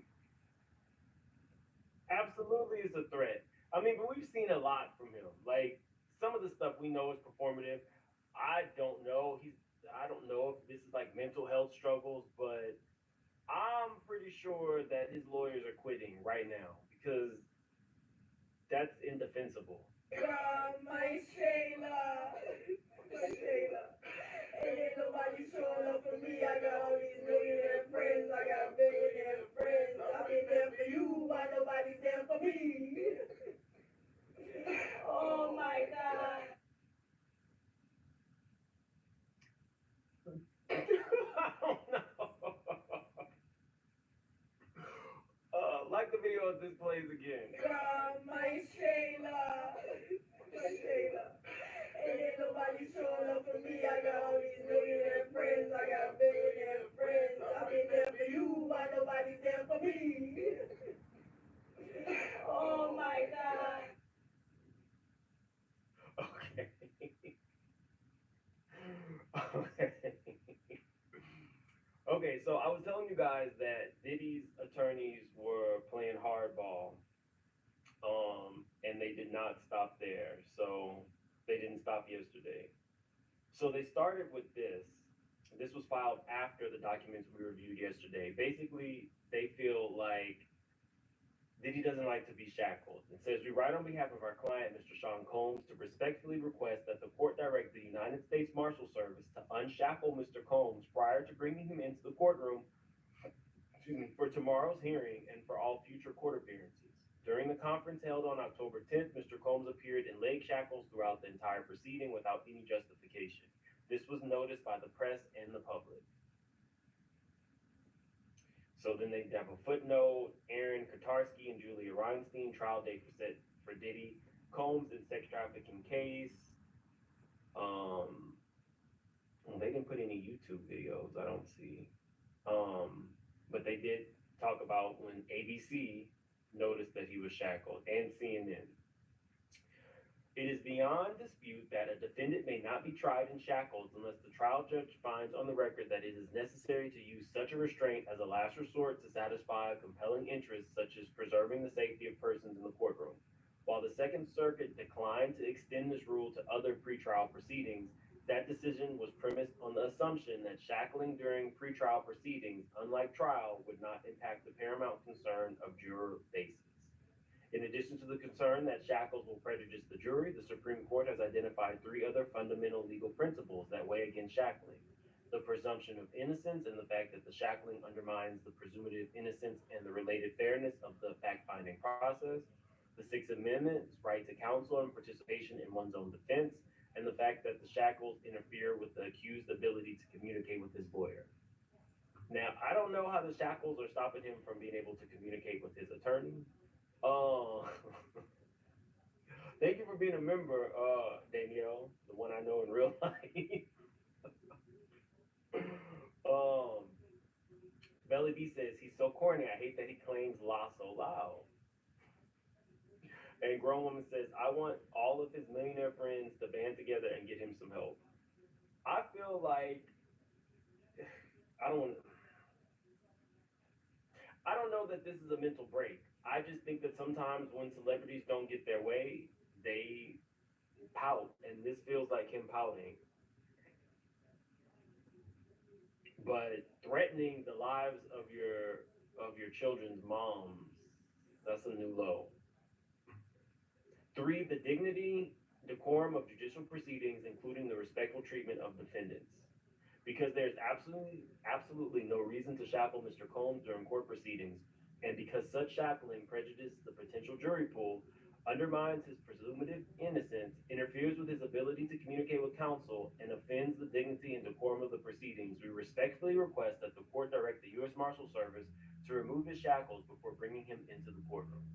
Absolutely, it's a threat. I mean, but we've seen a lot from him. Like some of the stuff we know is performative. I don't know. I don't know if this is like mental health struggles, but I'm pretty sure that his lawyers are quitting right now because that's indefensible. My Shayla. My Shayla. And ain't nobody showing up for me. I got all these millionaire friends. I got billionaire friends. I've been there for you. Why nobody's there for me? Oh my God. I don't know. Like the video as this plays again. My Shayla. My Shayla. And ain't nobody showing up for me. I got all these millionaire friends. I got billionaire friends. I've been there for you. Why nobody's there for me? Oh my God. Okay. Okay. Okay, so I was telling you guys that Diddy's attorneys were playing hardball, and they did not stop there. So they didn't stop yesterday. So they started with this. This was filed after the documents we reviewed yesterday. Basically, they feel like Diddy doesn't like to be shackled. It says, we write on behalf of our client, Mr. Sean Combs, to respectfully request that the court direct the United States Marshal Service to unshackle Mr. Combs prior to bringing him into the courtroom for tomorrow's hearing and for all future court appearances. During the conference held on October 10th, Mr. Combs appeared in leg shackles throughout the entire proceeding without any justification. This was noticed by the press and the public. So then they have a footnote. Aaron Kotarski and Julia Reinstein, trial date set for Diddy Combs and sex trafficking case. They didn't put any YouTube videos, I don't see. But they did talk about when ABC noticed that he was shackled, and CNN. It is beyond dispute that a defendant may not be tried in shackles unless the trial judge finds on the record that it is necessary to use such a restraint as a last resort to satisfy a compelling interest, such as preserving the safety of persons in the courtroom. While the Second Circuit declined to extend this rule to other pretrial proceedings, that decision was premised on the assumption that shackling during pretrial proceedings, unlike trial, would not impact the paramount concern of juror bases. In addition to the concern that shackles will prejudice the jury, the Supreme Court has identified 3 other fundamental legal principles that weigh against shackling: the presumption of innocence and the fact that the shackling undermines the presumptive innocence and the related fairness of the fact-finding process, the Sixth Amendment's right to counsel and participation in one's own defense, and the fact that the shackles interfere with the accused's ability to communicate with his lawyer. Now, I don't know how the shackles are stopping him from being able to communicate with his attorney. Thank you for being a member, Danielle, the one I know in real life. Belly B says, he's so corny, I hate that he claims la so loud. And Grown Woman says, I want all of his millionaire friends to band together and get him some help. I feel like, I don't know that this is a mental break. I just think that sometimes when celebrities don't get their way, they pout, and this feels like him pouting. But threatening the lives of your children's moms, that's a new low. 3, the dignity, decorum of judicial proceedings, including the respectful treatment of defendants. Because there's absolutely no reason to shackle Mr. Combs during court proceedings, and because such shackling prejudices the potential jury pool, undermines his presumptive innocence, interferes with his ability to communicate with counsel, and offends the dignity and decorum of the proceedings, we respectfully request that the court direct the U.S. Marshal Service to remove his shackles before bringing him into the courtroom.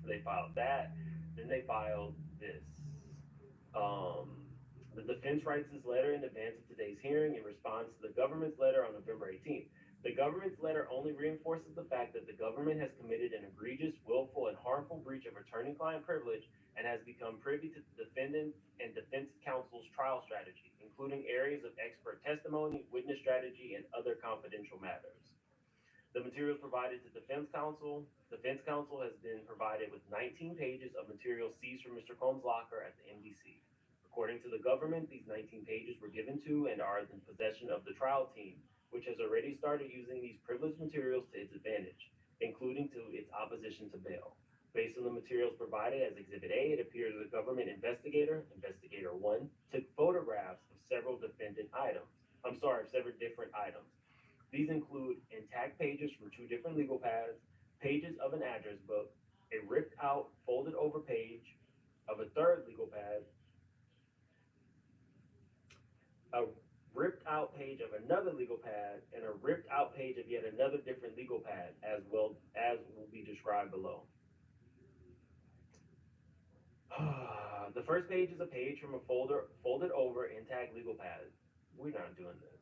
They filed that. Then they filed this. The defense writes this letter in advance of today's hearing in response to the government's letter on November 18th. The government's letter only reinforces the fact that the government has committed an egregious, willful, and harmful breach of attorney-client privilege and has become privy to the defendant and defense counsel's trial strategy, including areas of expert testimony, witness strategy, and other confidential matters. The materials provided to defense counsel has been provided with 19 pages of materials seized from Mr. Combs' locker at the MDC. According to the government, these 19 pages were given to and are in possession of the trial team, which has already started using these privileged materials to its advantage, including to its opposition to bail. Based on the materials provided as Exhibit A, it appears the government investigator, Investigator 1, took photographs of several different items. These include intact pages from 2 different legal pads, pages of an address book, a ripped out, folded over page of a third legal pad, a ripped out page of another legal pad, and a ripped out page of yet another different legal pad, as well as will be described below. The first page is a page from a folded over intact legal pad. We're not doing this.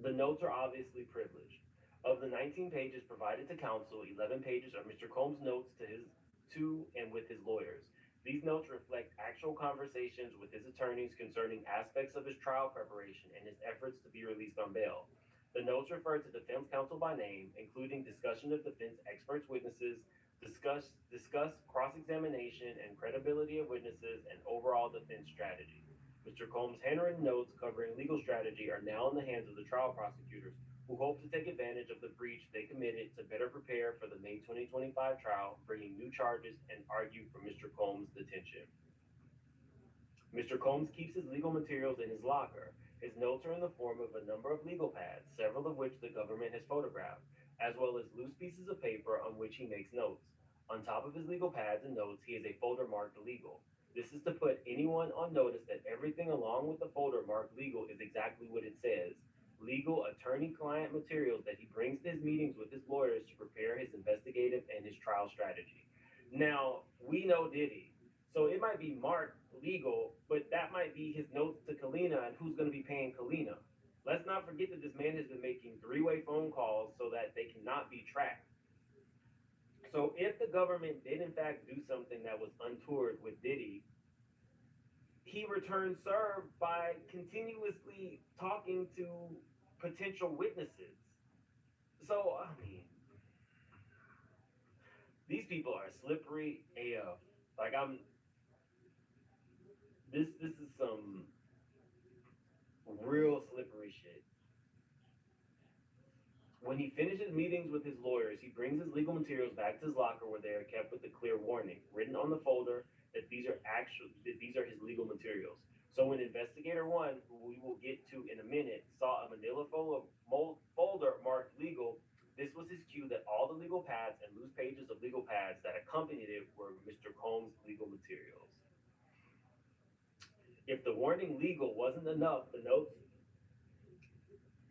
The notes are obviously privileged. Of the 19 pages provided to counsel, 11 pages are Mr. Combs' notes to and with his lawyers. These notes reflect actual conversations with his attorneys concerning aspects of his trial preparation and his efforts to be released on bail. The notes refer to defense counsel by name, including discussion of defense experts' witnesses, discuss cross-examination and credibility of witnesses, and overall defense strategy. Mr. Combs' handwritten notes covering legal strategy are now in the hands of the trial prosecutors, who hope to take advantage of the breach they committed to better prepare for the May 2025 trial, bringing new charges, and argue for Mr. Combs' detention. Mr. Combs keeps his legal materials in his locker. His notes are in the form of a number of legal pads, several of which the government has photographed, as well as loose pieces of paper on which he makes notes. On top of his legal pads and notes, he has a folder marked legal. This is to put anyone on notice that everything along with the folder marked legal is exactly what it says: legal attorney-client materials that he brings to his meetings with his lawyers to prepare his investigative and his trial strategy. Now, we know Diddy. So it might be marked legal, but that might be his notes to Kalina and who's going to be paying Kalina. Let's not forget that this man has been making three-way phone calls so that they cannot be tracked. So if the government did in fact do something that was untoward with Diddy, he returned served by continuously talking to potential witnesses. So I mean, these people are slippery AF. Like I'm this is some real slippery shit. When he finishes meetings with his lawyers, he brings his legal materials back to his locker where they are kept with a clear warning written on the folder that these are his legal materials. So when investigator one, who we will get to in a minute, saw a manila folder marked legal, this was his cue that all the legal pads and loose pages of legal pads that accompanied it were Mr. Combs' legal materials. If the warning legal wasn't enough, the notes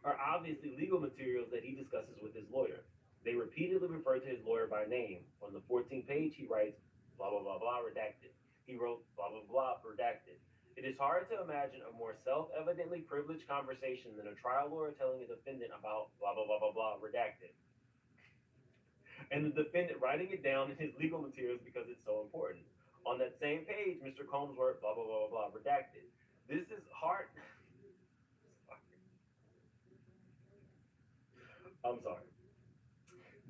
are obviously legal materials that he discusses with his lawyer. They repeatedly refer to his lawyer by name. On the 14th page, he writes, blah, blah, blah, blah, redacted. He wrote, blah, blah, blah, redacted. It is hard to imagine a more self-evidently privileged conversation than a trial lawyer telling a defendant about blah, blah, blah, blah, blah, redacted. And the defendant writing it down in his legal materials because it's so important. On that same page, Mr. Combs wrote, blah, blah, blah, blah, blah, redacted. This is hard. I'm sorry.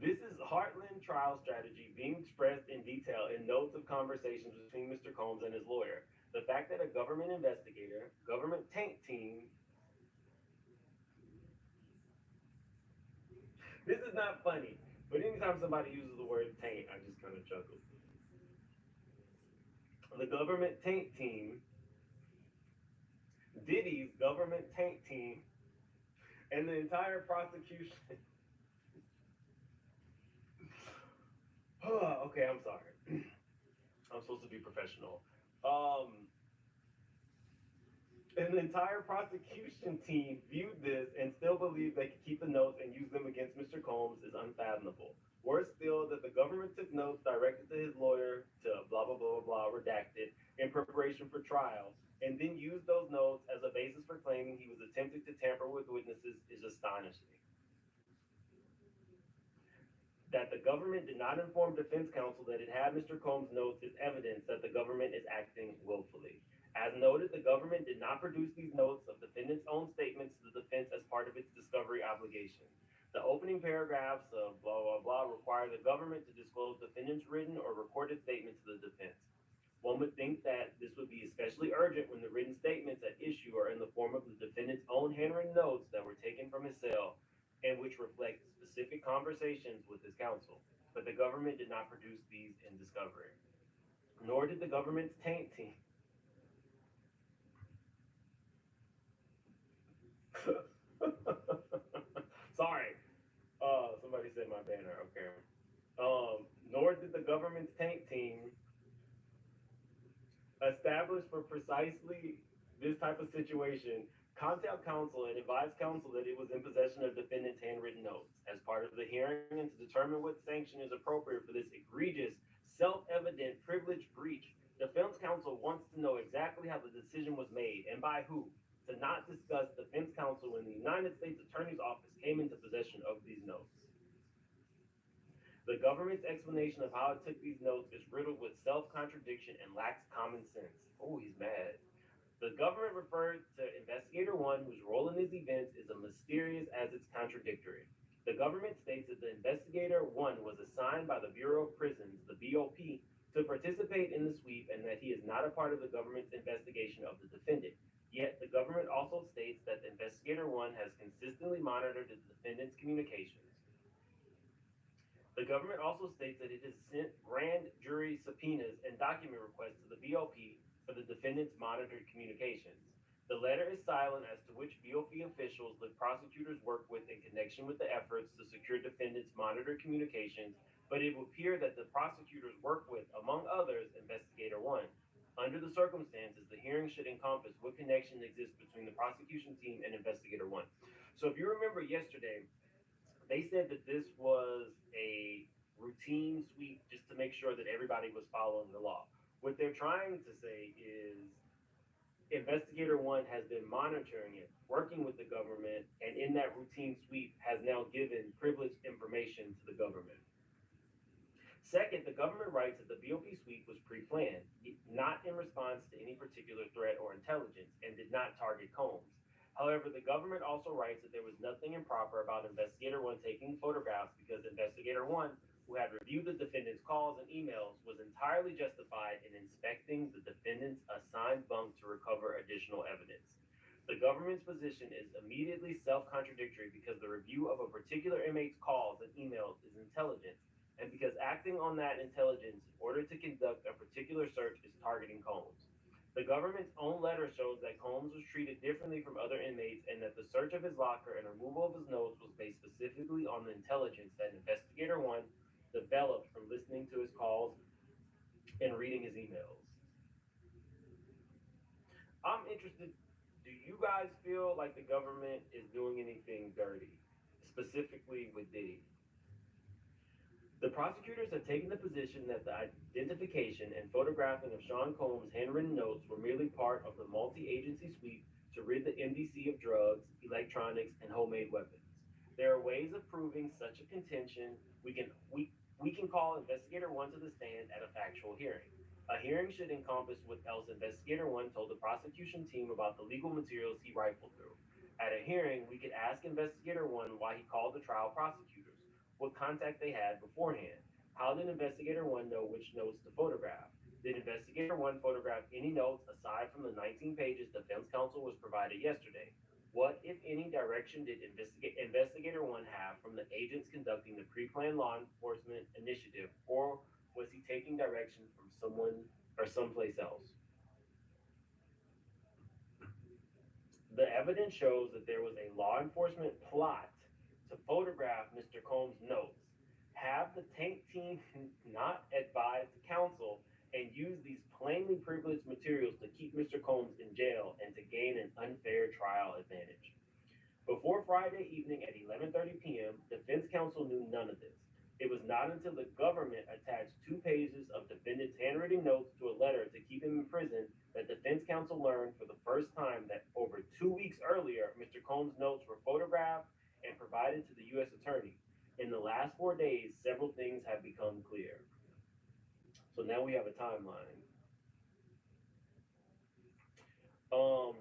This is Heartland trial strategy being expressed in detail in notes of conversations between Mr. Combs and his lawyer. The fact that a government investigator, government tank team, this is not funny, but anytime somebody uses the word taint, I just kind of chuckle. The government tank team, Diddy's government tank team, and the entire prosecution. Okay, I'm sorry. I'm supposed to be professional. And the entire prosecution team viewed this and still believed they could keep the notes and use them against Mr. Combs is unfathomable. Worse still, that the government took notes directed to his lawyer to blah, blah, blah, blah, redacted in preparation for trial, and then used those notes as a basis for claiming he was attempting to tamper with witnesses is astonishing. That the government did not inform defense counsel that it had Mr. Combs' notes is evidence that the government is acting willfully. As noted, the government did not produce these notes of defendants' own statements to the defense as part of its discovery obligation. The opening paragraphs of blah, blah, blah require the government to disclose defendants' written or recorded statements to the defense. One would think that this would be especially urgent when the written statements at issue are in the form of the defendant's own handwritten notes that were taken from his cell and which reflect specific conversations with his counsel. But the government did not produce these in discovery. Nor did the government's tank team. Sorry. Somebody said my banner. Okay. Nor did the government's tank team establish for precisely this type of situation contact counsel and advise counsel that it was in possession of defendant's handwritten notes as part of the hearing and to determine what sanction is appropriate for this egregious, self-evident privilege breach. Defense counsel wants to know exactly how the decision was made and by who to not discuss defense counsel when the United States Attorney's Office came into possession of these notes. The government's explanation of how it took these notes is riddled with self-contradiction and lacks common sense. Oh, he's mad. The government referred to Investigator One, whose role in these events is as mysterious as it's contradictory. The government states that the Investigator One was assigned by the Bureau of Prisons, the BOP, to participate in the sweep and that he is not a part of the government's investigation of the defendant. Yet, the government also states that the Investigator One has consistently monitored the defendant's communications. The government also states that it has sent grand jury subpoenas and document requests to the BOP for the defendant's monitored communications. The letter is silent as to which BOP officials the prosecutors work with in connection with the efforts to secure defendants' monitored communications, but it would appear that the prosecutors work with, among others, Investigator One. Under the circumstances, the hearing should encompass what connection exists between the prosecution team and Investigator One. So if you remember yesterday, they said that this was a routine sweep just to make sure that everybody was following the law. What they're trying to say is Investigator One has been monitoring it, working with the government, and in that routine sweep has now given privileged information to the government. Second, the government writes that the BOP sweep was pre-planned, not in response to any particular threat or intelligence, and did not target Combs. However, the government also writes that there was nothing improper about Investigator One taking photographs because Investigator One, who had reviewed the defendant's calls and emails, was entirely justified in inspecting the defendant's assigned bunk to recover additional evidence. The government's position is immediately self-contradictory because the review of a particular inmate's calls and emails is intelligence, and because acting on that intelligence in order to conduct a particular search is targeting Combs. The government's own letter shows that Combs was treated differently from other inmates and that the search of his locker and removal of his notes was based specifically on the intelligence that Investigator One developed from listening to his calls and reading his emails. I'm interested, do you guys feel like the government is doing anything dirty, specifically with Diddy? The prosecutors have taken the position that the identification and photographing of Sean Combs' handwritten notes were merely part of the multi-agency sweep to rid the MDC of drugs, electronics, and homemade weapons. There are ways of proving such a contention. We can call Investigator One to the stand at a factual hearing. A hearing should encompass what else Investigator One told the prosecution team about the legal materials he rifled through. At a hearing, we could ask Investigator One why he called the trial prosecutors, what contact they had beforehand. How did Investigator One know which notes to photograph? Did Investigator One photograph any notes aside from the 19 pages defense counsel was provided yesterday? What, if any, direction did Investigator One have from the agents conducting the pre-planned law enforcement initiative, or was he taking direction from someone or someplace else? The evidence shows that there was a law enforcement plot to photograph Mr. Combs' notes, have the tank team not advise the counsel, and use these plainly privileged materials to keep Mr. Combs in jail and to gain an unfair trial advantage. Before Friday evening at 11:30 p.m., defense counsel knew none of this. It was not until the government attached 2 pages of defendant's handwritten notes to a letter to keep him in prison that defense counsel learned for the first time that over 2 weeks earlier, Mr. Combs' notes were photographed and provided to the U.S. attorney. In the last 4 days, several things have become clear. So now we have a timeline.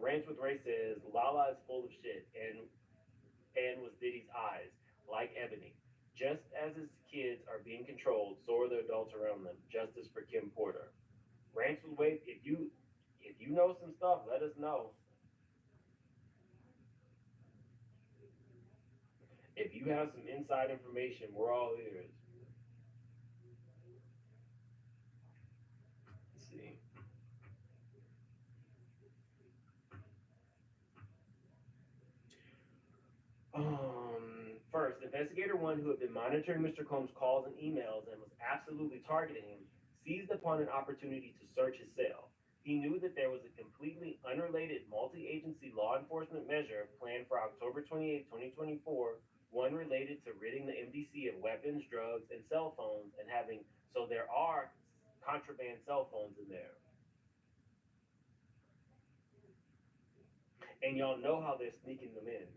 Ranch with Ray says Lala is full of shit and was Diddy's eyes, like Ebony. Just as his kids are being controlled, so are the adults around them. Justice for Kim Porter. Ranch with Wade, if you know some stuff, let us know. If you have some inside information, we're all ears. Let's see. First, Investigator One, who had been monitoring Mr. Combs' calls and emails and was absolutely targeting him, seized upon an opportunity to search his cell. He knew that there was a completely unrelated multi-agency law enforcement measure planned for October 28, 2024, one related to ridding the MDC of weapons, drugs, and cell phones, and so there are contraband cell phones in there. And y'all know how they're sneaking them in.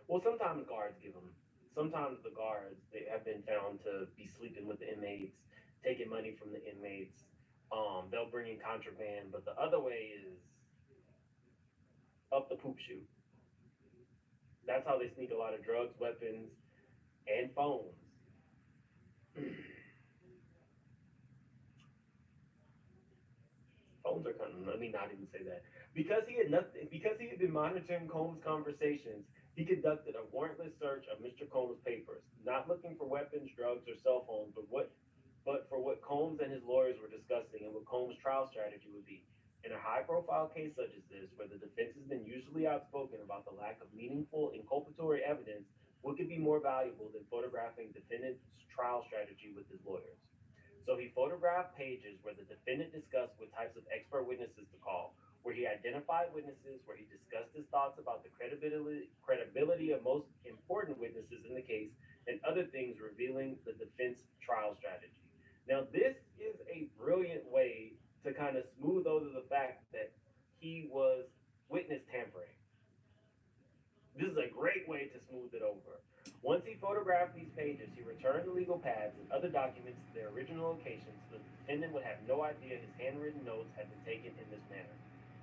Well, sometimes guards give them. Sometimes the guards, they have been found to be sleeping with the inmates, taking money from the inmates. They'll bring in contraband, but the other way is up the poop chute. That's how they sneak a lot of drugs, weapons, and phones. Phones are kind of, let me not even say that. Because he had been monitoring Combs' conversations, he conducted a warrantless search of Mr. Combs' papers, not looking for weapons, drugs, or cell phones, but for what Combs and his lawyers were discussing and what Combs' trial strategy would be. In a high-profile case such as this, where the defense has been usually outspoken about the lack of meaningful inculpatory evidence, what could be more valuable than photographing defendant's trial strategy with his lawyers? So he photographed pages where the defendant discussed what types of expert witnesses to call, where he identified witnesses, where he discussed his thoughts about the credibility of most important witnesses in the case, and other things revealing the defense trial strategy. Now, this is a brilliant way to kind of smooth over the fact that he was witness tampering. This is a great way to smooth it over. Once he photographed these pages, he returned the legal pads and other documents to their original locations so the defendant would have no idea his handwritten notes had been taken in this manner.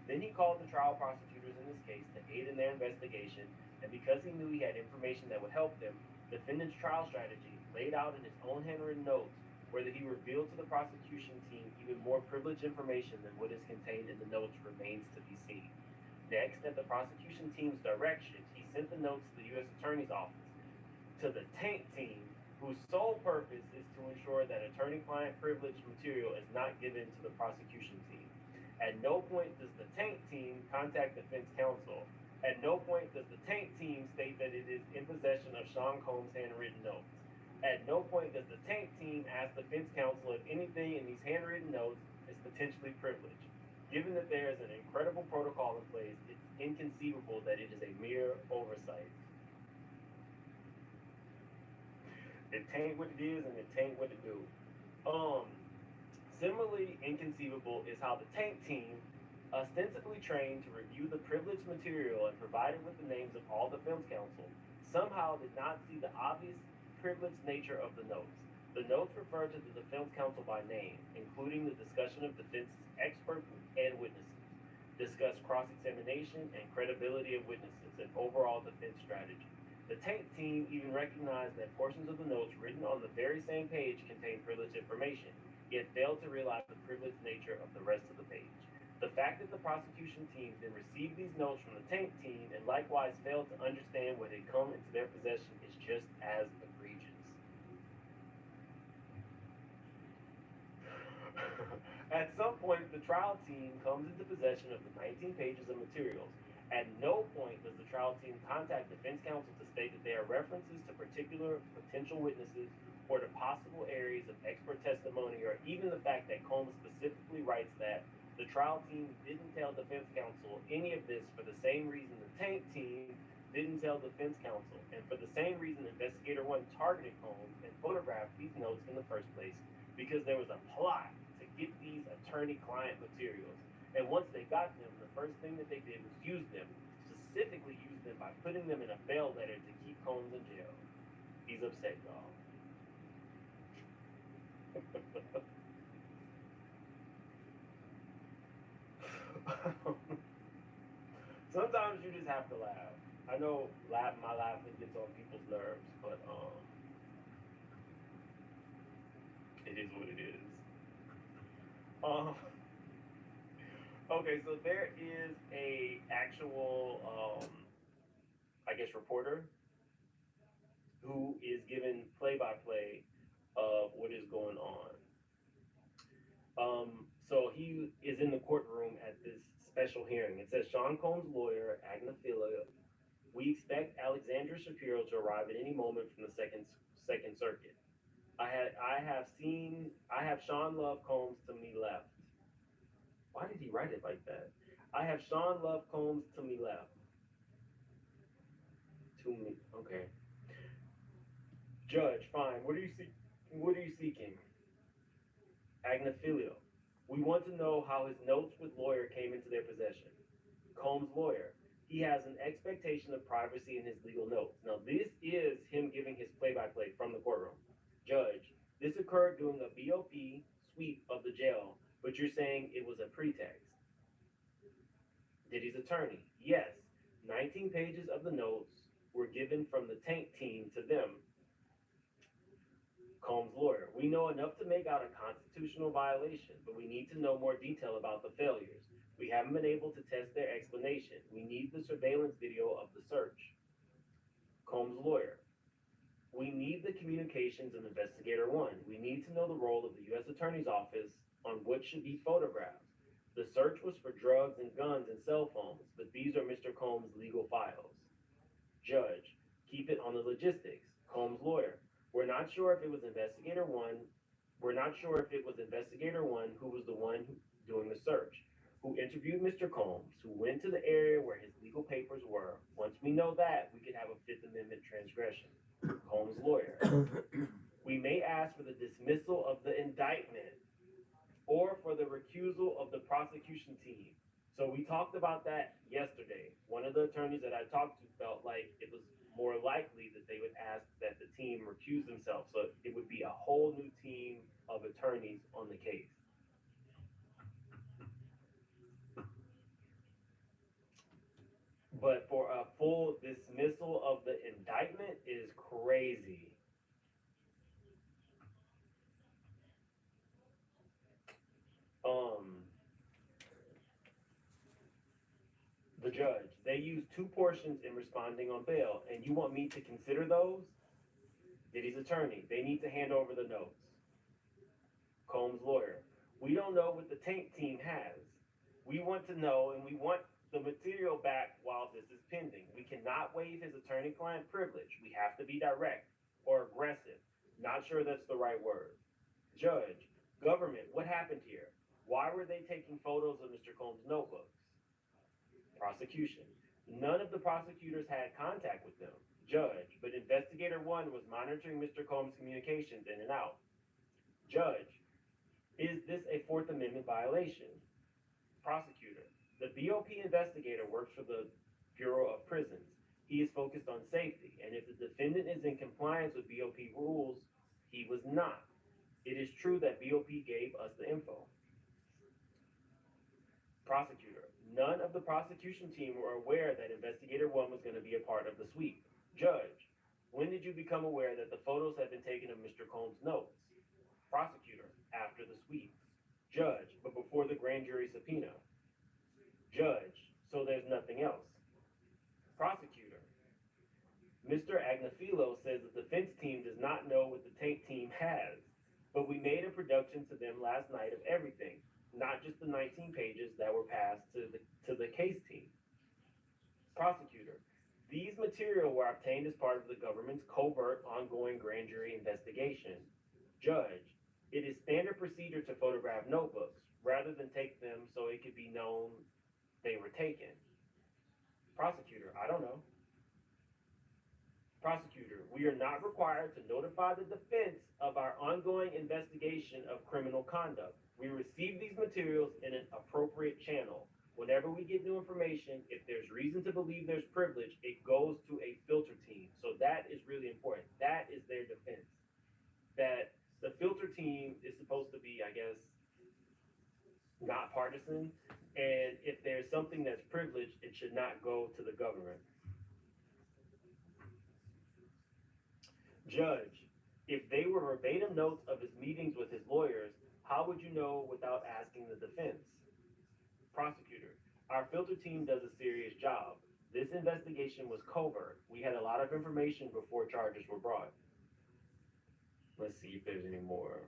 Then he called the trial prosecutors in this case to aid in their investigation, and because he knew he had information that would help them, the defendant's trial strategy, laid out in his own handwritten notes, where he revealed to the prosecution team even more privileged information than what is contained in the notes, remains to be seen. Next, at the prosecution team's direction, he sent the notes to the U.S. Attorney's Office to the tank team, whose sole purpose is to ensure that attorney-client privilege material is not given to the prosecution team. At no point does the tank team contact defense counsel. At no point does the tank team state that it is in possession of Sean Combs' handwritten notes. At no point does the tank team ask defense counsel if anything in these handwritten notes is potentially privileged. Given that there is an incredible protocol in place, it's inconceivable that it is a mere oversight. It ain't what it is and it ain't what it do. Similarly inconceivable is how the tank team, ostensibly trained to review the privileged material and provided with the names of all defense counsel, somehow did not see the obvious privileged nature of the notes. The notes refer to the defense counsel by name, including the discussion of defense's experts and witnesses, discuss cross-examination and credibility of witnesses, and overall defense strategy. The tank team even recognized that portions of the notes written on the very same page contained privileged information, yet failed to realize the privileged nature of the rest of the page. The fact that the prosecution team then received these notes from the tank team and likewise failed to understand what had come into their possession is just as egregious. At some point, the trial team comes into possession of the 19 pages of materials. At no point does the trial team contact defense counsel to state that there are references to particular potential witnesses or to possible areas of expert testimony, or even the fact that Combs specifically writes that the trial team didn't tell defense counsel any of this for the same reason the tank team didn't tell defense counsel, and for the same reason Investigator 1 targeted Combs and photographed these notes in the first place, because there was a plot to get these attorney-client materials. And once they got them, the first thing that they did was use them, specifically use them by putting them in a bail letter to keep Combs in jail. He's upset, y'all. Sometimes you just have to laugh. I know my laughing gets on people's nerves, but it is what it is. Okay, so there is a actual, reporter who is given play-by-play of what is going on. So he is in the courtroom at this special hearing. It says, Sean Combs' lawyer, Agnaphilia, we expect Alexandra Shapiro to arrive at any moment from the Second Circuit. I have Sean Love Combs to me left. Why did he write it like that? I have Sean Love Combs to me left. To me, okay. Judge, fine. What are you seeking? Agnaphilia, we want to know how his notes with lawyer came into their possession. Combs' lawyer, he has an expectation of privacy in his legal notes. Now, this is him giving his play-by-play from the courtroom. Judge, this occurred during a BOP sweep of the jail, but you're saying it was a pretext. Diddy's attorney, yes, 19 pages of the notes were given from the tank team to them. Combs' lawyer, we know enough to make out a constitutional violation, but we need to know more detail about the failures. We haven't been able to test their explanation. We need the surveillance video of the search. Combs' lawyer, we need the communications of Investigator 1. We need to know the role of the U.S. Attorney's Office on what should be photographed. The search was for drugs and guns and cell phones, but these are Mr. Combs' legal files. Judge, keep it on the logistics. Combs' lawyer, we're not sure if it was Investigator 1. We're not sure if it was Investigator 1 who was the one doing the search, who interviewed Mr. Combs, who went to the area where his legal papers were. Once we know that, we could have a Fifth Amendment transgression. Combs' lawyer. We may ask for the dismissal of the indictment or for the recusal of the prosecution team. So we talked about that yesterday. One of the attorneys that I talked to felt like it was more likely that they would ask that the team recuse themselves. So it would be a whole new team of attorneys on the case. But for a full dismissal of the indictment is crazy. The judge, they used 2 portions in responding on bail, and you want me to consider those? Diddy's attorney, they need to hand over the notes. Combs' lawyer, we don't know what the tank team has. We want to know, and we want the material back while this is pending. We cannot waive his attorney-client privilege. We have to be direct or aggressive. Not sure that's the right word. Judge, government, what happened here? Why were they taking photos of Mr. Combs' notebooks? Prosecution, none of the prosecutors had contact with them. Judge, but investigator 1 was monitoring Mr. Combs' communications in and out. Judge, is this a Fourth Amendment violation? Prosecutor, the BOP investigator works for the Bureau of Prisons. He is focused on safety, and if the defendant is in compliance with BOP rules, he was not. It is true that BOP gave us the info. Prosecutor, none of the prosecution team were aware that investigator 1 was going to be a part of the sweep. Judge, when did you become aware that the photos had been taken of Mr. Combs' notes? Prosecutor, after the sweep. Judge, but before the grand jury subpoena. Judge, so there's nothing else. Prosecutor, Mr. Agnafilo says the defense team does not know what the tank team has, but we made a production to them last night of everything, not just the 19 pages that were passed to the case team. Prosecutor, these material were obtained as part of the government's covert ongoing grand jury investigation. Judge, it is standard procedure to photograph notebooks rather than take them so it could be known they were taken. Prosecutor, I don't know. Prosecutor, we are not required to notify the defense of our ongoing investigation of criminal conduct. We receive these materials in an appropriate channel. Whenever we get new information, if there's reason to believe there's privilege, it goes to a filter team. So that is really important. That is their defense. That the filter team is supposed to be, I guess, not partisan. And if there's something that's privileged, it should not go to the government. Judge, if they were verbatim notes of his meetings with his lawyers, how would you know without asking the defense? Prosecutor, our filter team does a serious job. This investigation was covert. We had a lot of information before charges were brought. Let's see if there's any more.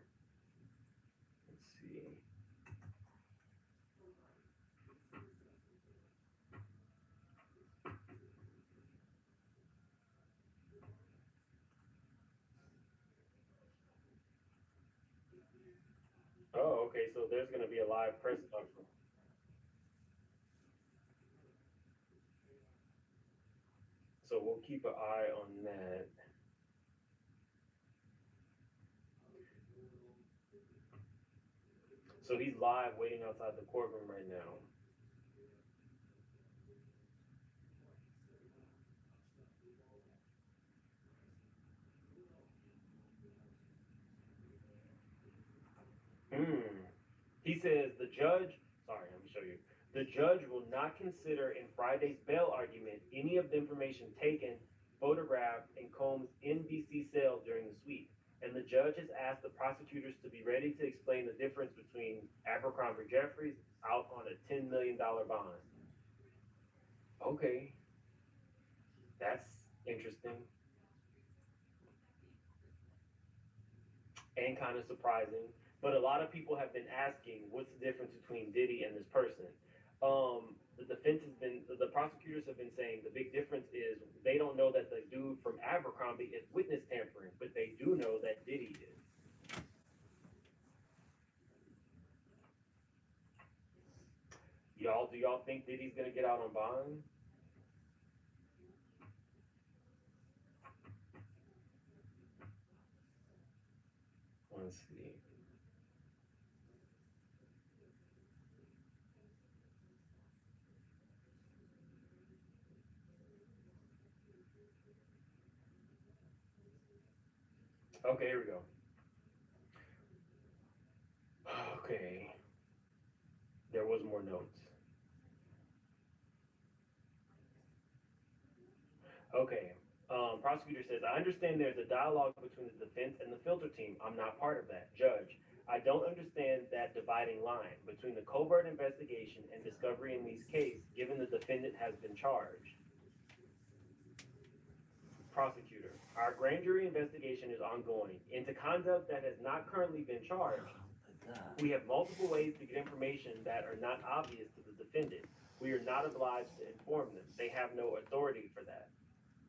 Let's see. Oh, okay, so there's going to be a live press conference. So we'll keep an eye on that. So he's live waiting outside the courtroom right now. He says the judge, sorry, let me show you. The judge will not consider in Friday's bail argument any of the information taken, photographed, and Combs' NBC cell during the sweep. And the judge has asked the prosecutors to be ready to explain the difference between Abercrombie Jeffries out on a $10 million bond. Okay, that's interesting. And kind of surprising. But a lot of people have been asking, what's the difference between Diddy and this person? The defense has been, the prosecutors have been saying the big difference is they don't know that the dude from Abercrombie is witness tampering, but they do know that Diddy is. Do y'all think Diddy's gonna get out on bond? Let's see. Okay, here we go. Okay. There was more notes. Okay. Prosecutor says, I understand there's a dialogue between the defense and the filter team. I'm not part of that. Judge, I don't understand that dividing line between the covert investigation and discovery in these cases, given the defendant has been charged. Prosecutor, our grand jury investigation is ongoing into conduct that has not currently been charged. We have multiple ways to get information that are not obvious to the defendant. We are not obliged to inform them. They have no authority for that.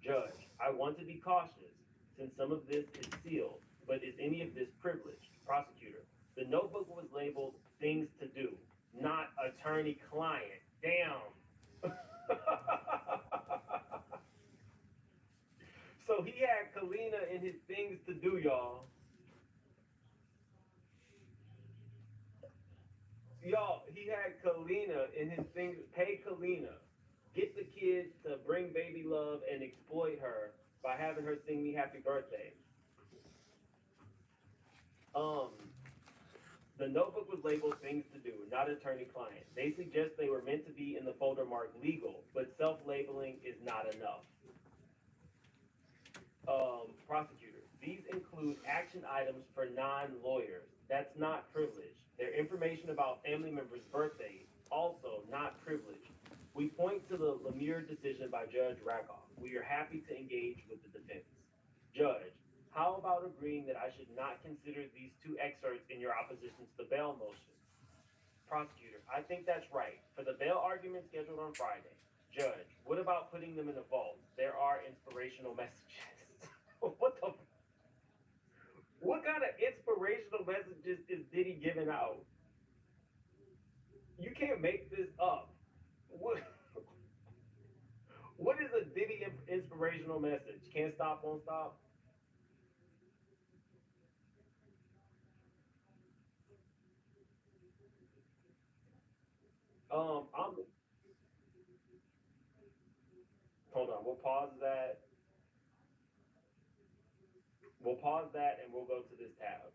Judge, I want to be cautious since some of this is sealed, but is any of this privileged? Prosecutor, the notebook was labeled things to do, not attorney-client. Damn. So he had Kalina in his things to do, y'all. Y'all, he had Kalina in his things. Pay Kalina. Get the kids to bring baby love and exploit her by having her sing me happy birthday. The notebook was labeled things to do, not attorney-client. They suggest they were meant to be in the folder marked legal, but self-labeling is not enough. Prosecutor, these include action items for non-lawyers. That's not privileged. Their information about family members' birthdays, also not privileged. We point to the Lemire decision by Judge Rakoff. We are happy to engage with the defense. Judge, how about agreeing that I should not consider these two excerpts in your opposition to the bail motion? Prosecutor, I think that's right. For the bail argument scheduled on Friday. Judge, what about putting them in a vault? There are inspirational messages. What kind of inspirational messages is Diddy giving out? You can't make this up. What is a Diddy inspirational message? Can't stop, won't stop? Hold on, we'll pause that. We'll pause that and we'll go to this tab.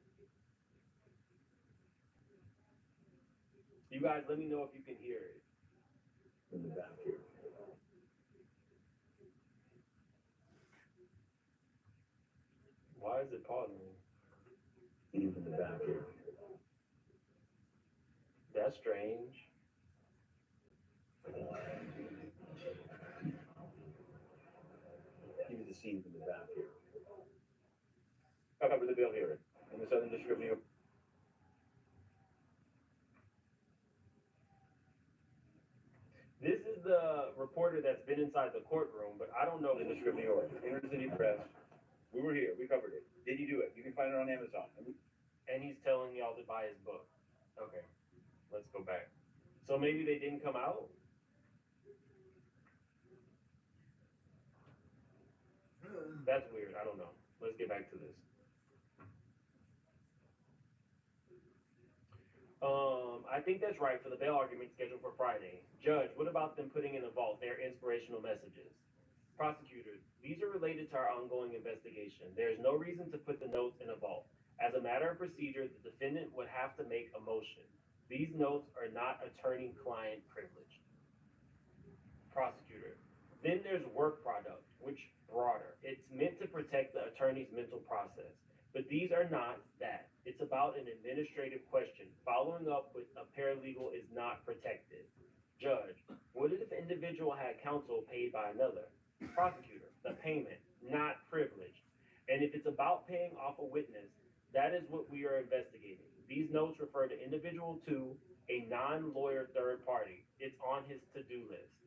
You guys, let me know if you can hear it. In the back here. Why is it pausing? He's in the back here. That's strange. Give me the scenes in the back here. I cover the bill hearing in the Southern District of New York. This is the reporter that's been inside the courtroom, but I don't know. In the District of New York, Inner City Press. We were here. We covered it. Did you do it? You can find it on Amazon. And he's telling y'all to buy his book. Okay, let's go back. So maybe they didn't come out? That's weird. I don't know. Let's get back to this. I think that's right for the bail argument scheduled for Friday. Judge, what about them putting in a vault their inspirational messages? Prosecutor, these are related to our ongoing investigation. There is no reason to put the notes in a vault. As a matter of procedure, the defendant would have to make a motion. These notes are not attorney-client privileged. Prosecutor, then there's work product, which broader. It's meant to protect the attorney's mental process. But these are not that. It's about an administrative question. Following up with a paralegal is not protected. Judge, what if an individual had counsel paid by another? Prosecutor, the payment, not privileged. And if it's about paying off a witness, that is what we are investigating. These notes refer to individual 2, a non-lawyer third party. It's on his to-do list.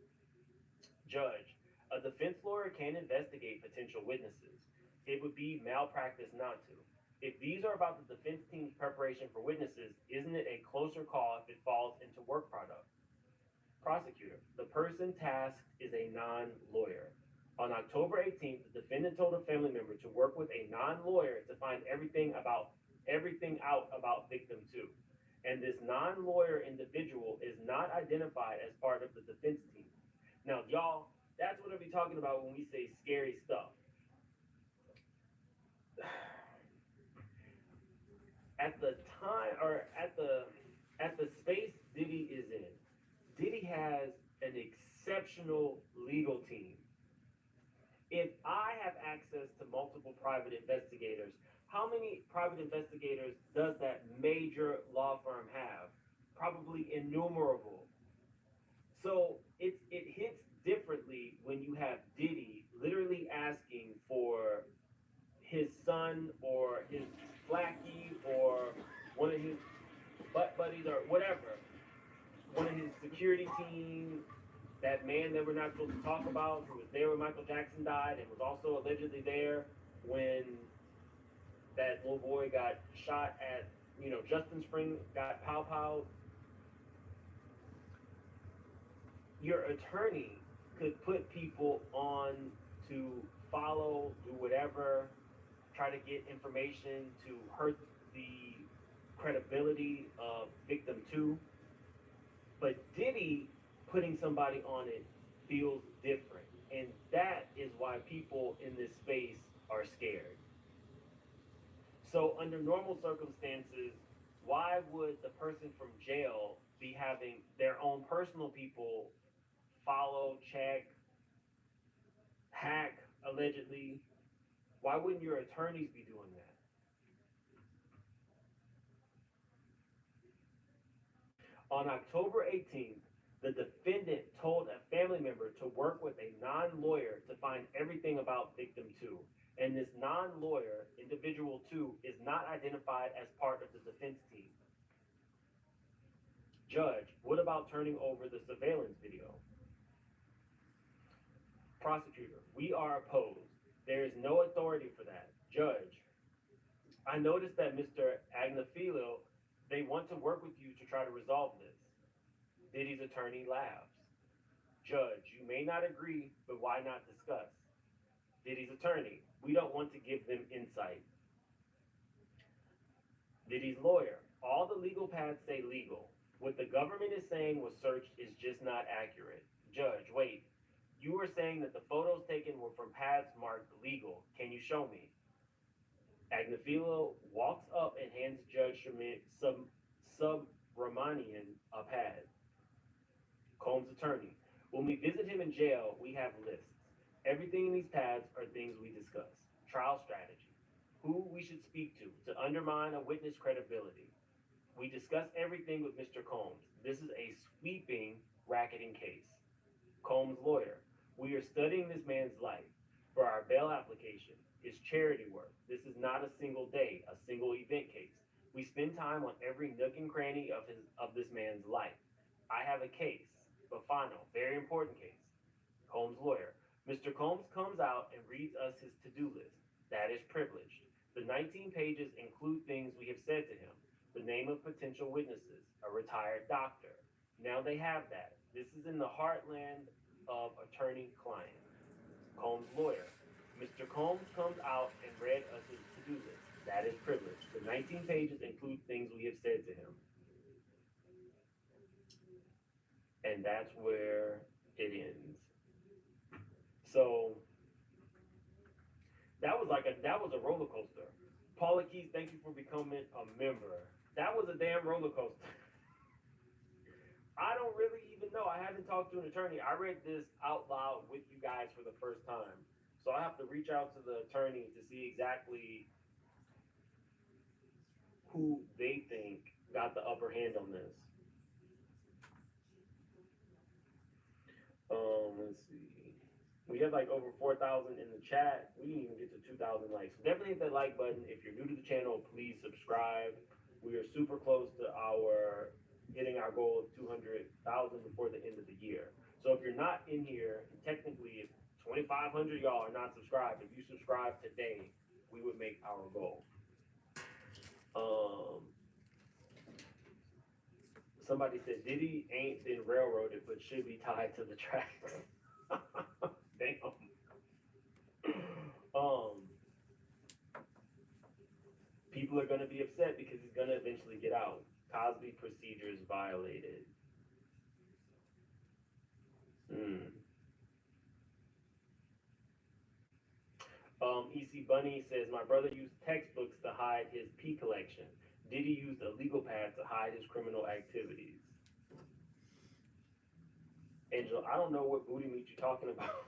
Judge, a defense lawyer can investigate potential witnesses. It would be malpractice not to. If these are about the defense team's preparation for witnesses, isn't it a closer call if it falls into work product? Prosecutor, the person tasked is a non-lawyer. On October 18th, the defendant told a family member to work with a non-lawyer to find everything about everything out about victim 2. And this non-lawyer individual is not identified as part of the defense team. Now, y'all, that's what I'll be talking about when we say scary stuff. At the time, or at the space Diddy is in, Diddy has an exceptional legal team. If I have access to multiple private investigators, how many private investigators does that major law firm have? Probably innumerable. So it hits differently when you have Diddy literally asking for his son or his lackey or one of his butt buddies or whatever, one of his security team, that man that we're not supposed to talk about, who was there when Michael Jackson died and was also allegedly there when that little boy got shot at, Justin Spring got pow-powed. Your attorney could put people on to follow, do whatever, try to get information to hurt the credibility of victim 2. But Diddy putting somebody on it feels different. And that is why people in this space are scared. So under normal circumstances, why would the person from jail be having their own personal people follow, check, hack, allegedly? Why wouldn't your attorneys be doing that? On October 18th, the defendant told a family member to work with a non-lawyer to find everything about victim 2. And this non-lawyer, individual 2, is not identified as part of the defense team. Judge, what about turning over the surveillance video? Prosecutor, we are opposed. There is no authority for that. Judge, I noticed that Mr. Agnafilo, they want to work with you to try to resolve this. Diddy's attorney laughs. Judge, you may not agree, but why not discuss? Diddy's attorney, we don't want to give them insight. Diddy's lawyer, all the legal paths say legal. What the government is saying was searched is just not accurate. Judge, wait, you were saying that the photos taken were from paths marked legal. Can you show me? Agnafilo walks up and hands Judge Subramanian a pad. Combs' attorney, when we visit him in jail, we have lists. Everything in these pads are things we discuss. Trial strategy, who we should speak to undermine a witness credibility. We discuss everything with Mr. Combs. This is a sweeping racketing case. Combs' lawyer, we are studying this man's life for our bail application. It's charity work. This is not a single day, a single event case. We spend time on every nook and cranny of this man's life. I have a case, Bafano, very important case. Combs' lawyer, Mr. Combs comes out and reads us his to-do list. That is privileged. The 19 pages include things we have said to him. The name of potential witnesses, a retired doctor. Now they have that. This is in the heartland of attorney-client. Combs' lawyer, Mr. Combs comes out and read us his to-do list. That is privileged. The 19 pages include things we have said to him. And that's where it ends. So that was a roller coaster. Paula Keys, thank you for becoming a member. That was a damn roller coaster. I don't really even know. I haven't talked to an attorney. I read this out loud with you guys for the first time. So I have to reach out to the attorney to see exactly who they think got the upper hand on this. Let's see. We have like over 4,000 in the chat. We didn't even get to 2,000 likes. So definitely hit that like button. If you're new to the channel, please subscribe. We are super close to hitting our goal of 200,000 before the end of the year. So if you're not in here, technically, if 2,500 y'all are not subscribed, if you subscribe today, we would make our goal. Somebody said Diddy ain't been railroaded, but should be tied to the tracks. Damn. People people are going to be upset because he's going to eventually get out. Cosby procedures violated. EC Bunny says, my brother used textbooks to hide his P collection. Diddy used a legal pad to hide his criminal activities. Angel, I don't know what booty meat you're talking about.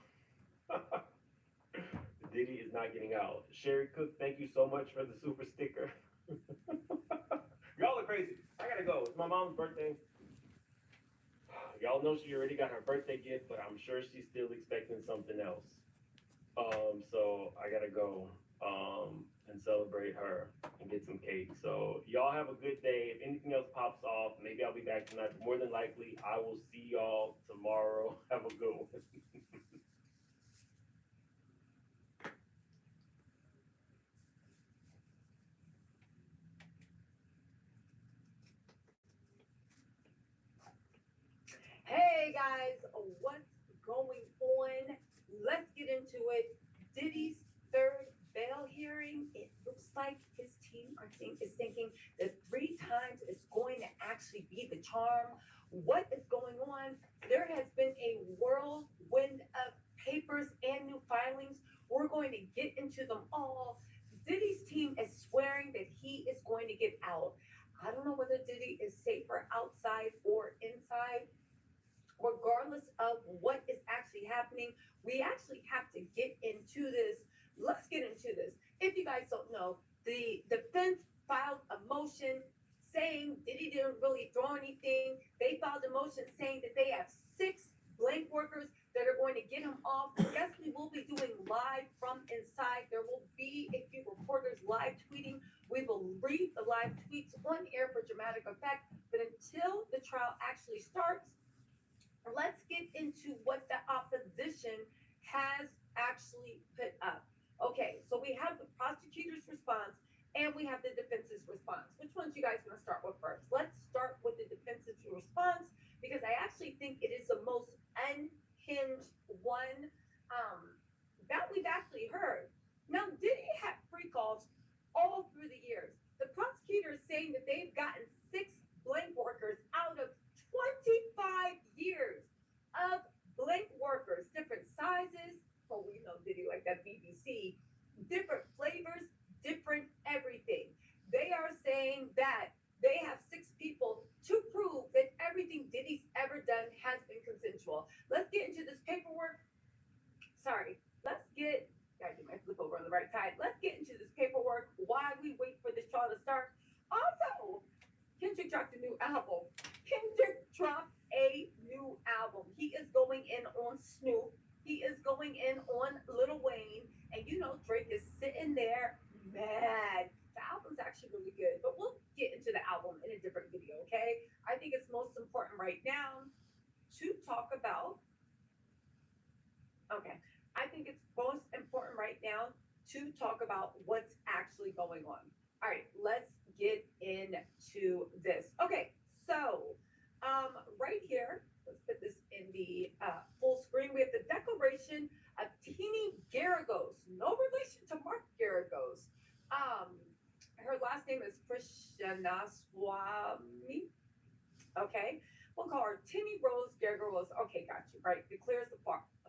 Diddy is not getting out. Sherry Cook, thank you so much for the super sticker. Y'all are crazy. I gotta go. It's my mom's birthday. Y'all know she already got her birthday gift, but I'm sure she's still expecting something else. So I gotta go and celebrate her and get some cake. So y'all have a good day. If anything else pops off, maybe I'll be back tonight. More than likely, I will see y'all tomorrow. Have a good one. Hey guys, what's going on? Let's get into it. Diddy's third bail hearing. It looks like his team, is thinking that 3 times is going to actually be the charm. What is going on? There has been a whirlwind of papers and new filings. We're going to get into them all. Diddy's team is swearing that he is going to get out. I don't know whether Diddy is safer outside or inside. Regardless of what is actually happening, we actually have to get into this. Let's get into this. If you guys don't know, the defense filed a motion saying Diddy didn't really throw anything. They filed a motion saying that they have 6 blank workers that are going to get him off. Yes, we will be doing live from inside. There will be a few reporters live tweeting. We will read the live tweets on air for dramatic effect. But until the trial actually starts, let's get into what the opposition has actually put up. Okay, so we have the prosecutor's response and we have the defense's response. Which ones you guys want to start with first? Let's start with the defense's response because I actually think it is the most unhinged one that we've actually heard. Now, Diddy had free calls all through the years. The prosecutor is saying that they've gotten 6 blank workers out of 25 years of blank workers, different sizes. Well, we know Diddy like that BBC, different flavors, different everything. They are saying that they have 6 people to prove that everything Diddy's ever done has been consensual. Let's get into this paperwork. Gotta get my flip over on the right side. Let's get into this paperwork while we wait for this trial to start. Also, Kendrick dropped a new album. He is going in on Snoop. He is going in on Lil Wayne. And you know Drake is sitting there mad. The album's actually really good, but we'll get into the album in a different video, okay? I think it's most important right now to talk about. Okay. I think it's most important right now to talk about what's actually going on. All right, let's get into this. Okay, so right here, let's put this in the full screen. We have the declaration of Teeny Garagos, no relation to Mark Garagos. Her last name is Krishnaswamy. Okay, we'll call her Timmy Rose Garagos. Okay, got you. Right, declares the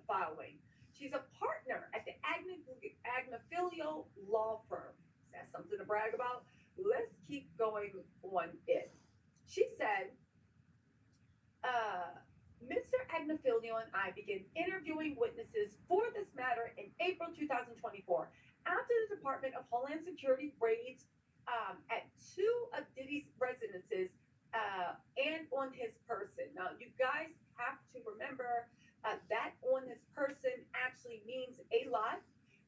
following. She's a partner at the Agnafilio law firm. Is that something to brag about? Let's keep going on it. She said, Mr. Agnafilio and I began interviewing witnesses for this matter in April 2024 after the Department of Homeland Security raids at 2 of Diddy's residences and on his person. Now, you guys have to remember that on his person actually means a lot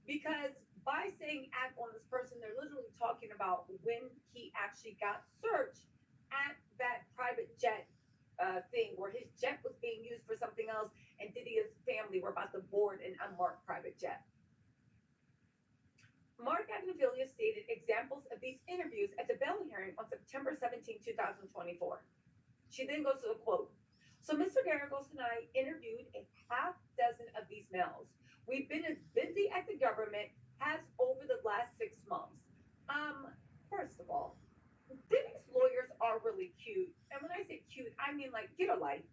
because by saying act on this person, they're literally talking about when he actually got searched at that private jet thing where his jet was being used for something else and Diddy's family were about to board an unmarked private jet. Mark Agnafilio stated examples of these interviews at the bail hearing on September 17, 2024. She then goes to the quote. So Mr. Garagos and I interviewed a half dozen of these males. We've been as busy as the government has over the last 6 months. first of all, Diddy's lawyers are really cute. And when I say cute, I mean like get a life.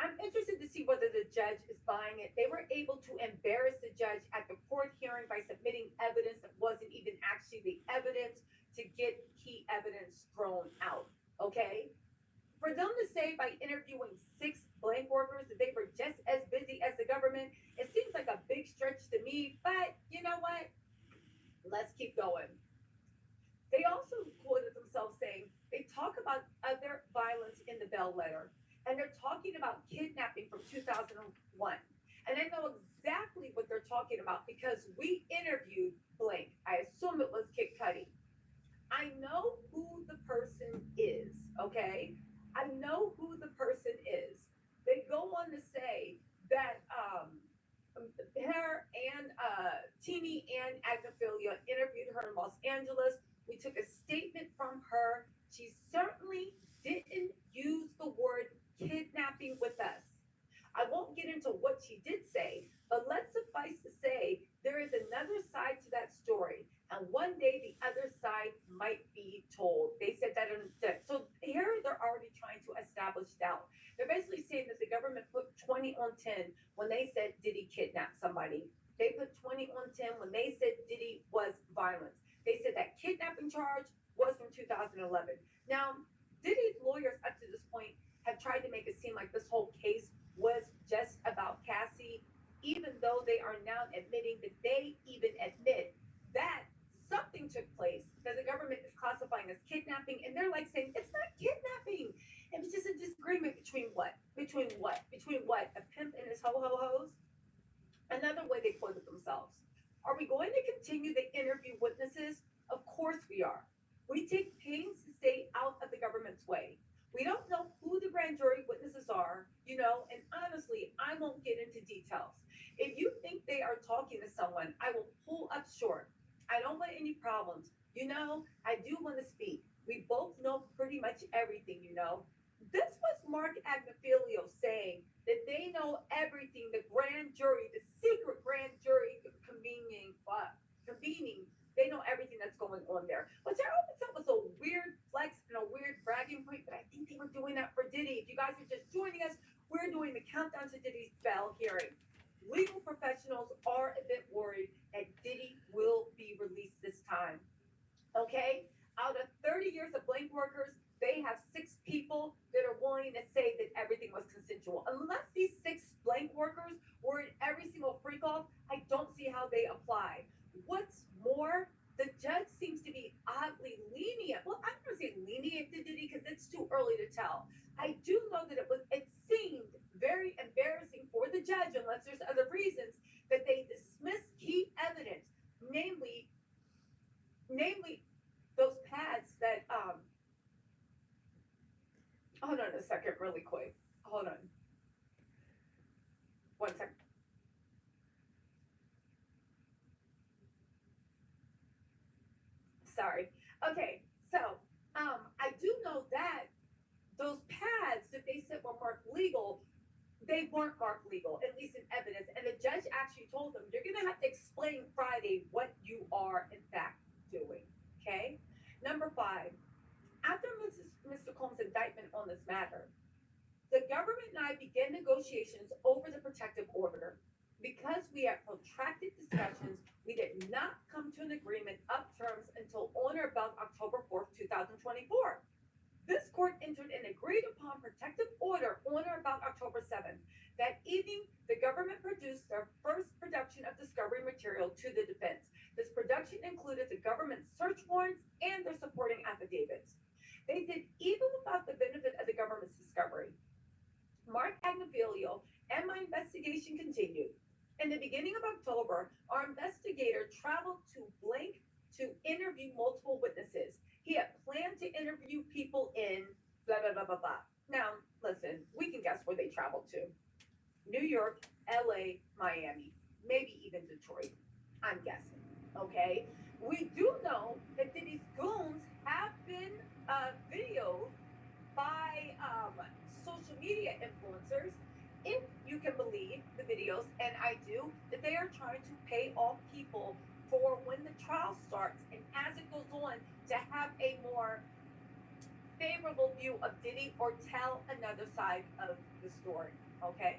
I'm interested to see whether the judge is buying it. They were able to embarrass the judge at the court hearing by submitting evidence that wasn't even actually the evidence to get key evidence thrown out. Okay? For them to say by interviewing 6 blank workers that they were just as busy as the government, it seems like a big stretch to me, but you know what? Let's keep going. They also quoted themselves saying they talk about other violence in the Bell letter, and they're talking about kidnapping from 2001. And I know exactly what they're talking about because we interviewed blank. I assume it was Kid Cudi. I know who the person is, okay? I know who the person is. They go on to say that her and Teeny and Agnophilia interviewed her in Los Angeles. We took a statement from her. She certainly didn't use the word kidnapping with us. I won't get into what she did say, but let's suffice to say there is another side to that story. And one day the other side might be told. They said that so here they're already trying to establish doubt. They're basically saying that the government put 20 on 10 when they said Diddy kidnapped somebody. They put 20 on 10 when they said Diddy was violence. They said that kidnapping charge was from 2011. Now, Diddy's lawyers up to this point have tried to make it seem like this whole case was just about Cassie, even though they are now admitting that they even admit that something took place that the government is classifying as kidnapping, and they're like saying it's not kidnapping. It was just a disagreement between what? Between what? Between what? A pimp and his ho-ho-hos? Another way they quoted themselves. Are we going to continue to interview witnesses? Of course we are. We take pains to stay out of the government's way. We don't know who the grand jury witnesses are, and honestly, I won't get into details. If you think they are talking to someone, I will pull up short. I don't want any problems. I do want to speak. We both know pretty much everything. This was Mark Agnofilio saying that they know everything, the grand jury, the secret grand jury convening, they know everything that's going on there. Which I always thought was a weird flex and a weird bragging point, but I think they were doing that for Diddy. If you guys are just joining us, we're doing the countdown to Diddy's Bell hearing. Legal professionals are a bit worried that Diddy will be released this time. Okay? Out of 30 years of blank workers, they have 6 people that are willing to say that everything was consensual. Unless these 6 blank workers were in every single freak off, I don't see how they apply. What's more, the judge seems to be oddly lenient. Well, I'm going to say lenient to Diddy because it's too early to tell. I do know that it seemed very embarrassing for the judge, unless there's other reasons, that they dismissed key evidence, namely those pads that hold on a second really quick. Hold on. 1 second. Sorry. Okay, so I do know that those pads that they said were marked legal, they weren't marked legal, at least in evidence. And the judge actually told them, you're going to have to explain Friday what you are, in fact, doing. Okay? Number 5, after Mr. Combs' indictment on this matter, the government and I began negotiations over the protective order. Because we had protracted discussions, we did not come to an agreement of terms until on or about October 4th, 2024. This court entered an agreed upon protective order on or about October 7th. That evening, the government produced their first production of discovery material to the defense. This production included the government's search warrants and their supporting affidavits. They did even without the benefit of the government's discovery. Mark Agnofilio and my investigation continued. In the beginning of October, our investigator traveled to Blank to interview multiple witnesses. He had planned to interview people in blah, blah, blah, blah, blah. Now, listen, we can guess where they traveled to. New York, LA, Miami, maybe even Detroit. I'm guessing, okay? We do know that these goons have been videoed by social media influencers, if you can believe the videos, and I do, that they are trying to pay off people for when the trial starts and as it goes on to have a more favorable view of Diddy or tell another side of the story. Okay.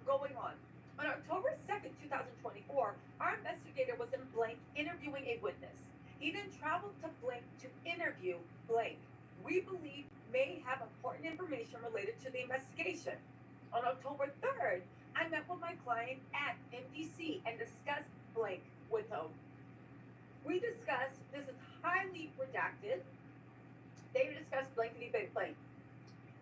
Going on. On October 2nd, 2024, our investigator was in Blank interviewing a witness. He then traveled to Blank to interview Blank. We believe may have important information related to the investigation. On October 3rd, I met with my client at MDC and discussed Blank with him. We discussed, this is highly redacted, they discussed blankety blank.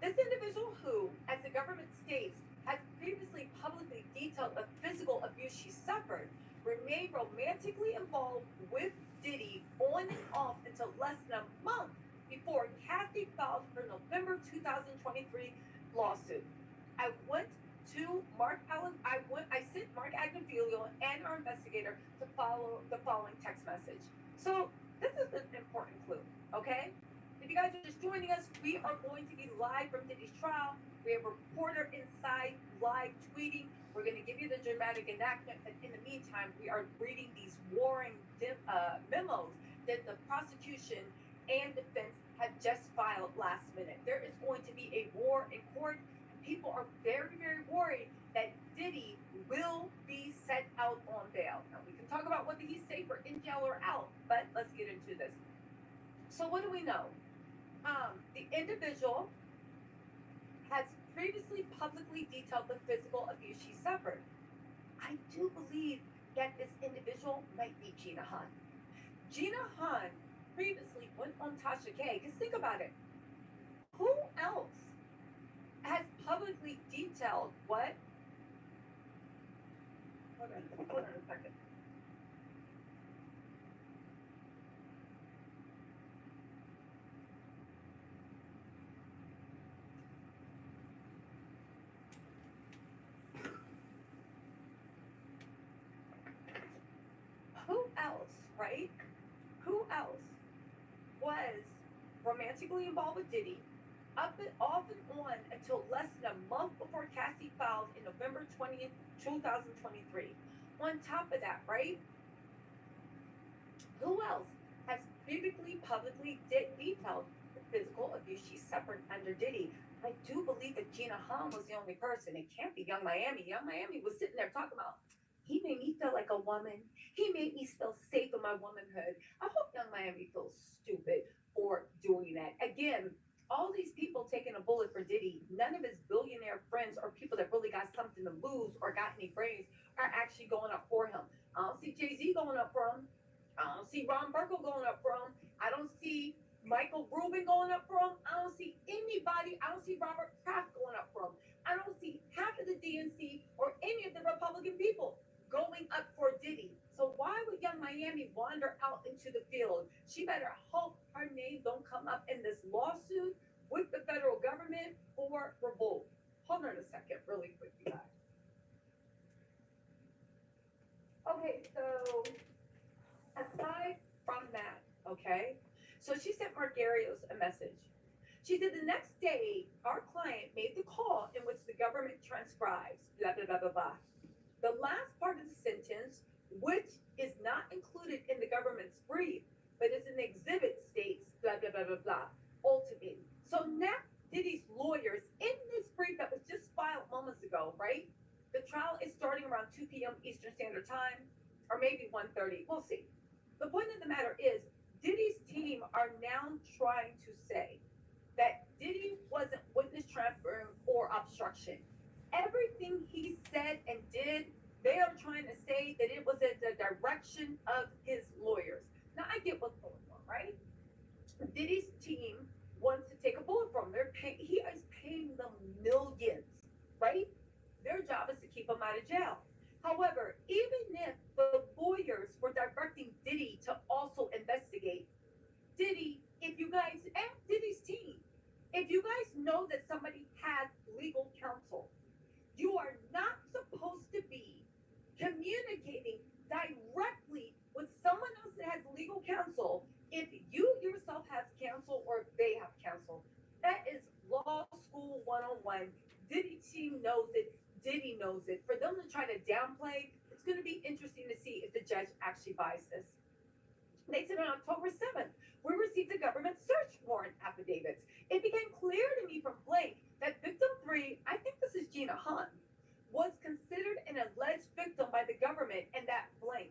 This individual who, as the government states, has previously publicly detailed the physical abuse she suffered, remained romantically involved with Diddy on and off until less than a month before Kathy filed her November 2023 lawsuit. I went to Mark Allen, I sent Mark Agnafilio and our investigator to follow the following text message. So this is an important clue, okay? If you guys are just joining us, we are going to be live from Diddy's trial. We have a reporter inside live tweeting. We're going to give you the dramatic enactment, but in the meantime, we are reading these warring memos that the prosecution and defense have just filed last minute. There is going to be a war in court, and people are very, very worried that Diddy will be set out on bail. Now, we can talk about whether he's safe or in jail or out, but let's get into this. So what do we know? The individual has previously publicly detailed the physical abuse she suffered. I do believe that this individual might be Gina Han. Gina Han previously went on Tasha K. Because think about it. Who else has publicly detailed what? Hold on a second. Who else, right? Who else was romantically involved with Diddy off and on until less than a month before Cassie filed in November 20th, 2023? On top of that, right? Who else has previously publicly detailed the physical abuse she suffered under Diddy? I do believe that Gina Han was the only person. It can't be Young Miami. Young Miami was sitting there talking about, he made me feel like a woman. He made me feel safe in my womanhood. I hope Young Miami feels stupid for doing that. Again, all these people taking a bullet for Diddy, none of his billionaire friends or people that really got something to lose or got any brains are actually going up for him. I don't see Jay-Z going up for him. I don't see Ron Burkle going up for him. I don't see Michael Rubin going up for him. I don't see anybody. I don't see Robert Kraft going up for him. I don't see half of the DNC or any of the Republican people going up for Diddy. So why would Young Miami wander out into the field? She better hope her name don't come up in this lawsuit with the federal government for revolt. Hold on a second, really quick, you guys. Okay, so aside from that, okay, so she sent Margarios a message. She said the next day, our client made the call in which the government transcribes, blah, blah, blah, blah, blah. The last part of the sentence, which is not included in the government's brief, but is an exhibit, states, blah, blah, blah, blah, blah, ultimatum. So now Diddy's lawyers, in this brief that was just filed moments ago, right? The trial is starting around 2 p.m. Eastern Standard Time, or maybe 1:30, we'll see. The point of the matter is, Diddy's team are now trying to say that Diddy wasn't witness tampering or obstruction. Everything he said and did, they are trying to say that it was at the direction of his lawyers. Now, I get what's going on, right? Diddy's team wants to take a bullet from him. He is paying them millions, right? Their job is to keep him out of jail. However, even if the lawyers were directing Diddy to also investigate, Diddy, if you guys, and Diddy's team, if you guys know that somebody has legal counsel, you are not supposed to be communicating directly with someone else that has legal counsel if you yourself have counsel or if they have counsel. That is law school 101. Diddy team knows it. Diddy knows it. For them to try to downplay, it's going to be interesting to see if the judge actually buys this. They said on October 7th, we received the government search warrant affidavits. It became clear to me from blank that victim 3, I think this is Gina Hahn, was considered an alleged victim by the government and that blank.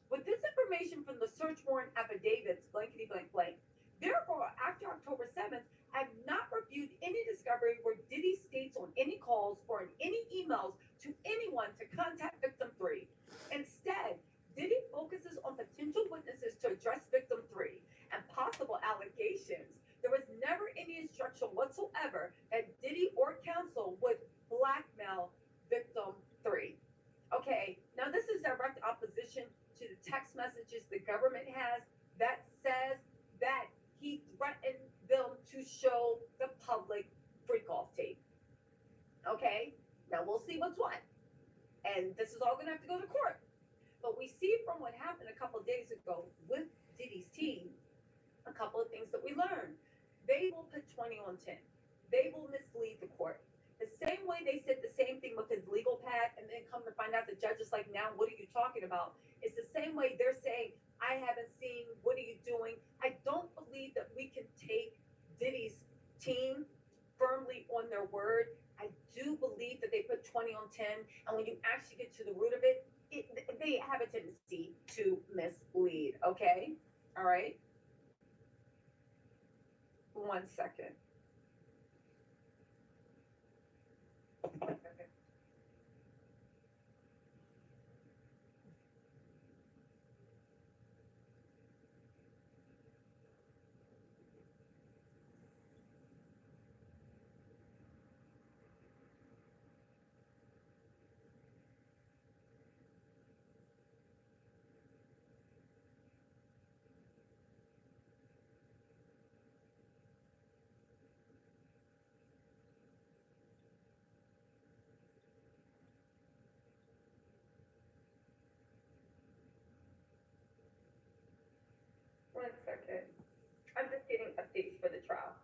With this information from the search warrant affidavits, blankety blank blank, therefore, after October 7th, I have not reviewed any discovery where Diddy states on any calls or in any emails to anyone to contact victim 3. Instead, Diddy focuses on potential witnesses to address victim 3 and possible allegations. There was never any instruction whatsoever that Diddy or counsel would blackmail victim 3. Okay, now this is direct opposition to the text messages the government has that says that he threatened them to show the public freak-off tape. Okay, now we'll see what's what. And this is all gonna have to go to court. But we see from what happened a couple of days ago with Diddy's team, a couple of things that we learned. They will put 20 on 10. They will mislead the court. The same way they said the same thing with his legal pad and then come to find out the judge is like, now what are you talking about? It's the same way they're saying, I haven't seen, what are you doing? I don't believe that we can take Diddy's team firmly on their word. I do believe that they put 20 on 10. And when you actually get to the root of it, they have a tendency to mislead, okay? All right? 1 second. One second. I'm just getting updates for the trial.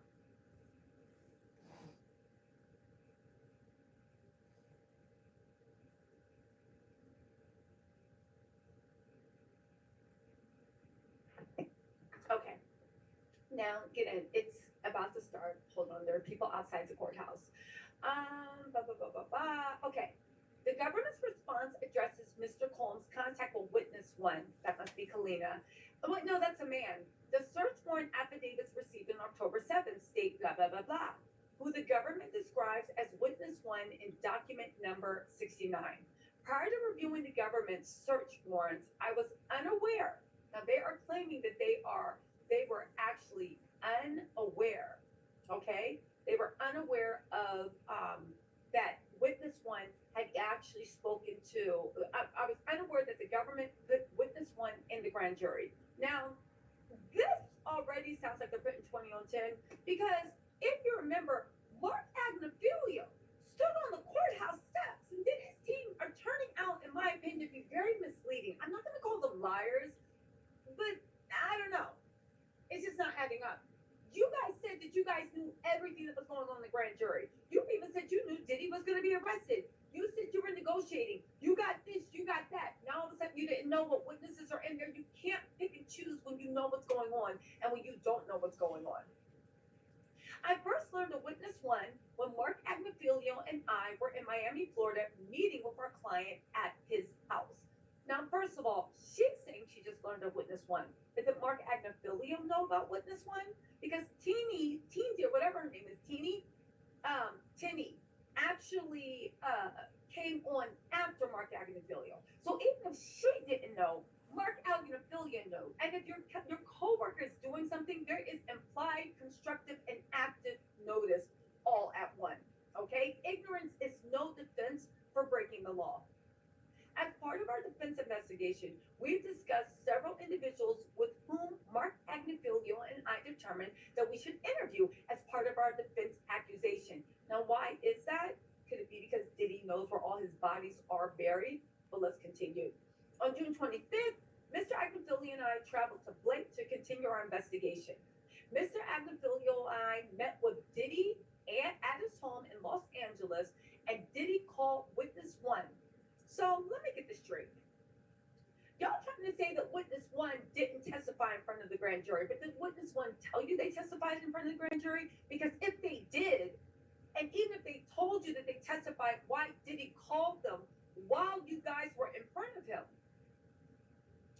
Okay. Now, get in. It's about to start. Hold on. There are people outside the courthouse. Okay. The government's response addresses Mr. Combs' contact with witness 1. That must be Kalina. Oh, wait, no, that's a man. The search warrant affidavits received on October 7th state blah, blah, blah, blah, who the government describes as witness 1 in document number 69. Prior to reviewing the government's search warrants, I was unaware. Now, they are claiming that they were actually unaware, okay? They were unaware of that witness 1 had actually spoken to, I was unaware that the government put witness 1 in the grand jury. Now, this already sounds like they're putting 20 on 10 because if you remember, Mark Agnafilio stood on the courthouse steps and then his team are turning out, in my opinion, to be very misleading. I'm not going to call them liars, but I don't know. It's just not adding up. You guys said that you guys knew everything that was going on in the grand jury. You even said you knew Diddy was going to be arrested. You said you were negotiating. You got this, you got that. Now all of a sudden you didn't know what witnesses are in there. You can't pick and choose when you know what's going on and when you don't know what's going on. I first learned of witness 1 when Mark Agnafilio and I were in Miami, Florida, meeting with our client at his house. Now, first of all, she's saying she just learned of witness 1. But did Mark Agnafilio know about witness 1? Because Teeny, or whatever her name is, Tinny, actually came on after Mark Agnafilio. So even if she didn't know, Mark Agnafilio knew. And if your coworker is doing something, there is implied, constructive, and active notice all at once. Okay? Ignorance is no defense for breaking the law. As part of our defense investigation, we've discussed several individuals with whom Mark Agnafilio and I determined that we should interview as part of our defense accusation. Now, why is that? Could it be because Diddy knows where all his bodies are buried? But let's continue. On June 25th, Mr. Agnafilio and I traveled to Blake to continue our investigation. Mr. Agnafilio and I met with Diddy at his home in Los Angeles, and Diddy called witness 1. So let me get this straight. grand jury, but did witness one tell you they testified in front of the grand jury? Because if they did, and even if they told you that they testified, why did he call them while you guys were in front of him?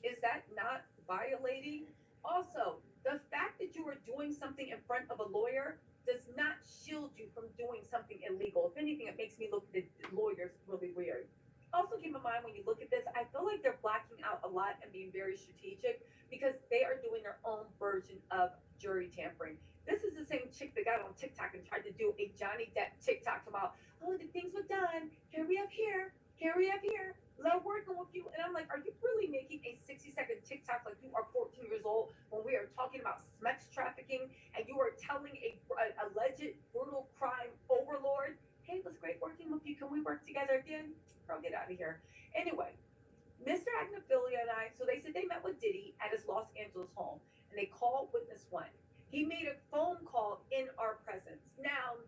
Is that not violating? Also, the fact that you were doing something in front of a lawyer does not shield you from doing something illegal. If anything, it makes me look at the lawyers really weird. Also, keep in mind when you look at this, I feel like they're blacking out a lot and being very strategic because they are doing their own version of jury tampering. This is the same chick that got on TikTok and tried to do a Johnny Depp TikTok about, oh, the things were done. Here we have here. Here we have here. Love working with you. And I'm like, are you really making a 60-second TikTok like you are 14 years old when we are talking about sex trafficking and you are telling a alleged brutal crime overlord, hey, it was great working with you. Can we work together again? Girl, get out of here. Anyway, Mr. Agnaphilia and I, so they said they met with Diddy at his Los Angeles home and they called witness one. He made a phone call in our presence. Now,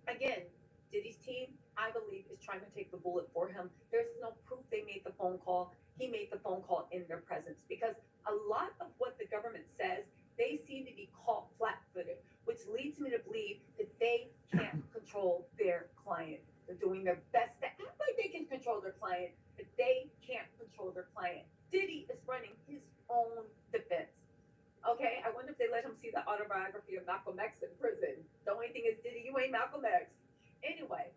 again, Diddy's team, I believe, is trying to take the bullet for him. There's no proof they made the phone call. He made the phone call in their presence because a lot of what the government says, they seem to be caught flat-footed, which leads me to believe that they can't control their client. They're doing their best to act like they can control their client, but they can't control their client. Diddy is running his own defense. Okay, I wonder if they let him see the autobiography of Malcolm X in prison. The only thing is, Diddy, you ain't Malcolm X. Anyway,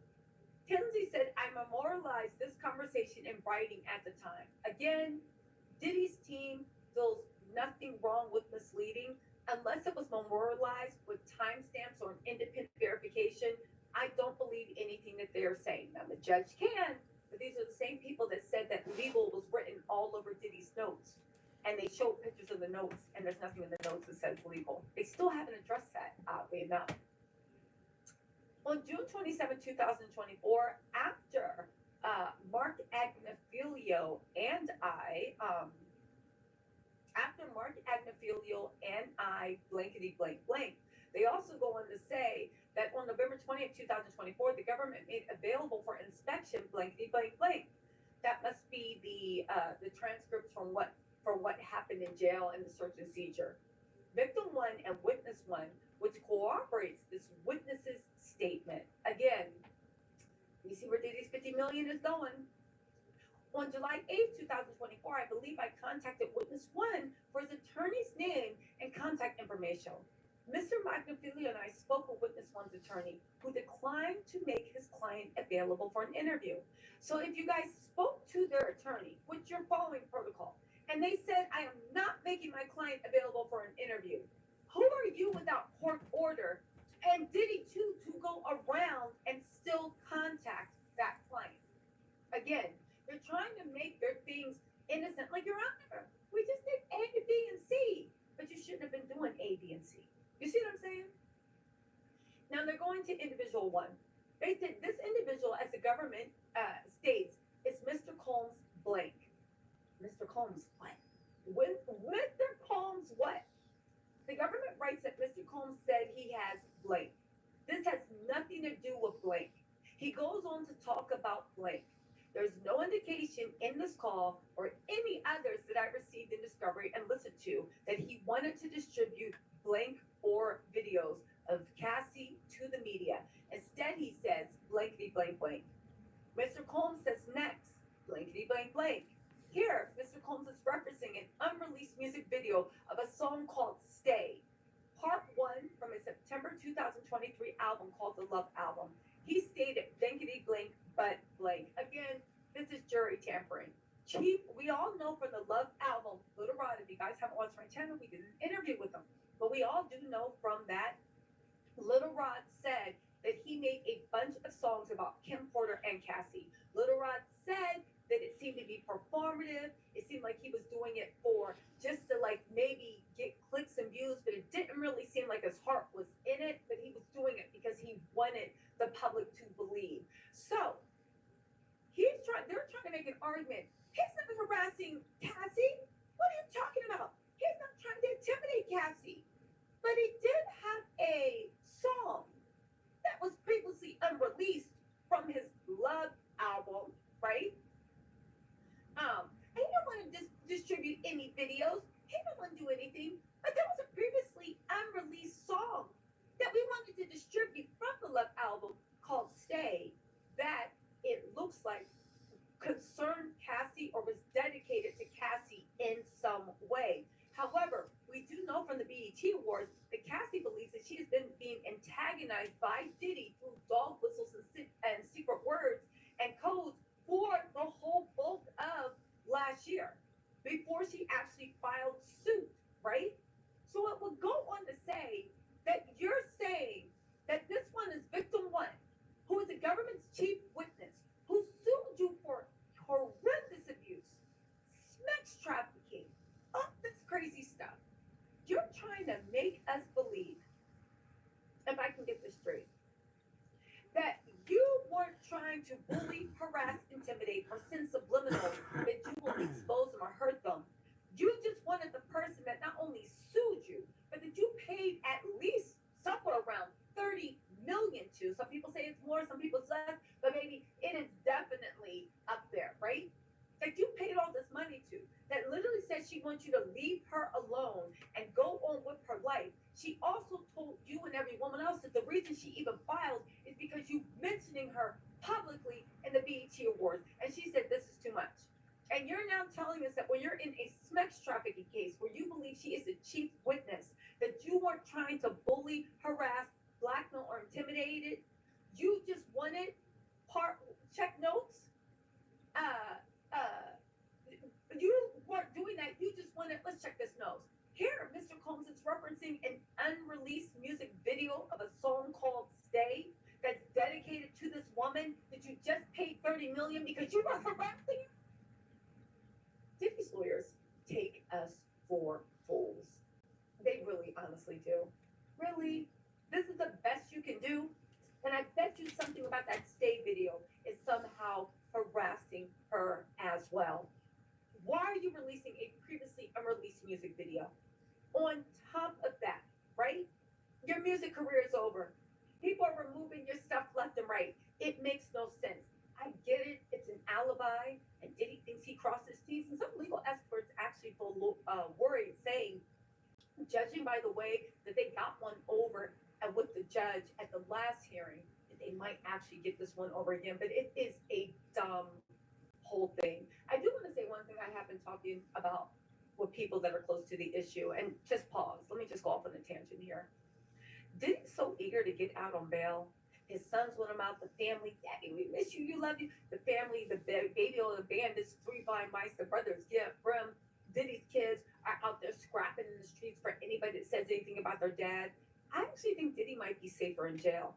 Tinsley said, I memorialized this conversation in writing at the time. Again, Diddy's team feels nothing wrong with misleading unless it was memorialized with timestamps or an independent verification. I don't believe anything that they are saying. Now, the judge can, but these are the same people that said that legal was written all over Diddy's notes. And they showed pictures of the notes, and there's nothing in the notes that says legal. They still haven't addressed that, oddly enough. On June 27, 2024, after Mark Agnaphilia and I, blankety blank blank, they also go on to say that on November 20th, 2024, the government made available for inspection blankety blank blank. That must be the transcripts from what happened in jail and the search and seizure. Victim one and witness one, which corroborates this witness's statement. Again, you see where Diddy's 50 million is going. On July 8th, 2024, I believe I contacted witness one for his attorney's name and contact information. Mr. Agnaphilia and I spoke with witness one's attorney, who declined to make his client available for an interview. So if you guys spoke to their attorney, which you're following protocol, and they said, I am not making my client available for an interview, who are you without court order and Diddy too to go around and still contact that client? Again, they're trying to make their things innocent. Like, Your Honor, we just did A to B and C, but you shouldn't have been doing A, B, and C. You see what I'm saying? Now they're going to individual one. They did this individual, as the government states, is Mr. Combs blank. Mr. Combs what? With Mr. Combs what? The government writes that Mr. Combs said he has blank. This has nothing to do with blank. He goes on to talk about blank. There's no indication in this call or any others that I received in discovery and listened to that he wanted to distribute blank or videos of Cassie to the media. Instead, he says blankety blank blank. Mr. Combs says next, blankety blank blank. Here, Mr. Combs is referencing an unreleased music video of a song called Stay, part 1 from his September 2023 album called The Love Album. He stated blankety blank but blank. Again, this is jury tampering. Chief, we all know from the Love Album, Little Rod, if you guys haven't watched my channel, we did an interview with him. But we all do know from that, Little Rod said that he made a bunch of songs about Kim Porter and Cassie. Little Rod said that it seemed to be performative. It seemed like he was doing it for just to like maybe get clicks and views, but it didn't really seem like his heart was in it, but he was doing it because he wanted the public to believe. So they're trying to make an argument. He's not harassing Cassie. What are you talking about? He's not trying to intimidate Cassie. But he did have a song that was previously unreleased from his Love album, right? He didn't want to distribute any videos. He didn't want to do anything. But then antagonized by Diddy through dog whistles and secret words and codes for the whole bulk of last year before she actually filed suit, right? So it would go on to say that you're saying that this one is victim one, who is the government's chief witness, who sued you for horrendous abuse, sex trafficking, all this crazy stuff. You're trying to make us believe, if I can get this straight, that you weren't trying to bully, harass, intimidate, or send subliminals that you will expose them or hurt them. You just wanted the person that not only sued you, but that you paid at least somewhere around 30 million to. Some people say it's more, some people it's less, but maybe it is definitely up there, right? That you paid all this money to, that literally says she wants you to leave her alone and go on with her life. She also told you and every woman else that the reason she even filed is because you mentioning her publicly in the BET Awards. And she said, this is too much. And you're now telling us that when you're in a sex trafficking case where you believe she is a chief witness, that you weren't trying to bully, harass, blackmail, or intimidate it. You just wanted check notes. You weren't doing that. You just wanted, let's check this nose. Here, Mr. Combs is referencing an unreleased music video of a song called Stay that's dedicated to this woman that you just paid 30 million because you were harassing her. Diddy's lawyers take us for fools. They really honestly do. Really? This is the best you can do? And I bet you something about that Stay video is somehow harassing her as well. Why are you releasing a previously unreleased music video? On top of that, right? Your music career is over. People are removing your stuff left and right. It makes no sense. I get it. It's an alibi. And Diddy thinks he crossed his T's. And some legal experts actually feel worried, saying, judging by the way that they got one over and with the judge at the last hearing, that they might actually get this one over again. But it is a dumb whole thing. I do want to say one thing. I have been talking about with people that are close to the issue, and just pause. Let me just go off on a tangent here. Diddy's so eager to get out on bail. His sons want him out. The family, Daddy, we miss you. You love you. The family, the baby of the bandits, 3 blind mice, the brothers, Gift, Brim. Diddy's kids are out there scrapping in the streets for anybody that says anything about their dad. I actually think Diddy might be safer in jail,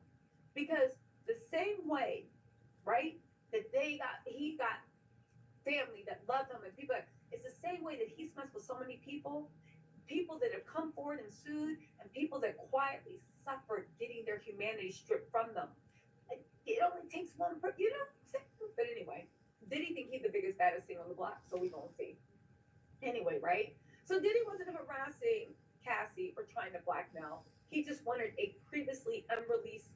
because the same way, right, that he got family that loved him and people, it's the same way that he's messed with so many people that have come forward and sued, and people that quietly suffered getting their humanity stripped from them. It only takes one, but anyway, Diddy think he's the biggest, baddest thing on the block, so we gonna see. Anyway, right? So Diddy wasn't harassing Cassie or trying to blackmail. He just wanted a previously unreleased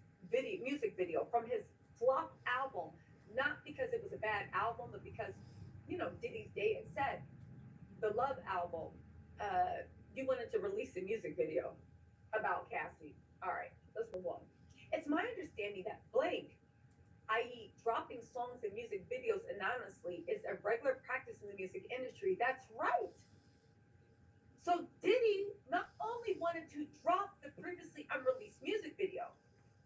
music video from his flop album, not because it was a bad album, but because, Diddy's Day had said, the Love album, you wanted to release a music video about Cassie. All right, let's move on. It's my understanding that blank, i.e. dropping songs and music videos anonymously, is a regular practice in the music industry. That's right. So Diddy not only wanted to drop the previously unreleased music video,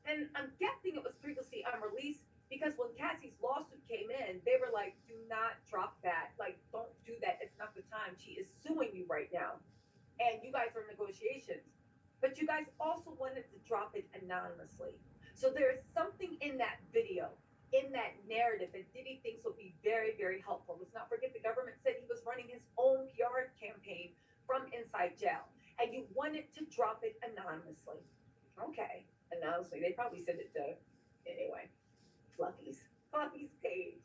and I'm guessing it was previously unreleased because when Cassie's lawsuit came in, they were like, do not drop that. Like, don't do that. It's not the time. She is suing you right now. And you guys are in negotiations. But you guys also wanted to drop it anonymously. So there is something in that video, in that narrative, that Diddy thinks will be very, very helpful. Let's not forget the government said he was running his own PR campaign from inside jail. And you wanted to drop it anonymously. Okay, anonymously. They probably sent it to, anyway, Fluffy's page.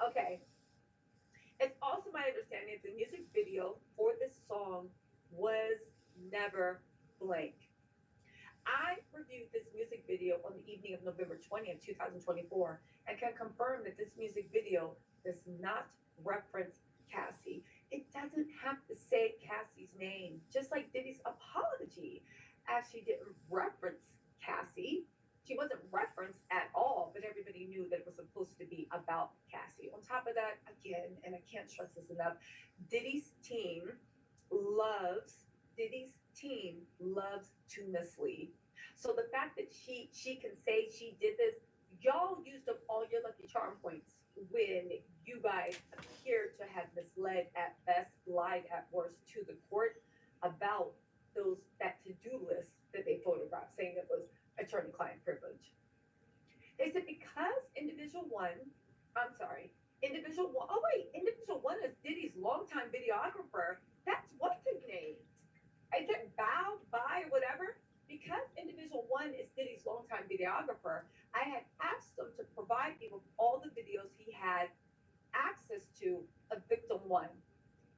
Okay. It's also my understanding that the music video for this song was never blank. I reviewed this music video on the evening of November 20th, 2024, and can confirm that this music video does not reference Cassie. It doesn't have to say Cassie's name, just like Diddy's apology actually didn't reference Cassie. She wasn't referenced at all, but everybody knew that it was supposed to be about Cassie. On top of that, again, and I can't stress this enough, Diddy's team loves to mislead. So the fact that she can say she did this, y'all used up all your lucky charm points when you guys appear to have misled at best, lied at worst to the court about that to-do list that they photographed, saying it was attorney-client privilege. They said because individual one is Diddy's longtime videographer. That's what's his name. I said bow, bye, whatever. Because individual one is Diddy's longtime videographer, I had asked him to provide me with all the videos he had access to of victim one,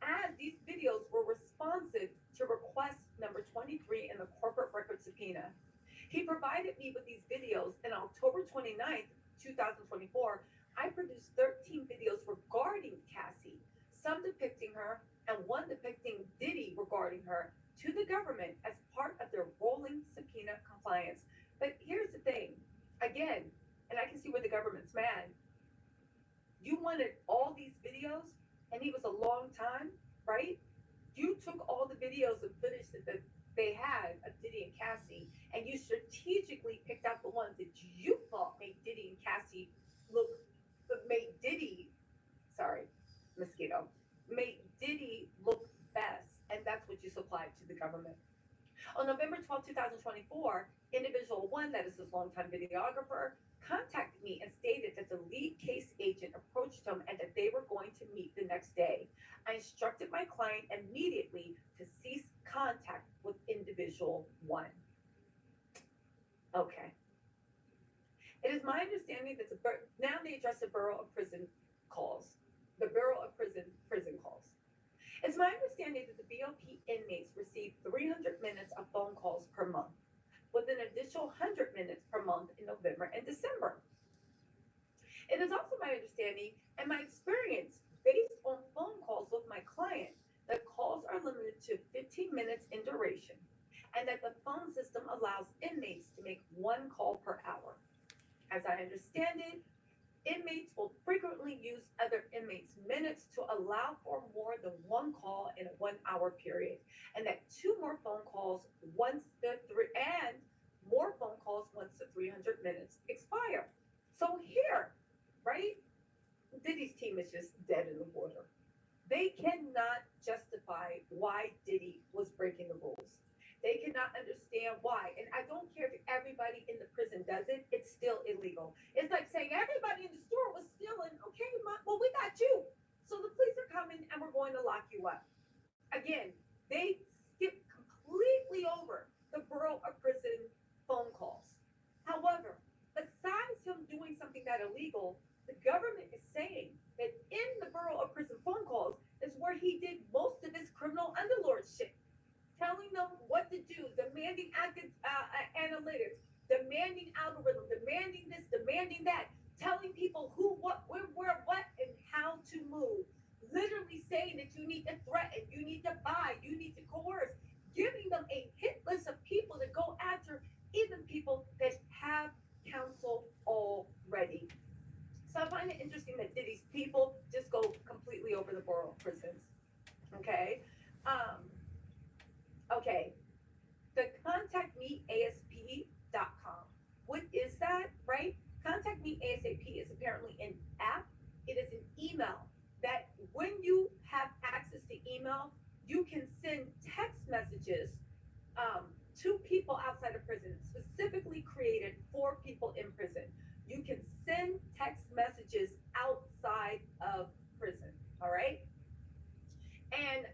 as these videos were responsive to request number 23 in the corporate record subpoena. He provided me with these videos, and October 29th, 2024, I produced 13 videos regarding Cassie, some depicting her and one depicting Diddy regarding her, to the government as part of their rolling subpoena compliance. But here's the thing, again, and I can see where the government's mad. You wanted all these videos, and he was a long time, right? You took all the videos and footage that they had of Diddy and Cassie, and you strategically picked out the ones that you thought made Diddy and Cassie look best, and that's what you supplied to the government. On November 12, 2024, individual one, that is his longtime videographer, contacted me and stated that the lead case agent approached him and that they were going to meet the next day. I instructed my client immediately to cease contact with individual one. Okay. It is my understanding that now they address the Bureau of Prison calls. The Bureau of Prison calls. It's my understanding that the BOP inmates receive 300 minutes of phone calls per month, with an additional 100 minutes per month in November and December. It is also my understanding and my experience, based on phone calls with my client, that calls are limited to 15 minutes in duration, and that the phone system allows inmates to make one call per hour. As I understand it, inmates will frequently use other inmates' minutes to allow for more than one call in a 1 hour period, and that two more phone calls once the 300 minutes expire. So here, right, Diddy's team is just dead in the water. They cannot justify why Diddy was breaking the rules. They cannot understand why. And I don't care if everybody in the prison does it, it's still illegal. It's like saying everybody in the store was stealing. Okay, well, we got you. So the police are coming and we're going to lock you up. Again, they skip completely over the Bureau of Prison phone calls. However, besides him doing something that illegal, the government is saying that in the Bureau of Prison phone calls is where he did most of his criminal underlord shit. Telling them what to do, demanding analytics, demanding algorithm, demanding this, demanding that, telling people who, what, where, what, and how to move. Literally saying that you need to threaten, you need to buy, you need to coerce, giving them a hit list of people to go after, even people that have counsel already. So I find it interesting that Diddy's people just go completely over the borough prisons. Okay. Okay, the contactmeasap.com. What is that, right? Contact Me ASAP is apparently an app. It is an email that when you have access to email, you can send text messages to people outside of prison, specifically created for people in prison. You can send text messages outside of prison, all right? And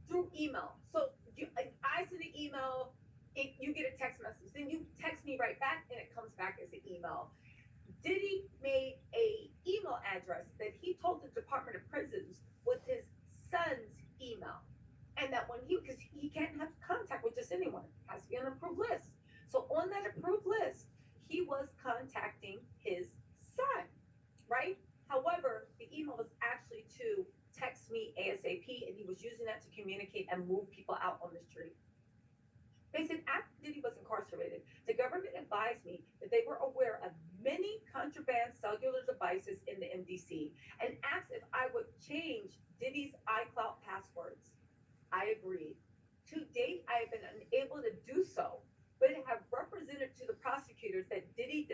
through email. So I send an email, you get a text message, then you text me right back and it comes back as an email. Diddy made a email address that he told the Department of Prisons was his son's email. And that because he can't have contact with just anyone, it has to be on an approved list. So on that approved list, he was contacting his son, right? However, the email was actually to text me ASAP, and he was using that to communicate and move people out on the street. They said after Diddy was incarcerated, the government advised me that they were aware of many contraband cellular devices in the MDC and asked if I would change Diddy's iCloud passwords. I agreed. To date, I have been unable to do so, but have represented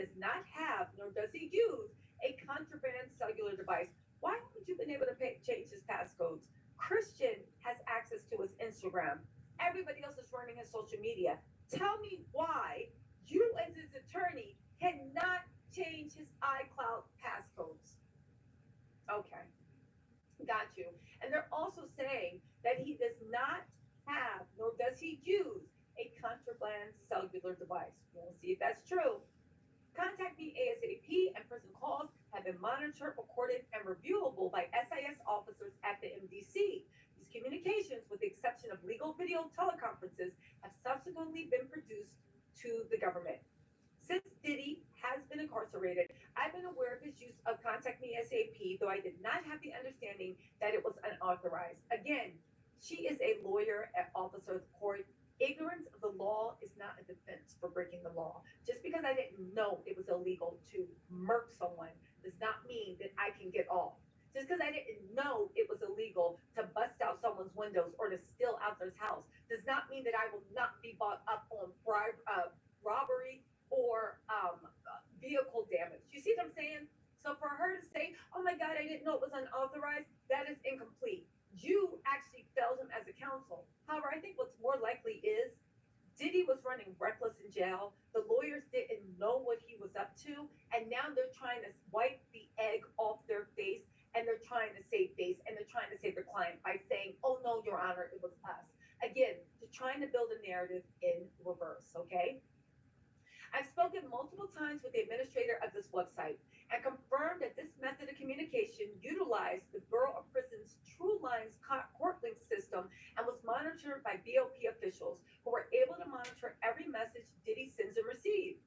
does not have nor does he use a contraband cellular device. Why haven't you been able to change his passcodes? Christian has access to his Instagram. Everybody else is running his social media. Tell me why you, as his attorney, cannot change his iCloud passcodes. Okay, got you. And they're also saying that he does not have, nor does he use, a contraband cellular device. We'll see if that's true. Contact Me ASAP and prison calls have been monitored, recorded, and reviewable by SIS officers at the MDC. These communications, with the exception of legal video teleconferences, have subsequently been produced to the government. Since Diddy has been incarcerated, I've been aware of his use of Contact Me ASAP, though I did not have the understanding that it was unauthorized. Again, she is a lawyer and officer of the court. Ignorance of the law is not a defense for breaking the law. Just because I didn't know it was illegal to murk someone does not mean that I can get off. Just because I didn't know it was illegal to bust out someone's windows or to steal out their house does not mean that I will not be brought up on robbery or vehicle damage. You see what I'm saying? So for her to say, oh my God, I didn't know it was unauthorized, that is incomplete. You actually failed him as a counsel. However, I think what's more likely is Diddy was running reckless in jail. The lawyers didn't know what he was up to, and now they're trying to wipe the egg off their face, and they're trying to save face, and they're trying to save their client by saying, oh no, Your Honor, it was us. Again, they're trying to build a narrative in reverse, okay? I've spoken multiple times with the administrator of this website and confirmed that this method of communication utilized the Bureau of Prisons True Lines court link system and was monitored by BOP officials who were able to monitor every message Diddy sends and receives.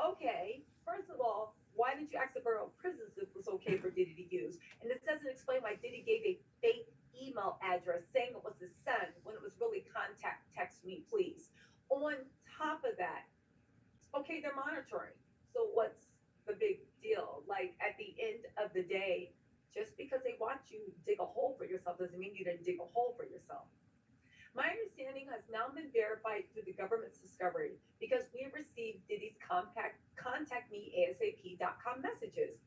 Okay, first of all, why didn't you ask the Bureau of Prisons if it was okay for Diddy to use? And this doesn't explain why Diddy gave a fake email address saying it was his son when it was really contact text me, please. On top of that, okay, they're monitoring. So what's the big deal? Like at the end of the day, just because they watch you dig a hole for yourself doesn't mean you didn't dig a hole for yourself. My understanding has now been verified through the government's discovery because we received Diddy's contactmeasap.com messages.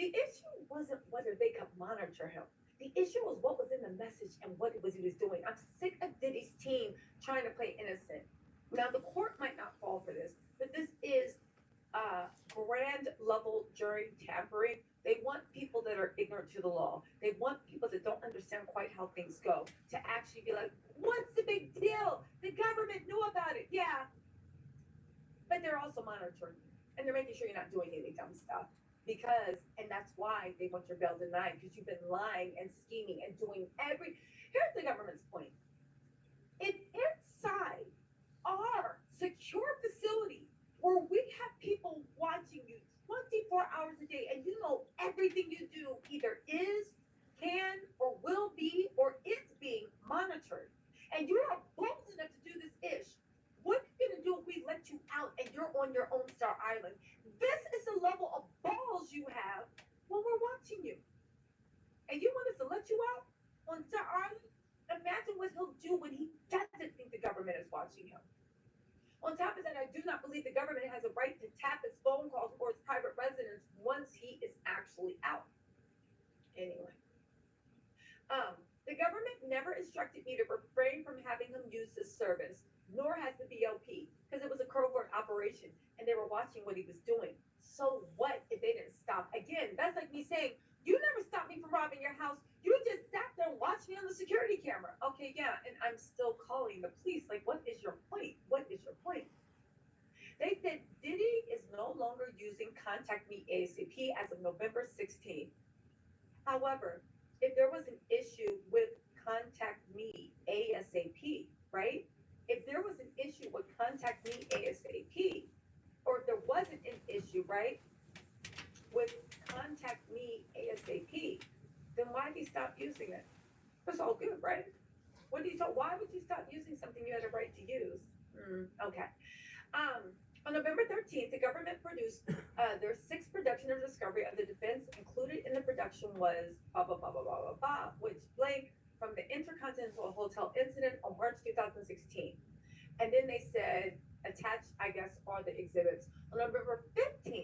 The issue wasn't whether they could monitor him. The issue was what was in the message and what it was he was doing. I'm sick of Diddy's team trying to play innocent. Now, the court might not fall for this, but this is grand level jury tampering. They want people that are ignorant to the law. They want people that don't understand quite how things go to actually be like, what's the big deal? The government knew about it. Yeah. But they're also monitoring you. And they're making sure you're not doing any dumb stuff. And that's why they want your bail denied, because you've been lying and scheming and doing here's the government's point. If inside our secure facility where we have people watching you 24 hours a day and you know everything you do either is, can, or will be, or is being monitored, and you are bold enough to do this ish, what are you gonna do if we let you out and you're on your own Star Island? This is the level of balls you have when we're watching you. And you want us to let you out on Star Island? Imagine what he'll do when he doesn't think the government is watching him. On top of that, I do not believe the government has a right to tap his phone calls or his private residence once he is actually out. Anyway. The government never instructed me to refrain from having him use this service, nor has the BLP, because it was a covert operation and they were watching what he was doing. So what if they didn't stop? Again, that's like me saying, you never stopped me from robbing your house. You just sat there and watched me on the security camera. Okay, yeah, and I'm still calling the police. Like, what is your point? What is your point? They said Diddy is no longer using Contact Me ASAP as of November 16th. However, if there was an issue with Contact Me ASAP, right? If there was an issue with Contact Me ASAP, or if there wasn't an issue, right, with Contact Me ASAP, then why did he stop using it? It's all good, right? Why would you stop using something you had a right to use? Okay. On November 13th, the government produced their sixth production or discovery of the defense. Included in the production was blah, blah, blah, blah, blah, blah, blah, which blank from the Intercontinental Hotel incident on March 2016. And then they said, attached, I guess, are the exhibits. On November 15th,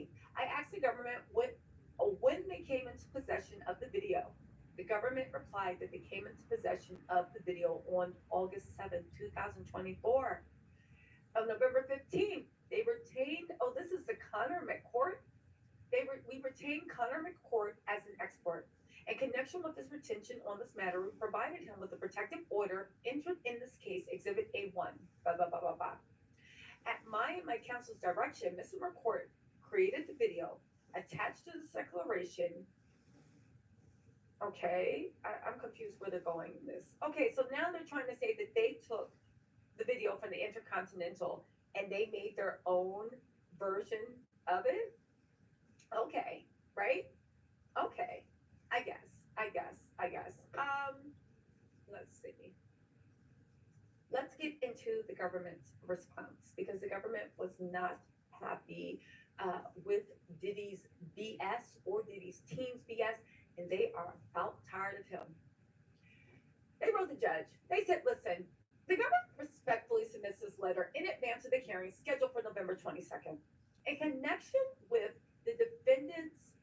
government replied that they came into possession of the video on August 7th, 2024. On November 15th, they retained, oh, this is the Connor McCourt. We retained Connor McCourt as an expert. In connection with his retention on this matter, we provided him with a protective order entered in this case, Exhibit A1. Blah, blah, blah, blah, blah. At my and my counsel's direction, Mr. McCourt created the video, attached to this declaration. Okay, I'm confused where they're going in this. Okay, so now they're trying to say that they took the video from the Intercontinental and they made their own version of it. Okay, right? Okay, I guess. Let's see. Let's get into the government's response because the government was not happy with Diddy's BS or Diddy's team's BS, and they are about tired of him. They wrote the judge. They said, listen, the government respectfully submits this letter in advance of the hearing scheduled for November 22nd. In connection with the defendant's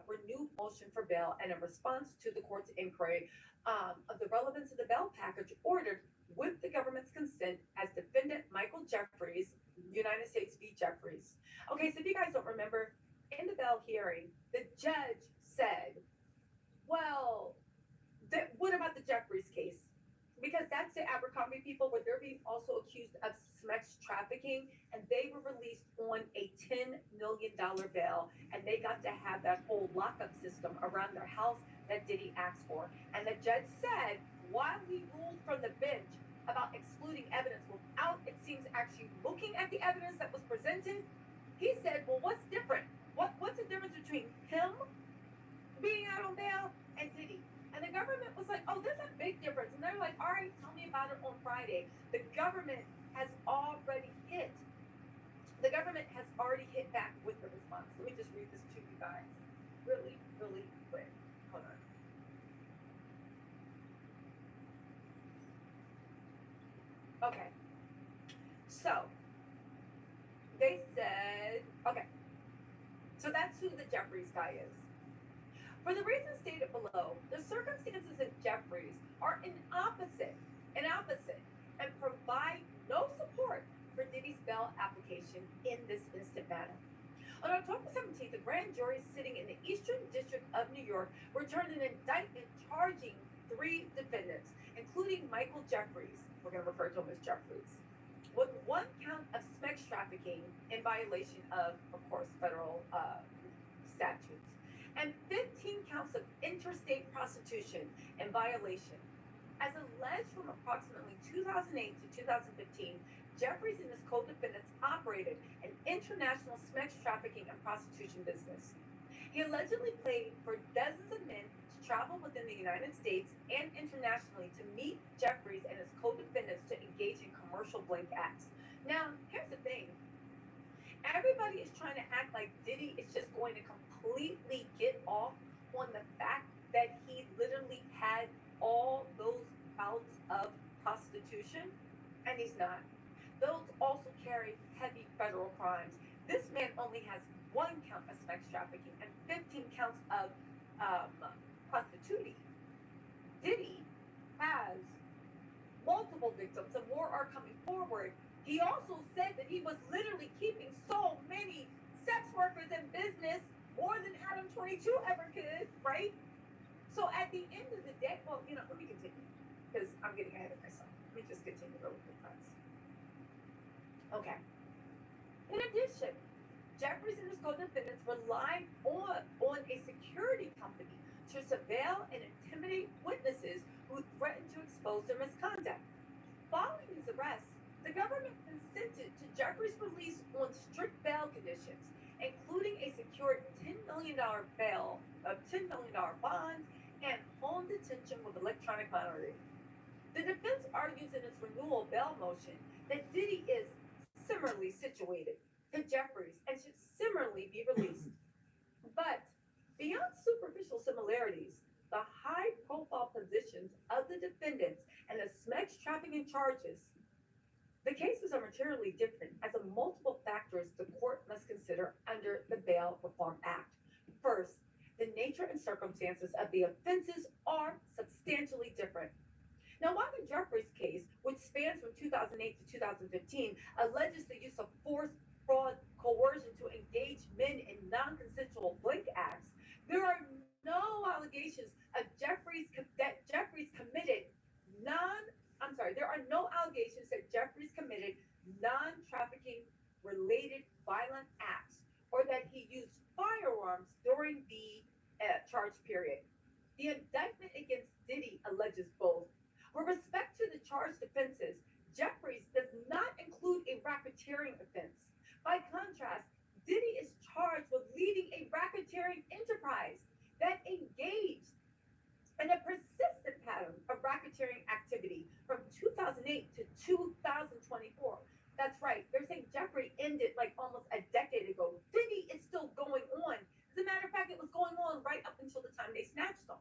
renewed motion for bail and in response to the court's inquiry of the relevance of the bail package ordered with the government's consent as defendant Michael Jeffries, United States v. Jeffries. Okay, so if you guys don't remember, in the bail hearing, the judge said, well, what about the Jeffries case? Because that's the Abercrombie people where they're being also accused of sex trafficking, and they were released on a $10 million bail, and they got to have that whole lockup system around their house that Diddy asked for. And the judge said, while he ruled from the bench about excluding evidence without, it seems, actually looking at the evidence that was presented, he said, well, what's different? What's the difference between him being out on bail and Diddy? And the government was like, oh, there's a big difference. And they're like, all right, tell me about it on Friday. The government has already hit back with the response. Let me just read this to you guys really, really quick. Hold on. Okay. So they said, okay. So that's who the Jeffries guy is. For the reasons stated below, the circumstances of Jeffries are an opposite, and provide no support for Diddy's bail application in this instant matter. On October 17th, the grand jury sitting in the Eastern District of New York returned an indictment charging 3 defendants, including Michael Jeffries, we're going to refer to him as Jeffries, with 1 count of sex trafficking in violation of course, federal statutes, and 15 counts of interstate prostitution in violation. As alleged from approximately 2008 to 2015, Jeffries and his co-defendants operated an international sex trafficking and prostitution business. He allegedly paid for dozens of men to travel within the United States and internationally to meet Jeffries and his co-defendants to engage in commercial blank acts. Now, here's the thing. Everybody is trying to act like Diddy is just going to completely get off on the fact that he literally had all those bouts of prostitution, and he's not. Those also carry heavy federal crimes. This man only has 1 count of sex trafficking and 15 counts of prostituting. Diddy has multiple victims and more are coming forward. He also said that he was literally keeping so many sex workers in business, more than Adam 22 ever could, right? So at the end of the day, well, let me continue because I'm getting ahead of myself. Let me just continue really quick, guys. Okay. In addition, Jeffries and his co-defendants relied on a security company to surveil and intimidate witnesses who threatened to expose their misconduct. Following his arrest, the government consented to Jeffries' release on strict bail conditions, including a secured $10 million bail, a $10 million bond, and home detention with electronic monitoring. The defense argues in its renewal bail motion that Diddy is similarly situated to Jeffries and should similarly be released. But beyond superficial similarities, the high-profile positions of the defendants and the sex trafficking charges, the cases are materially different as of multiple factors the court must consider under the Bail Reform Act. First, the the nature and circumstances of the offenses are substantially different. Now, while the Jeffries case, which spans from 2008 to 2015, alleges the use of force, fraud, coercion to engage men in non-consensual blink acts, there are no allegations of there are no allegations that Jeffries committed non-trafficking related violent acts or that he used firearms during the charge period. The indictment against Diddy alleges both. With respect to the charged offenses, Jeffries does not include a racketeering offense. By contrast, Diddy is charged with leading a racketeering enterprise that engaged in a persistent pattern of racketeering activity from 2008 to 2024. That's right, they're saying Jeffrey ended like almost a decade ago. Diddy is still going on. As a matter of fact, it was going on right up until the time they snatched him.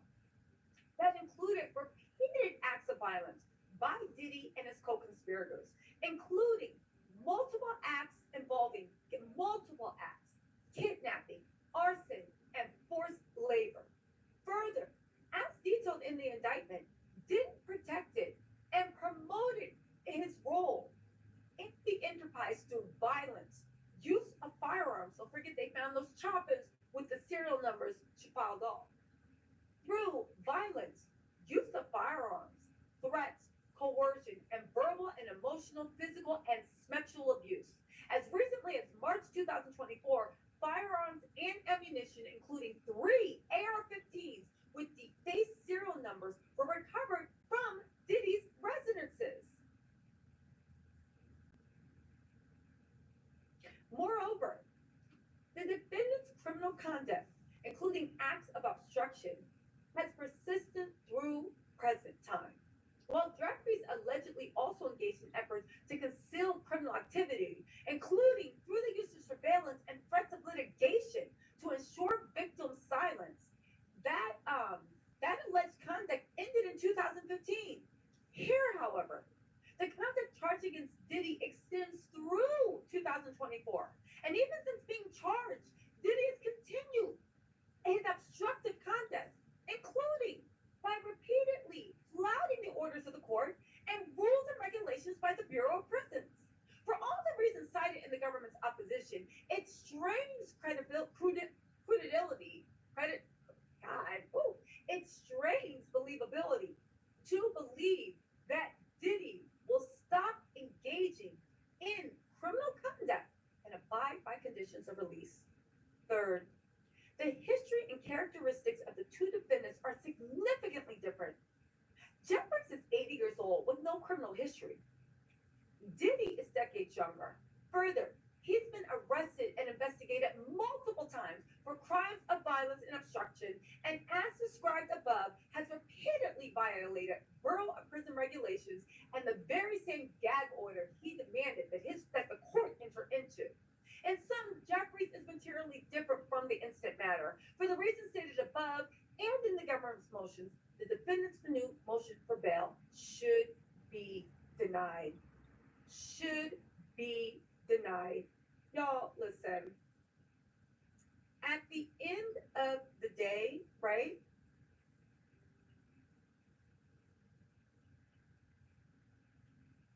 That included repeated acts of violence by Diddy and his co-conspirators, including multiple acts involving kidnapping, arson, and forced labor. Further, as detailed in the indictment, Diddy protected and promoted his role in the enterprise through violence, use of firearms. Don't forget they found those choppers with the serial numbers filed off. Through violence, use of firearms, threats, coercion, and verbal and emotional, physical, and sexual abuse. As recently as March 2024, firearms and ammunition, including 3 AR-15s with defaced serial numbers, were recovered from Diddy's residences. Moreover, the defendant's criminal conduct, including acts of obstruction, has persisted through present time. While Jeffries allegedly also engaged in efforts to conceal criminal activity, including through the use of surveillance and threats of litigation to ensure victims' silence, that alleged conduct ended in 2015. Here, however, the conduct charged against Diddy extends through 2024. And even since being charged, Diddy has continued his obstructive conduct, including by repeatedly flouting the orders of the court and rules and regulations by the Bureau of Prisons. For all the reasons cited in the government's opposition, it strains believability to believe that Diddy will stop engaging in criminal conduct and abide by conditions of release. Third, the history and characteristics of the two defendants are significantly different. Jeffries is 80 years old with no criminal history. Diddy is decades younger. Further, he's been arrested and investigated multiple times for crimes of violence and obstruction, and as described above, has repeatedly violated Bureau of Prison regulations and the very same gag order he demanded that the court enter into. In sum, Jeffries is materially different from the instant matter. For the reasons stated above and in the government's motions, the defendant's new motion for bail should be denied. Should be denied. Y'all, listen. At the end of the day, right?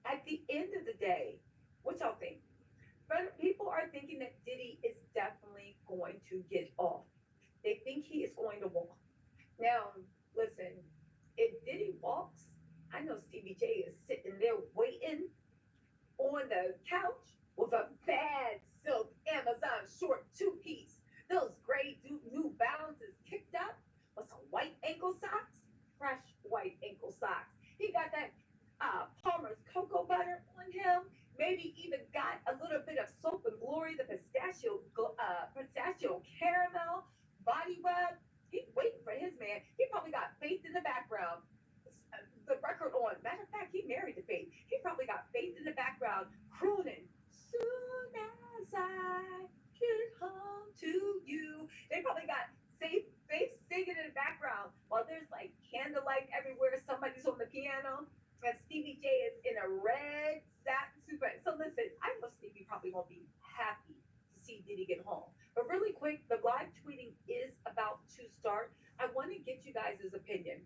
At the end of the day, what y'all think? But people are thinking that Diddy is definitely going to get off. They think he is going to walk. Now, listen, if Diddy walks, I know Stevie J is sitting there waiting on the couch with a bad silk Amazon short two-piece. Those gray New Balances kicked up with some white ankle socks, fresh white ankle socks. He got that Palmer's cocoa butter on him. Maybe even got a little bit of Soap and Glory, the pistachio caramel body rub. He's waiting for his man. He probably got Faith in the background. The record on. Matter of fact, he married to Faith. He probably got Faith in the background crooning. Soon as I get home to you. They probably got Faith singing in the background while there's like candlelight everywhere. Somebody's on the piano. And Stevie J is in a red satin suit. So listen, I know Stevie probably won't be happy to see Diddy get home. But really quick, the live tweeting is about to start. I want to get you guys' opinion.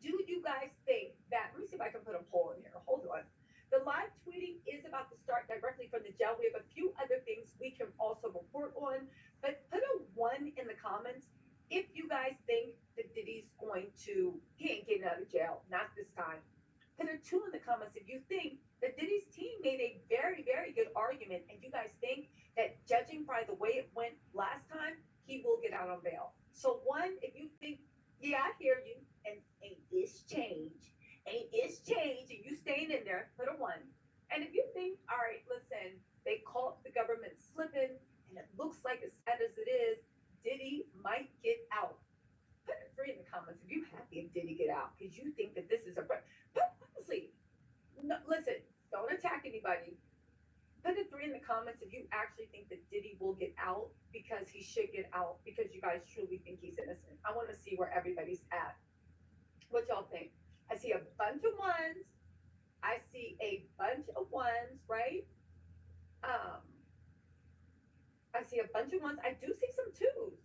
Do you guys think that, let me see if I can put a poll in here. Hold on. The live tweeting is about to start directly from the jail. We have a few other things we can also report on, but put a 1 in the comments if you guys think that Diddy's going to, he ain't getting out of jail, not this time. Put a 2 in the comments if you think that Diddy's team made a very, very good argument and you guys think that judging by the way it went last time, he will get out on bail. So 1, if you think, yeah, I hear you, and ain't this change, and you staying in there, put a 1. And if you think, all right, listen, they caught the government slipping, and it looks like as sad as it is, Diddy might get out. Put a 3 in the comments if you happy if Diddy get out, because you think that this is a, but honestly, no, listen, don't attack anybody. Put a 3 in the comments if you actually think that Diddy will get out because he should get out because you guys truly think he's innocent. I want to see where everybody's at. What y'all think? I see a bunch of 1s. I see a bunch of 1s, right? I see a bunch of 1s. I do see some 2s.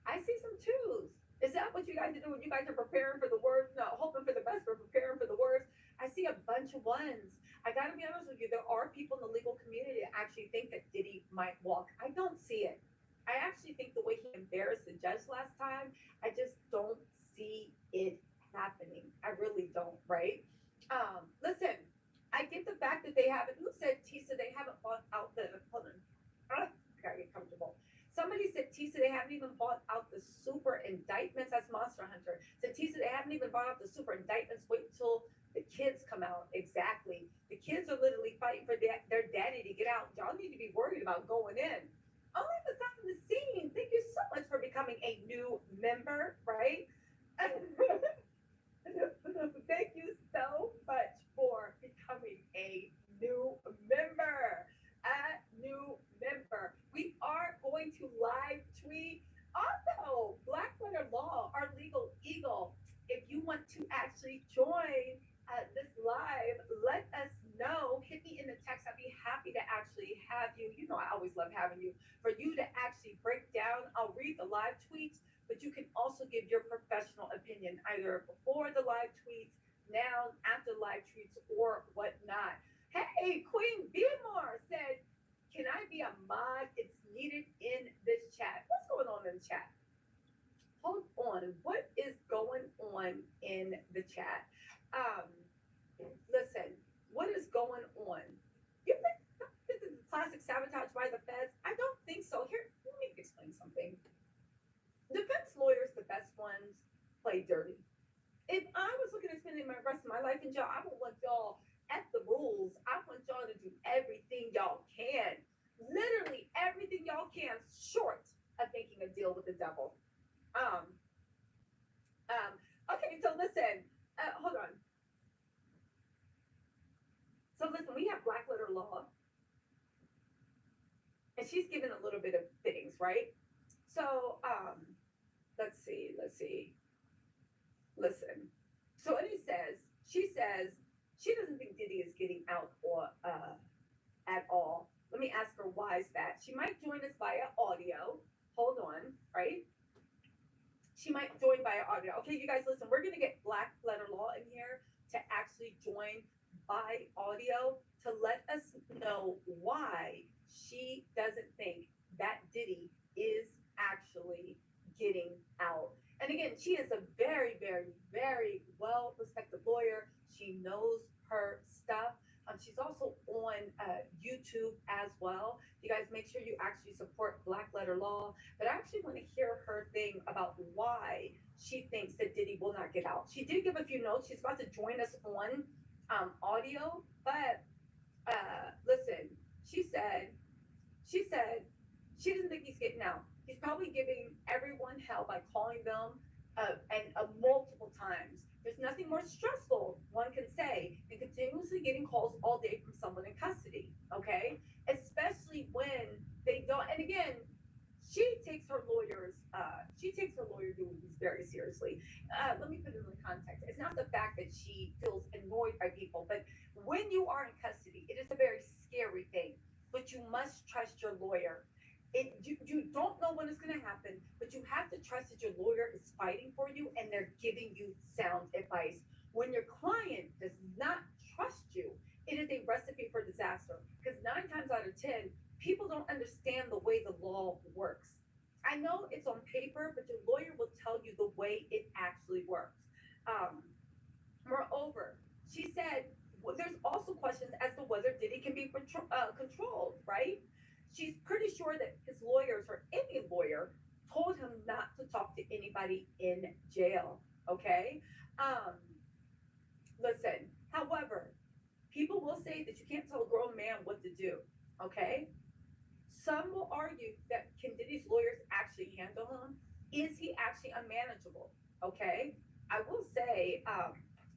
I see some 2s. Is that what you guys are doing? You guys are preparing for the worst? No, hoping for the best, but preparing for the worst. I see a bunch of 1s. I gotta be honest with you, there are people in the legal community that actually think that Diddy might walk. I don't see it. I actually think the way he embarrassed the judge last time, I just don't see it happening. I really don't, right? Listen, I get the fact that they haven't, who said Tisa, they haven't bought out the, hold on, I gotta get comfortable. Somebody said, Tisa, they haven't even bought out the super indictments. That's Monster Hunter. Said, Tisa, they haven't even bought out the super indictments. Wait until the kids come out. Exactly. The kids are literally fighting for their daddy to get out. Y'all need to be worried about going in. Only behind the scenes. Thank you so much for becoming a new member, right? Thank you so much for becoming a new member. A new member. We are going to live tweet. Also, Black Letter Law, our legal eagle. If you want to actually join this live, let us know. Hit me in the text. I'd be happy to actually have you. You know, I always love having you. For you to actually break down, I'll read the live tweets, but you can also give your professional opinion either before the live tweets, now, after live tweets, or whatnot. Hey, Queen Beamore said, can I be a mod? It's needed in this chat. What's going on in the chat? Hold on. What is going on in the chat? Listen, what is going on? You think this is classic sabotage by the feds? I don't think so. Here, let me explain something. Defense lawyers, the best ones, play dirty. If I was looking at spending my rest of my life in jail, I don't want y'all at the rules. I want y'all to do everything y'all can. Literally everything y'all can, short of making a deal with the devil. Okay, so listen, hold on. So listen, we have Black Letter Law, and she's given a little bit of things, right? So, let's see. Listen. So it says, she says, she doesn't think Diddy is getting out or at all. Let me ask her why is that. She might join us via audio. Hold on, right? She might join via audio. Okay, you guys, listen, we're gonna get Black Letter Law in here to actually join by audio to let us know why she doesn't think that Diddy is actually getting out. And again, she is a very, very, very well respected lawyer. She knows her stuff. She's also on YouTube as well. You guys make sure you actually support Black Letter Law. But I actually want to hear her thing about why she thinks that Diddy will not get out. She did give a few notes. She's about to join us on audio. But listen, she said she doesn't think he's getting out. He's probably giving everyone hell by calling them and multiple times. There's nothing more stressful, one can say, than continuously getting calls all day from someone in custody, okay? Especially when they don't, and again, she takes her lawyer duties very seriously. Let me put it in context. It's not the fact that she feels annoyed by people, but when you are in custody, it is a very scary thing, but you must trust your lawyer. You don't know when it's going to happen, but you have to trust that your lawyer is fighting for you and they're giving you sound advice. When your client does not trust you, it is a recipe for disaster because 9 times out of 10, people don't understand the way the law works. I know it's on paper, but your lawyer will tell you the way it actually works. Um, Moreover, she said there's also questions as to whether Diddy can be controlled, right? She's pretty sure that his lawyers or any lawyer told him not to talk to anybody in jail, okay? Um, Listen, however, people will say that you can't tell a grown man what to do, okay? Some will argue that can Diddy's lawyers actually handle him? Is he actually unmanageable? Okay. I will say,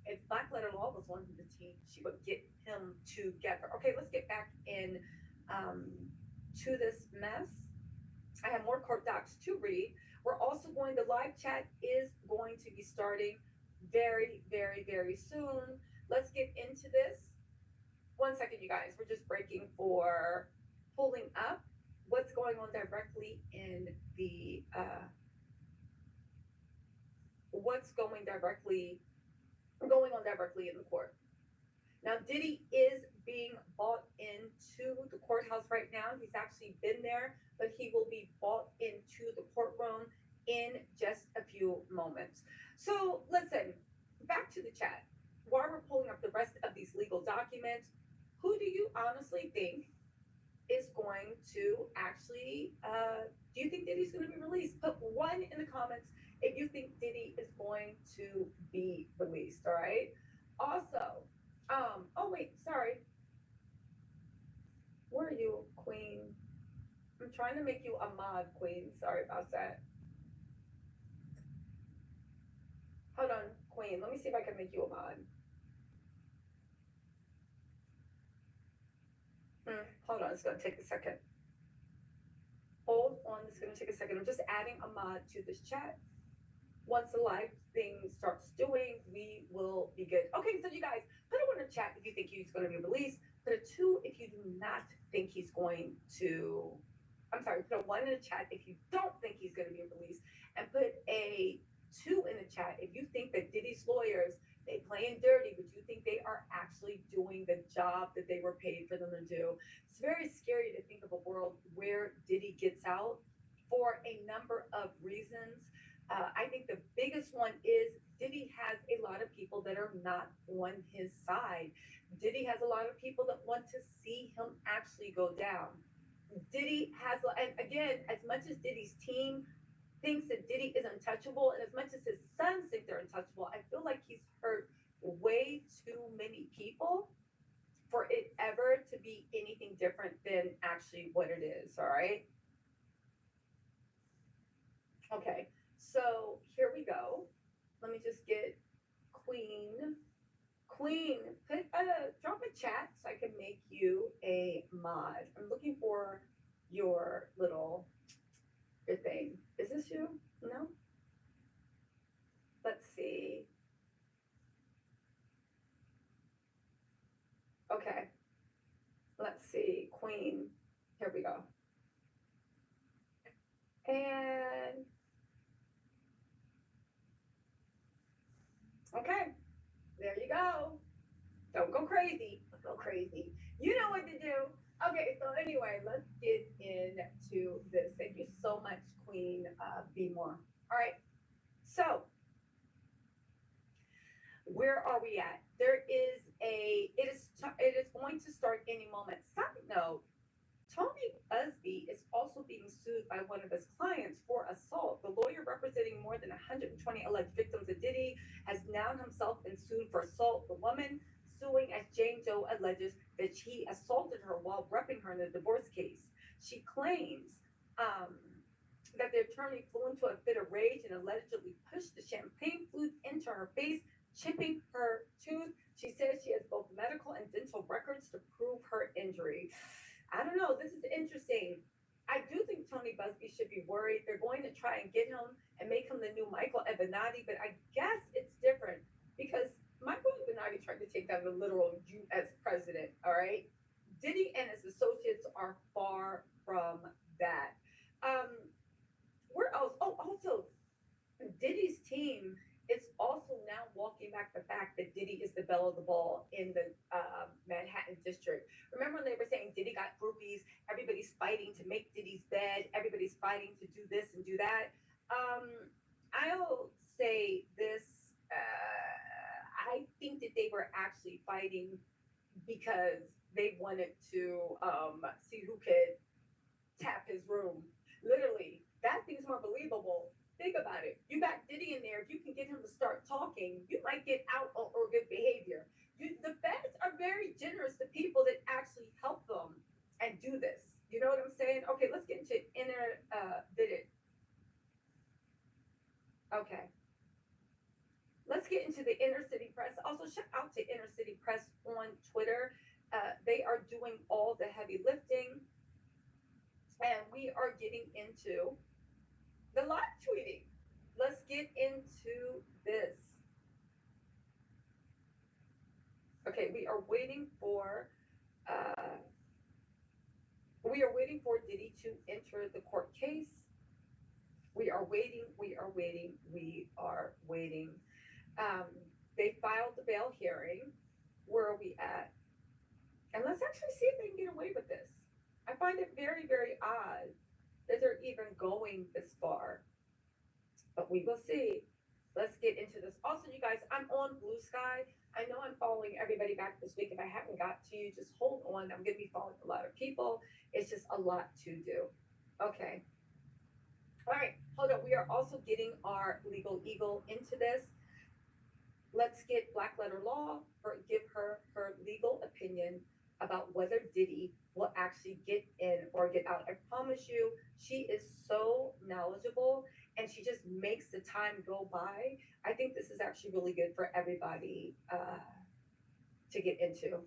if Black Letter Law was one of the team, she would get him together. Okay, let's get back in um, to this mess. I have more court docs to read. We're also going, the live chat is going to be starting very, very, very soon. Let's get into this. 1 second, you guys. We're just breaking for pulling up what's going on directly in the what's going on directly in the court. Now, Diddy is being brought into the courthouse right now. He's actually been there, but he will be brought into the courtroom in just a few moments. So, listen, back to the chat. While we're pulling up the rest of these legal documents, who do you honestly think is going to actually, do you think Diddy's going to be released? Put 1 in the comments if you think Diddy is going to be released, all right? Also, oh wait, sorry. Where are you, Queen? I'm trying to make you a mod, Queen. Sorry about that. Hold on, Queen. Let me see if I can make you a mod. Hold on, it's gonna take a second. Hold on, it's gonna take a second. I'm just adding a mod to this chat. Once the live thing starts doing, we will be good. Okay, so you guys, put a 1 in the chat if you think he's going to be released. Put a 2 if you do not think he's going to. I'm sorry, put a 1 in the chat if you don't think he's going to be released, and put a 2 in the chat if you think that Diddy's lawyers, they playing dirty, but you think they are actually doing the job that they were paid for them to do. It's very scary to think of a world where Diddy gets out for a number of reasons. I think the biggest one is Diddy has a lot of people that are not on his side. Diddy has a lot of people that want to see him actually go down. Diddy has, and again, as much as Diddy's team thinks that Diddy is untouchable, and as much as his sons think they're untouchable, I feel like he's hurt way too many people for it ever to be anything different than actually what it is, all right? Okay. So here we go. Let me just get Queen. Queen, drop a chat so I can make you a mod. I'm looking for your thing. Is this you? No? Let's see. Okay. Let's see. Queen. Here we go. And okay. There you go. Don't go crazy. Go crazy. You know what to do. Okay, so anyway, let's get into this. Thank you so much, Queen Be More. All right. So where are we at? It is going to start any moment. Side note, Tony Busby is also being sued by one of his clients for assault. The lawyer representing more than 120 alleged victims of Diddy has now himself been sued for assault. The woman suing as Jane Doe alleges that he assaulted her while repping her in a divorce case. She claims that the attorney flew into a fit of rage and allegedly pushed the champagne flute into her face, chipping her tooth. She says she has both medical and dental records to prove her injury. I don't know. This is interesting. I do think Tony Busby should be worried. They're going to try and get him and make him the new Michael Avenatti, but I guess it's different because Michael Avenatti tried to take down the literal U.S. president, all right? Diddy and his associates are far from that. Where else? Oh, also, Diddy's team is also now walking back the fact that Diddy is the belle of the ball in the Manhattan district. Remember when they were saying Diddy got groupies, everybody's fighting to make Diddy's bed, everybody's fighting to do this and do that. I'll say this. I think that they were actually fighting because they wanted to see who could tap his room. Literally, that thing's more believable. Think about it. You got Diddy in there. If you can get him to start talking, you might get out or good behavior. The feds are very generous to people that actually help them and do this. You know what I'm saying? Okay, let's get into inner did it. Okay. Let's get into the inner city press. Also, shout out to inner city press on Twitter. They are doing all the heavy lifting, and we are getting into the live tweeting. Let's get into this. Okay, we are waiting for Diddy to enter the court case. We are waiting. They filed the bail hearing. Where are we at? And let's actually see if they can get away with this. I find it very, very odd that they're even going this far. But we will see. Let's get into this. Also, you guys, I'm on Blue Sky. I know I'm following everybody back this week. If I haven't got to you, just hold on. I'm going to be following a lot of people. It's just a lot to do. Okay. All right. Hold on. We are also getting our legal eagle into this. Let's get Black Letter Law or give her legal opinion about whether Diddy will actually get in or get out. I promise you, she is so knowledgeable and she just makes the time go by. I think this is actually really good for everybody to get into.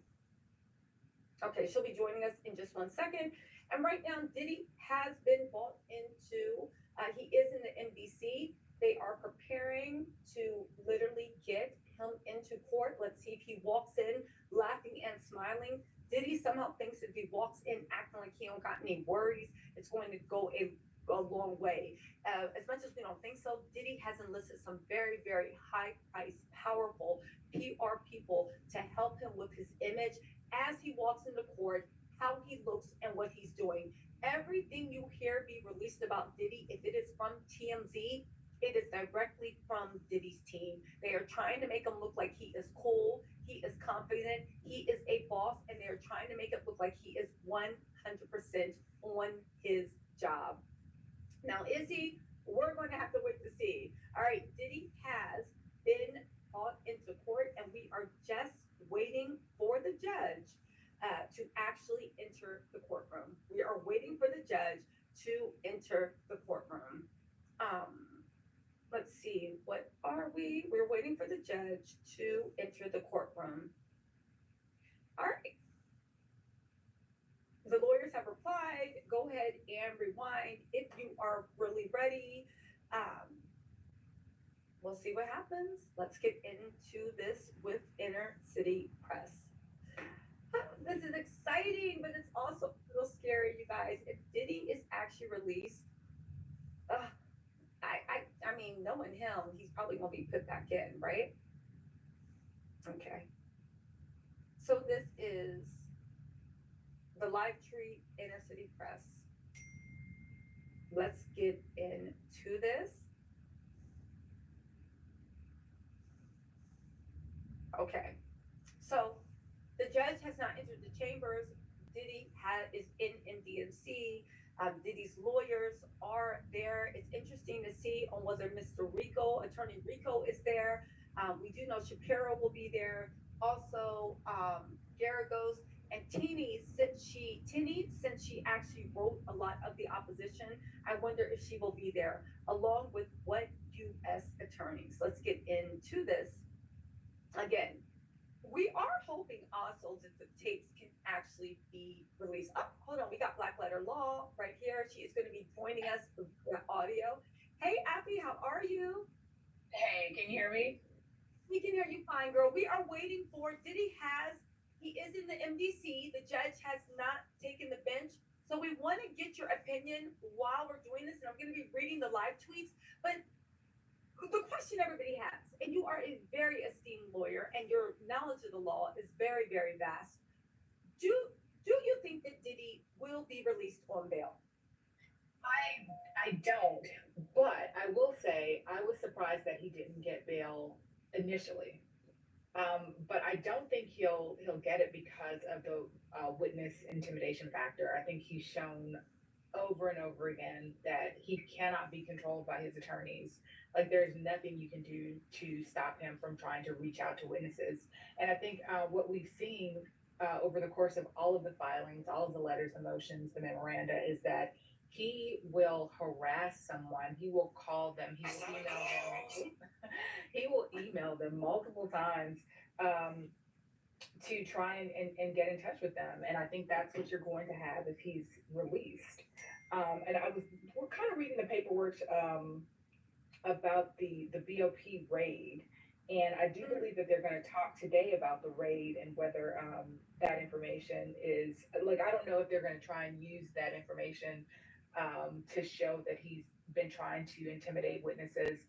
Okay, she'll be joining us in just 1 second. And right now, Diddy has been bought into, he is in the NBC. They are preparing to literally get him into court. Let's see if he walks in laughing and smiling. Diddy somehow thinks if he walks in acting like he don't got any worries, it's going to go a long way. As much as we don't think so, Diddy has enlisted some very, very high-priced, powerful PR people to help him with his image as he walks into court, how he looks and what he's doing. Everything you hear be released about Diddy, if it is from TMZ, it is directly from Diddy's team. They are trying to make him look like he is cool, he is confident, he is a boss, and they're trying to make it look like he is 100% on his job. Now, is he? We're going to have to wait to see. All right, Diddy has been brought into court, and we are just waiting for the judge to actually enter the courtroom. We are waiting for the judge to enter the courtroom. Let's see, what are we? We're waiting for the judge to enter the courtroom. All right. The lawyers have replied. Go ahead and rewind if you are really ready. We'll see what happens. Let's get into this with Inner City Press. This is exciting, but it's also a little scary, you guys. If Diddy is actually released, I mean, knowing him, he's probably gonna be put back in, right? Okay. So this is the live tweet, Inner City Press. Let's get into this. Okay. So the judge has not entered the chambers. Diddy is in DNC. Diddy's lawyers are there. It's interesting to see on whether Attorney Rico is there. We do know Shapiro will be there. Also, Garagos and Tini, since she actually wrote a lot of the opposition, I wonder if she will be there, along with what U.S. attorneys. Let's get into this. Again, we are hoping also that the tapes can actually be released. Oh, hold on, we got Black Letter Law right here. She is going to be joining us with audio. Hey, Appy, how are you? Hey, can you hear me? We can hear you fine, girl. We are waiting for, he is in the MDC. The judge has not taken the bench So we want to get your opinion while we're doing this, and I'm going to be reading the live tweets. But the question everybody has, and you are a very esteemed lawyer, and your knowledge of the law is very, very vast. Do you think that Diddy will be released on bail? I don't, but I will say I was surprised that he didn't get bail initially. But I don't think he'll get it because of the witness intimidation factor. I think he's shown over and over again that he cannot be controlled by his attorneys. Like there's nothing you can do to stop him from trying to reach out to witnesses. And I think what we've seen over the course of all of the filings, all of the letters, the motions, the memoranda, is that he will harass someone. He will call them. He will email them. He will email them multiple times to try and get in touch with them. And I think that's what you're going to have if he's released. And we're kind of reading the paperwork about the BOP raid. And I do believe that they're going to talk today about the raid and whether that information is like, I don't know if they're going to try and use that information to show that he's been trying to intimidate witnesses,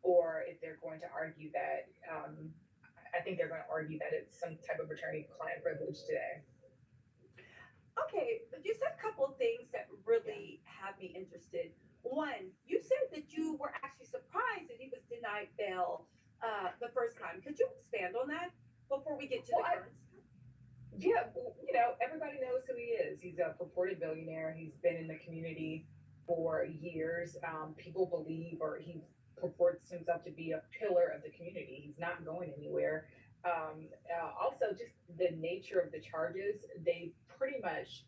or if they're going to argue that, I think they're going to argue that it's some type of attorney-client privilege today. Okay, you said a couple of things that really have me interested. One, you said that you were actually surprised that he was denied bail the first time. Could you expand on that before we get to the current stuff? Yeah, everybody knows who he is. He's a purported billionaire. He's been in the community for years. People believe, or he purports himself to be a pillar of the community. He's not going anywhere. Also, just the nature of the charges, they pretty much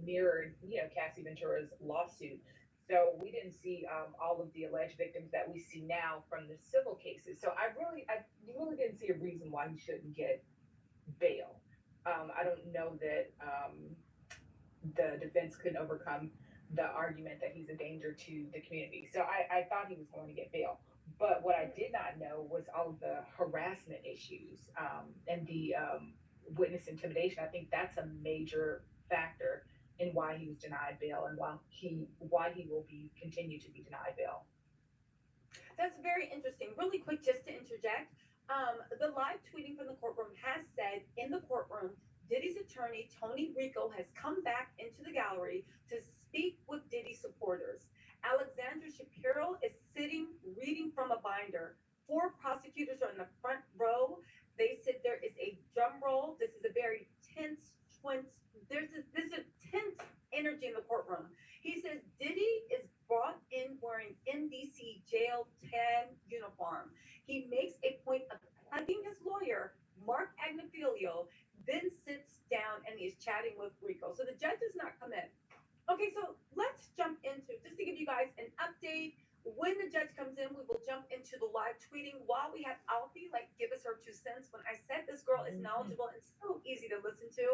mirrored, Cassie Ventura's lawsuit. So we didn't see all of the alleged victims that we see now from the civil cases. So I really didn't see a reason why he shouldn't get bail. I don't know that the defense could overcome the argument that he's a danger to the community. So I thought he was going to get bail. But what I did not know was all of the harassment issues and the witness intimidation. I think that's a major factor in why he was denied bail and why he will be continue to be denied bail. That's very interesting. Really quick, just to interject, the live tweeting from the courtroom has said in the courtroom, Diddy's attorney, Tony Rico, has come back into the gallery to speak with Diddy supporters. Alexandra Shapiro is sitting, reading from a binder. 4 prosecutors are in the front row. They said there is a drum roll. This is a very tense, there's a tense energy in the courtroom. He says Diddy is brought in wearing NBC jail tan uniform. He makes a point of hugging his lawyer, Mark Agnifilio, then sits down and he's chatting with Rico. So the judge does not come in. Okay, so let's jump into, just to give you guys an update, when the judge comes in, we will jump into the live tweeting while we have Auntie, give us her 2 cents. When I said this girl is knowledgeable and so easy to listen to,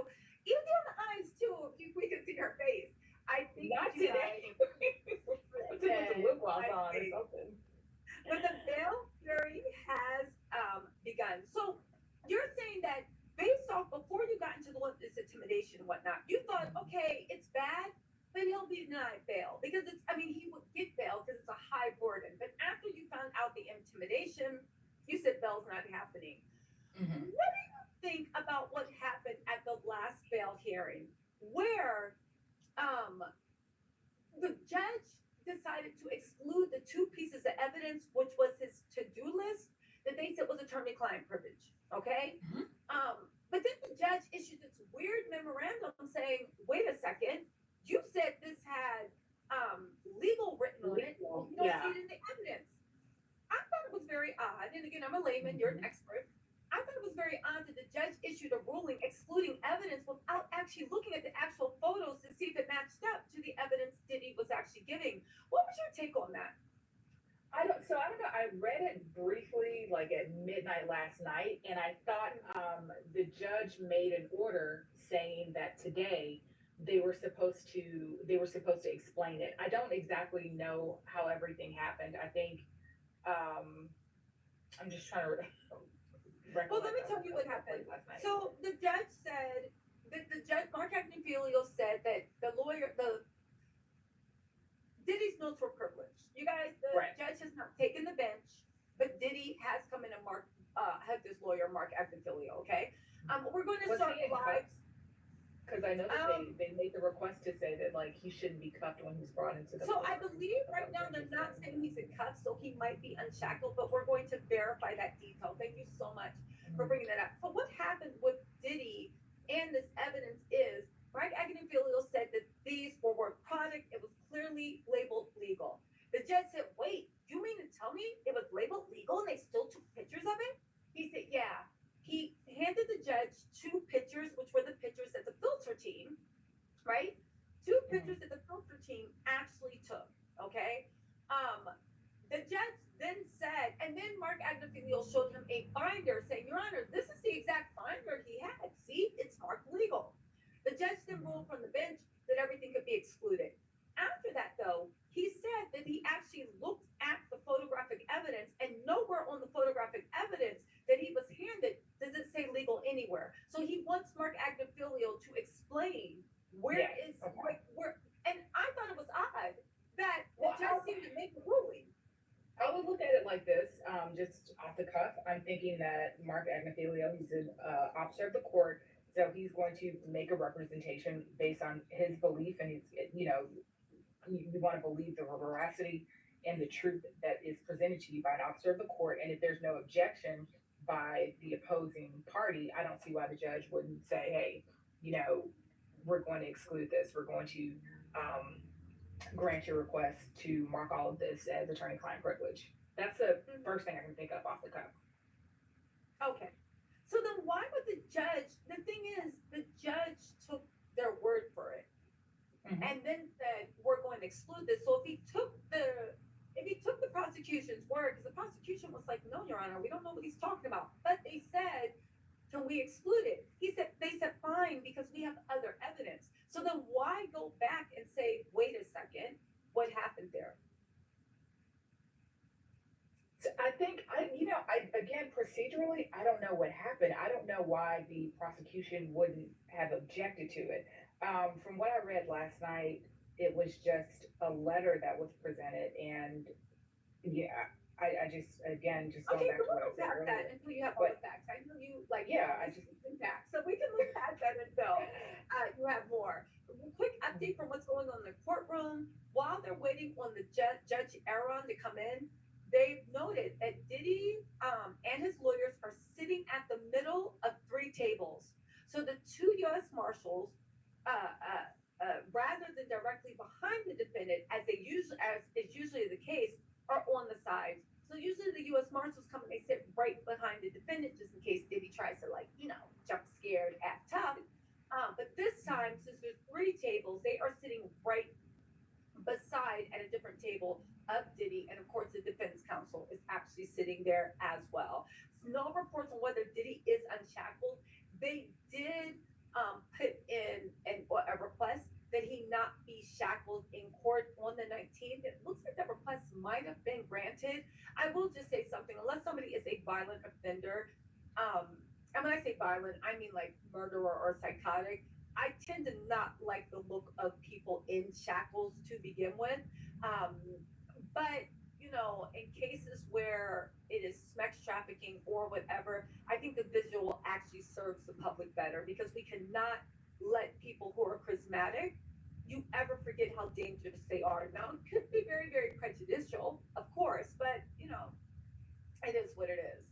even on the eyes too, if we can see her face. I think not today. Put some lip gloss on or something. But the bail hearing has begun. So you're saying that based off before you got into this intimidation and whatnot, you thought, okay, it's bad, but he'll be denied bail because he would get bail because it's a high burden. But after you found out the intimidation, you said bail's not happening. Mm-hmm. What do you think about what happened at the last bail hearing, where the judge decided to exclude the 2 pieces of evidence, which was his to-do list, that they said was attorney-client privilege, okay? Mm-hmm. But then the judge issued this weird memorandum saying, wait a second, you said this had legal written on it. You don't see it in the evidence. I thought it was very odd, and again, I'm a layman, you're an expert. I thought it was very odd that the judge issued a ruling excluding evidence without actually looking at the actual photos to see if it matched up to the evidence Diddy was actually giving. What was your take on that? I don't know. I read it briefly, at midnight last night, and I thought the judge made an order saying that today they were supposed to explain it. I don't exactly know how everything happened. I think I'm just trying to. Well, let me tell you what happened. So the judge said the judge, Mark Agnifilio, said that the Diddy's notes were privileged. You guys, the judge has not taken the bench, but Diddy has come in and had this lawyer, Mark Agnifilio, okay? We're going to start live. Because I know that they made the request to say that like he shouldn't be cuffed when he's brought into the. So I believe right now they're not saying he's in cuffs, so he might be unshackled, but we're going to verify that detail. Thank you so much for bringing that up. So what happened with Diddy and this evidence is Mark Agnifilio said that these were work product. It was clearly labeled legal. The judge said, "Wait, you mean to tell me it was labeled legal and they still took pictures of it?" He said, "Yeah." He handed the judge 2 pictures, which were the pictures that the filter team, right? 2 pictures that the filter team actually took. Okay. The judge then said, and then Mark Agnifilio showed him a binder saying, "Your Honor, this is the exact binder he had. See, it's marked legal." The judge then ruled from the bench that everything could be excluded. After that, though, he said that he actually looked at the photographic evidence, and nowhere on the photographic evidence that he was handed does it say legal anywhere. So he wants Mark Agnifilio to explain where, and I thought it was odd that the judge seemed to make a ruling. I would look at it like this, just off the cuff. I'm thinking that Mark Agnifilio, he's an officer of the court, so he's going to make a representation based on his belief, and you want to believe the veracity and the truth that is presented to you by an officer of the court. And if there's no objection by the opposing party, I don't see why the judge wouldn't say, "Hey, we're going to exclude this. We're going to grant your request to mark all of this as attorney-client privilege." That's the first thing I can think of off the cuff. Okay. So then why would the judge, the thing is, the judge took their word for it and then said, "We're going to exclude this." So if he took the prosecution's word, because the prosecution was like, "No, Your Honor, we don't know what he's talking about," but they said, "Can we exclude it?" They said, "Fine, because we have other evidence." So then why go back and say, "Wait a second, what happened there?" So I think again, procedurally, I don't know what happened. I don't know why the prosecution wouldn't have objected to it. From what I read last night, it was just a letter that was presented, and yeah, I just going back to what I said earlier. That until you have all the facts. I know you like. Yeah, I just facts, so we can move past that until you have more. Quick update from what's going on in the courtroom. While they're waiting on the Judge Aaron to come in, they've noted that Diddy and his lawyers are sitting at the middle of 3 tables. So the 2 U.S. Marshals, rather than directly behind the defendant, as is usually the case, are on the sides. So usually the U.S. Marshals come and they sit right behind the defendant just in case Diddy tries to jump scared, act tough. But this time, since there's 3 tables, they are sitting right beside at a different table of Diddy, and of course the defense counsel is actually sitting there as well. No reports on whether Diddy is unshackled. They did put in a request that he not be shackled in court on the 19th. It looks like that request might have been granted. I will just say something, unless somebody is a violent offender, and when I say violent, I mean like murderer or psychotic. I tend to not like the look of people in shackles to begin with. But in cases where it is sex trafficking or whatever, I think the visual actually serves the public better, because we cannot let people who are charismatic, you ever forget how dangerous they are. Now, it could be very, very prejudicial, of course, but it is what it is.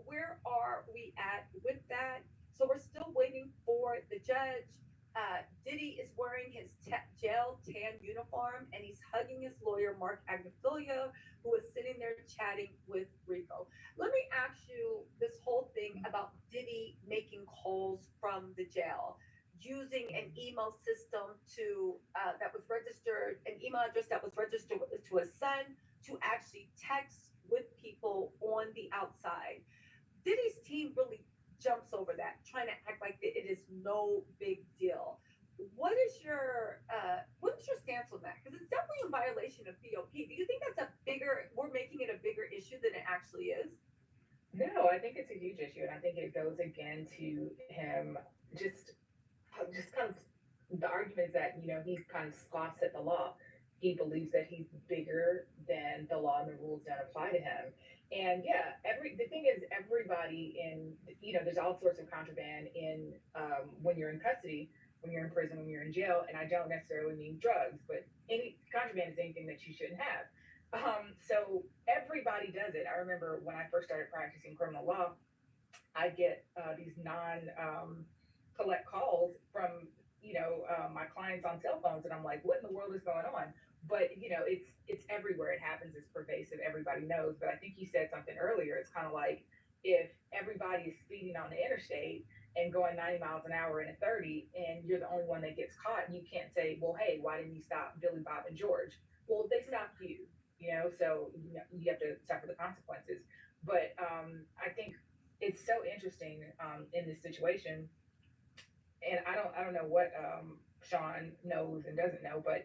Where are we at with that? So we're still waiting for the judge. Diddy is wearing his jail tan uniform, and he's hugging his lawyer, Mark Agnifilio, who is sitting there chatting with Rico. Let me ask you this whole thing about Diddy making calls from the jail, using an email system that was registered, an email address that was registered to his son, to actually text with people on the outside. Diddy's team really jumps over that, trying to act like it is no big deal. What is your stance on that? Because it's definitely in violation of BOP. Do you think we're making it a bigger issue than it actually is? No, I think it's a huge issue, and I think it goes again to him just kind of the argument is that he kind of scoffs at the law. He believes that he's bigger than the law and the rules don't apply to him. And yeah, the thing is, everybody there's all sorts of contraband in when you're in custody, when you're in prison, when you're in jail. And I don't necessarily mean drugs, but any contraband is anything that you shouldn't have. So everybody does it. I remember when I first started practicing criminal law, I get these collect calls from my clients on cell phones, and I'm like, what in the world is going on? But it's everywhere. It happens. It's pervasive. Everybody knows. But I think you said something earlier. It's kind of like if everybody is speeding on the interstate and going 90 miles an hour in a 30, and you're the only one that gets caught, you can't say, well, hey, why didn't you stop Billy, Bob, and George? Well, they stopped you. So you have to suffer the consequences. But I think it's so interesting in this situation, and I don't know what Sean knows and doesn't know, but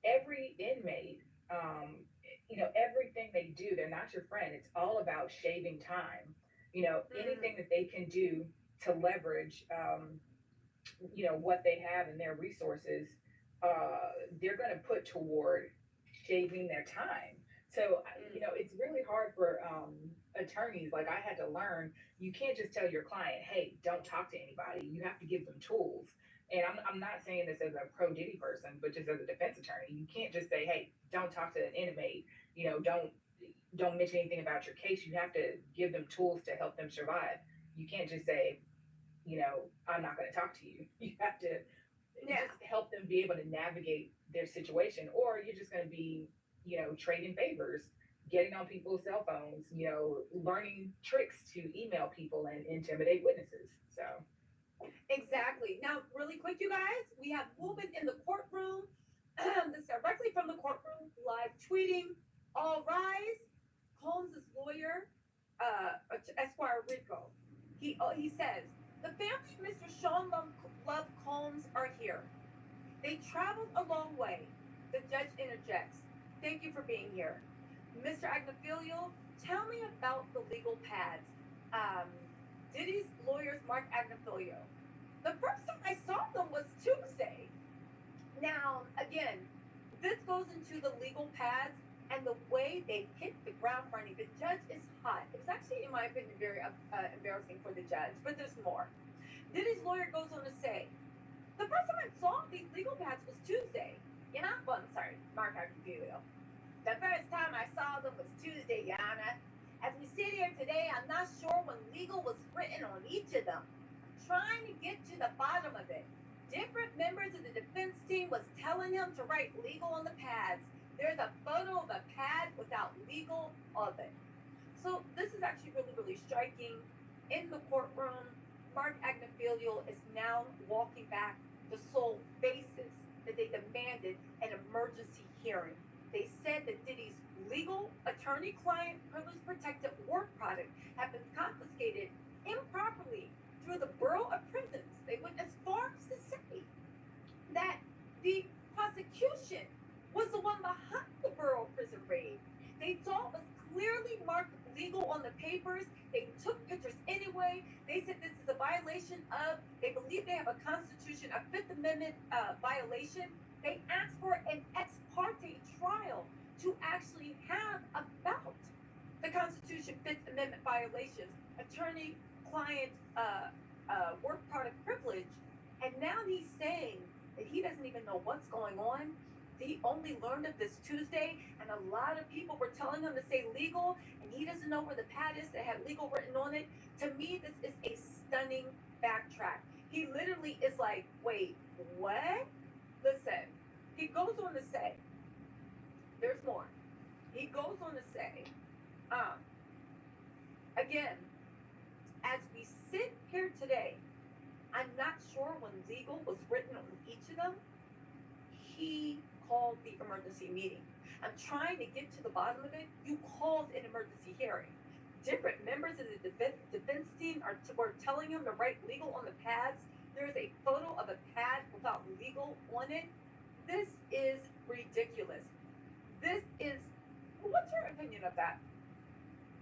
every inmate, everything they do, they're not your friend. It's all about shaving time. Anything that they can do to leverage, what they have in their resources, they're going to put toward shaving their time. So, it's really hard for attorneys. Like, I had to learn, you can't just tell your client, hey, don't talk to anybody. You have to give them tools. And I'm not saying this as a pro Diddy person, but just as a defense attorney. You can't just say, hey, don't talk to an inmate. Don't mention anything about your case. You have to give them tools to help them survive. You can't just say, I'm not going to talk to you. You have to just help them be able to navigate their situation, or you're just going to be, trading favors, getting on people's cell phones, learning tricks to email people and intimidate witnesses. So. Exactly. Now, really quick, you guys, we have movement in the courtroom. This is directly from the courtroom, live tweeting. All rise. Combs' lawyer, Esquire Rico. He says the family of Mr. Sean Love Combs are here. They traveled a long way. The judge interjects. Thank you for being here. Mr. Agnafilio, tell me about the legal pads. Diddy's lawyers, Mark Agnafilio. The first time I saw them was Tuesday. Now, again, this goes into the legal pads and the way they hit the ground running. The judge is hot. It was actually, in my opinion, very embarrassing for the judge, but there's more. Diddy's lawyer goes on to say, the first time I saw these legal pads was Tuesday. Mark Agnafilio. The first time I saw them was Tuesday, Your Honor. As we sit here today, I'm not sure when legal was written on each of them. Trying to get to the bottom of it. Different members of the defense team was telling him to write legal on the pads. There's a photo of a pad without legal of it. So this is actually really, really striking. In the courtroom, Mark Agnafilio is now walking back the sole basis that they demanded an emergency hearing. They said that Diddy's legal attorney-client privilege-protected work product had been confiscated improperly through the Bureau of Prisons. They went as far as to say that the prosecution was the one behind the Bureau of Prison raid. They saw it was clearly marked legal on the papers. They took pictures anyway. They said this is a violation of, they believe they have a Constitution, a Fifth Amendment violation. They asked for an ex parte trial to actually have about the Constitution, Fifth Amendment violations, attorney-client work product privilege, and now he's saying that he doesn't even know what's going on. He only learned of this Tuesday, and a lot of people were telling him to say legal, and he doesn't know where the pad is that had legal written on it. To me, this is a stunning backtrack. He literally is like, wait, what? Listen, he goes on to say, there's more. He goes on to say, again, as we sit here today, I'm not sure when legal was written on each of them. He called the emergency meeting. I'm trying to get to the bottom of it. You called an emergency hearing. Different members of the defense team were telling him to write legal on the pads. There's a photo of a pad without legal on it. This is ridiculous. What's your opinion of that?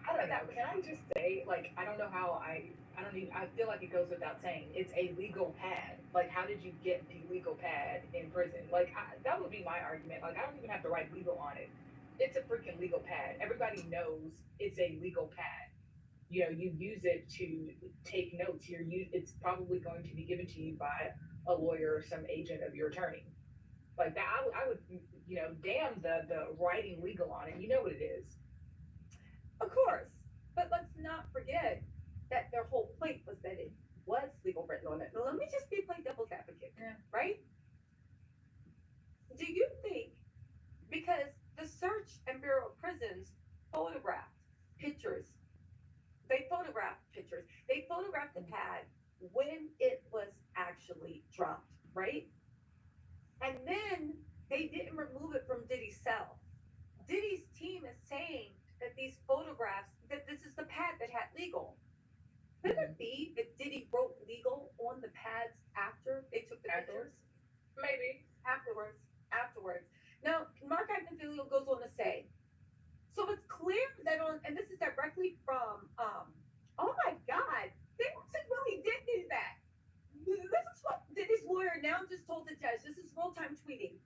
I don't know. Can I just say, like, I don't know how I don't even, I feel like it goes without saying. It's a legal pad. Like, how did you get the legal pad in prison? Like, that would be my argument. Like, I don't even have to write legal on it. It's a freaking legal pad. Everybody knows it's a legal pad. You know, you use it to take notes. It's probably going to be given to you by a lawyer or some agent of your attorney. Like that, I would, you know, damn the writing legal on it. You know what it is. Of course. But let's not forget that their whole point was that it was legal written on it. Now, let me just be play devil's advocate, right? Do you think because the Search and Bureau of Prisons photographed pictures, they photographed the pad when it was actually dropped, right? And then they didn't remove it from Diddy's cell. Diddy's team is saying that these photographs, that this is the pad that had legal. Could it be that Diddy wrote legal on the pads after they took the pictures? Maybe. Afterwards. Now, Mark Agnifilio goes on to say, so it's clear that and this is directly from, oh my God, they really did do that. This is what Diddy's lawyer now just told the judge. This is real-time tweeting.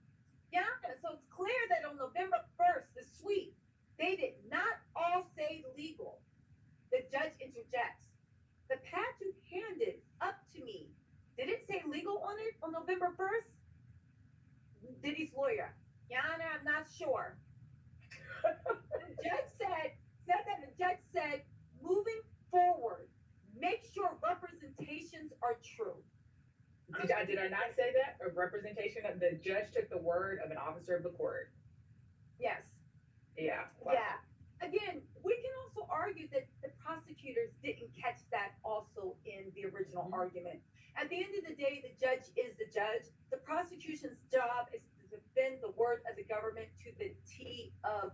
Yeah, so it's clear that on November 1st, the suite, they did not all say legal. The judge interjects. The pad you handed up to me, did it say legal on it on November 1st? Diddy's lawyer. Yana, I'm not sure. The judge said that the judge said, moving forward, make sure representations are true. Did I not say that? A representation of the judge took the word of an officer of the court. Yes. Yeah. Wow. Yeah. Again, we can also argue that the prosecutors didn't catch that also in the original argument. At the end of the day, the judge is the judge. The prosecution's job is to defend the word of the government to the T of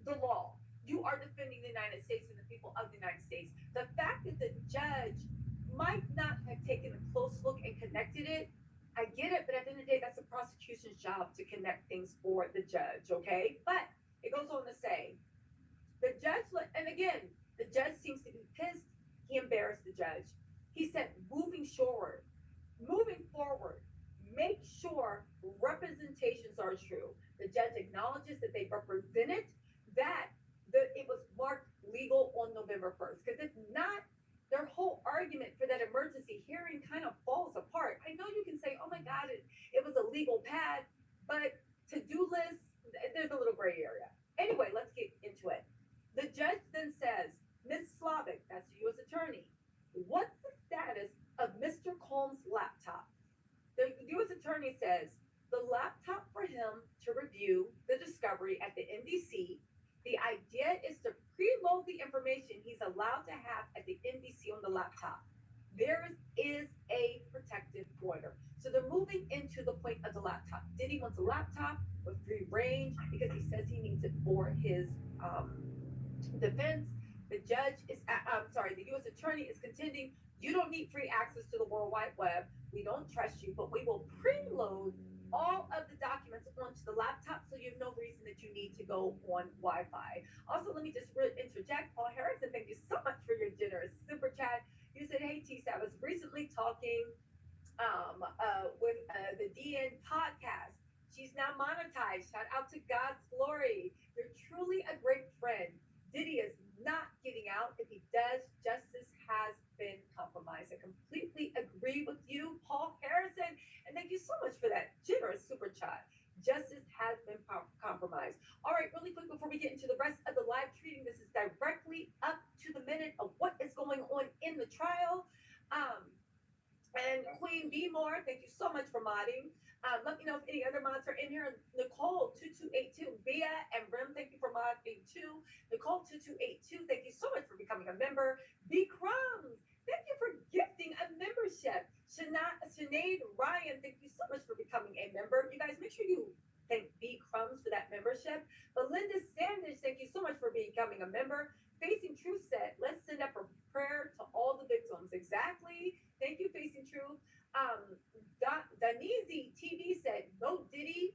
the law. You are defending the United States and the people of the United States. The fact that the judge might not have taken a close look and connected it, I get it, but at the end of the day, that's the prosecution's job to connect things for the judge, okay? But it goes on to say, the judge, and again, the judge seems to be pissed. He embarrassed the judge. He said, moving forward, make sure representations are true. The judge acknowledges that they represented that it was marked legal on November 1st. Because if not, their whole argument for that emergency hearing kind of falls apart. I know you can say, oh my God, it was a legal pad, but to-do lists, there's a little gray area. Anyway, let's get into it. The judge then says, Ms. Slavic, that's the U.S. attorney, what's the status of Mr. Combs' laptop? The U.S. attorney says, the laptop for him to review the discovery at the NBC. The idea is to preload the information he's allowed to have at the NBC on the laptop. There is a protective order. So they're moving into the point of the laptop. Diddy wants a laptop with free range because he says he needs it for his defense. The judge is, the U.S. attorney is contending, you don't need free access to the World Wide Web. We don't trust you, but we will preload all of the documents onto the laptop so you have no reason that you need to go on Wi-Fi. Also, let me just interject. Paul Harrison, thank you so much for your generous super chat. You said, hey, Tisa, I was recently talking with the DN podcast. She's now monetized. Shout out to God's glory. You're truly a great friend. Diddy is not getting out. If he does, justice has been compromised. I completely agree with you, Paul Harrison. And thank you so much for that generous super chat. Justice has been compromised. All right, really quick before we get into the rest of the live tweeting, this is directly up to the minute of what is going on in the trial. And Queen B More, thank you so much for modding. Let me know if any other mods are in here. Nicole 2282, Bia and Rim, thank you for modding too. Nicole 2282, thank you so much for becoming a member. B Crumbs, thank you for gifting a membership. Sinead Ryan, thank you so much for becoming a member. You guys, make sure you thank B Crumbs for that membership. Belinda Sanders, thank you so much for becoming a member. Facing Truth said, let's send up a prayer to all the victims. Exactly. Thank you, Facing Truth. Danizi TV said, no Diddy,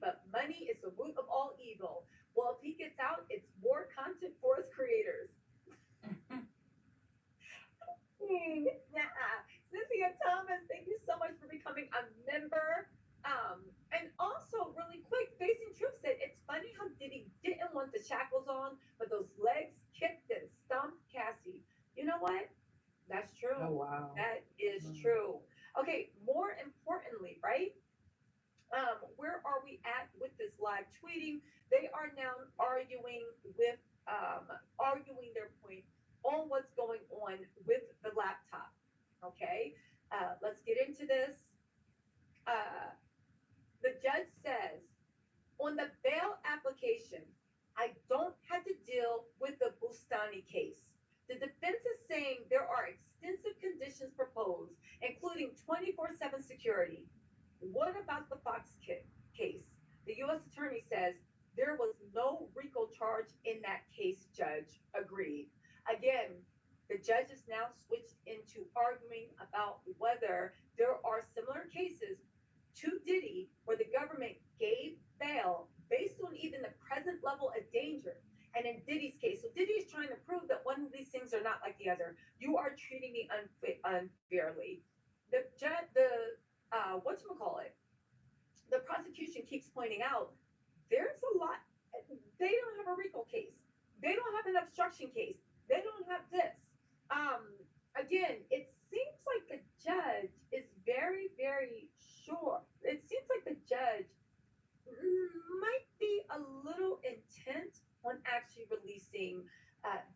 but money is the root of all evil. Well, if he gets out, it's more content for us creators. the shackles on, but those legs kicked and stomped Cassie. You know what? That's true. Oh wow. That is true. Okay, more importantly, right? Where are we at with this live tweeting? They are now arguing their point on what's going on with the laptop. Okay, let's get into this. Uh, the judge says on the bail application, I don't have to deal with the Bustani case. The defense is saying there are extensive conditions proposed, including 24/7 security. What about the Fox case? The U.S. attorney says there was no RICO charge in that case, judge. Agreed. Again, the judge has now switched into arguing about whether there are similar cases to Diddy where the government gave bail based on even the present level of danger. And in Diddy's case, so Diddy is trying to prove that one of these things are not like the other. You are treating me unfairly. The whatchamacallit, the prosecution keeps pointing out there's a lot. They don't have a RICO case. They don't have an obstruction case. They don't have this. Again, it seems like the judge is very, very sure. It seems like the judge might be a little intent on actually releasing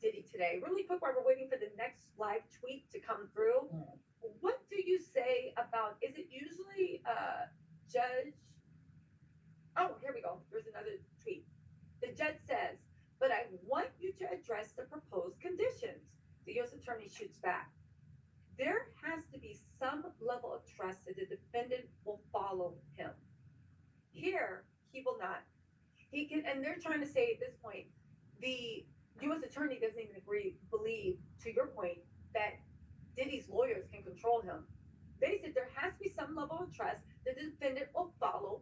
Diddy today. Really quick, while we're waiting for the next live tweet to come through, what do you say about? Is it usually judge? Oh, here we go. There's another tweet. The judge says, "But I want you to address the proposed conditions." The U.S. attorney shoots back. There has to be some level of trust that the defendant will follow him. Here, he will not. He can, and they're trying to say at this point, the U.S. attorney doesn't even believe, to your point, that Diddy's lawyers can control him. They said there has to be some level of trust that the defendant will follow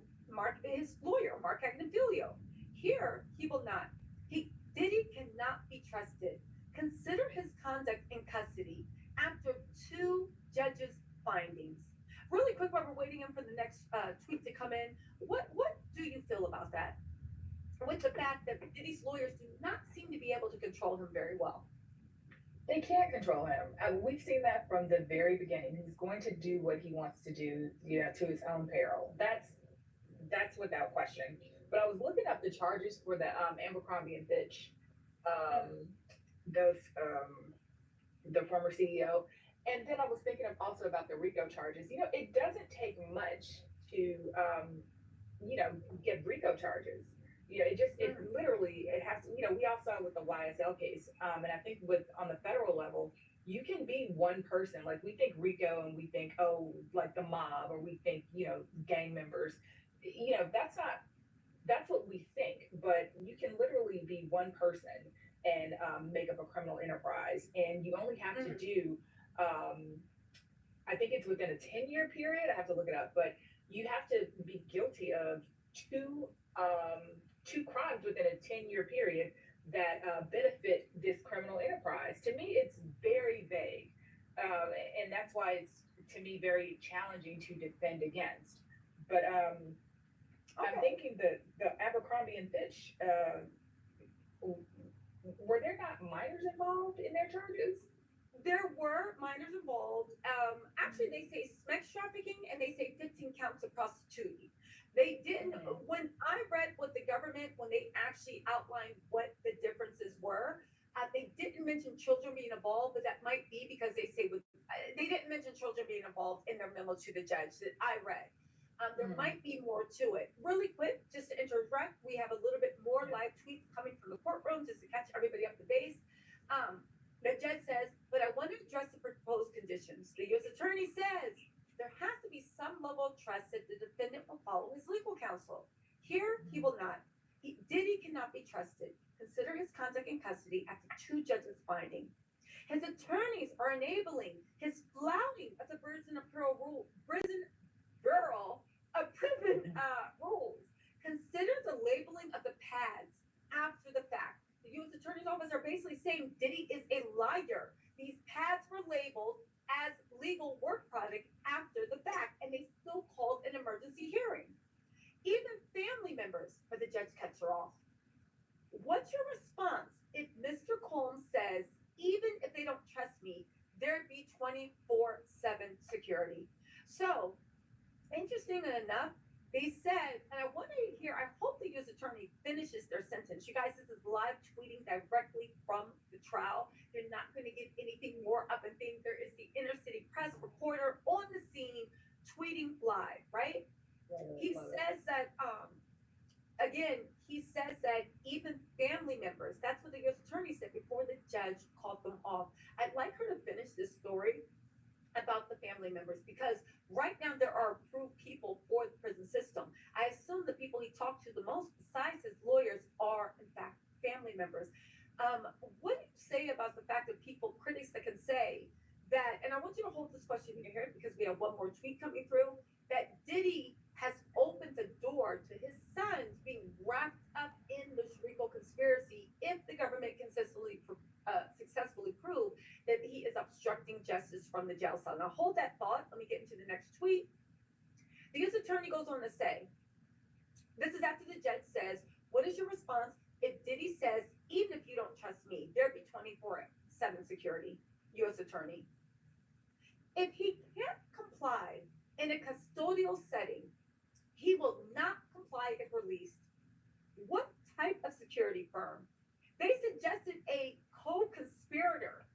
his lawyer, Mark Agnifilio. Here, he will not. Diddy cannot be trusted. Consider his conduct in custody after 2 judges' findings. Really quick, while we're waiting for the next tweet to come in, what do you feel about that? With the fact that Diddy's lawyers do not seem to be able to control him very well. They can't control him. We've seen that from the very beginning. He's going to do what he wants to do, to his own peril. That's without question. But I was looking up the charges for the Abercrombie and Fitch, the former CEO, and then I was thinking also about the RICO charges. It doesn't take much to, get RICO charges. It literally, it has to, we all saw it with the YSL case. And I think on the federal level, you can be one person. Like we think RICO and we think, like the mob, or we think, gang members. That's what we think. But you can literally be one person and make up a criminal enterprise. And you only have to do, I think it's within a 10-year period. I have to look it up, but you have to be guilty of two crimes within a 10-year period that benefit this criminal enterprise. To me, it's very vague. And that's why it's, to me, very challenging to defend against. But I'm thinking that the Abercrombie and Fitch, were there not minors involved in their charges? There were minors involved. Actually, they say sex trafficking and they say 15 counts of prostituting. They didn't, when I read what the government, when they actually outlined what the differences were, they didn't mention children being involved, but that might be because they say they didn't mention children being involved in their memo to the judge that I read. There might be more to it. Really quick, just to interrupt, we have a little bit more live tweets coming from the courtroom just to catch everybody up to base. The judge says, "But I want to address the proposed conditions." The U.S. attorney says there has to be some level of trust that the defendant will follow his legal counsel. Here, he will not. Diddy cannot be trusted. Consider his conduct in custody after 2 judges' finding. His attorneys are enabling his flouting of the prison rules. Consider the labeling of the pads after the fact. The U.S. Attorney's Office are basically saying Diddy is a liar. These pads were labeled as legal work product after the fact, and they still called an emergency hearing. Even family members, but the judge cuts her off. What What's your response if Mr. Combs says, even if they don't trust me, there'd be 24/7 security? So, interesting enough, they said, and I want to hear, I hope the U.S. attorney finishes their sentence. You guys, this is live tweeting directly from the trial. You're not going to get anything more up and thing. There is the inner city press reporter on the scene tweeting live, right? He says that, again, he says that even family members, that's what the U.S. attorney said before the judge called them off. I'd like her to finish this story about the family members because right now there are approved people for the prison system. I assume the people he talked to the most, besides his lawyers, are in fact family members. What do you say about the fact that people, critics that can say that, and I want you to hold this question in your head because we have one more tweet coming through, that Diddy has opened the door to his sons being wrapped up in the RICO conspiracy if the government consistently successfully prove that he is obstructing justice from the jail cell. Now hold that thought. Let me get into the next tweet. The U.S. attorney goes on to say, this is after the judge says, what is your response if Diddy says, even if you don't trust me, there'd be 24/7 security? U.S. attorney. If he can't comply in a custodial setting, he will not comply if released. What type of security firm? They suggested a co-conspirator,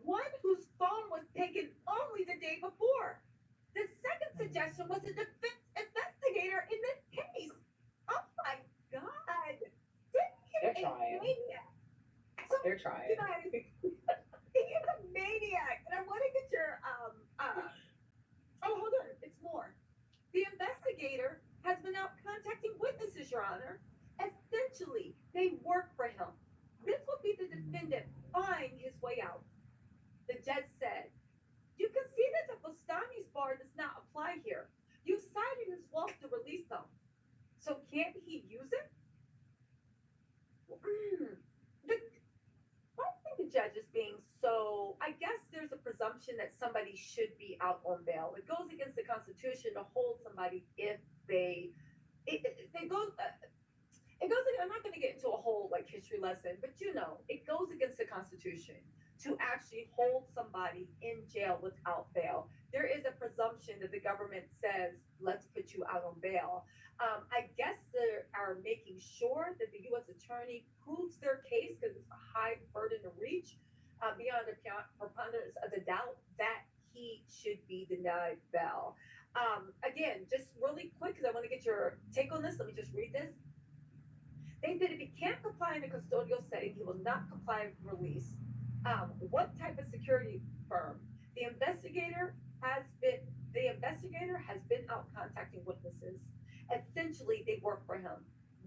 one whose phone was taken only the day before. The second suggestion was a defense investigator in this case. Oh my God. They're trying. Maniac. So, They're trying. you guys, he is a maniac. And I want to get your, oh, hold on. It's more. The investigator has been out contacting witnesses, Your Honor. Essentially, they work for him. This would be the defendant buying his way out. The judge said, you can see that the Bustani's bar does not apply here. You cited his wealth to release them. So can't he use it? I think the judge is being so, I guess there's a presumption that somebody should be out on bail. It goes against the Constitution to hold somebody if they go, I'm not going to get into a whole like history lesson, but you know, it goes against the Constitution to actually hold somebody in jail without bail. There is a presumption that the government says, let's put you out on bail. I guess they are making sure that the U.S. attorney proves their case because it's a high burden to reach beyond the preponderance of the doubt that he should be denied bail. Again, just really quick, because I want to get your take on this. Let me just read this. They said if he can't comply in a custodial setting, he will not comply with release. What type of security firm? The investigator has been out contacting witnesses. Essentially, they work for him.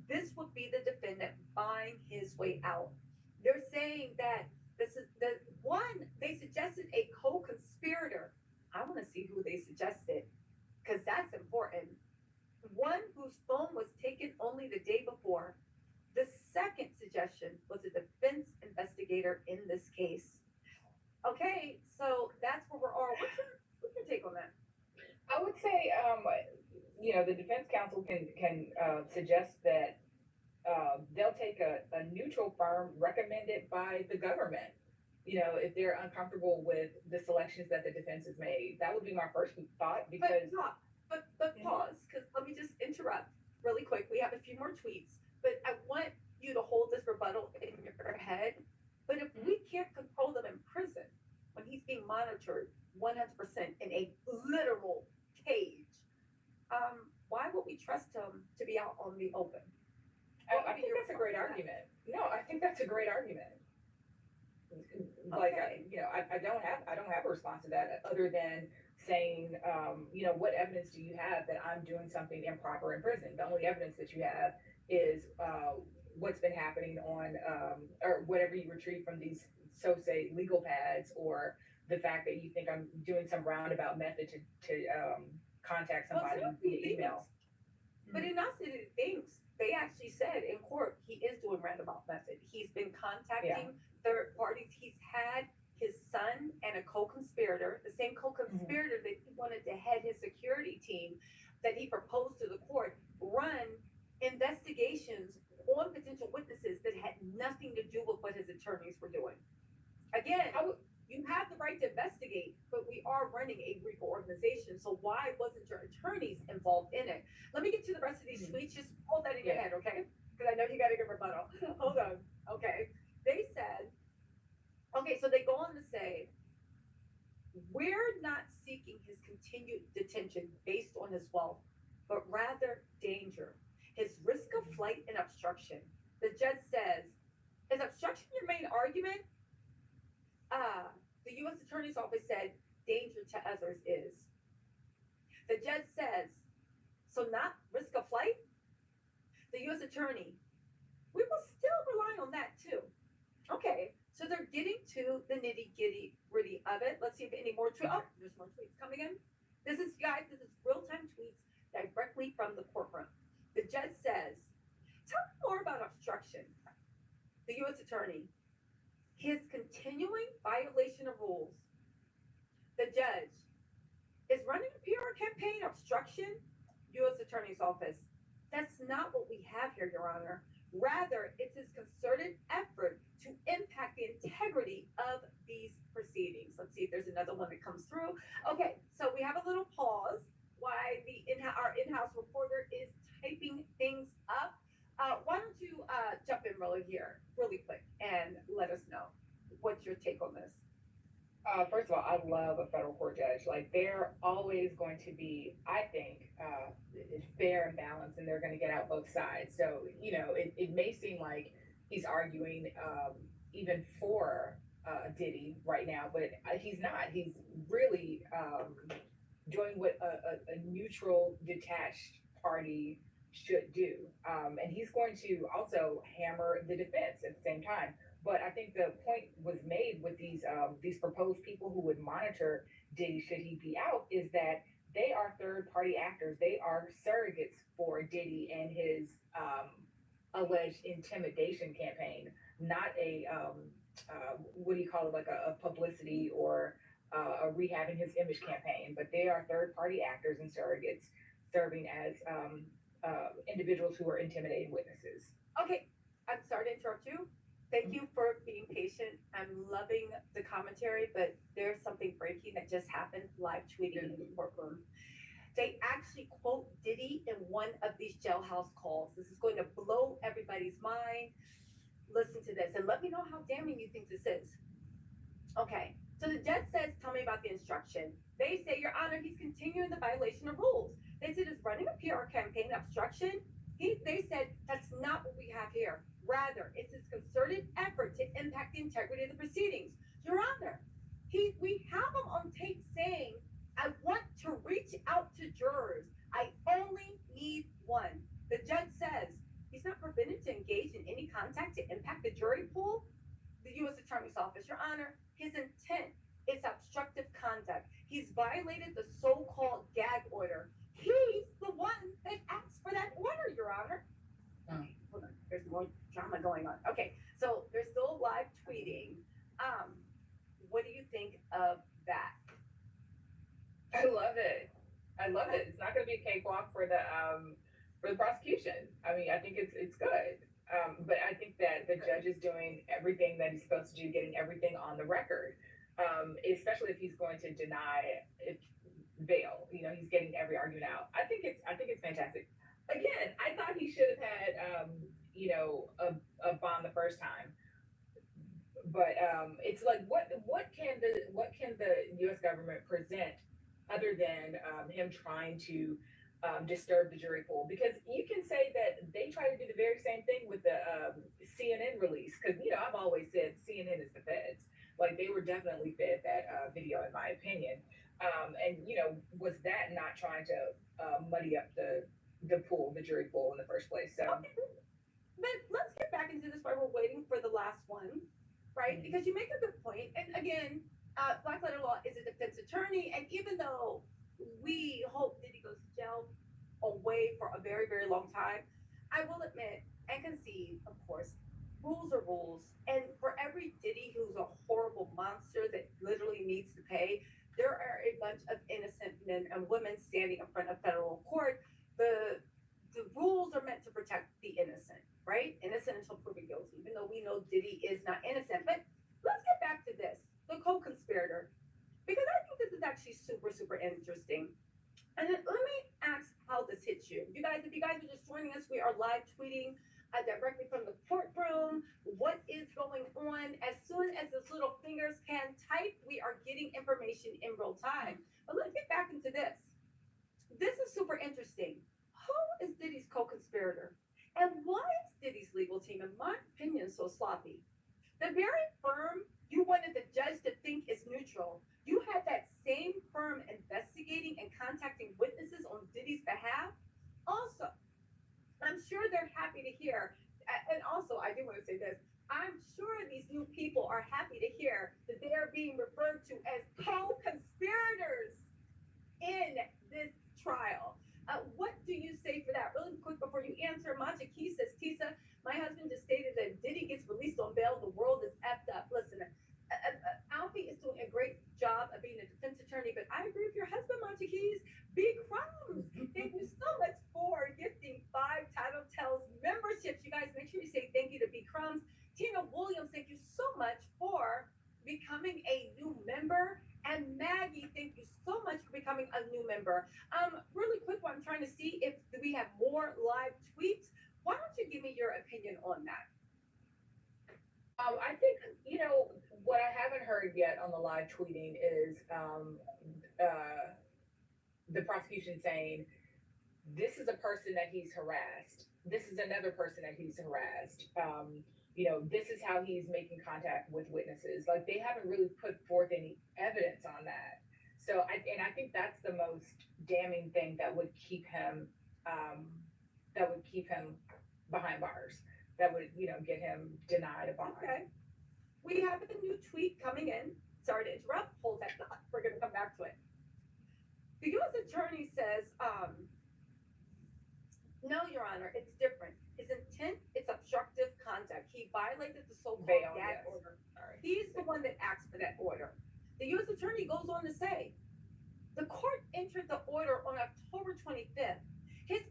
This would be the defendant buying his way out. They're saying that this is the one, they suggested a co-conspirator. I want to see who they suggested because that's important. One whose phone was taken only the day before. The second suggestion was a defense investigator in this case. Okay, so that's where we're all. What's your take on that? I would say, the defense counsel can suggest that they'll take a neutral firm recommended by the government. If they're uncomfortable with the selections that the defense has made, that would be my first thought. Because but pause, because let me just interrupt really quick. We have a few more tweets, but I want you to hold this rebuttal in your head. But if we can't control them in prison when he's being monitored 100% in a literal cage, why would we trust him to be out on the open? I think that's a great argument. No, I think that's a great argument. Like, I don't have a response to that other than saying, what evidence do you have that I'm doing something improper in prison? The only evidence that you have is what's been happening on, or whatever you retrieve from these, say, legal pads, or the fact that you think I'm doing some roundabout method to contact somebody via email. But in not that it thinks, they actually said in court he is doing roundabout method. He's been contacting third parties. He's had his son and a co-conspirator, the same co-conspirator that he wanted to head his security team that he proposed to the court, run investigations on potential witnesses that had attorneys were doing. Again, you have the right to investigate, but we are running a legal organization. So why wasn't your attorneys involved in it? Let me get to the rest of these tweets. Just hold that in your head, okay? Because I know you got to give rebuttal. Hold on. Okay. They said, okay, so they go on to say, we're not seeking his continued detention based on his wealth, but rather danger, his risk of flight and obstruction. The judge says, is obstruction your main argument? The U.S. Attorney's Office said danger to others is. The judge says, so not risk of flight? The U.S. Attorney, we will still rely on that too. Okay, so they're getting to the nitty-gritty of it. Let's see if any more tweets. Oh, there's more tweets coming in. This is, guys, this is real-time tweets directly from the courtroom. The judge says, tell me more about obstruction. The U.S. Attorney, his continuing violation of rules. The judge, is running a PR campaign obstruction? U.S. Attorney's Office, that's not what we have here, Your Honor. Rather, it's his concerted effort to impact the integrity of these proceedings. Let's see if there's another one that comes through. Okay, so we have a little pause while our in-house reporter is typing things up. Why don't you jump in really quick and let us know what's your take on this? First of all, I love a federal court judge. Like, they're always going to be, I think, fair and balanced, and they're going to get out both sides. So, it may seem like he's arguing even for Diddy right now, but he's not. He's really doing what a neutral, detached party should do. And he's going to also hammer the defense at the same time. But I think the point was made with these proposed people who would monitor Diddy should he be out is that they are third-party actors. They are surrogates for Diddy and his alleged intimidation campaign, not a what do you call it, like a publicity or a rehabbing his image campaign. But they are third-party actors and surrogates serving as individuals who are intimidating witnesses. Okay, I'm sorry to interrupt you. Thank you for being patient. I'm loving the commentary, but there's something breaking that just happened live tweeting in the courtroom. They actually quote Diddy in one of these jailhouse calls. This is going to blow everybody's mind. Listen to this and let me know how damning you think this is. Okay, so the judge says, tell me about the instruction. They say, Your Honor, he's continuing the violation of rules. They said he's running a PR campaign obstruction. They said that's not what we have here. Rather, it's his concerted effort to impact the integrity of the proceedings. Your Honor, we have him on tape saying, I want to reach out to jurors. I only need one. The judge says he's not permitted to engage in any contact to impact the jury pool. The U.S. Attorney's Office, Your Honor, his intent is obstructive conduct. He's violated the so-called gag order. He's the one that asked for that order, Your Honor. Hold on, there's more drama going on. Okay, so they're still live tweeting. What do you think of that? I love it. It's not going to be a cakewalk for the prosecution. I mean, I think it's good. But I think that the judge is doing everything that he's supposed to do, getting everything on the record. Especially if he's going to deny bail. He's getting every argument out. I think it's fantastic. Again, I thought he should have had a bond the first time. But it's like what can the U.S. government present other than him trying to disturb the jury pool? Because you can say that they try to do the very same thing with the CNN release. Because I've always said CNN is the feds. Like, they were definitely fed that video, in my opinion. And was that not trying to muddy up the jury pool in the first place? So. Okay. But let's get back into this while we're waiting for the last one, right? Because you make a good point. And again, Black Letter Law is a defense attorney. And even though we hope Diddy goes to jail away for a very, very long time, I will admit and concede, of course, rules are rules. And for every Diddy who's a horrible monster that literally needs to pay, there are a bunch of innocent men and women standing in front of federal court. The rules are meant to protect the innocent, right? Innocent until proven guilty. Even though we know Diddy is not innocent. But let's get back to this, the co-conspirator, because I think this is actually super, super interesting. And then let me ask how this hits you. You guys, if you guys are just joining us, we are live tweeting directly from the courtroom. What is going on? As soon as those little fingers can type, we are getting information in real time. But let's get back into this. This is super interesting. Who is Diddy's co-conspirator? And why is Diddy's legal team, in my opinion, so sloppy? The very firm you wanted the judge to think is neutral, you had that same firm investigating and contacting witnesses on Diddy's behalf. Also, I'm sure they're happy to hear, and also I do want to say this, I'm sure these new people are happy to hear that they are being referred to as co-conspirators in this trial. What do you say for that? Really quick before you answer, Macha Key says, Tisa, my husband just stated that if Diddy gets released on bail, the world is effed up. Listen, Alfie is doing a great job of being a defense attorney, but I agree with your husband, Macha Keys. Big Crumbs, thank you so much for gifting 5 Title Tells memberships. You guys, make sure you say thank you to Big Crumbs. Tina Williams, thank you so much for becoming a new member. And Maggie, thank you so much for becoming a new member. Really quick, I'm trying to see if we have more live tweets. Why don't you give me your opinion on that? I think, what I haven't heard yet on the live tweeting is the prosecution saying, this is a person that he's harassed. This is another person that he's harassed. This is how he's making contact with witnesses. Like, they haven't really put forth any evidence on that. So I think that's the most damning thing that would keep him behind bars. That would, get him denied a bond. Okay. We have a new tweet coming in. Sorry to interrupt. Hold that thought. We're going to come back to it. The U.S. attorney says, no, Your Honor, it's different. His intent is obstructive conduct. He violated the so-called gag order. He's the one that asked for that order. The U.S. attorney goes on to say, the court entered the order on October 25th. He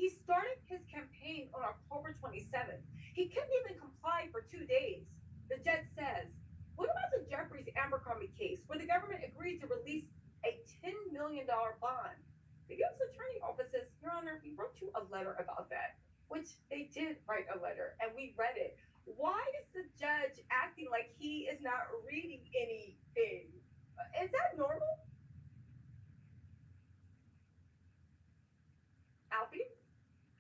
started his campaign on October 27th. He couldn't even comply for 2 days. The judge says, what about the Jeffries Abercrombie case where the government agreed to release a $10 million bond? The U.S. Attorney Office says, Your Honor, we wrote you a letter about that, which they did write a letter, and we read it. Why is the judge acting like he is not reading anything? Is that normal? Alfie?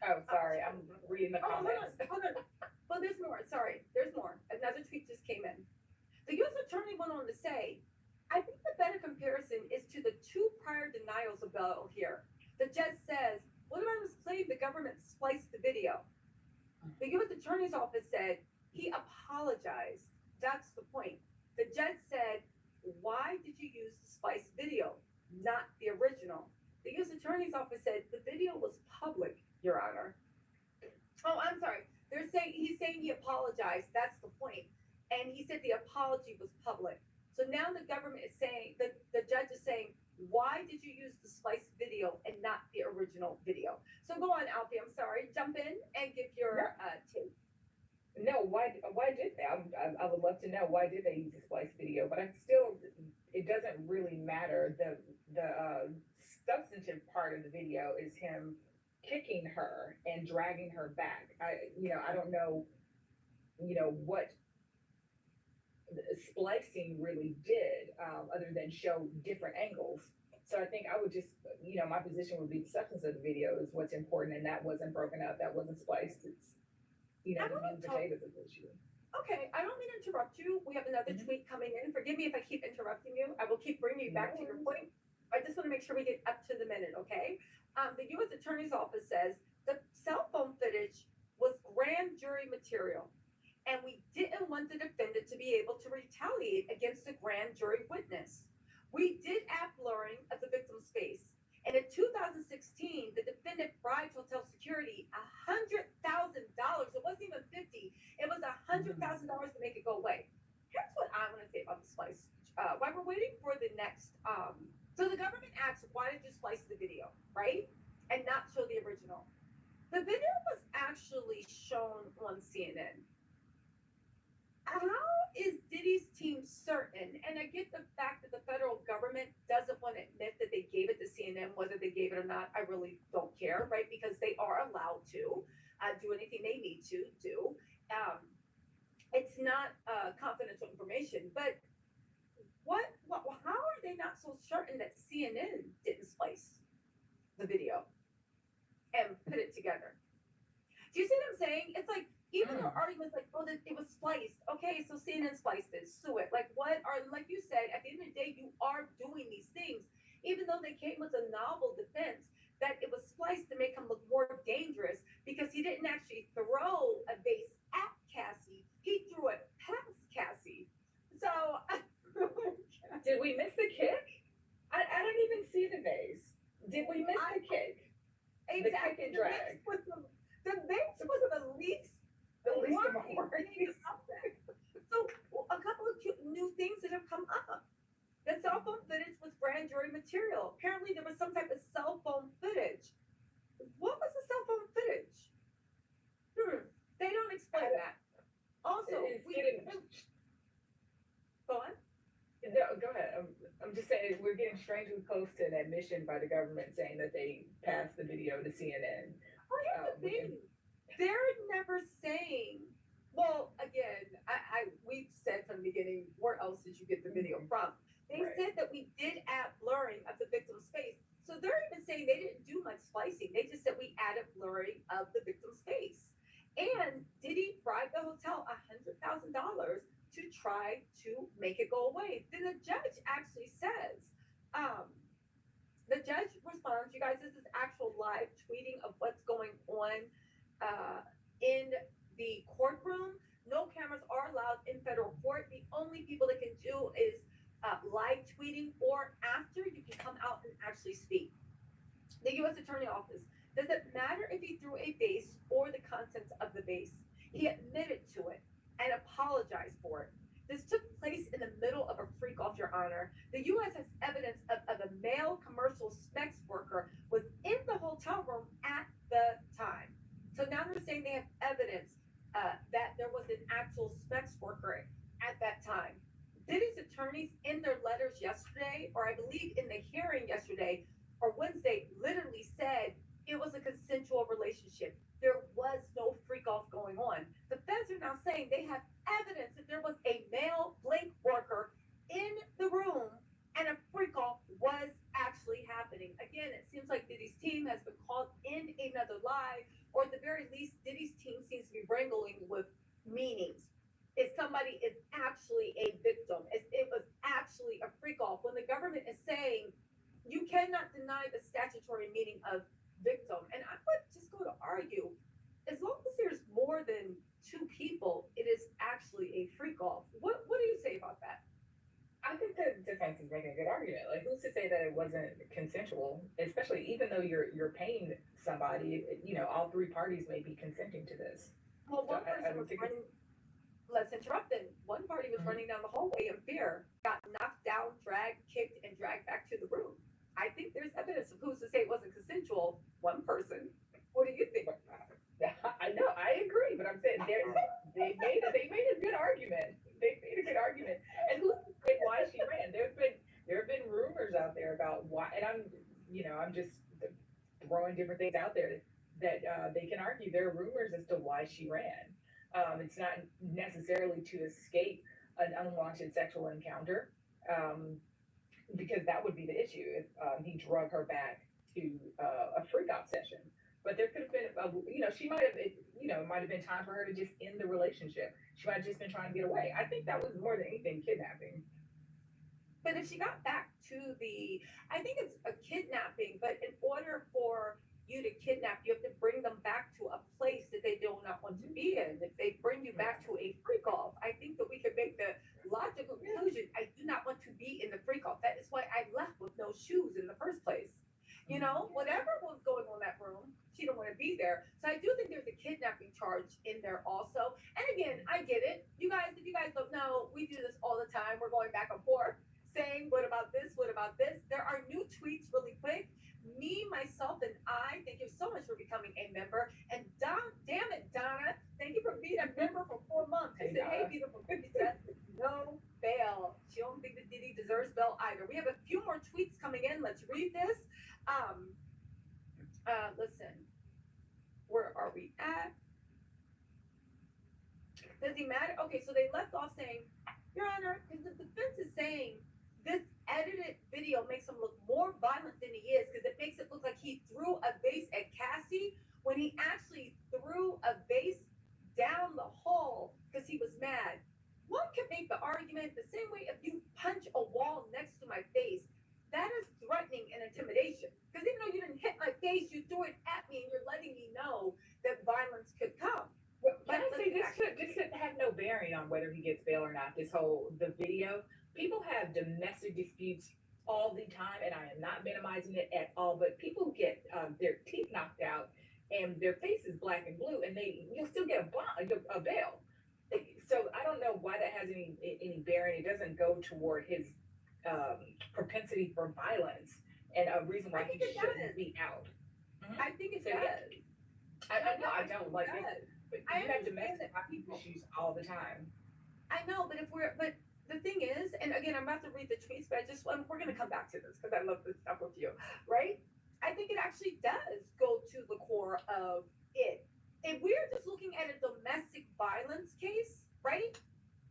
Oh, sorry, I'm reading the comments. Hold on. Well, there's more. Sorry, there's more. Another tweet just came in. The U.S. Attorney went on to say, I think the better comparison is to the 2 prior denials of bail here. The judge says, what about his claim the government spliced the video? The U.S. Attorney's Office said he apologized. That's the point. The judge said, why did you use the spliced video, not the original? The U.S. Attorney's Office said the video was public, Your Honor. Oh, I'm sorry. He's saying he apologized. That's the point. And he said the apology was public. So now the government is saying, the judge is saying, why did you use the spliced video and not the original video? So go on, Alfie. I'm sorry. Jump in and give your take. No, why did they? I would love to know why did they use the spliced video, but it doesn't really matter. The substantive part of the video is him kicking her and dragging her back. I don't know, what splicing really did, other than show different angles. So I think I would just, my position would be the substance of the video is what's important, and that wasn't broken up, that wasn't spliced. It's, the meat and potatoes of the issue. Okay, I don't mean to interrupt you. We have another tweet coming in. Forgive me if I keep interrupting you. I will keep bringing you back to your point. I just want to make sure we get up to the minute, okay? The U.S. Attorney's Office says the cell phone footage was grand jury material, and we didn't want the defendant to be able to retaliate against a grand jury witness. We did add blurring of the victim's face. And in 2016, the defendant bribed hotel security $100,000. It wasn't even $50. It was $100,000 to make it go away. Here's what I want to say about the splice. While we're waiting for the next, so the government asked, why did you splice the video, right? And not show the original. The video was actually shown on CNN. Diddy's team certain, and I get the fact that the federal government doesn't want to admit that they gave it to CNN, whether they gave it or not, I really don't care, right? Because they are allowed to do anything they need to do. It's not confidential information, but how are they not so certain that CNN didn't splice the video and put it together? Do you see what I'm saying? It's like, even their arguments like, oh, that it was spliced. Okay, so CNN spliced it, sue it. Like, what are, like you said, at the end of the day, you are doing these things, even though they came with a novel defense that it was spliced to make him look more dangerous because he didn't actually throw a base at Cassie, he threw it past Cassie. So, Did we miss the kick? I don't even see the vase. Did we miss the kick? Exactly. The kick and drag. The vase was the least important. So a couple of new things that have come up. The cell phone footage was grand jury material. Apparently there was some type of cell phone footage. What was the cell phone footage? They don't explain that. Also, go on. No, go ahead. I'm just saying we're getting strangely close to an admission by the government saying that they passed the video to CNN. Well, here's the thing. They're never saying, well, again, we've said from the beginning, where else did you get the video from? They said that we did add blurring of the victim's face. So they're even saying they didn't do much splicing. They just said we added blurring of the victim's face. And did he bribe the hotel $100,000 to try to make it go away? Then the judge actually says, the judge responds, you guys, this is actual live tweeting of what's going on in the courtroom. No cameras are allowed in federal court. The only people that can do is live tweeting, or after you can come out and actually speak. The U.S. Attorney Office, does it matter if he threw a vase or the contents of the vase? He admitted to it and apologized for it. This took place in the middle of a freak off, Your Honor. The U.S. has evidence of a male commercial specs worker was in the hotel room at the time. So now they're saying they have evidence that there was an actual specs worker at that time. Diddy's attorneys in their letters yesterday, or I believe in the hearing yesterday or Wednesday, literally said it was a consensual relationship. There was no freak off going on. The feds are now saying they have evidence that there was a male blank worker in the room and a freak off was actually happening. Again, it seems like Diddy's team has been called in another lie, or at the very least, Diddy's team seems to be wrangling with meanings. If somebody is actually a victim, if it was actually a freak off, when the government is saying you cannot deny the statutory meaning of victim. And I would just go to argue, as long as there's more than two people, it is actually a freak off. What do you say about that? I think the defense is making a good argument. Like, who's to say that it wasn't consensual? Especially even though you're paying somebody, all three parties may be consenting to this. Well, one person was running. Let's interrupt them. One party was running down the hallway in fear, got knocked down, dragged, kicked, and dragged back to the room. I think there's evidence of who's to say it wasn't consensual. One person. What do you think? I know, I agree, but I'm saying they made a good argument. They made a good argument. And who's to say why she ran? There have been rumors out there about why, and I'm just throwing different things out there that they can argue. There are rumors as to why she ran. It's not necessarily to escape an unwanted sexual encounter, because that would be the issue if he drug her back to a freak-out session. But there could have been, she might have, might have been time for her to just end the relationship. She might have just been trying to get away. I think that was more than anything kidnapping. But if she got back to I think it's a kidnapping, but in order for you to kidnap, you have to bring them back to a place that they do not want to be in. If they bring you back to a freak off, I think that we could make the logical conclusion, I do not want to be in the freak off. That is why I left with no shoes in the first place. Whatever was going on in that room, she don't want to be there. So I do think there's a kidnapping charge in there also. And again, I get it. If you guys don't know, we do this all the time. We're going back and forth saying, what about this? What about this? There are new tweets really quick. Me, myself, and I, thank you so much for becoming a member. And damn it, Donna, thank you for being a member for 4 months. I said, hey, beautiful 50 cents. No deserves bail either. We have a few more tweets coming in. Let's read this. Listen, where are we at? Does he matter? Okay, so they left off saying, Your Honor, because the defense is saying this edited video makes him look more violent than he is because it makes it look like he threw a vase at Cassie when he actually threw a vase down the hall because he was mad. One can make the argument the same way if you punch a wall next to my face, that is threatening and intimidation. Because even though you didn't hit my face, you threw it at me and you're letting me know that violence could come. Well, can I say this should have no bearing on whether he gets bail or not? The video. People have domestic disputes all the time, and I am not minimizing it at all. But people get their teeth knocked out, and their face is black and blue, and you'll still get a bail. So I don't know why that has any bearing. It doesn't go toward his propensity for violence and a reason why he shouldn't be out. I think it does. I don't like it. But you have domestic issues all the time. I know, but the thing is, and again, I'm about to read the tweets, but we're going to come back to this because I love this stuff with you, right? I think it actually does go to the core of it. If we're just looking at a domestic violence case, right?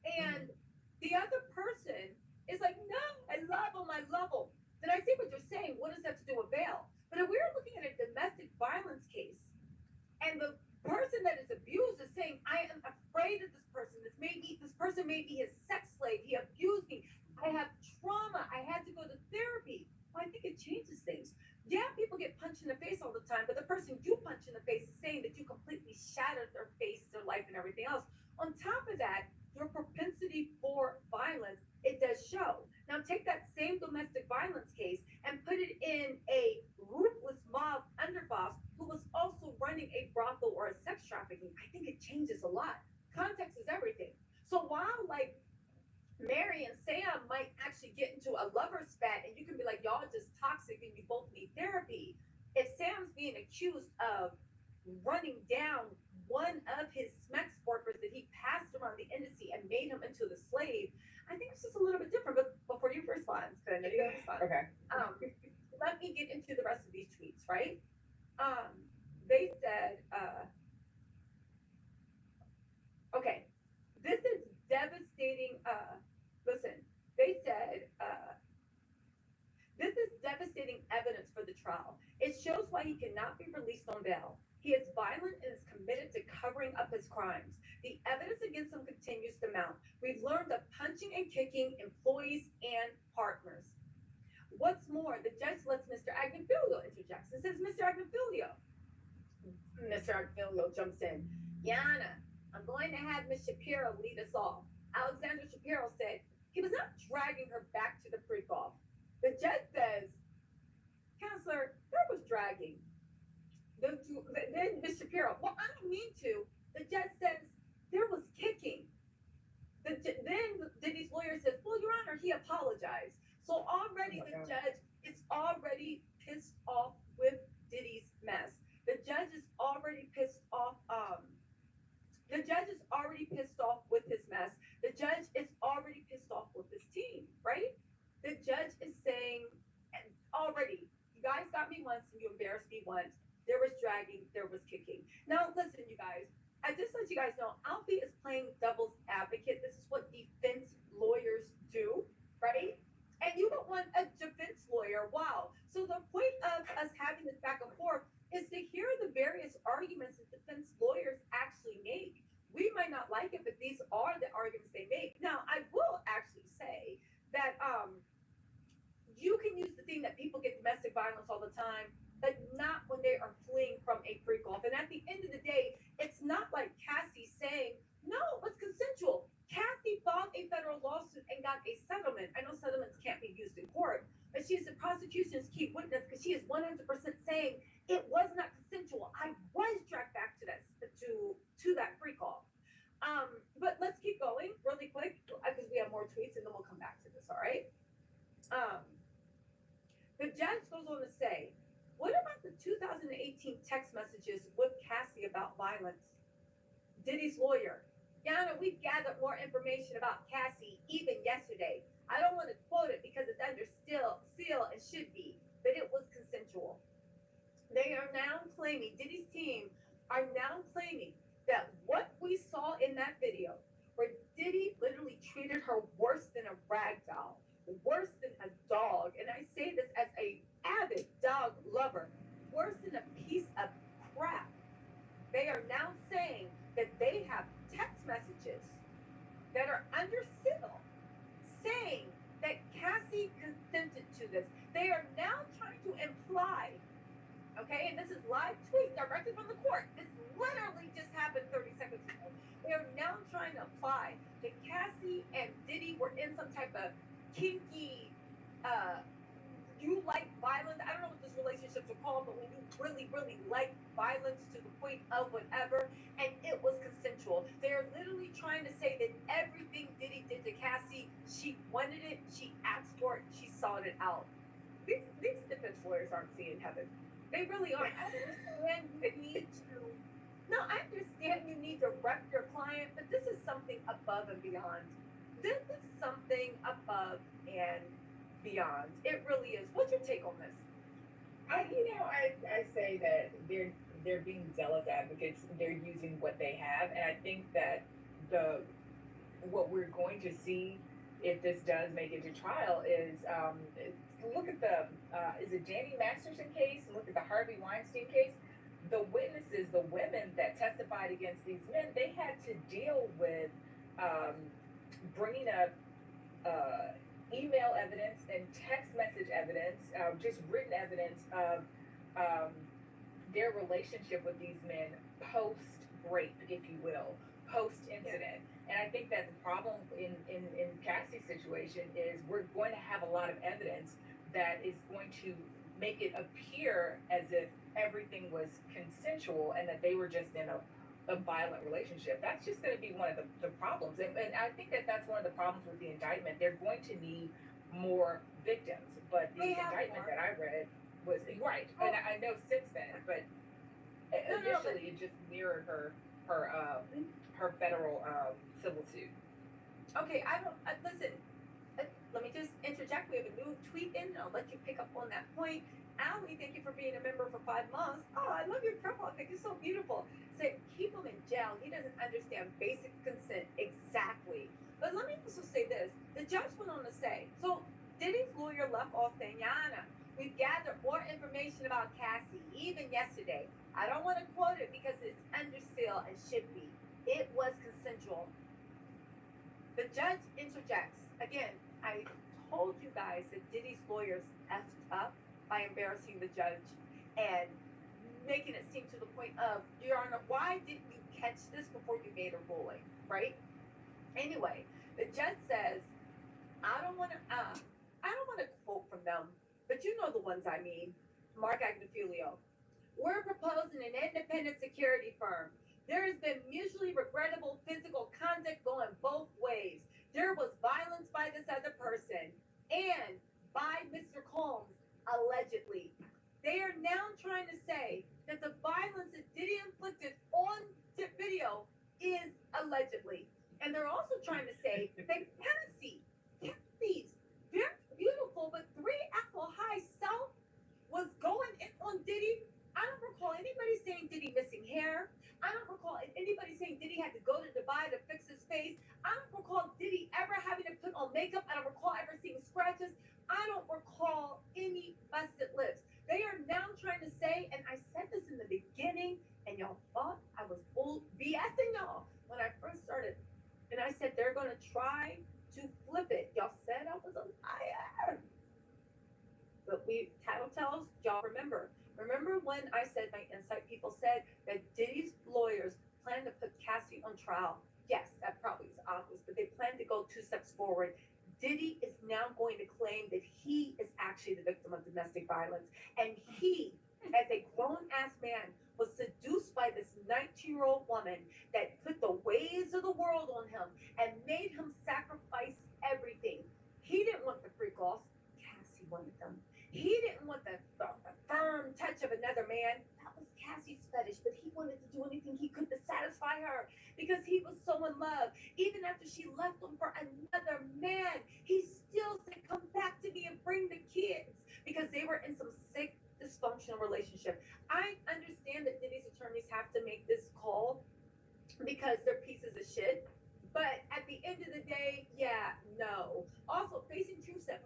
And the other person is like, no, I love him. Then I see what you're saying. What does that have to do with bail? But if we're looking at a domestic violence case and the person that is abused is saying, I am afraid of this person. This person may be his sex slave. He abused me. I have trauma. I had to go to therapy. Well, I think it changes things. Yeah, people get punched in the face all the time, but the person you punch in the face is saying that you completely shattered their face, their life, and everything else. On top of that, your propensity for violence, it does show. Now take that same domestic violence case and put it in a ruthless mob underboss who was also running a brothel or a sex trafficking. I think it changes a lot. Context is everything. So while like Mary and Sam might actually get into a lover spat and you can be like, y'all just toxic and you both need therapy. If Sam's being accused of running down one of his Smex workers that he passed around the embassy and made him into the slave, I think it's just a little bit different. But before you respond, because I know you're going to respond. Okay. Let me get into the rest of these tweets, right? They said, okay, this is devastating. Listen, they said, this is devastating evidence for the trial. It shows why he cannot be released on bail. He is violent and is committed to covering up his crimes. The evidence against him continues to mount. We've learned of punching and kicking employees and partners. What's more, the judge lets Mr. Agnifilio interject and says, Mr. Agnifilio. Mr. Agnifilio jumps in. Yana, I'm going to have Ms. Shapiro lead us off. Alexandra Shapiro said he was not dragging her back to the freak-off. The judge says, Counselor, there was dragging. Then Ms. Shapiro, well, I don't mean to. The judge says there was kicking. Then Diddy's lawyer says, well, Your Honor, he apologized. So already the judge is already pissed off with Diddy's mess. The judge is already pissed off. The judge is already pissed off with his mess. The judge is already pissed off with his team, right? The judge is saying already, you guys got me once and you embarrassed me once. There was dragging, there was kicking. Now listen, you guys, I just let you guys know, Auntie is playing devil's advocate. This is what defense lawyers do, right? And you don't want a defense lawyer. Wow. So the point of us having this back and forth is to hear the various arguments that defense lawyers actually make. We might not like it, but these are the arguments they make. Now, I will actually say that you can use the thing that people get domestic violence all the time, but not when they are fleeing from a freak off. And at the end of the day, it's not like Cassie saying, no, it's consensual. Cassie filed a federal lawsuit and got a settlement. I know settlements can't be used in court, but she's the prosecution's key witness because she is 100% saying it was not consensual. I was dragged back to that freak off. But let's keep going really quick because we have more tweets and then we'll come back to this, all right? The judge goes on to say, what about the 2018 text messages with Cassie about violence? Diddy's lawyer, Yana, we've gathered more information about Cassie even yesterday. I don't want to quote it because now claiming, Diddy's team are now claiming that what we saw in that video, where Diddy literally treated her worse than a rag doll, worse than a dog, and I say this as a avid dog lover, worse than a piece of crap. They are now saying that they have text messages that are under seal saying that Cassie consented to this. They are now trying to imply, okay, and this is live tweet directly from the court. This literally just happened 30 seconds ago. They are now trying to imply that Cassie and Diddy were in some type of kinky, you like violence. I don't know what those relationships are called, but when you really, really like violence to the point of whatever, and it was consensual. They're literally trying to say that everything Diddy did to Cassie, she wanted it, she asked for it, she sought it out. These defense lawyers aren't seeing heaven. They really aren't. I understand you need to. No, I understand you need to rep your client, but this is something above and beyond. This is something above and beyond. It really is. What's your take on this? I say that they're being zealous advocates. They're using what they have, and I think that what we're going to see if this does make it to trial is look at the is it Jamie Masterson case? Look at the Harvey Weinstein case. The witnesses, the women that testified against these men, they had to deal with bringing up email evidence and text message evidence, just written evidence of their relationship with these men post-rape, if you will, post-incident. And I think that the problem in Cassie's situation is we're going to have a lot of evidence that is going to make it appear as if everything was consensual and that they were just in a violent relationship. That's just going to be one of the problems. And I think that that's one of the problems with the indictment. They're going to need more victims. But the indictment that I read was right. And I know since then, but initially it just mirrored her federal civil suit. Okay, I don't, listen, let me just interject. We have a new tweet in. I'll let you pick up on that point. Allie, thank you for being a member for 5 months. Oh, I love your profile pic. It's so beautiful. Said, keep him in jail. He doesn't understand basic consent exactly. But let me also say this. The judge went on to say, so Diddy's lawyer left off saying, Yana, we've gathered more information about Cassie, even yesterday. I don't want to quote it because it's under seal and should be. It was consensual. The judge interjects. Again, I told you guys that Diddy's lawyers effed up by embarrassing the judge and making it seem to the point of, Your Honor, why didn't you catch this before you made a ruling, right? Anyway, the judge says, I don't want to quote from them, but you know the ones I mean. Mark Agnifilio. We're proposing an independent security firm. There has been mutually regrettable physical conduct going both ways. There was violence by this other person and by Mr. Combs, allegedly. They are now trying to say that the violence that Diddy inflicted on the video is allegedly. And they're also trying to say that Cassie's very beautiful but 3-apple high self was going in on Diddy. I don't recall anybody saying Diddy missing hair. I don't recall anybody saying Diddy had to go to Dubai to fix his face. I don't recall Diddy ever having to put on makeup. I don't recall ever seeing scratches. I don't recall any busted lips. They are now trying to say, and I said this in the beginning, and y'all thought I was BSing y'all when I first started. And I said they're going to try to flip it. Y'all said I was a liar. But tattletales, y'all remember. Remember when I said my insight people said that Diddy's lawyers plan to put Cassie on trial? Yes, that probably is obvious, but they plan to go 2 steps forward. Diddy is now going to claim that he is actually the victim of domestic violence. And he, as a grown-ass man, was seduced by this 19-year-old woman that put the ways of the world on him and made him sacrifice everything. He didn't want the freak offs. Cassie wanted them. He didn't want the firm touch of another man. That was Cassie's fetish, but he wanted to do anything he could to satisfy her because he was so in love. Even after she left him for another man, he still said, come back to me and bring the kids because they were in some sick, dysfunctional relationship. I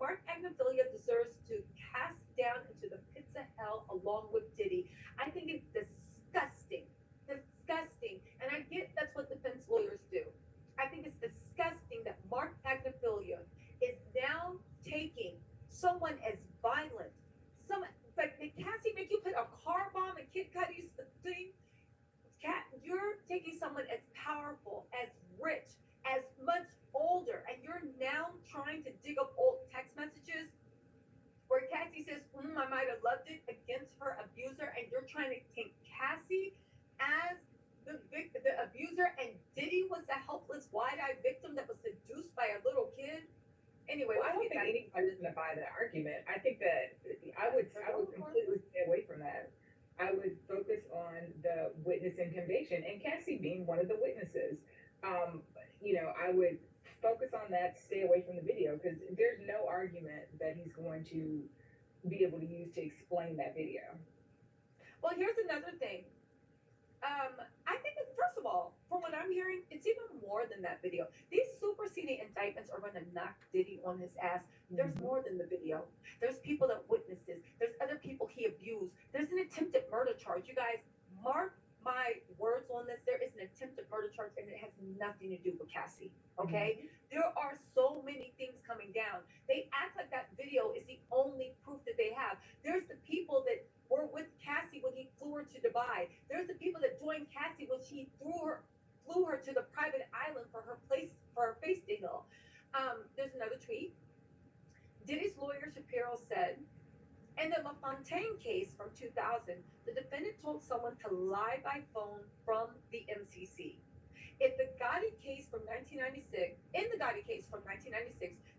Mark Agnafilio deserves to cast down into the pits of hell along with Diddy. I think it's disgusting. Disgusting. And I get that's what defense lawyers do. I think it's disgusting that Mark Agnafilio is now taking someone as violent, someone like did Cassie make you put a car bomb in Kid Cudi's thing? Cat, you're taking someone as powerful, as rich, as much older, and you're now trying to dig up old text messages where Cassie says, I might have loved it against her abuser, and you're trying to take Cassie as the abuser, and Diddy was a helpless, wide-eyed victim that was seduced by a little kid. Anyway, well, I don't think anybody's going to buy that argument. I think that I would completely stay away from that. I would focus on the witness intimidation and Cassie being one of the witnesses. I would focus on that, stay away from the video because there's no argument that he's going to be able to use to explain that video. Well, here's another thing. I think that, first of all, from what I'm hearing, it's even more than that video. These superseding indictments are going to knock Diddy on his ass. There's more than the video. There's people that witnessed this. There's other people he abused. There's an attempted murder charge. You guys, mark my words on this. There is an attempted murder charge, and it has nothing to do with Cassie. Okay? There are so many things coming down. They act like that video is the only proof that they have. There's the people that were with Cassie when he flew her to Dubai. There's the people that joined Cassie when she flew her to the private island for her face to heal. There's another tweet. Diddy's lawyer Shapiro said, in the LaFontaine case from 2000, the defendant told someone to lie by phone from the MCC. In the Gotti case from 1996,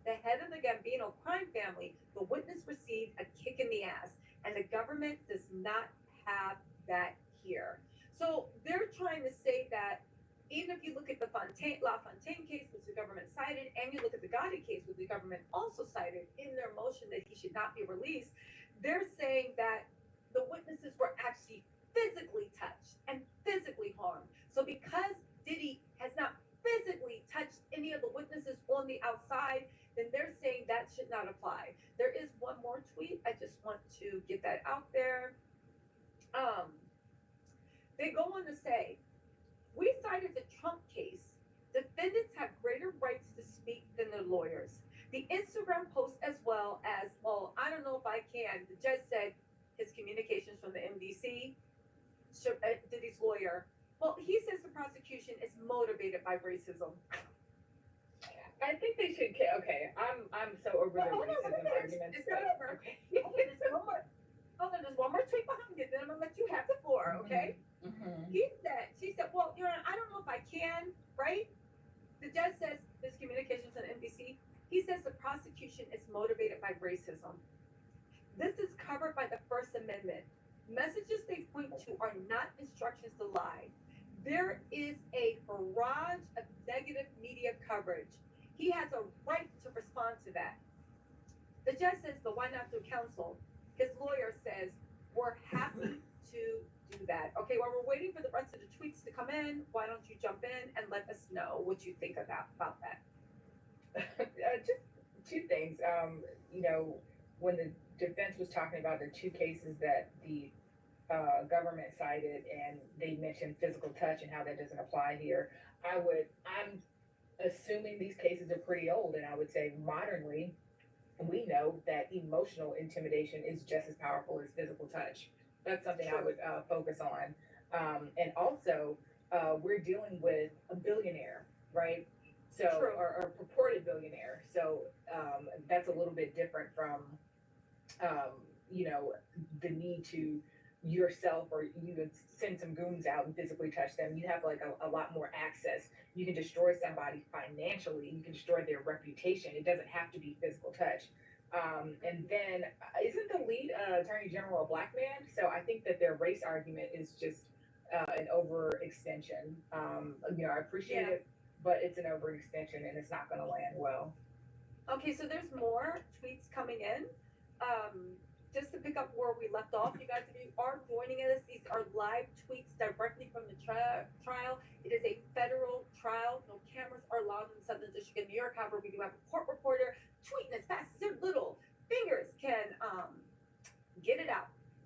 the head of the Gambino crime family, the witness received a kick in the ass, and the government does not have that here. So they're trying to say that even if you look at the LaFontaine case, which the government cited, and you look at the Gotti case, which the government also cited in their motion that he should not be released, they're saying that the witnesses were actually physically touched and physically harmed. So because Diddy has not physically touched any of the witnesses on the outside, then they're saying that should not apply. There is one more tweet. I just want to get that out there. They go on to say, we cited the Trump case. Defendants have greater rights to speak than their lawyers. The Instagram post as well as, well, I don't know if I can. The judge said his communications from the MDC, Diddy's lawyer. Well, he says the prosecution is motivated by racism. I think they should. Okay, I'm so over the racism arguments. It's not over. Okay. There's one more tweet behind it. Then I'm gonna let you have the floor. Okay. She said, well, Your Honor, I don't know if I can. Right? The judge says his communications on NBC. He says the prosecution is motivated by racism. This is covered by the First Amendment. Messages they point to are not instructions to lie. There is a barrage of negative media coverage. He has a right to respond to that. The judge says, but why not through counsel? His lawyer says, we're happy to do that. Okay, while we're waiting for the rest of the tweets to come in, why don't you jump in and let us know what you think about that? Just two things. When the defense was talking about the two cases that the government cited and they mentioned physical touch and how that doesn't apply here, I'm assuming these cases are pretty old, and I would say modernly, we know that emotional intimidation is just as powerful as physical touch. That's something I would focus on. And also, we're dealing with a billionaire, right? So, or a purported billionaire. So that's a little bit different from, the need to yourself or you send some goons out and physically touch them. You have like a lot more access. You can destroy somebody financially. You can destroy their reputation. It doesn't have to be physical touch. And then isn't the lead attorney general a black man? So I think that their race argument is just an overextension. I appreciate it, but it's an overextension and it's not going to land well. Okay, so there's more tweets coming in. Just to pick up where we left off, you guys, if you are joining us, these are live tweets directly from the trial. It is a federal trial. No cameras are allowed in the Southern District of New York. However, we do have a court reporter tweeting as fast as they're little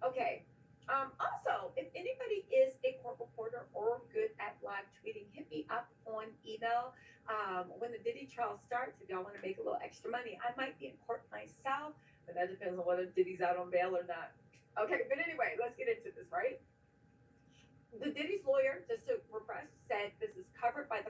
Okay. Also, if anybody is a court reporter or good at live tweeting, hit me up on email. When the Diddy trial starts, if y'all want to make a little extra money, I might be in court myself, but that depends on whether Diddy's out on bail or not. Okay, but anyway, let's get into this, right? The Diddy's lawyer, just to refresh, said this is covered by the